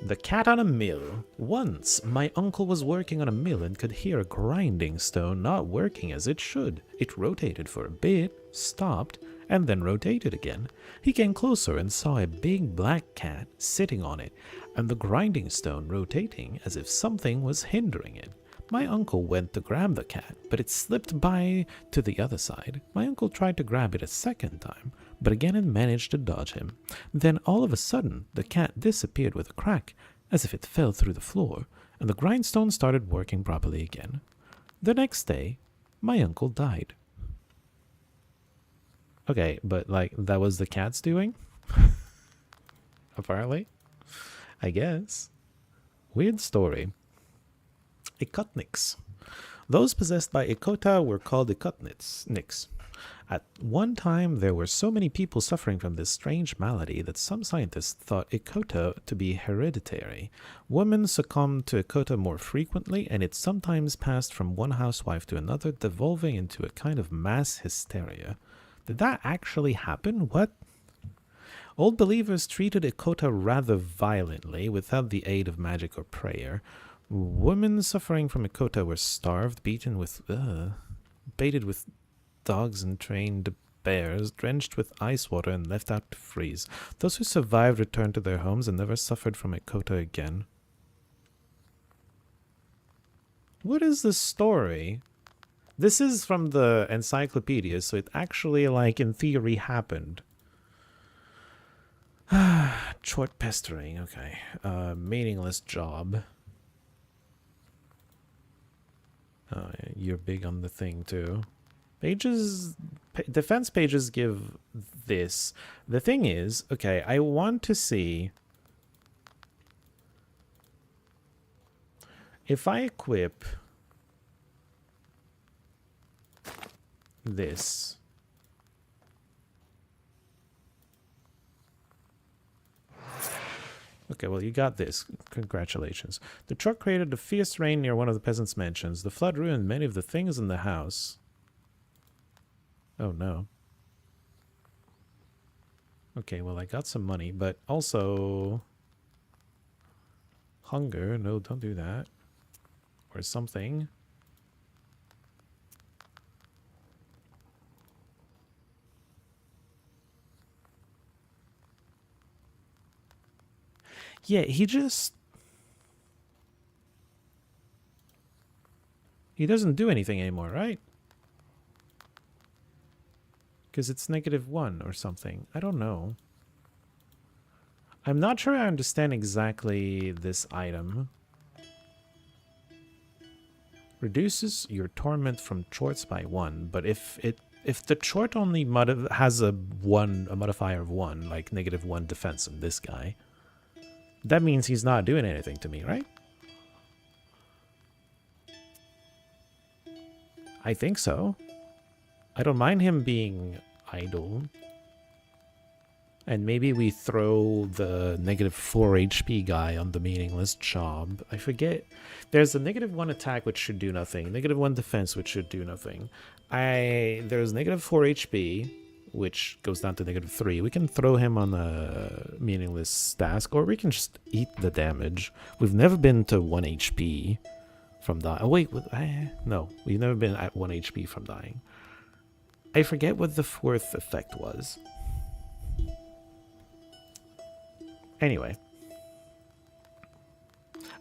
The Cat on a Mill. Once, my uncle was working on a mill and could hear a grinding stone not working as it should. It rotated for a bit, stopped, and then rotated again. He came closer and saw a big black cat sitting on it, and the grinding stone rotating as if something was hindering it. My uncle went to grab the cat, but it slipped by to the other side. My uncle tried to grab it a second time, but again it managed to dodge him. Then all of a sudden, the cat disappeared with a crack, as if it fell through the floor, and the grindstone started working properly again. The next day, my uncle died. Okay, but like, that was the cat's doing? Apparently. I guess. Weird story. Ikotniks. Those possessed by Ikota were called Ikotniks. At one time, there were so many people suffering from this strange malady that some scientists thought Ikota to be hereditary. Women succumbed to Ikota more frequently, and it sometimes passed from one housewife to another, devolving into a kind of mass hysteria. Did that actually happen? What? Old believers treated Ikota rather violently, without the aid of magic or prayer. Women suffering from Ikota were starved, baited with dogs and trained bears, drenched with ice water and left out to freeze. Those who survived returned to their homes and never suffered from Ikota again. What is the story? This is from the encyclopedia, so it actually, like, in theory happened. Short pestering, okay. Meaningless job. You're big on the thing, too. Pages, defense pages give this. The thing is, okay, I want to see if I equip this. Okay, well, you got this. Congratulations. The truck created a fierce rain near one of the peasants' mansions. The flood ruined many of the things in the house. Oh, no. Okay, well, I got some money, but also... hunger. No, don't do that. Or something. Yeah, he doesn't do anything anymore, right? Because it's -1 or something. I don't know. I'm not sure I understand exactly this item. Reduces your torment from chorts by 1, but if the chort only has a modifier of 1, like -1 defense in this guy, that means he's not doing anything to me, right? I think so. I don't mind him being idle. And maybe we throw the -4 HP guy on the meaningless job. I forget. There's a -1 attack which should do nothing. -1 defense which should do nothing. There's -4 HP which goes down to -3. We can throw him on a meaningless task, or we can just eat the damage. We've never been to 1 HP from dying. Oh wait, no, we've never been at 1 HP from dying. I forget what the 4th effect was. Anyway.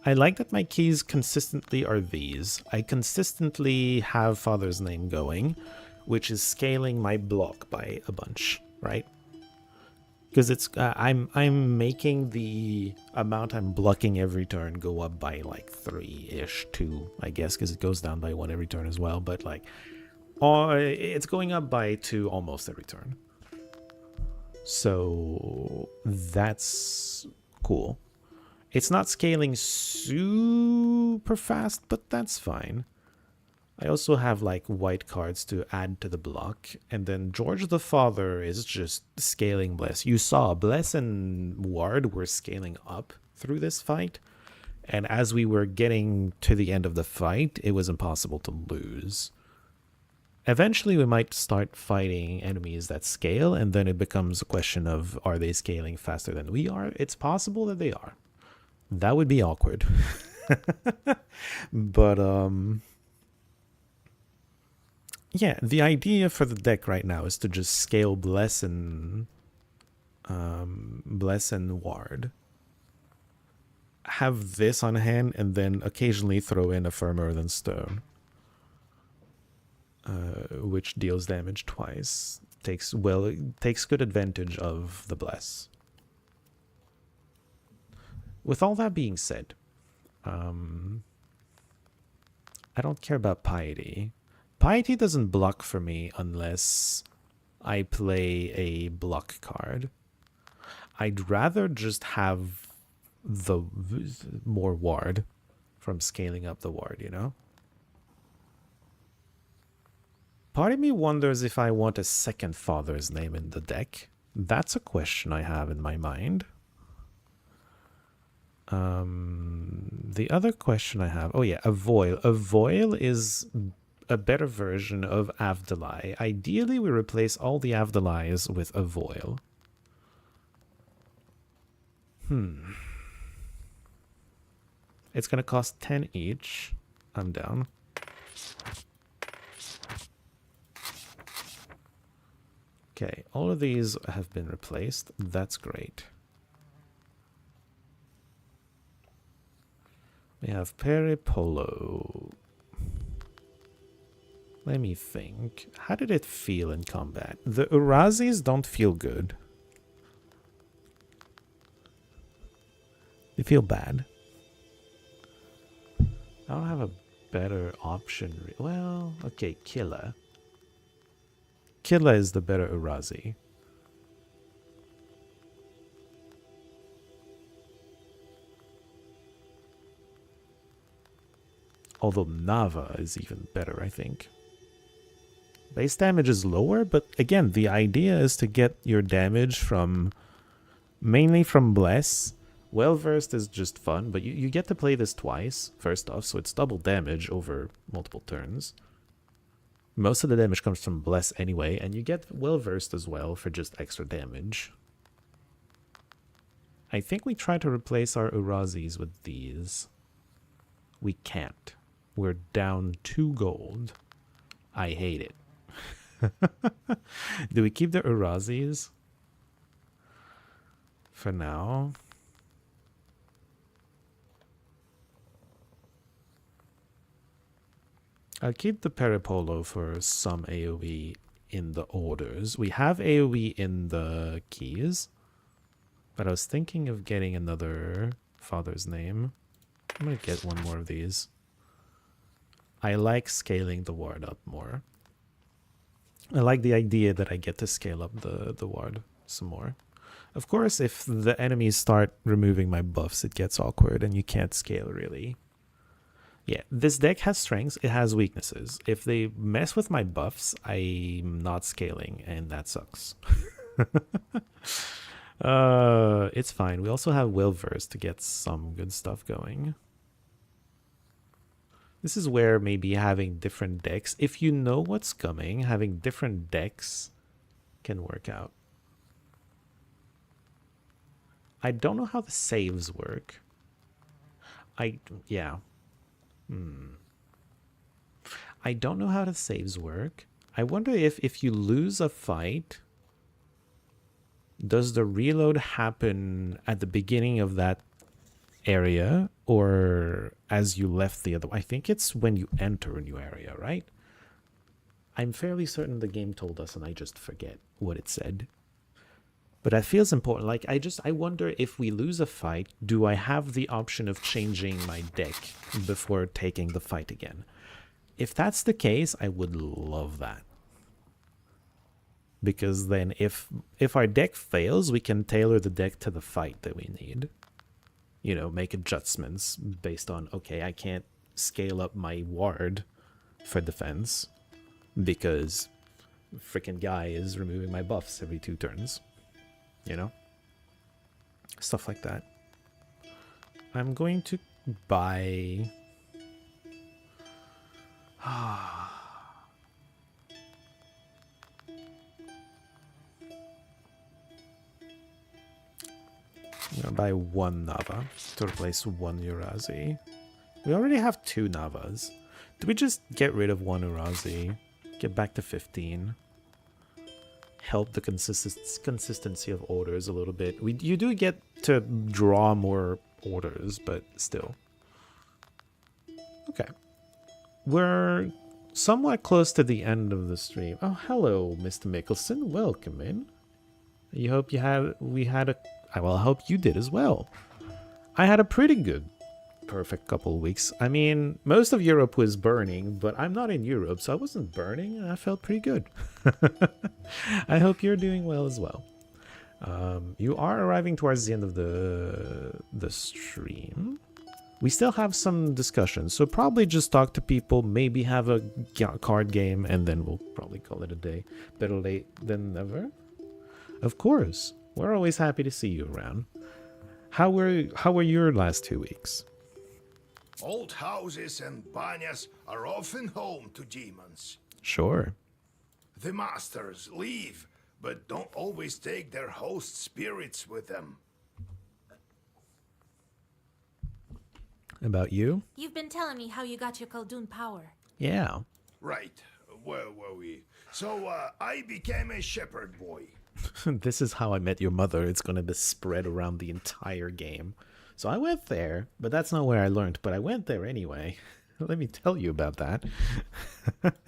I like that my keys consistently are these. I consistently have Father's Name going, which is scaling my block by a bunch, right? Because it's I'm making the amount I'm blocking every turn go up by like 3-ish, 2, I guess, because it goes down by 1 every turn as well, but like it's going up by 2 almost every turn. So that's cool. It's not scaling super fast, but that's fine. I also have like white cards to add to the block, and then George the Father is just scaling Bless. You saw Bless and Ward were scaling up through this fight, and as we were getting to the end of the fight, it was impossible to lose. Eventually we might start fighting enemies that scale, and then it becomes a question of, are they scaling faster than we are? It's possible that they are. That would be awkward. But yeah, the idea for the deck right now is to just scale Bless and Ward. Have this on hand, and then occasionally throw in a Firmer Than Stone, which deals damage twice. Takes good advantage of the Bless. With all that being said, I don't care about Piety. Piety doesn't block for me unless I play a block card. I'd rather just have the more Ward from scaling up the Ward, you know? Part of me wonders if I want a second Father's Name in the deck. That's a question I have in my mind. The other question I have... Oh yeah, a Voil. A Voil is a better version of Avdalai. Ideally, we replace all the Avdalais with a Voil. It's going to cost 10 each. I'm down. Okay, all of these have been replaced. That's great. We have Peripolo. Let me think. How did it feel in combat? The Urazis don't feel good. They feel bad. I don't have a better option. Well, okay, Killa. Killa is the better Urazi. Although Nava is even better, I think. Base damage is lower, but again, the idea is to get your damage from... mainly from Bless. Well-Versed is just fun, but you get to play this twice, first off, so it's double damage over multiple turns. Most of the damage comes from Bless anyway, and you get Well-Versed as well for just extra damage. I think we try to replace our Urazis with these. We can't. We're down 2 gold. I hate it. Do we keep the Urazis? For now. I'll keep the Peripolo for some AoE in the orders. We have AoE in the keys. But I was thinking of getting another Father's Name. I'm going to get one more of these. I like scaling the ward up more. I like the idea that I get to scale up the ward some more. Of course, if the enemies start removing my buffs, it gets awkward and you can't scale really. Yeah, this deck has strengths, it has weaknesses. If they mess with my buffs, I'm not scaling, and that sucks. It's fine. We also have Well-Versed to get some good stuff going. This is where maybe having different decks, if you know what's coming, having different decks can work out. I don't know how the saves work. Yeah. I don't know how the saves work. I wonder if you lose a fight, does the reload happen at the beginning of that area or as you left the other? I think it's when you enter a new area, right? I'm fairly certain the game told us and I just forget what it said. But that feels important. Like, I wonder if we lose a fight, do I have the option of changing my deck before taking the fight again? If that's the case, I would love that. Because then if our deck fails, we can tailor the deck to the fight that we need. You know, make adjustments based on, okay, I can't scale up my ward for defense because freaking guy is removing my buffs every 2 turns. You know? Stuff like that. I'm going to buy... I'm gonna buy 1 Nava to replace 1 Urazi. We already have 2 Navas. Do we just get rid of 1 Urazi? Get back to 15? Help the consistency of orders a little bit. You do get to draw more orders, but still. Okay. We're somewhat close to the end of the stream. Oh, hello, Mr. Mickelson. Welcome in. You hope I hope you did as well. I had a pretty good, perfect couple of weeks. I mean, most of Europe was burning, but I'm not in Europe, so I wasn't burning, and I felt pretty good. I hope you're doing well as well. You are arriving towards the end of the stream. We still have some discussions, so probably just talk to people, maybe have a card game, and then we'll probably call it a day. Better late than never. Of course. We're always happy to see you around. How were your last 2 weeks? Old houses and banyas are often home to demons. Sure. The masters leave, but don't always take their host spirits with them. About you? You've been telling me how you got your Khaldun power. Yeah. Right. Where were we? So, I became a shepherd boy. This is how I met your mother. It's going to be spread around the entire game. So I went there, but that's not where I learned. But I went there anyway. Let me tell you about that.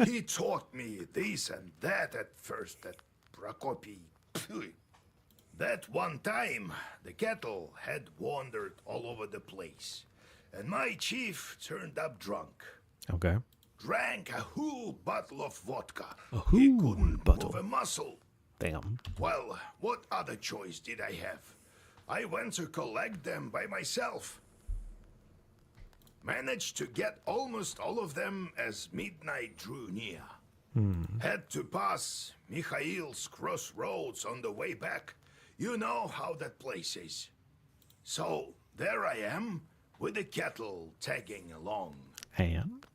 He taught me this and that at first at Prokopi. That one time, the cattle had wandered all over the place. And my chief turned up drunk. Okay. Drank a whole bottle of vodka. A whole bottle? Move a muscle. Damn. Well, what other choice did I have? I went to collect them by myself. Managed to get almost all of them as midnight drew near. Had to pass Mikhail's crossroads on the way back. You know how that place is. So, there I am, with the cattle tagging along. And?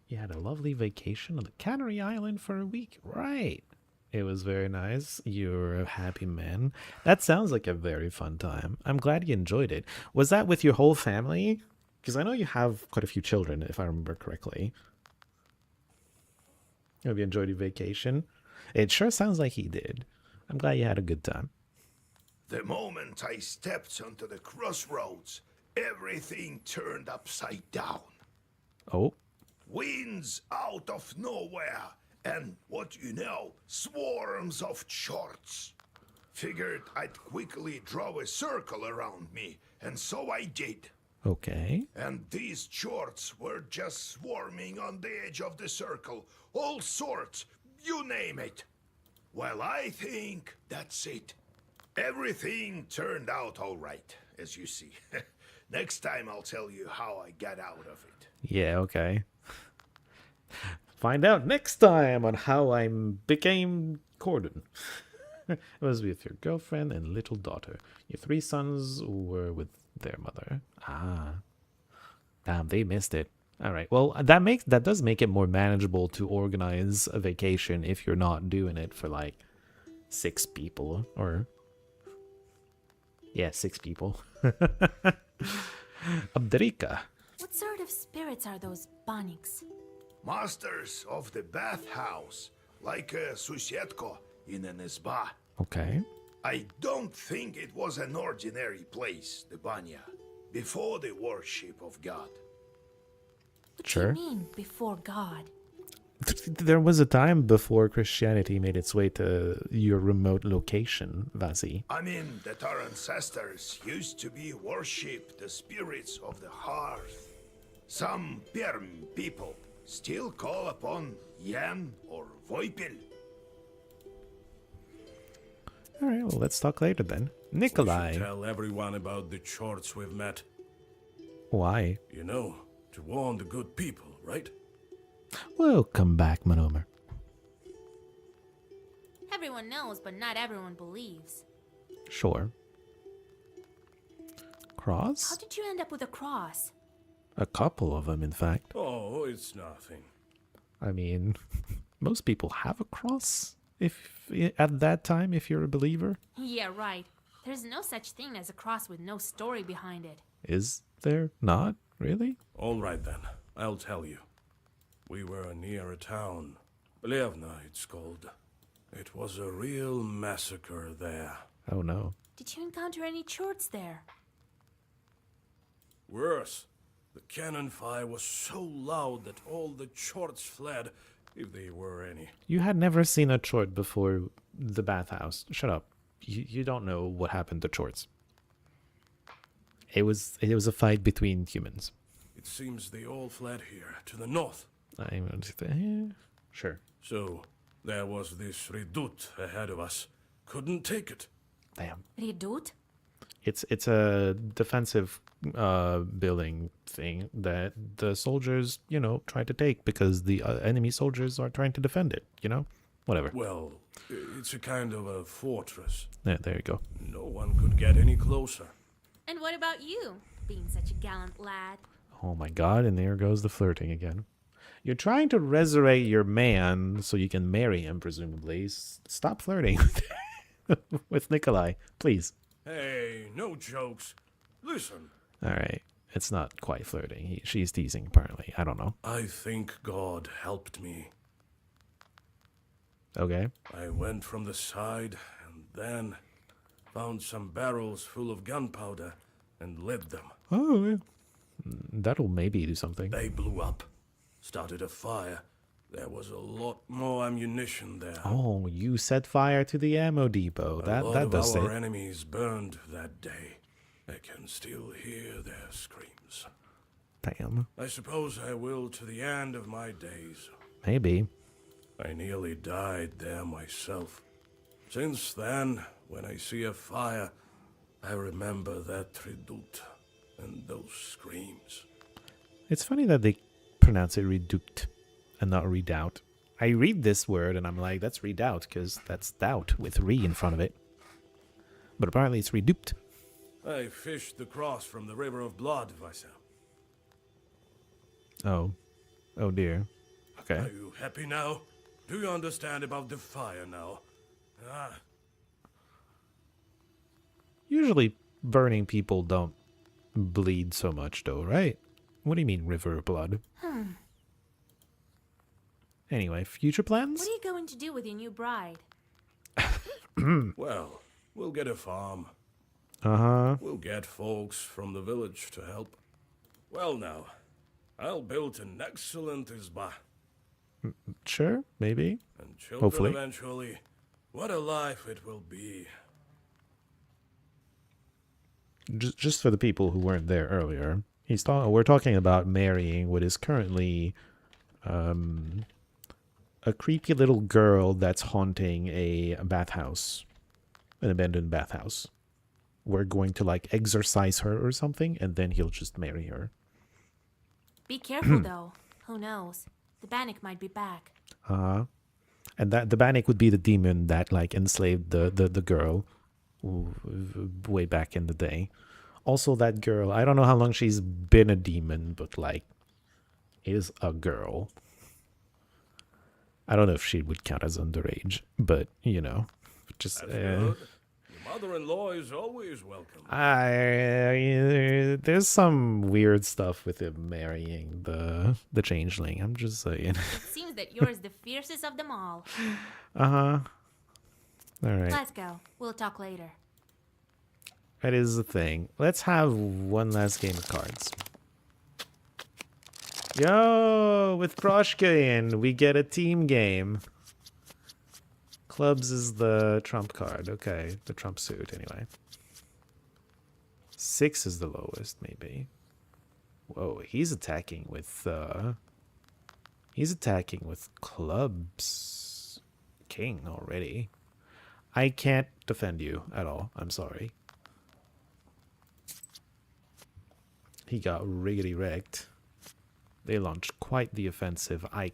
You had a lovely vacation on the Canary Island for a week, right? It was very nice. You're a happy man. That sounds like a very fun time. I'm glad you enjoyed it. Was that with your whole family? Because I know you have quite a few children, if I remember correctly. Have you enjoyed your vacation? It sure sounds like he did. I'm glad you had a good time. The moment I stepped onto the crossroads, everything turned upside down. Oh? Winds out of nowhere. And what you know, swarms of shorts. Figured I'd quickly draw a circle around me, and so I did. Okay. And these shorts were just swarming on the edge of the circle. All sorts, you name it. Well, I think that's it. Everything turned out all right, as you see. Next time I'll tell you how I got out of it. Yeah, okay. Find out next time on how I became Cordon. It was with your girlfriend and little daughter. Your 3 sons were with their mother. Ah. Damn, they missed it. Alright, well, that does make it more manageable to organize a vacation if you're not doing it for like 6 people. Or... yeah, 6 people. Abderika. What sort of spirits are those Baniks? Masters of the bathhouse, like Susietko in an Izba. Okay. I don't think it was an ordinary place, the Banya, before the worship of God. What do you mean, before God? There was a time before Christianity made its way to your remote location, Vasi. I mean, that our ancestors used to be worship the spirits of the hearth. Some Perm people still call upon Yan or Voipil. Alright, well, let's talk later then. Nikolai. We should tell everyone about the shorts we've met. Why? You know, to warn the good people, right? Welcome back, Manomer. Everyone knows, but not everyone believes. Sure. Cross? How did you end up with a cross? A couple of them, in fact. Oh, it's nothing. I mean, most people have a cross if at that time, if you're a believer. Yeah, right. There's no such thing as a cross with no story behind it. Is there not? Really? All right then, I'll tell you. We were near a town. Plevna, it's called. It was a real massacre there. Oh no. Did you encounter any chords there? Worse, the cannon fire was so loud that all the chorts fled, if there were any. You had never seen a chort before the bathhouse. Shut up. You don't know what happened to chorts. It was a fight between humans. It seems they all fled here, to the north. Sure. So, there was this redoute ahead of us. Couldn't take it. Damn. Redoute? It's a defensive building thing that the soldiers, try to take because the enemy soldiers are trying to defend it, Whatever. Well, it's a kind of a fortress. Yeah, there you go. No one could get any closer. And what about you, being such a gallant lad? Oh my god, and there goes the flirting again. You're trying to resurrect your man so you can marry him, presumably. Stop flirting with Nikolai, please. Hey, no jokes. Listen. Alright, it's not quite flirting. She's teasing, apparently. I don't know. I think God helped me. Okay. I went from the side and then found some barrels full of gunpowder and lit them. Oh, yeah. That'll maybe do something. They blew up. Started a fire. There was a lot more ammunition there. Oh, you set fire to the ammo depot. That does A lot of our it. enemies burned that day. I can still hear their screams. Damn. I suppose I will to the end of my days. Maybe. I nearly died there myself. Since then, when I see a fire, I remember that redoute and those screams. It's funny that they pronounce it reduct and not redoubt. I read this word and I'm like, that's redoubt because that's doubt with re in front of it. But apparently it's redupt. I fished the cross from the river of blood, Vaisa. Oh. Oh dear. Okay. Are you happy now? Do you understand about the fire now? Ah. Usually burning people don't bleed so much though, right? What do you mean river of blood? Anyway, future plans? What are you going to do with your new bride? Well, we'll get a farm. Uh-huh. We'll get folks from the village to help. Well now, I'll build an excellent izba. Sure, maybe. And children Hopefully. eventually. What a life it will be. Just for the people who weren't there earlier, we're talking about marrying what is currently a creepy little girl that's haunting a bathhouse, an abandoned bathhouse. We're going to exorcise her or something, and then he'll just marry her. Be careful though. Who knows? The Bannock might be back. And that the Bannock would be the demon that enslaved the girl way back in the day. Also, that girl, I don't know how long she's been a demon, but is a girl. I don't know if she would count as underage, but just That's good. Your mother-in-law is always welcome. there's some weird stuff with him marrying the changeling. I'm just saying. It seems that yours is the fiercest of them all. Uh-huh. All right. Let's go. We'll talk later. That is the thing. Let's have one last game of cards. Yo, with Kroshka in, we get a team game. Clubs is the trump card. Okay, the trump suit anyway. 6 is the lowest, maybe. Whoa, he's attacking with clubs. King already. I can't defend you at all. I'm sorry. He got riggedy wrecked. They launched quite the offensive. I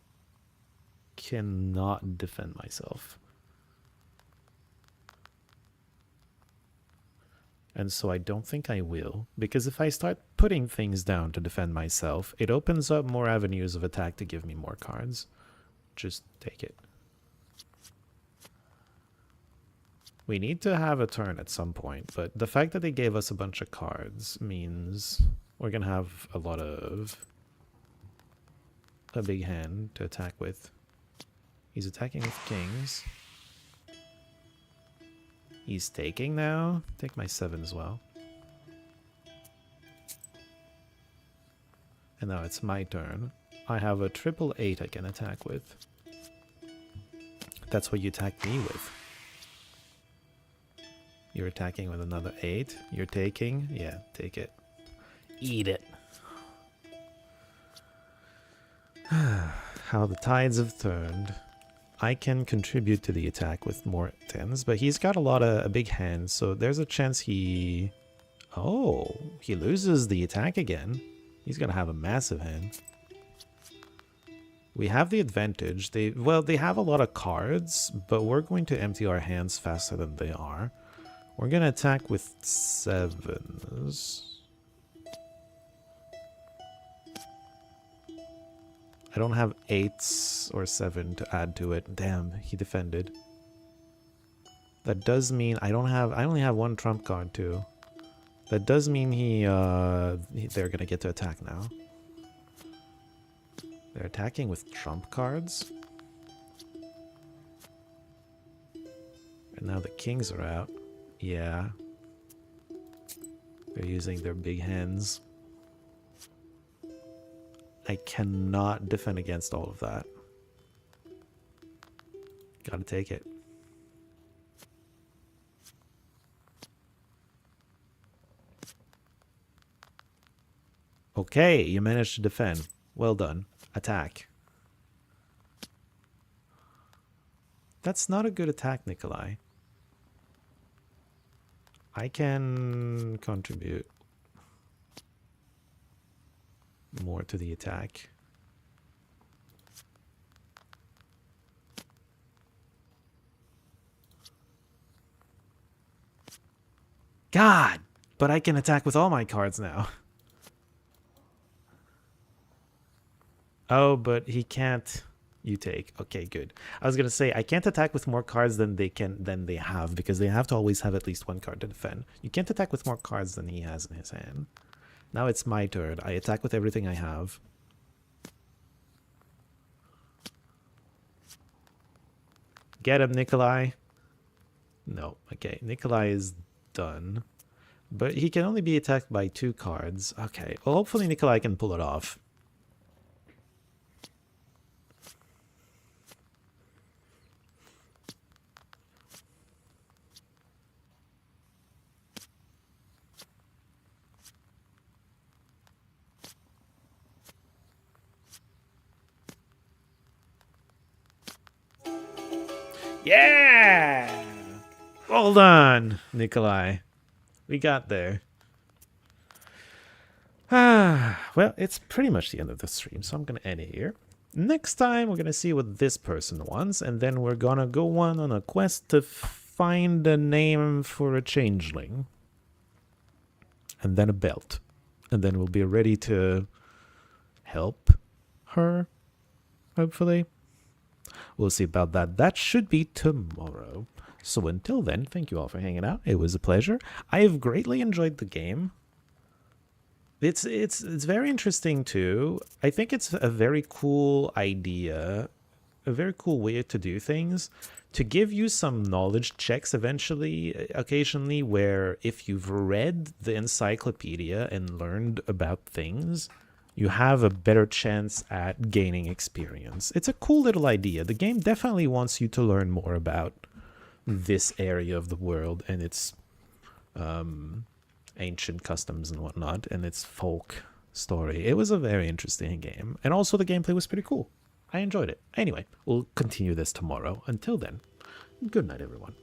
cannot defend myself. And so I don't think I will, because if I start putting things down to defend myself, it opens up more avenues of attack to give me more cards. Just take it. We need to have a turn at some point, but the fact that they gave us a bunch of cards means we're going to have a lot of... a big hand to attack with. He's attacking with kings. He's taking now. Take my 7 as well. And now it's my turn. I have a 888 I can attack with. That's what you attack me with. You're attacking with another 8. You're taking. Yeah, take it. Eat it. How the tides have turned. I can contribute to the attack with more 10s, but he's got a big hand, so there's a chance he... Oh, he loses the attack again. He's gonna have a massive hand. We have the advantage. They have a lot of cards, but we're going to empty our hands faster than they are. We're gonna attack with 7s. I don't have 8s or 7 to add to it. Damn, he defended. That does mean I only have 1 trump card too. That does mean they're gonna get to attack now. They're attacking with trump cards. And now the kings are out. Yeah. They're using their big hands. I cannot defend against all of that. Gotta take it. Okay, you managed to defend. Well done. Attack. That's not a good attack, Nikolai. I can contribute more to the attack. God! But I can attack with all my cards now. Oh, but he can't. You take. Okay, good. I was gonna say I can't attack with more cards than they have, because they have to always have at least 1 card to defend. You can't attack with more cards than he has in his hand. Now it's my turn. I attack with everything I have. Get him, Nikolai. No. Okay, Nikolai is done. But he can only be attacked by 2 cards. Okay, well, hopefully Nikolai can pull it off. Yeah! Well done, Nikolai. We got there. Well, it's pretty much the end of the stream, so I'm going to end it here. Next time, we're going to see what this person wants, and then we're going to go on a quest to find a name for a changeling. And then a belt. And then we'll be ready to help her, hopefully. We'll see about that. That should be tomorrow. So until then, thank you all for hanging out. It was a pleasure. I have greatly enjoyed the game. It's very interesting too. I think it's a very cool idea, a very cool way to do things, to give you some knowledge checks occasionally, where if you've read the encyclopedia and learned about things, you have a better chance at gaining experience. It's a cool little idea. The game definitely wants you to learn more about this area of the world and its ancient customs and whatnot, and its folk story. It was a very interesting game, and also the gameplay was pretty cool. I enjoyed it. Anyway, we'll continue this tomorrow. Until then, good night, everyone.